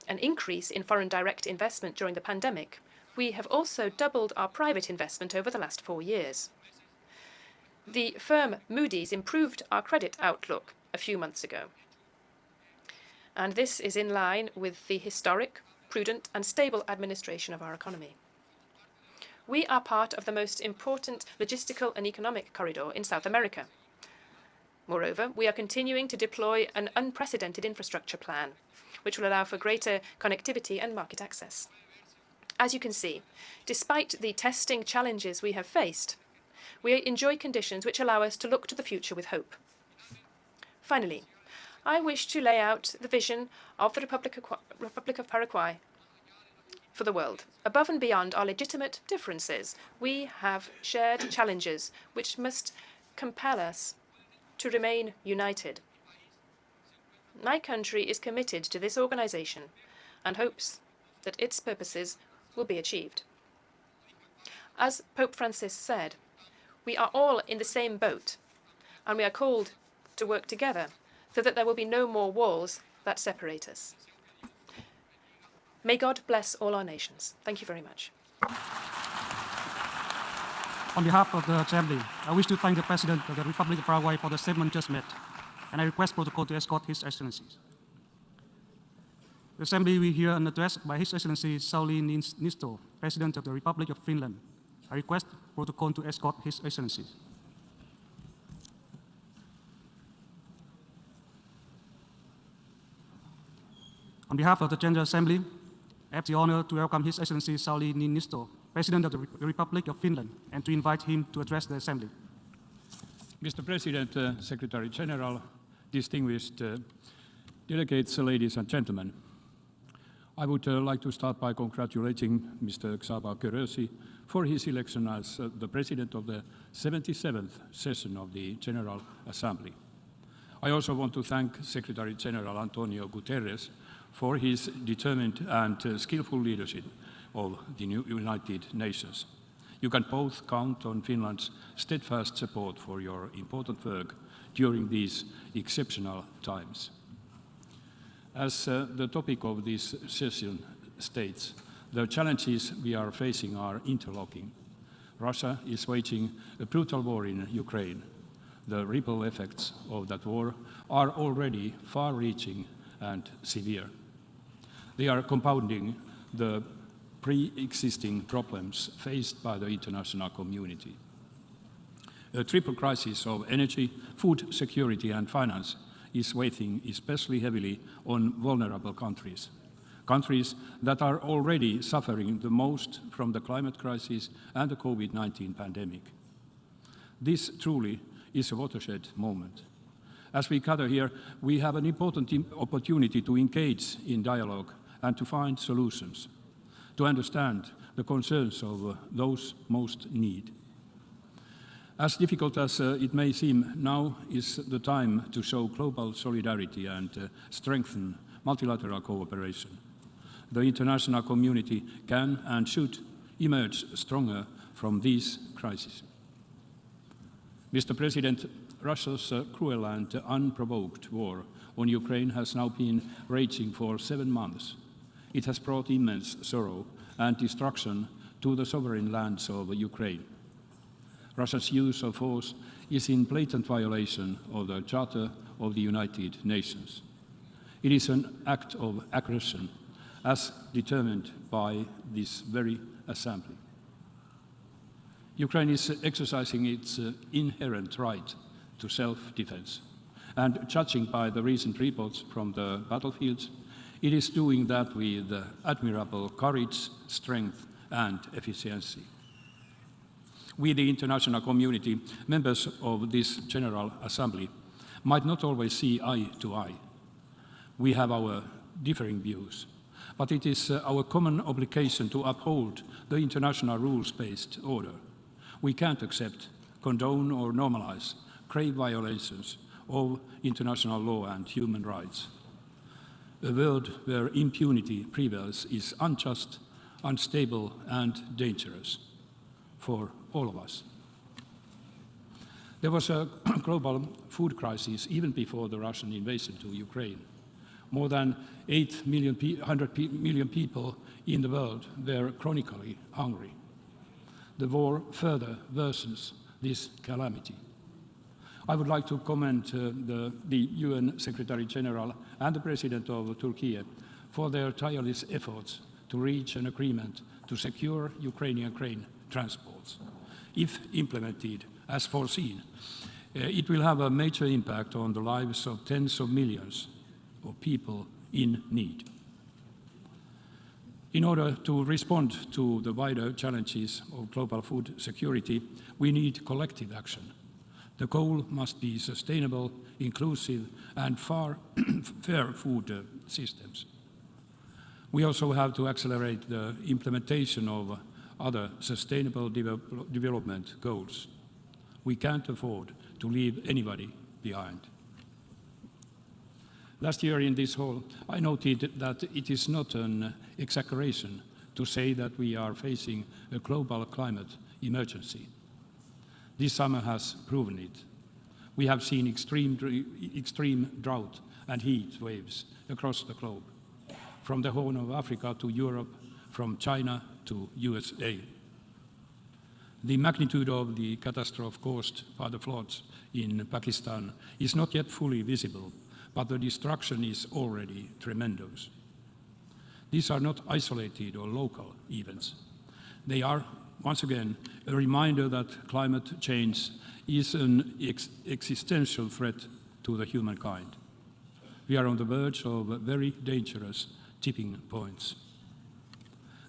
an increase in foreign direct investment during the pandemic, we have also doubled our private investment over the last 4 years. The firm Moody's improved our credit outlook a few months ago. And this is in line with the historic, prudent and stable administration of our economy. We are part of the most important logistical and economic corridor in South America. Moreover, we are continuing to deploy an unprecedented infrastructure plan, which will allow for greater connectivity and market access. As you can see, despite the testing challenges we have faced, we enjoy conditions which allow us to look to the future with hope. Finally, I wish to lay out the vision of the Republic of Paraguay for the world. Above and beyond our legitimate differences, we have shared challenges which must compel us to remain united. My country is committed to this organization and hopes that its purposes will be achieved. As Pope Francis said, we are all in the same boat, and we are called to work together so that there will be no more walls that separate us. May God bless all our nations. Thank you very much. On behalf of the Assembly, I wish to thank the President of the Republic of Paraguay for the statement just made, and I request protocol to escort His Excellency. The Assembly will hear an address by His Excellency Sauli Niinisto, President of the Republic of Finland, I request protocol to escort His Excellency. On behalf of the General Assembly, I have the honor to welcome His Excellency Sauli Niinisto, President of the Republic of Finland, and to invite him to address the Assembly. Mr. President, Secretary General, distinguished delegates, ladies and gentlemen, I would like to start by congratulating Mr. Csaba Kőrösi for his election as the President of the 77th session of the General Assembly. I also want to thank Secretary General Antonio Guterres for his determined and skillful leadership of the United Nations. You can both count on Finland's steadfast support for your important work during these exceptional times. As the topic of this session states, the challenges we are facing are interlocking. Russia is waging a brutal war in Ukraine. The ripple effects of that war are already far-reaching and severe. They are compounding the pre-existing problems faced by the international community. A triple crisis of energy, food security and finance is weighing especially heavily on vulnerable countries, countries that are already suffering the most from the climate crisis and the COVID-19 pandemic. This truly is a watershed moment. As we gather here, we have an important opportunity to engage in dialogue and to find solutions, to understand the concerns of those most in need. As difficult as it may seem, now is the time to show global solidarity and strengthen multilateral cooperation. The international community can and should emerge stronger from these crises. Mr. President, Russia's cruel and unprovoked war on Ukraine has now been raging for 7 months. It has brought immense sorrow and destruction to the sovereign lands of Ukraine. Russia's use of force is in blatant violation of the Charter of the United Nations. It is an act of aggression as determined by this very Assembly. Ukraine is exercising its inherent right to self-defense, and judging by the recent reports from the battlefields, it is doing that with admirable courage, strength, and efficiency. We, the international community, members of this General Assembly, might not always see eye to eye. We have our differing views, but it is our common obligation to uphold the international rules-based order. We can't accept, condone, or normalize grave violations of international law and human rights. A world where impunity prevails is unjust, unstable, and dangerous for all of us. There was a global food crisis even before the Russian invasion to Ukraine. More than 100 million people in the world were chronically hungry. The war further worsens this calamity. I would like to commend the UN Secretary General and the President of Turkey for their tireless efforts to reach an agreement to secure Ukrainian grain transports. If implemented as foreseen, it will have a major impact on the lives of tens of millions of people in need. In order to respond to the wider challenges of global food security, we need collective action. The goal must be sustainable, inclusive, and fair food systems. We also have to accelerate the implementation of other sustainable development goals. We can't afford to leave anybody behind. Last year in this hall, I noted that it is not an exaggeration to say that we are facing a global climate emergency. This summer has proven it. We have seen extreme drought and heat waves across the globe, from the Horn of Africa to Europe, from China to USA. The magnitude of the catastrophe caused by the floods in Pakistan is not yet fully visible, but the destruction is already tremendous. These are not isolated or local events. They are once again, a reminder that climate change is an existential threat to the humankind. We are on the verge of very dangerous tipping points.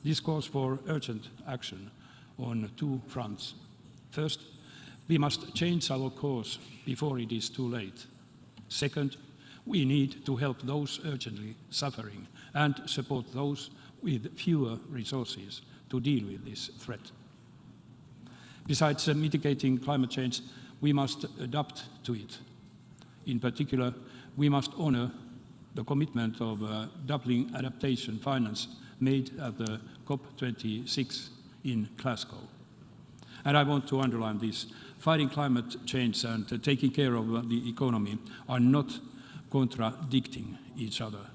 This calls for urgent action on two fronts. First, we must change our course before it is too late. Second, we need to help those urgently suffering and support those with fewer resources to deal with this threat. Besides mitigating climate change, we must adapt to it. In particular, we must honor the commitment of doubling adaptation finance made at the COP26 in Glasgow. And I want to underline this. Fighting climate change and taking care of the economy are not contradicting each other.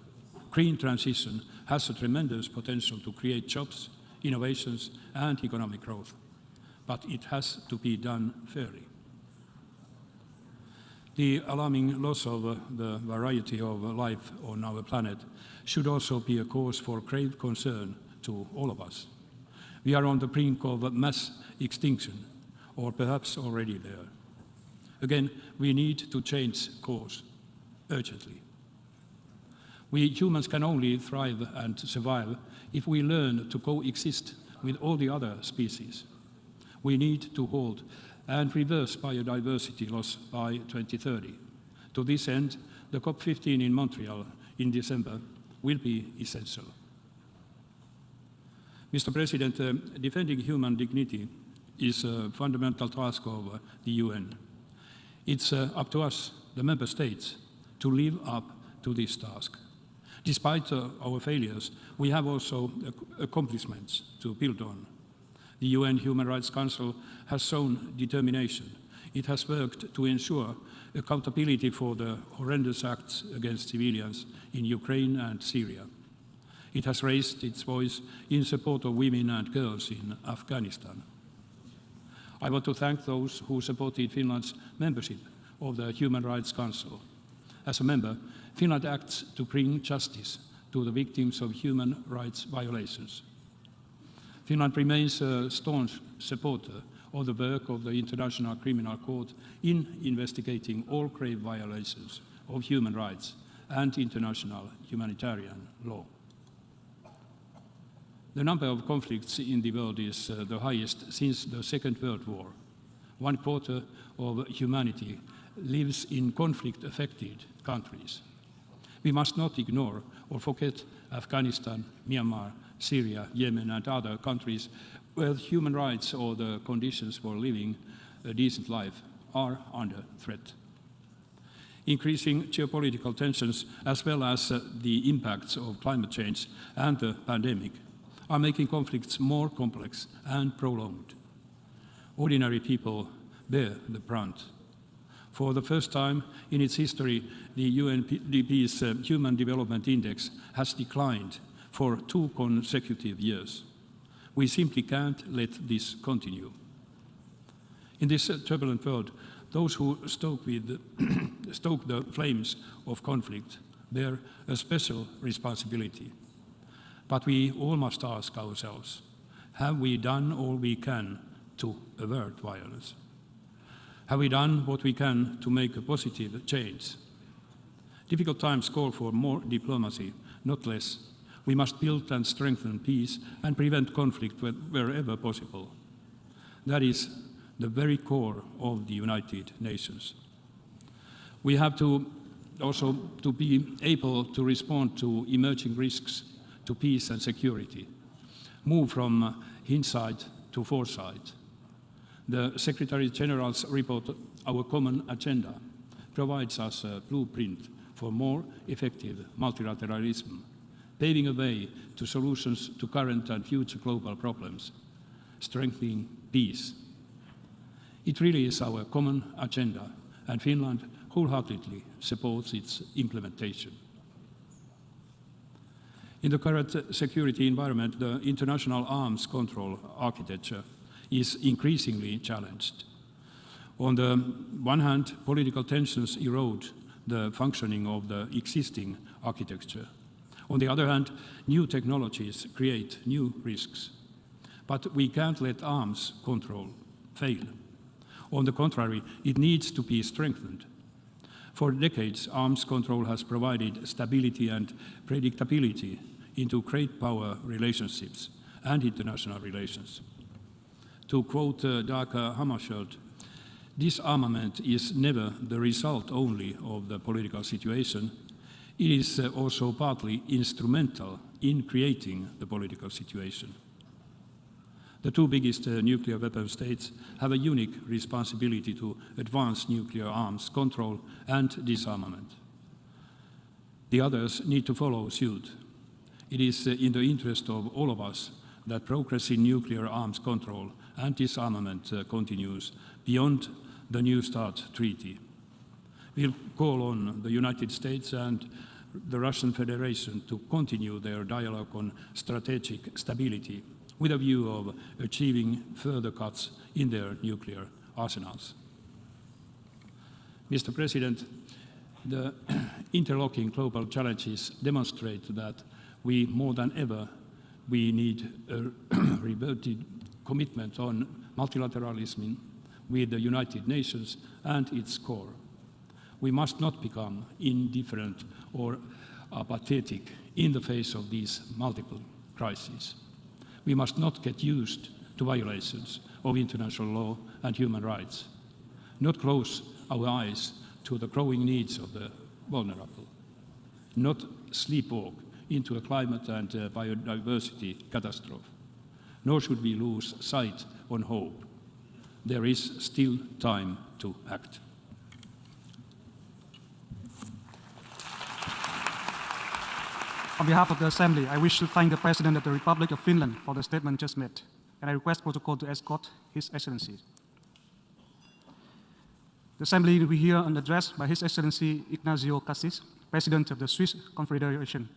Green transition has a tremendous potential to create jobs, innovations, and economic growth, but it has to be done fairly. The alarming loss of the variety of life on our planet should also be a cause for grave concern to all of us. We are on the brink of mass extinction, or perhaps already there. Again, we need to change course urgently. We humans can only thrive and survive if we learn to coexist with all the other species. We need to halt and reverse biodiversity loss by 2030. To this end, the COP15 in Montreal in December will be essential. Mr. President, defending human dignity is a fundamental task of the UN. It's up to us, the member states, to live up to this task. Despite our failures, we have also accomplishments to build on. The UN Human Rights Council has shown determination. It has worked to ensure accountability for the horrendous acts against civilians in Ukraine and Syria. It has raised its voice in support of women and girls in Afghanistan. I want to thank those who supported Finland's membership of the Human Rights Council. As a member, Finland acts to bring justice to the victims of human rights violations. Finland remains a staunch supporter of the work of the International Criminal Court in investigating all grave violations of human rights and international humanitarian law. The number of conflicts in the world is the highest since the Second World War. 1/4 of humanity lives in conflict-affected countries. We must not ignore or forget Afghanistan, Myanmar, Syria, Yemen, and other countries where human rights or the conditions for living a decent life are under threat. Increasing geopolitical tensions, as well as the impacts of climate change and the pandemic, are making conflicts more complex and prolonged. Ordinary people bear the brunt. For the first time in its history, the UNDP's Human Development Index has declined for 2 consecutive years. We simply can't let this continue. In this turbulent world, those who stoke the flames of conflict bear a special responsibility. But we all must ask ourselves, have we done all we can to avert violence? Have we done what we can to make a positive change? Difficult times call for more diplomacy, not less. We must build and strengthen peace and prevent conflict wherever possible. That is the very core of the United Nations. We have to also be able to respond to emerging risks to peace and security, move from hindsight to foresight. The Secretary General's report, Our Common Agenda, provides us a blueprint for more effective multilateralism, paving a way to solutions to current and future global problems, strengthening peace. It really is our common agenda, and Finland wholeheartedly supports its implementation. In the current security environment, the international arms control architecture is increasingly challenged. On the one hand, political tensions erode the functioning of the existing architecture. On the other hand, new technologies create new risks. But we can't let arms control fail. On the contrary, it needs to be strengthened. For decades, arms control has provided stability and predictability into great power relationships and international relations. To quote Dag Hammarskjöld, disarmament is never the result only of the political situation. It is also partly instrumental in creating the political situation. The two biggest nuclear weapon states have a unique responsibility to advance nuclear arms control and disarmament. The others need to follow suit. It is in the interest of all of us that progress in nuclear arms control and disarmament continues beyond the New START treaty. We'll call on the United States and the Russian Federation to continue their dialogue on strategic stability with a view of achieving further cuts in their nuclear arsenals. Mr. President, the interlocking global challenges demonstrate that we, more than ever, we need a reverted commitment on multilateralism with the United Nations and its core. We must not become indifferent or apathetic in the face of these multiple crises. We must not get used to violations of international law and human rights, not close our eyes to the growing needs of the vulnerable, not sleepwalk into a climate and biodiversity catastrophe, nor should we lose sight on hope. There is still time to act. On behalf of the Assembly, I wish to thank the President of the Republic of Finland for the statement just made, and I request protocol to escort His Excellency. The Assembly will hear an address by His Excellency Ignacio Cassis, President of the Swiss Confederation.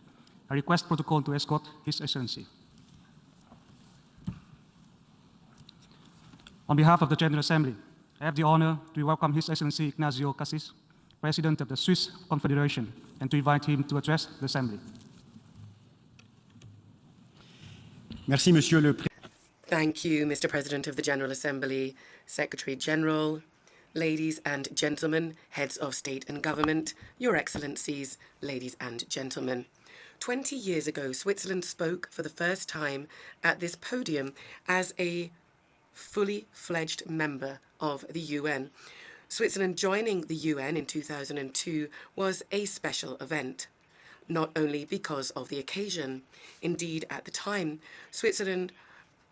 I request protocol to escort His Excellency. On behalf of the General Assembly, I have the honor to welcome His Excellency Ignacio Cassis, President of the Swiss Confederation, and to invite him to address the Assembly. Merci, Monsieur le Président. Thank you, Mr. President of the General Assembly, Secretary General, ladies and gentlemen, heads of state and government, Your Excellencies, ladies and gentlemen. 20 years ago, Switzerland spoke for the first time at this podium as a fully fledged member of the UN. Switzerland joining the UN in 2002 was a special event, not only because of the occasion. Indeed, at the time, Switzerland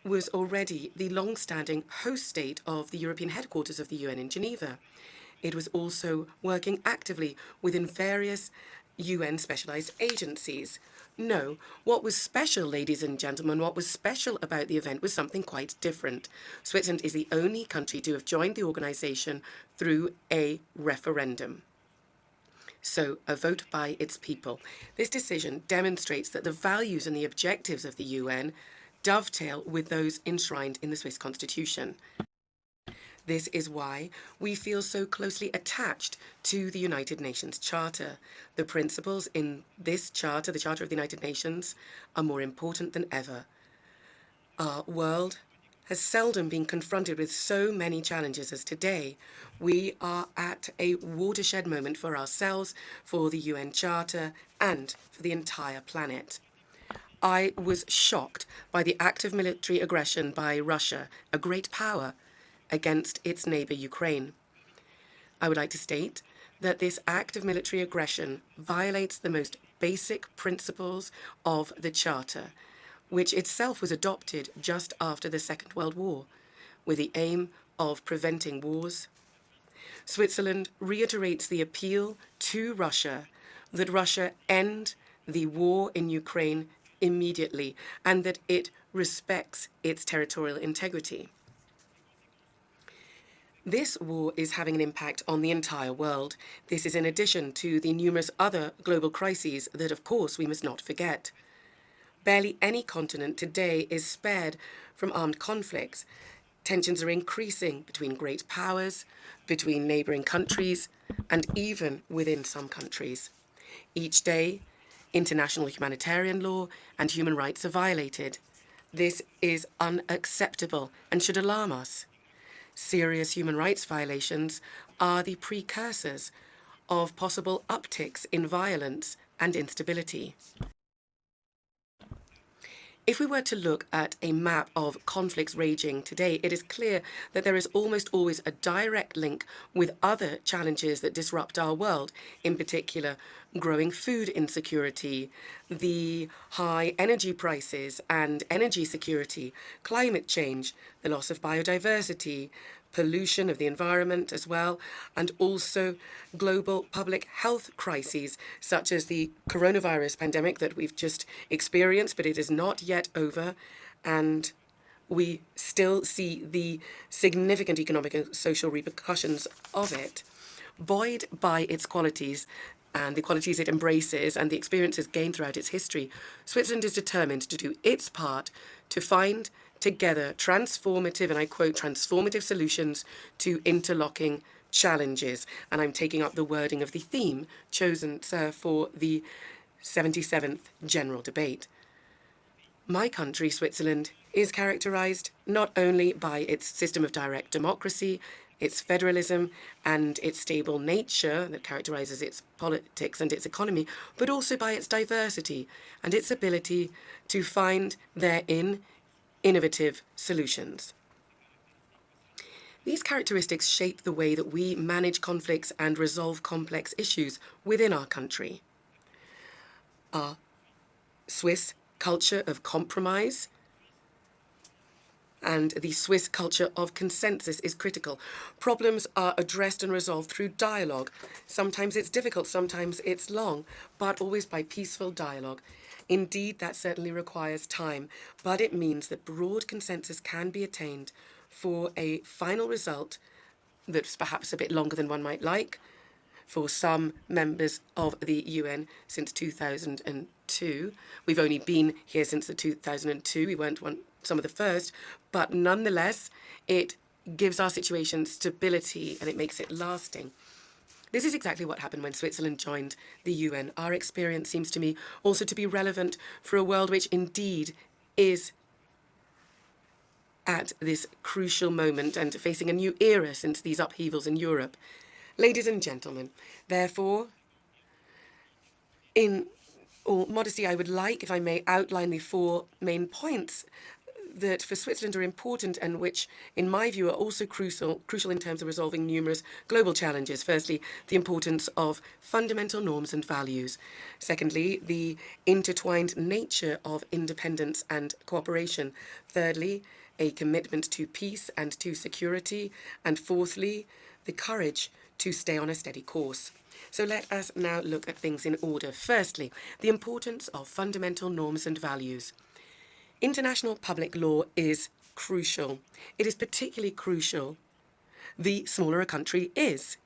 was already the long-standing host state of the European headquarters of the UN in Geneva. It was also working actively within various UN specialized agencies. No, what was special, ladies and gentlemen, what was special about the event was something quite different. Switzerland is the only country to have joined the organization through a referendum. So, a vote by its people. This decision demonstrates that the values and the objectives of the UN dovetail with those enshrined in the Swiss Constitution. This is why we feel so closely attached to the United Nations Charter. The principles in this charter, the Charter of the United Nations, are more important than ever. Our world has seldom been confronted with so many challenges as today. We are at a watershed moment for ourselves, for the UN Charter, and for the entire planet. I was shocked by the act of military aggression by Russia, a great power, against its neighbor Ukraine. I would like to state that this act of military aggression violates the most basic principles of the Charter, which itself was adopted just after the Second World War, with the aim of preventing wars. Switzerland reiterates the appeal to Russia that Russia end the war in Ukraine immediately and that it respects its territorial integrity. This war is having an impact on the entire world. This is in addition to the numerous other global crises that, of course, we must not forget. Barely any continent today is spared from armed conflicts. Tensions are increasing between great powers, between neighboring countries, and even within some countries. Each day, international humanitarian law and human rights are violated, This is unacceptable and should alarm us. Serious human rights violations are the precursors of possible upticks in violence and instability. If we were to look at a map of conflicts raging today, it is clear that there is almost always a direct link with other challenges that disrupt our world, in particular growing food insecurity, the high energy prices and energy security, climate change, the loss of biodiversity, pollution of the environment as well, and also global public health crises such as the coronavirus pandemic that we've just experienced, but it is not yet over, and we still see the significant economic and social repercussions of it. Buoyed by its qualities and the qualities it embraces and the experiences gained throughout its history, Switzerland is determined to do its part to find together transformative, and I quote, transformative solutions to interlocking challenges. And I'm taking up the wording of the theme chosen for the 77th General Debate. My country, Switzerland, is characterized not only by its system of direct democracy, its federalism, and its stable nature that characterizes its politics and its economy, but also by its diversity and its ability to find therein innovative solutions. These characteristics shape the way that we manage conflicts and resolve complex issues within our country. Our Swiss culture of compromise and the Swiss culture of consensus is critical. Problems are addressed and resolved through dialogue. Sometimes it's difficult, sometimes it's long, but always by peaceful dialogue. Indeed, that certainly requires time, but it means that broad consensus can be attained for a final result that's perhaps a bit longer than one might like. For some members of the UN since 2002. We've only been here since the 2002. We weren't some of the first, but nonetheless, it gives our situation stability and it makes it lasting. This is exactly what happened when Switzerland joined the UN. Our experience seems to me also to be relevant for a world which indeed is at this crucial moment and facing a new era since these upheavals in Europe. Ladies and gentlemen, therefore, in all modesty, I would like, if I may, outline the four main points that for Switzerland are important and which, in my view, are also crucial in terms of resolving numerous global challenges. Firstly, the importance of fundamental norms and values. Secondly, the intertwined nature of independence and cooperation. Thirdly, a commitment to peace and to security. And fourthly, the courage to stay on a steady course. So let us now look at things in order. Firstly, the importance of fundamental norms and values. International public law is crucial. It is particularly crucial the smaller a country is.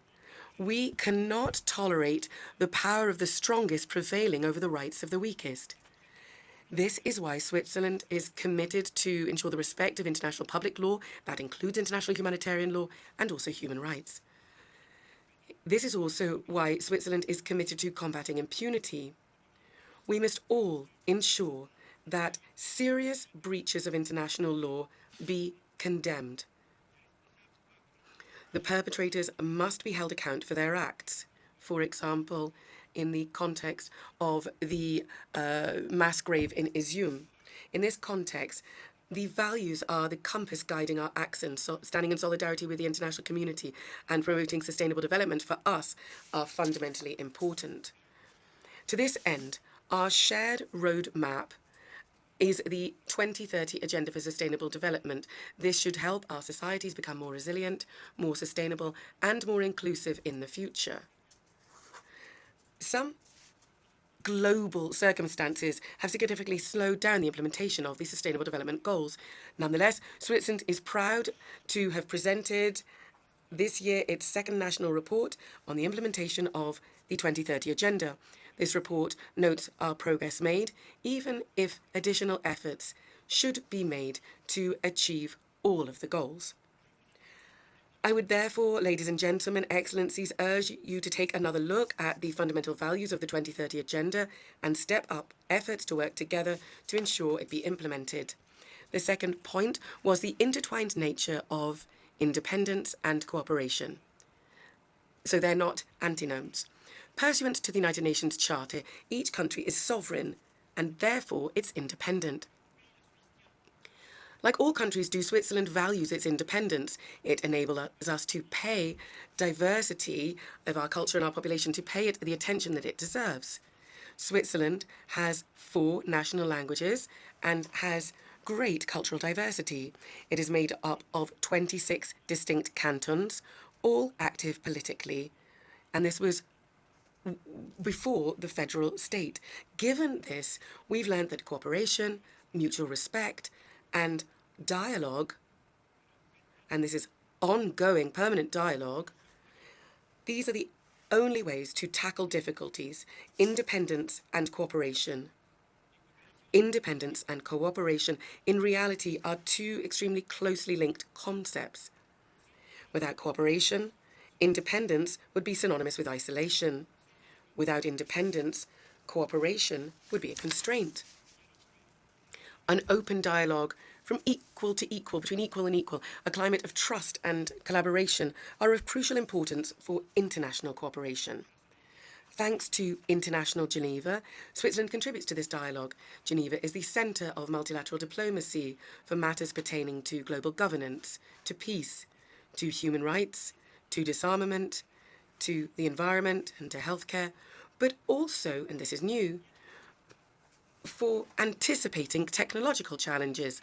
We cannot tolerate the power of the strongest prevailing over the rights of the weakest. This is why Switzerland is committed to ensure the respect of international public law. That includes international humanitarian law and also human rights. This is also why Switzerland is committed to combating impunity. We must all ensure that serious breaches of international law be condemned. The perpetrators must be held account for their acts. For example, in the context of the mass grave in Izium. In this context, the values are the compass guiding our actions. So standing in solidarity with the international community and promoting sustainable development for us are fundamentally important. To this end, our shared roadmap is the 2030 Agenda for Sustainable Development. This should help our societies become more resilient, more sustainable, and more inclusive in the future. Some global circumstances have significantly slowed down the implementation of the Sustainable Development Goals. Nonetheless, Switzerland is proud to have presented this year its second national report on the implementation of the 2030 Agenda. This report notes our progress made, even if additional efforts should be made to achieve all of the goals. I would therefore, ladies and gentlemen, excellencies, urge you to take another look at the fundamental values of the 2030 Agenda and step up efforts to work together to ensure it be implemented. The second point was the intertwined nature of independence and cooperation. So they're not antinomes. Pursuant to the United Nations Charter, each country is sovereign and therefore it's independent. Like all countries do, Switzerland values its independence. It enables us to pay diversity of our culture and our population, to pay it the attention that it deserves. Switzerland has 4 national languages and has great cultural diversity. It is made up of 26 distinct cantons, all active politically. And this was before the federal state. Given this, we've learned that cooperation, mutual respect, and dialogue, and this is ongoing, permanent dialogue, these are the only ways to tackle difficulties. Independence and cooperation. Independence and cooperation, in reality, are 2 extremely closely linked concepts. Without cooperation, independence would be synonymous with isolation. Without independence, cooperation would be a constraint. An open dialogue from equal to equal, between equal and equal, a climate of trust and collaboration are of crucial importance for international cooperation. Thanks to International Geneva, Switzerland contributes to this dialogue. Geneva is the centre of multilateral diplomacy for matters pertaining to global governance, to peace, to human rights, to disarmament, to the environment and to healthcare, but also, and this is new, for anticipating technological challenges.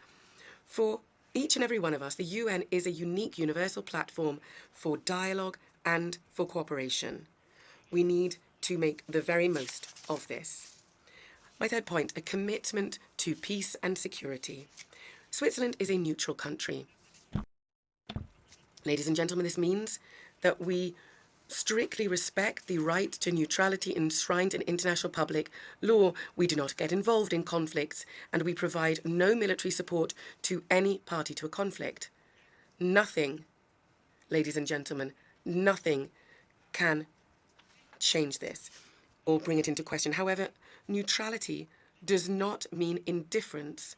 For each and every one of us, the UN is a unique universal platform for dialogue and for cooperation. We need to make the very most of this. My third point, a commitment to peace and security. Switzerland is a neutral country. Ladies and gentlemen, this means that we strictly respect the right to neutrality enshrined in international public law. We do not get involved in conflicts, and we provide no military support to any party to a conflict. Nothing, ladies and gentlemen, nothing can change this or bring it into question. However, neutrality does not mean indifference.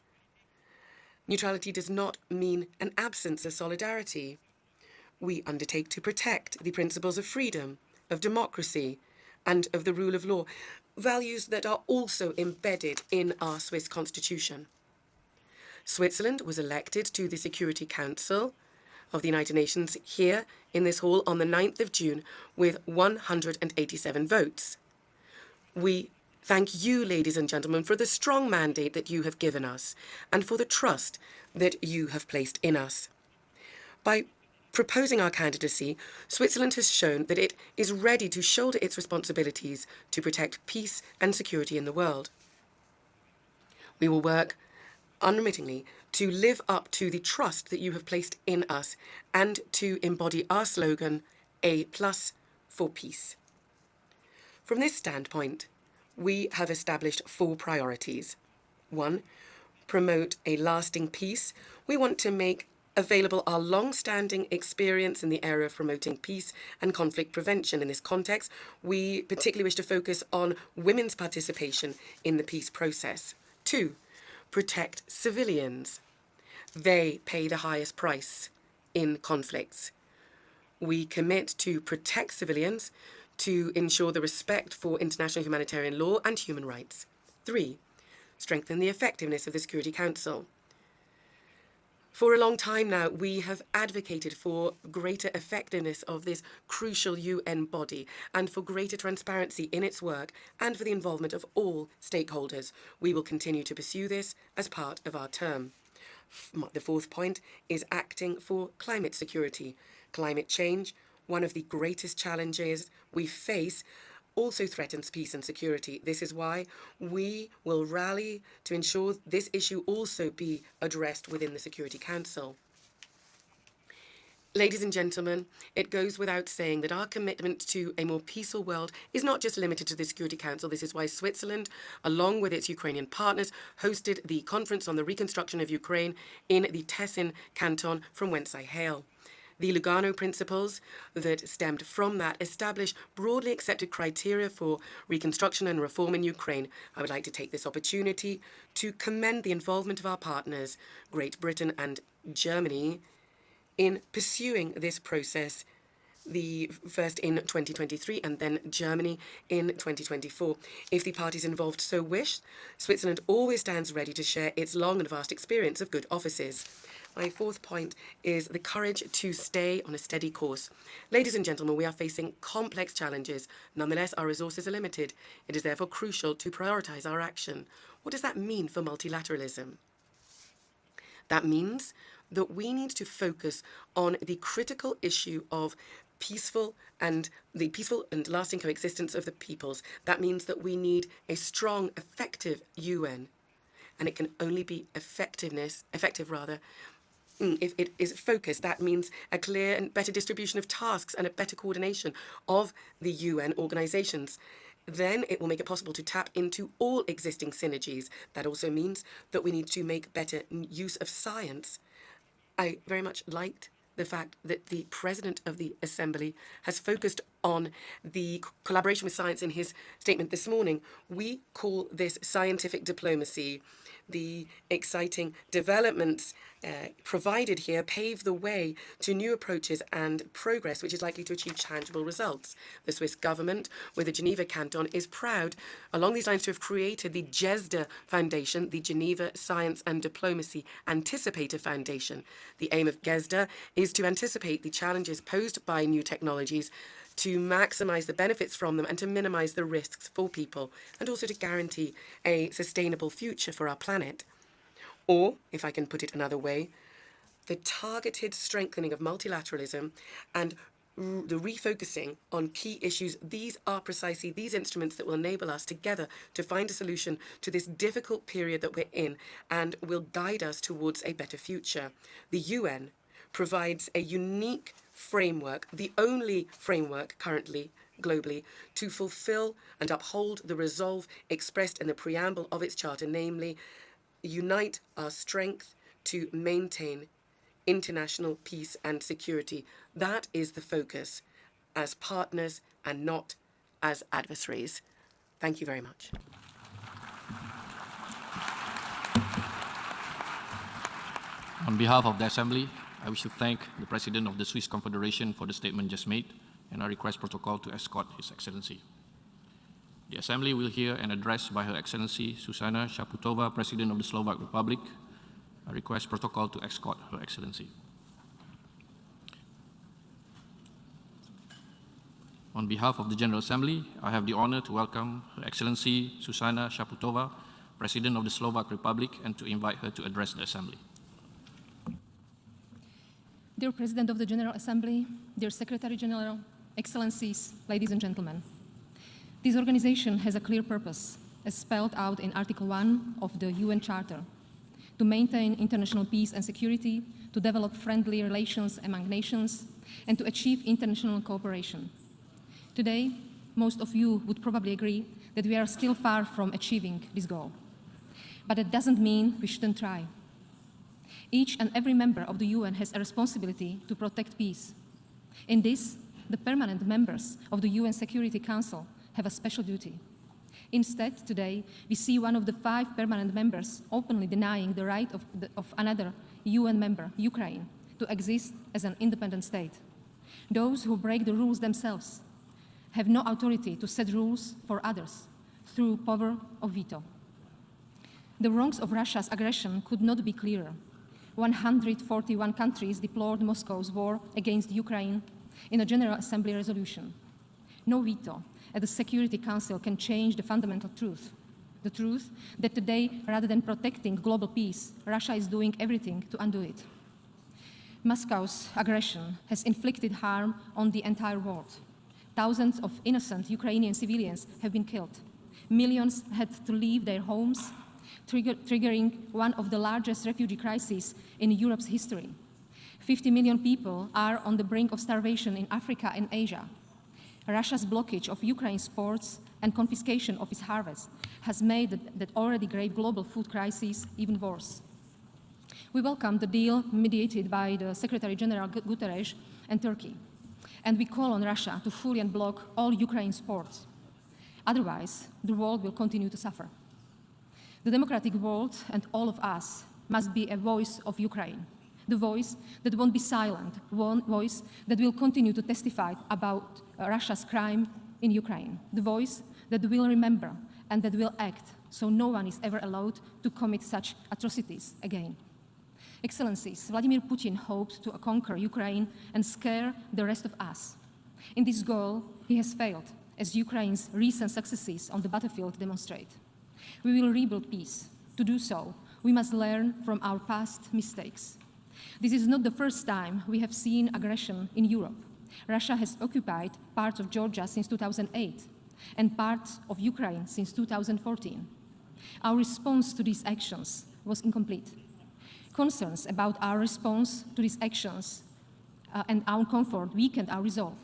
Neutrality does not mean an absence of solidarity. We undertake to protect the principles of freedom, of democracy, and of the rule of law, values that are also embedded in our Swiss constitution. Switzerland was elected to the Security Council of the United Nations here in this hall on the 9th of June with 187 votes. We thank you, ladies and gentlemen, for the strong mandate that you have given us and for the trust that you have placed in us. By proposing our candidacy, Switzerland has shown that it is ready to shoulder its responsibilities to protect peace and security in the world. We will work unremittingly to live up to the trust that you have placed in us and to embody our slogan, A+ for peace. From this standpoint, we have established 4 priorities. 1, promote a lasting peace. We want to make available our long-standing experience in the area of promoting peace and conflict prevention. In this context, we particularly wish to focus on women's participation in the peace process. 2, protect civilians. They pay the highest price in conflicts. We commit to protect civilians, to ensure the respect for international humanitarian law and human rights. 3, strengthen the effectiveness of the Security Council. For a long time now, we have advocated for greater effectiveness of this crucial UN body and for greater transparency in its work and for the involvement of all stakeholders. We will continue to pursue this as part of our term. The 4th point is acting for climate security. Climate change, one of the greatest challenges we face, also threatens peace and security. This is why we will rally to ensure this issue also be addressed within the Security Council. Ladies and gentlemen, it goes without saying that our commitment to a more peaceful world is not just limited to the Security Council. This is why Switzerland, along with its Ukrainian partners, hosted the Conference on the Reconstruction of Ukraine in the Tessin canton, from whence I hail. The Lugano principles that stemmed from that establish broadly accepted criteria for reconstruction and reform in Ukraine. I would like to take this opportunity to commend the involvement of our partners, Great Britain and Germany, in pursuing this process, the first in 2023 and then Germany in 2024. If the parties involved so wish, Switzerland always stands ready to share its long and vast experience of good offices. My fourth point is the courage to stay on a steady course. Ladies and gentlemen, we are facing complex challenges. Nonetheless, our resources are limited. It is therefore crucial to prioritize our action. What does that mean for multilateralism? That means that we need to focus on the critical issue of peaceful and lasting coexistence of the peoples. That means that we need a strong, effective UN, and it can only be effective if it is focused. That means a clear and better distribution of tasks and a better coordination of the UN organizations. Then it will make it possible to tap into all existing synergies. That also means that we need to make better use of science. I very much liked the fact that the President of the Assembly has focused on the collaboration with science in his statement this morning. We call this scientific diplomacy. The exciting developments provided here pave the way to new approaches and progress, which is likely to achieve tangible results. The Swiss government, with the Geneva Canton, is proud along these lines to have created the GESDA Foundation, the Geneva Science and Diplomacy Anticipator Foundation. The aim of GESDA is to anticipate the challenges posed by new technologies, to maximize the benefits from them and to minimize the risks for people, and also to guarantee a sustainable future for our planet. Or, if I can put it another way, the targeted strengthening of multilateralism and the refocusing on key issues, these are precisely these instruments that will enable us together to find a solution to this difficult period that we're in and will guide us towards a better future. The UN provides a unique framework, the only framework currently globally to fulfill and uphold the resolve expressed in the preamble of its charter, namely, unite our strength to maintain international peace and security. That is the focus, as partners and not as adversaries. Thank you very much. On behalf of the Assembly, I wish to thank the President of the Swiss Confederation for the statement just made, and I request protocol to escort His Excellency. The Assembly will hear an address by Her Excellency Zuzana Čaputová, President of the Slovak Republic. I request protocol to escort Her Excellency. On behalf of the General Assembly, I have the honor to welcome Her Excellency Zuzana Čaputová, President of the Slovak Republic, and to invite her to address the Assembly. Dear President of the General Assembly, dear Secretary General, Excellencies, ladies and gentlemen. This organization has a clear purpose, as spelled out in Article 1 of the UN Charter, to maintain international peace and security, to develop friendly relations among nations, and to achieve international cooperation. Today, most of you would probably agree that we are still far from achieving this goal. But that doesn't mean we shouldn't try. Each and every member of the UN has a responsibility to protect peace. In this, the permanent members of the UN Security Council have a special duty. Instead, today, we see one of the 5 permanent members openly denying the right of another UN member, Ukraine, to exist as an independent state. Those who break the rules themselves have no authority to set rules for others through power of veto. The wrongs of Russia's aggression could not be clearer. 141 countries deplored Moscow's war against Ukraine in a General Assembly resolution. No veto at the Security Council can change the fundamental truth. The truth that today, rather than protecting global peace, Russia is doing everything to undo it. Moscow's aggression has inflicted harm on the entire world. Thousands of innocent Ukrainian civilians have been killed. Millions had to leave their homes, triggering one of the largest refugee crises in Europe's history. 50 million people are on the brink of starvation in Africa and Asia. Russia's blockage of Ukraine's ports and confiscation of its harvest has made that already grave global food crisis even worse. We welcome the deal mediated by the Secretary General Guterres and Turkey, and we call on Russia to fully unblock all Ukraine's ports. Otherwise, the world will continue to suffer. The democratic world and all of us must be a voice of Ukraine, the voice that won't be silent, one voice that will continue to testify about Russia's crime in Ukraine, the voice that will remember and that will act so no one is ever allowed to commit such atrocities again. Excellencies, Vladimir Putin hopes to conquer Ukraine and scare the rest of us. In this goal, he has failed, as Ukraine's recent successes on the battlefield demonstrate. We will rebuild peace. To do so, we must learn from our past mistakes. This is not the first time we have seen aggression in Europe. Russia has occupied parts of Georgia since 2008 and parts of Ukraine since 2014. Our response to these actions was incomplete. Concerns about our response to these actions and our comfort weakened our resolve.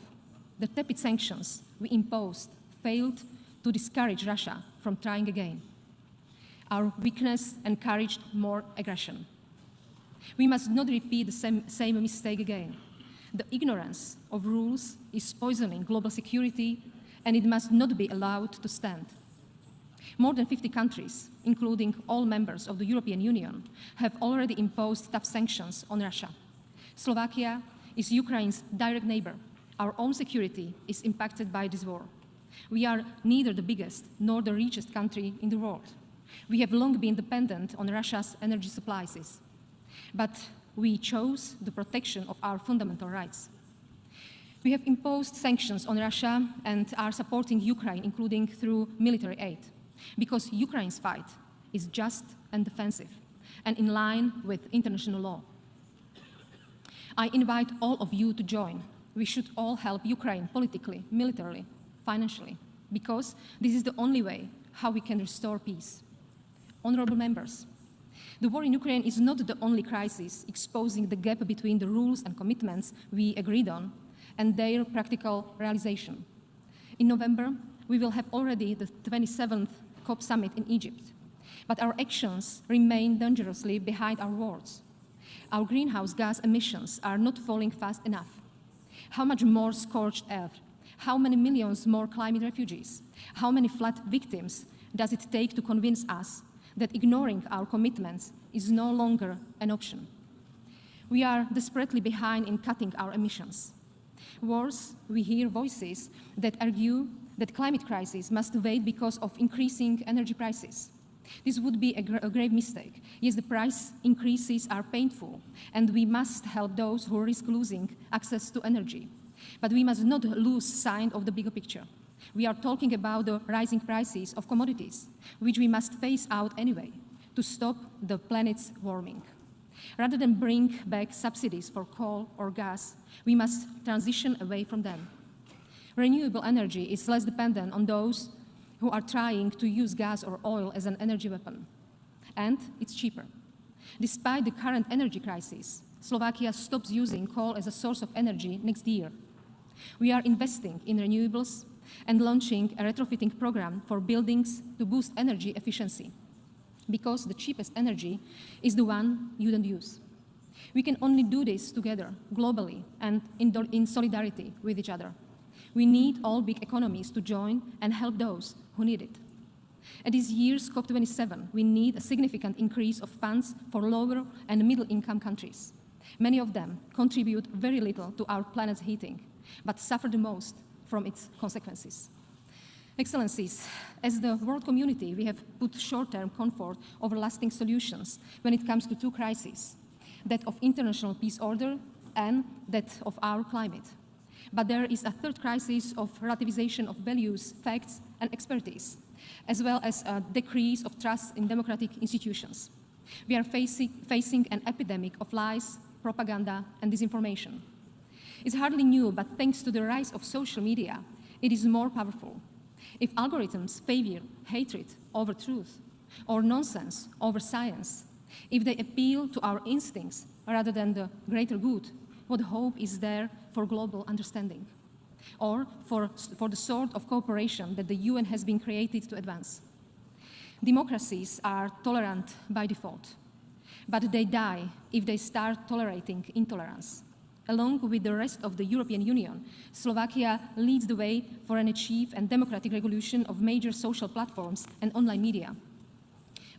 The tepid sanctions we imposed failed to discourage Russia from trying again. Our weakness encouraged more aggression. We must not repeat the same mistake again. The ignorance of rules is poisoning global security, and it must not be allowed to stand. More than 50 countries, including all members of the European Union, have already imposed tough sanctions on Russia. Slovakia is Ukraine's direct neighbor. Our own security is impacted by this war. We are neither the biggest nor the richest country in the world. We have long been dependent on Russia's energy supplies, but we chose the protection of our fundamental rights. We have imposed sanctions on Russia and are supporting Ukraine, including through military aid, because Ukraine's fight is just and defensive and in line with international law. I invite all of you to join. We should all help Ukraine politically, militarily, financially, because this is the only way how we can restore peace. Honorable members, the war in Ukraine is not the only crisis exposing the gap between the rules and commitments we agreed on and their practical realization. In November, we will have already the 27th COP summit in Egypt, but our actions remain dangerously behind our words. Our greenhouse gas emissions are not falling fast enough. How much more scorched earth? How many millions more climate refugees? How many flood victims does it take to convince us that ignoring our commitments is no longer an option? We are desperately behind in cutting our emissions. Worse, we hear voices that argue that climate crisis must wait because of increasing energy prices. This would be a grave mistake. Yes, the price increases are painful, and we must help those who risk losing access to energy. But we must not lose sight of the bigger picture. We are talking about the rising prices of commodities, which we must phase out anyway to stop the planet's warming. Rather than bring back subsidies for coal or gas, we must transition away from them. Renewable energy is less dependent on those who are trying to use gas or oil as an energy weapon, and it's cheaper. Despite the current energy crisis, Slovakia stops using coal as a source of energy next year. We are investing in renewables and launching a retrofitting program for buildings to boost energy efficiency, because the cheapest energy is the one you don't use. We can only do this together, globally, and in solidarity with each other. We need all big economies to join and help those who need it. At this year's COP27, we need a significant increase of funds for lower and middle-income countries. Many of them contribute very little to our planet's heating, but suffer the most from its consequences. Excellencies, as the world community, we have put short-term comfort over lasting solutions when it comes to two crises, that of international peace order and that of our climate. But there is a third crisis of relativization of values, facts, and expertise, as well as a decrease of trust in democratic institutions. We are facing an epidemic of lies, propaganda, and disinformation. It's hardly new, but thanks to the rise of social media, it is more powerful. If algorithms favor hatred over truth, or nonsense over science, if they appeal to our instincts rather than the greater good, what hope is there for global understanding, or for the sort of cooperation that the UN has been created to advance? Democracies are tolerant by default. but they die if they start tolerating intolerance. Along with the rest of the European Union, Slovakia leads the way for an achieved and democratic regulation of major social platforms and online media.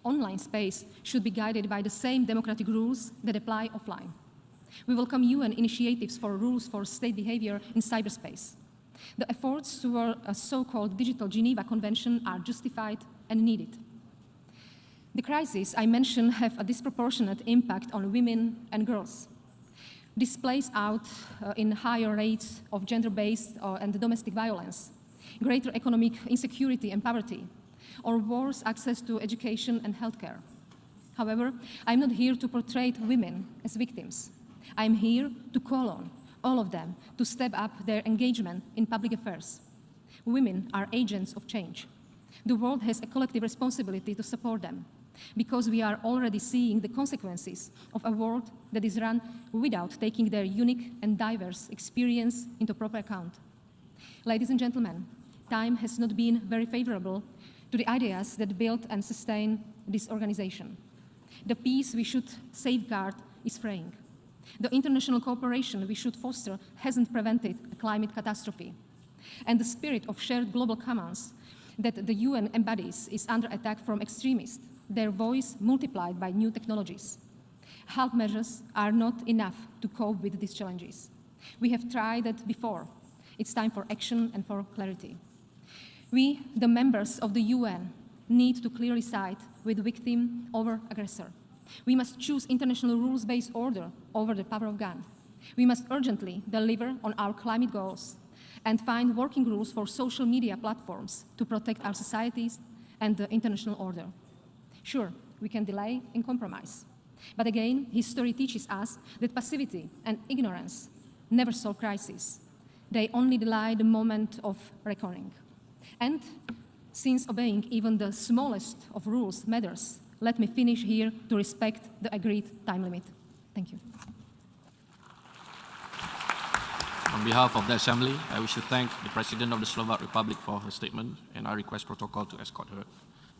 Online space should be guided by the same democratic rules that apply offline. We welcome UN initiatives for rules for state behavior in cyberspace. The efforts toward a so-called Digital Geneva Convention are justified and needed. The crises I mentioned have a disproportionate impact on women and girls. This plays out in higher rates of gender-based and domestic violence, greater economic insecurity and poverty, or worse access to education and healthcare. However, I'm not here to portray women as victims. I'm here to call on all of them to step up their engagement in public affairs. Women are agents of change. The world has a collective responsibility to support them, because we are already seeing the consequences of a world that is run without taking their unique and diverse experience into proper account. Ladies and gentlemen, time has not been very favorable to the ideas that build and sustain this organization. The peace we should safeguard is fraying. The international cooperation we should foster hasn't prevented a climate catastrophe. And the spirit of shared global commons that the UN embodies is under attack from extremists, their voice multiplied by new technologies. Half measures are not enough to cope with these challenges. We have tried that before. It's time for action and for clarity. We, the members of the UN, need to clearly side with victim over aggressor. We must choose international rules-based order over the power of gun. We must urgently deliver on our climate goals and find working rules for social media platforms to protect our societies and the international order. Sure, we can delay and compromise. But again, history teaches us that passivity and ignorance never solve crises. They only delay the moment of reckoning. And since obeying even the smallest of rules matters, let me finish here to respect the agreed time limit. Thank you. On behalf of the Assembly, I wish to thank the President of the Slovak Republic for her statement, and I request protocol to escort Her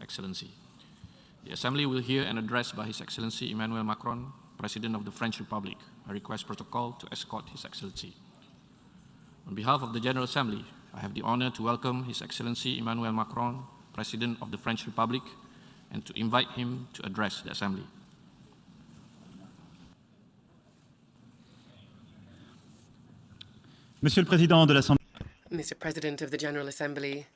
Excellency. The Assembly will hear an address by His Excellency Emmanuel Macron, President of the French Republic. I request protocol to escort His Excellency. On behalf of the General Assembly, I have the honor to welcome His Excellency Emmanuel Macron, President of the French Republic, and to invite him to address the Assembly. Monsieur le Président de l'Assemblée. Mr. President of the General Assembly,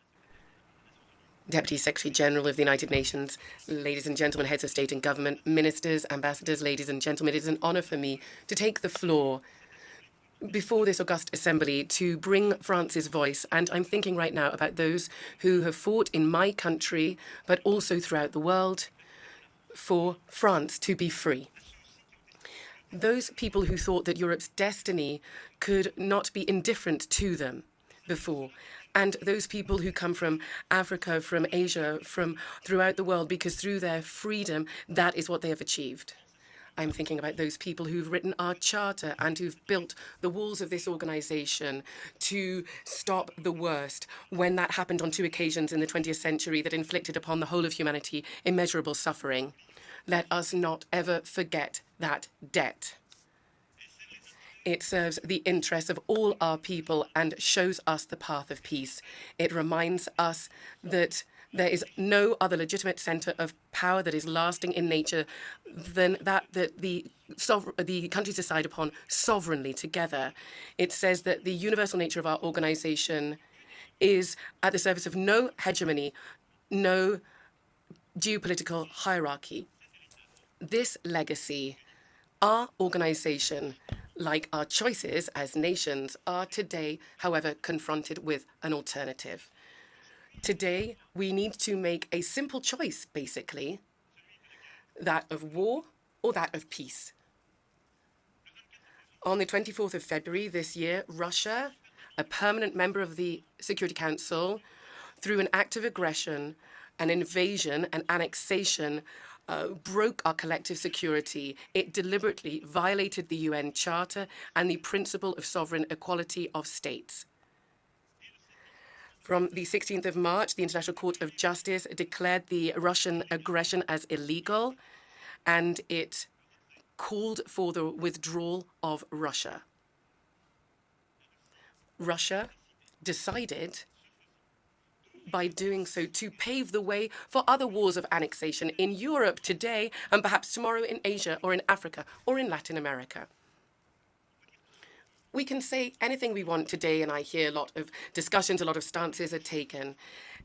Deputy Secretary General of the United Nations, ladies and gentlemen, heads of state and government, ministers, ambassadors, ladies and gentlemen, it is an honor for me to take the floor before this august assembly to bring France's voice. And I'm thinking right now about those who have fought in my country, but also throughout the world, for France to be free. Those people who thought that Europe's destiny could not be indifferent to them before. And those people who come from Africa, from Asia, from throughout the world, because through their freedom, that is what they have achieved. I'm thinking about those people who've written our charter and who've built the walls of this organization to stop the worst, when that happened on 2 occasions in the 20th century that inflicted upon the whole of humanity immeasurable suffering. Let us not ever forget that debt. It serves the interests of all our people and shows us the path of peace. It reminds us that there is no other legitimate center of power that is lasting in nature than that the countries decide upon sovereignly together. It says that the universal nature of our organization is at the service of no hegemony, no geopolitical hierarchy. This legacy, our organization, like our choices as nations, are today, however, confronted with an alternative. Today, we need to make a simple choice, basically, that of war or that of peace. On the 24th of February this year, Russia, a permanent member of the Security Council, through an act of aggression, an invasion, an annexation, broke our collective security. It deliberately violated the UN Charter and the principle of sovereign equality of states. From the 16th of March, the International Court of Justice declared the Russian aggression as illegal, and it called for the withdrawal of Russia. Russia decided by doing so to pave the way for other wars of annexation in Europe today and perhaps tomorrow in Asia or in Africa or in Latin America. We can say anything we want today, and I hear a lot of discussions, a lot of stances are taken.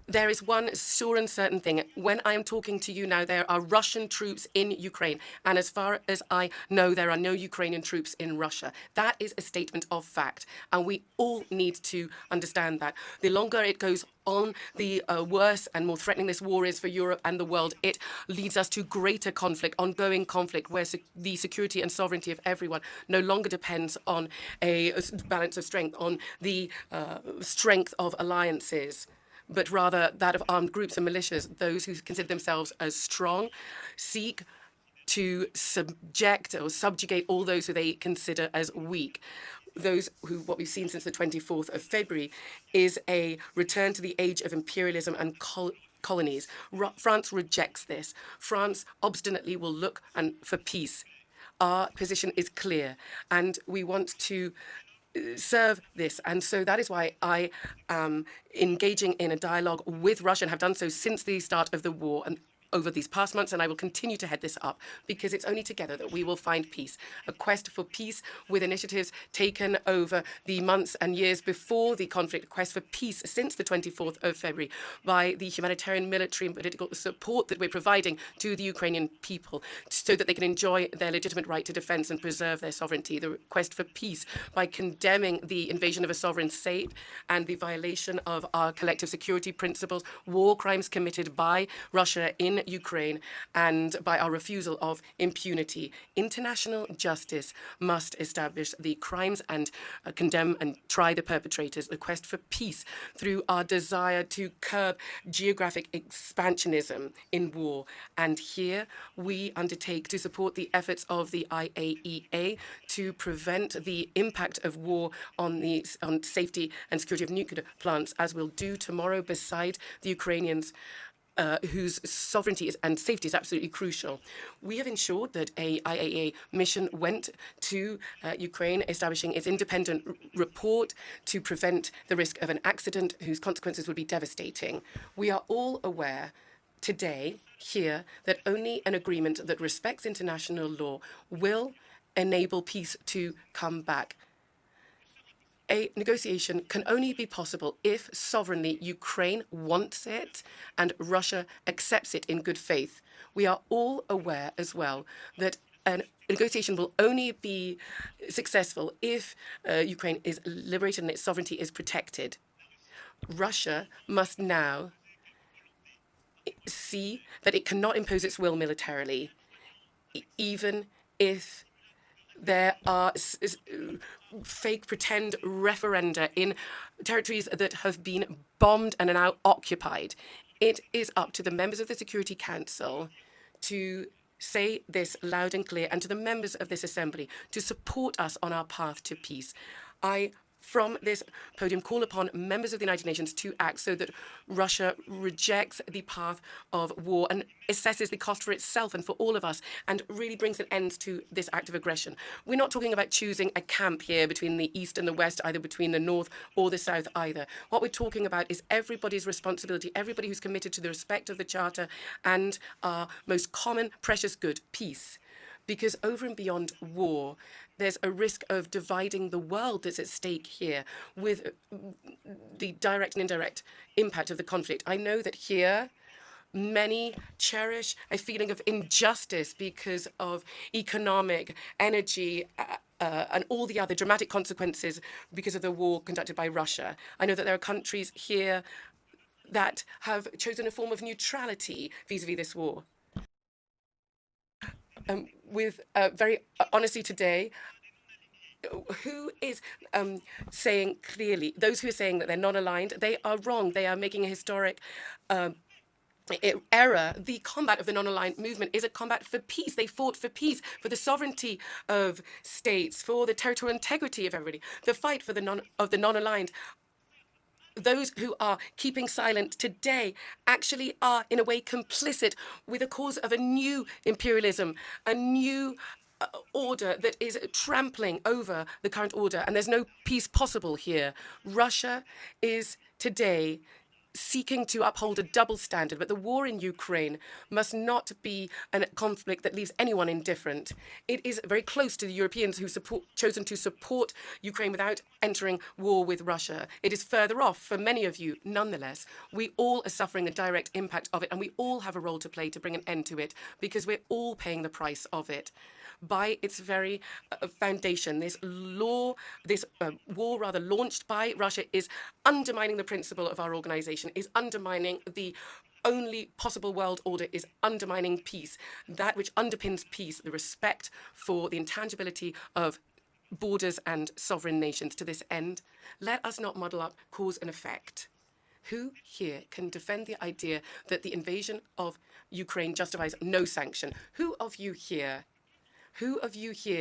There is one sure and certain thing. When I am talking to you now, there are Russian troops in Ukraine. And as far as I know, there are no Ukrainian troops in Russia. That is a statement of fact. And we all need to understand that. The longer it goes on, the worse and more threatening this war is for Europe and the world. It leads us to greater conflict, ongoing conflict, where the security and sovereignty of everyone no longer depends on a balance of strength, on the strength of alliances, but rather that of armed groups and militias. Those who consider themselves as strong seek to subjugate all those who they consider as weak. Those who, what we've seen since the 24th of February, is a return to the age of imperialism and colonies. France rejects this. France obstinately will look for peace. Our position is clear, and we want to serve this. And so that is why I am engaging in a dialogue with Russia and have done so since the start of the war and over these past months, and I will continue to head this up because it's only together that we will find peace. A quest for peace with initiatives taken over the months and years before the conflict, a quest for peace since the 24th of February by the humanitarian, military and political support that we're providing to the Ukrainian people so that they can enjoy their legitimate right to defense and preserve their sovereignty. The quest for peace by condemning the invasion of a sovereign state and the violation of our collective security principles, war crimes committed by Russia in Ukraine, and by our refusal of impunity. International justice must establish the crimes and condemn and try the perpetrators. The quest for peace through our desire to curb geographic expansionism in war. And here we undertake to support the efforts of the IAEA to prevent the impact of war on safety and security of nuclear plants, as we'll do tomorrow beside the Ukrainians, whose sovereignty and safety is absolutely crucial. We have ensured that a IAEA mission went to Ukraine, establishing its independent report to prevent the risk of an accident whose consequences would be devastating. We are all aware today here that only an agreement that respects international law will enable peace to come back. A negotiation can only be possible if sovereignly Ukraine wants it and Russia accepts it in good faith. We are all aware as well that a negotiation will only be successful if Ukraine is liberated and its sovereignty is protected. Russia must now see that it cannot impose its will militarily, even if there are fake pretend referenda in territories that have been bombed and are now occupied. It is up to the members of the Security Council to say this loud and clear, and to the members of this assembly to support us on our path to peace. I, from this podium, call upon members of the United Nations to act so that Russia rejects the path of war and assesses the cost for itself and for all of us, and really brings an end to this act of aggression. We're not talking about choosing a camp here between the East and the West, either between the North or the South either. What we're talking about is everybody's responsibility, everybody who's committed to the respect of the Charter and our most common precious good, peace. Because over and beyond war, there's a risk of dividing the world that's at stake here with the direct and indirect impact of the conflict. I know that here many cherish a feeling of injustice because of economic, energy, and all the other dramatic consequences because of the war conducted by Russia. I know that there are countries here that have chosen a form of neutrality vis-à-vis this war. With very honestly today, who is saying clearly, those who are saying that they're non-aligned, they are wrong. They are making a historic error. The combat of the non-aligned movement is a combat for peace. They fought for peace, for the sovereignty of states, for the territorial integrity of everybody. The fight for the non-aligned. Those who are keeping silent today actually are, in a way, complicit with the cause of a new imperialism, a new order that is trampling over the current order, and there's no peace possible here. Russia is today seeking to uphold a double standard, but the war in Ukraine must not be a conflict that leaves anyone indifferent. It is very close to the Europeans who chosen to support Ukraine without entering war with Russia. It is further off for many of you. Nonetheless, we all are suffering the direct impact of it, and we all have a role to play to bring an end to it, because we're all paying the price of it. By its very foundation, this war launched by Russia is undermining the principle of our organization, is undermining the only possible world order, is undermining peace, that which underpins peace, the respect for the intangibility of borders and sovereign nations. To this end, let us not muddle up cause and effect. Who here can defend the idea that the invasion of Ukraine justifies no sanction? Who of you here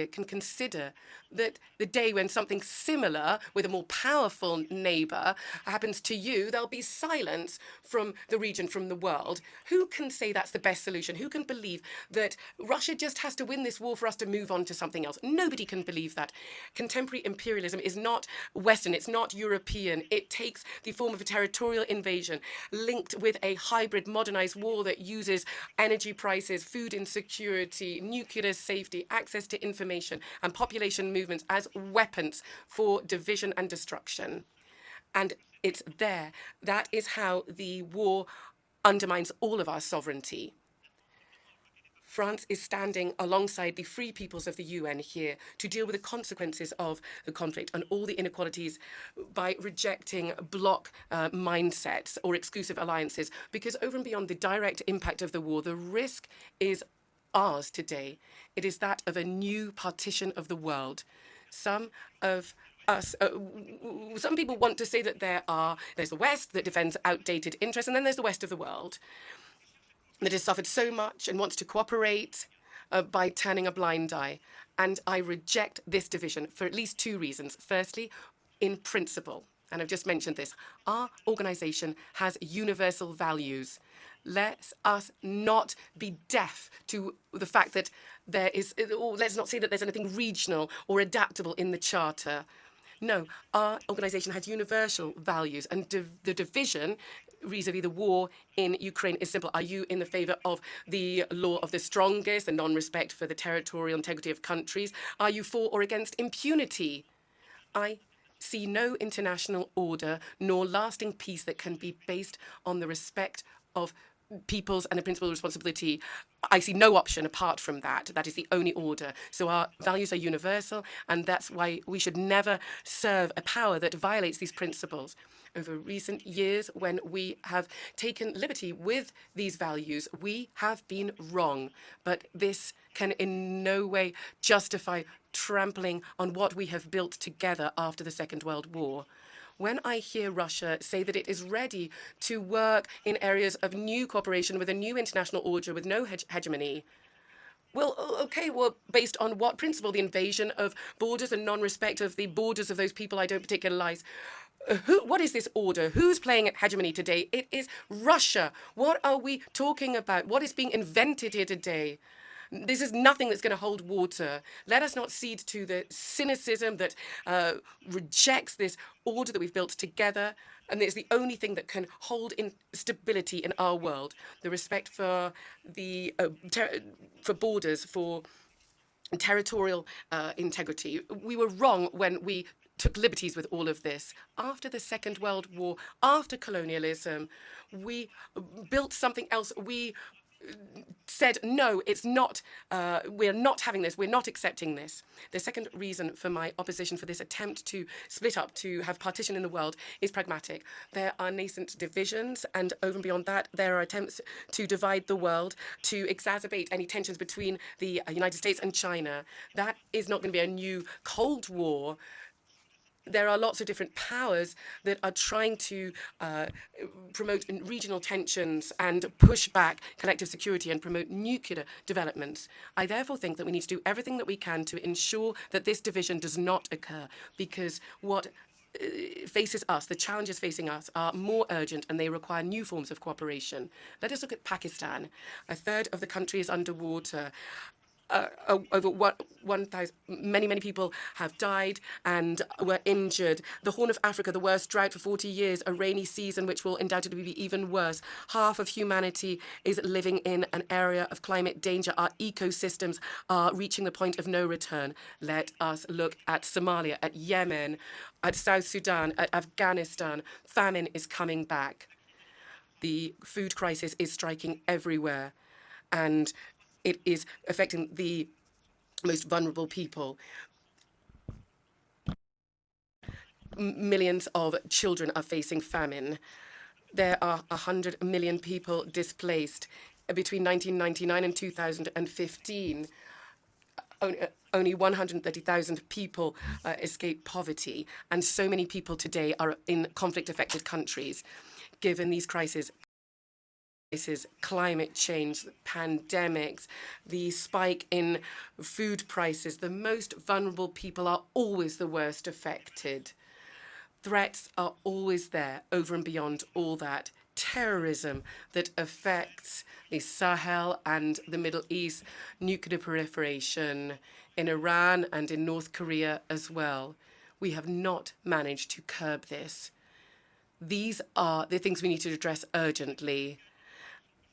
can consider that the day when something similar with a more powerful neighbor happens to you, there'll be silence from the region, from the world? Who can say that's the best solution? Who can believe that Russia just has to win this war for us to move on to something else? Nobody can believe that. Contemporary imperialism is not Western, it's not European. It takes the form of a territorial invasion linked with a hybrid modernized war that uses energy prices, food insecurity, nuclear safety, access to information, and population movements as weapons for division and destruction. And it's there. That is how the war undermines all of our sovereignty. France is standing alongside the free peoples of the UN here to deal with the consequences of the conflict and all the inequalities by rejecting bloc mindsets or exclusive alliances, because over and beyond the direct impact of the war, the risk is ours today. It is that of a new partition of the world. Some people want to say that there's the West that defends outdated interests, and then there's the West of the world that has suffered so much and wants to cooperate by turning a blind eye. And I reject this division for at least two reasons. Firstly, in principle, and I've just mentioned this, our organization has universal values. Let us not be deaf to the fact that there is, or let's not say that there's anything regional or adaptable in the Charter. No, our organization has universal values, and the division vis-a-vis the war in Ukraine is simple. Are you in the favor of the law of the strongest, the non-respect for the territorial integrity of countries? Are you for or against impunity? I see no international order nor lasting peace that can be based on the respect of peoples and the principle of responsibility. I see no option apart from that. That is the only order. So our values are universal, and that's why we should never serve a power that violates these principles. Over recent years, when we have taken liberty with these values, we have been wrong. But this can in no way justify trampling on what we have built together after the Second World War. When I hear Russia say that it is ready to work in areas of new cooperation with a new international order with no hegemony, well, okay, well, based on what principle? The invasion of borders and non-respect of the borders of those people I don't particularly like. What is this order? Who's playing hegemony today? It is Russia. What are we talking about? What is being invented here today? This is nothing that's going to hold water. Let us not cede to the cynicism that rejects this order that we've built together, and it's the only thing that can hold in stability in our world. The respect for the for borders, for territorial integrity. We were wrong when we took liberties with all of this. After the Second World War, after colonialism, we built something else. We said, no, it's not, we're not having this, we're not accepting this. The second reason for my opposition for this attempt to split up, to have partition in the world, is pragmatic. There are nascent divisions, and over and beyond that, there are attempts to divide the world, to exacerbate any tensions between the United States and China. That is not going to be a new Cold War. There are lots of different powers that are trying to promote regional tensions and push back collective security and promote nuclear developments. I therefore think that we need to do everything that we can to ensure that this division does not occur, because what faces us, the challenges facing us, are more urgent, and they require new forms of cooperation. Let us look at Pakistan. A third of the country is underwater. over 1,000, many people have died and were injured. The Horn of Africa, the worst drought for 40 years, a rainy season which will undoubtedly be even worse. Half of humanity is living in an area of climate danger. Our ecosystems are reaching the point of no return. Let us look at Somalia, at Yemen, at South Sudan, at Afghanistan. Famine is coming back. The food crisis is striking everywhere, and it is affecting the most vulnerable people. Millions of children are facing famine. There are 100 million people displaced. Between 1999 and 2015, only 130,000 people escaped poverty, and so many people today are in conflict-affected countries. Given these crises, climate change, pandemics, the spike in food prices, the most vulnerable people are always the worst affected. Threats are always there, over and beyond all that. Terrorism that affects the Sahel and the Middle East, nuclear proliferation in Iran and in North Korea as well. We have not managed to curb this. These are the things we need to address urgently.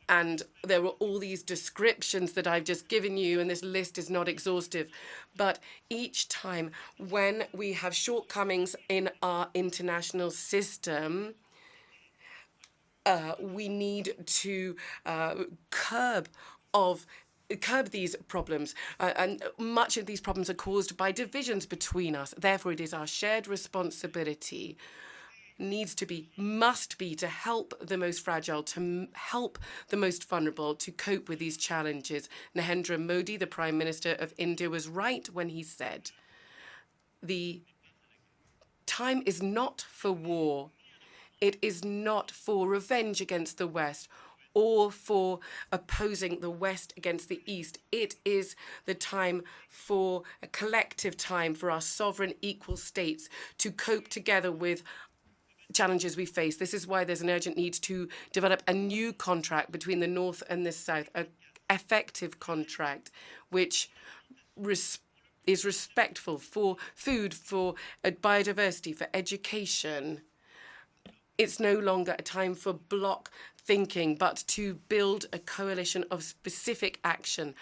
And there were all these descriptions that I've just given you, and this list is not exhaustive. But each time when we have shortcomings in our international system, we need to curb these problems. And much of these problems are caused by divisions between us. Therefore, it is our shared responsibility, must be to help the most fragile, to help the most vulnerable to cope with these challenges. Narendra Modi, the Prime Minister of India, was right when he said, the time is not for war. It is not for revenge against the West or for opposing the West against the East. It is the time for a collective time for our sovereign equal states to cope together with challenges we face. This is why there's an urgent need to develop a new contract between the North and the South, an effective contract which is respectful for food, for biodiversity, for education. It's no longer a time for bloc thinking, but to build a coalition of specific action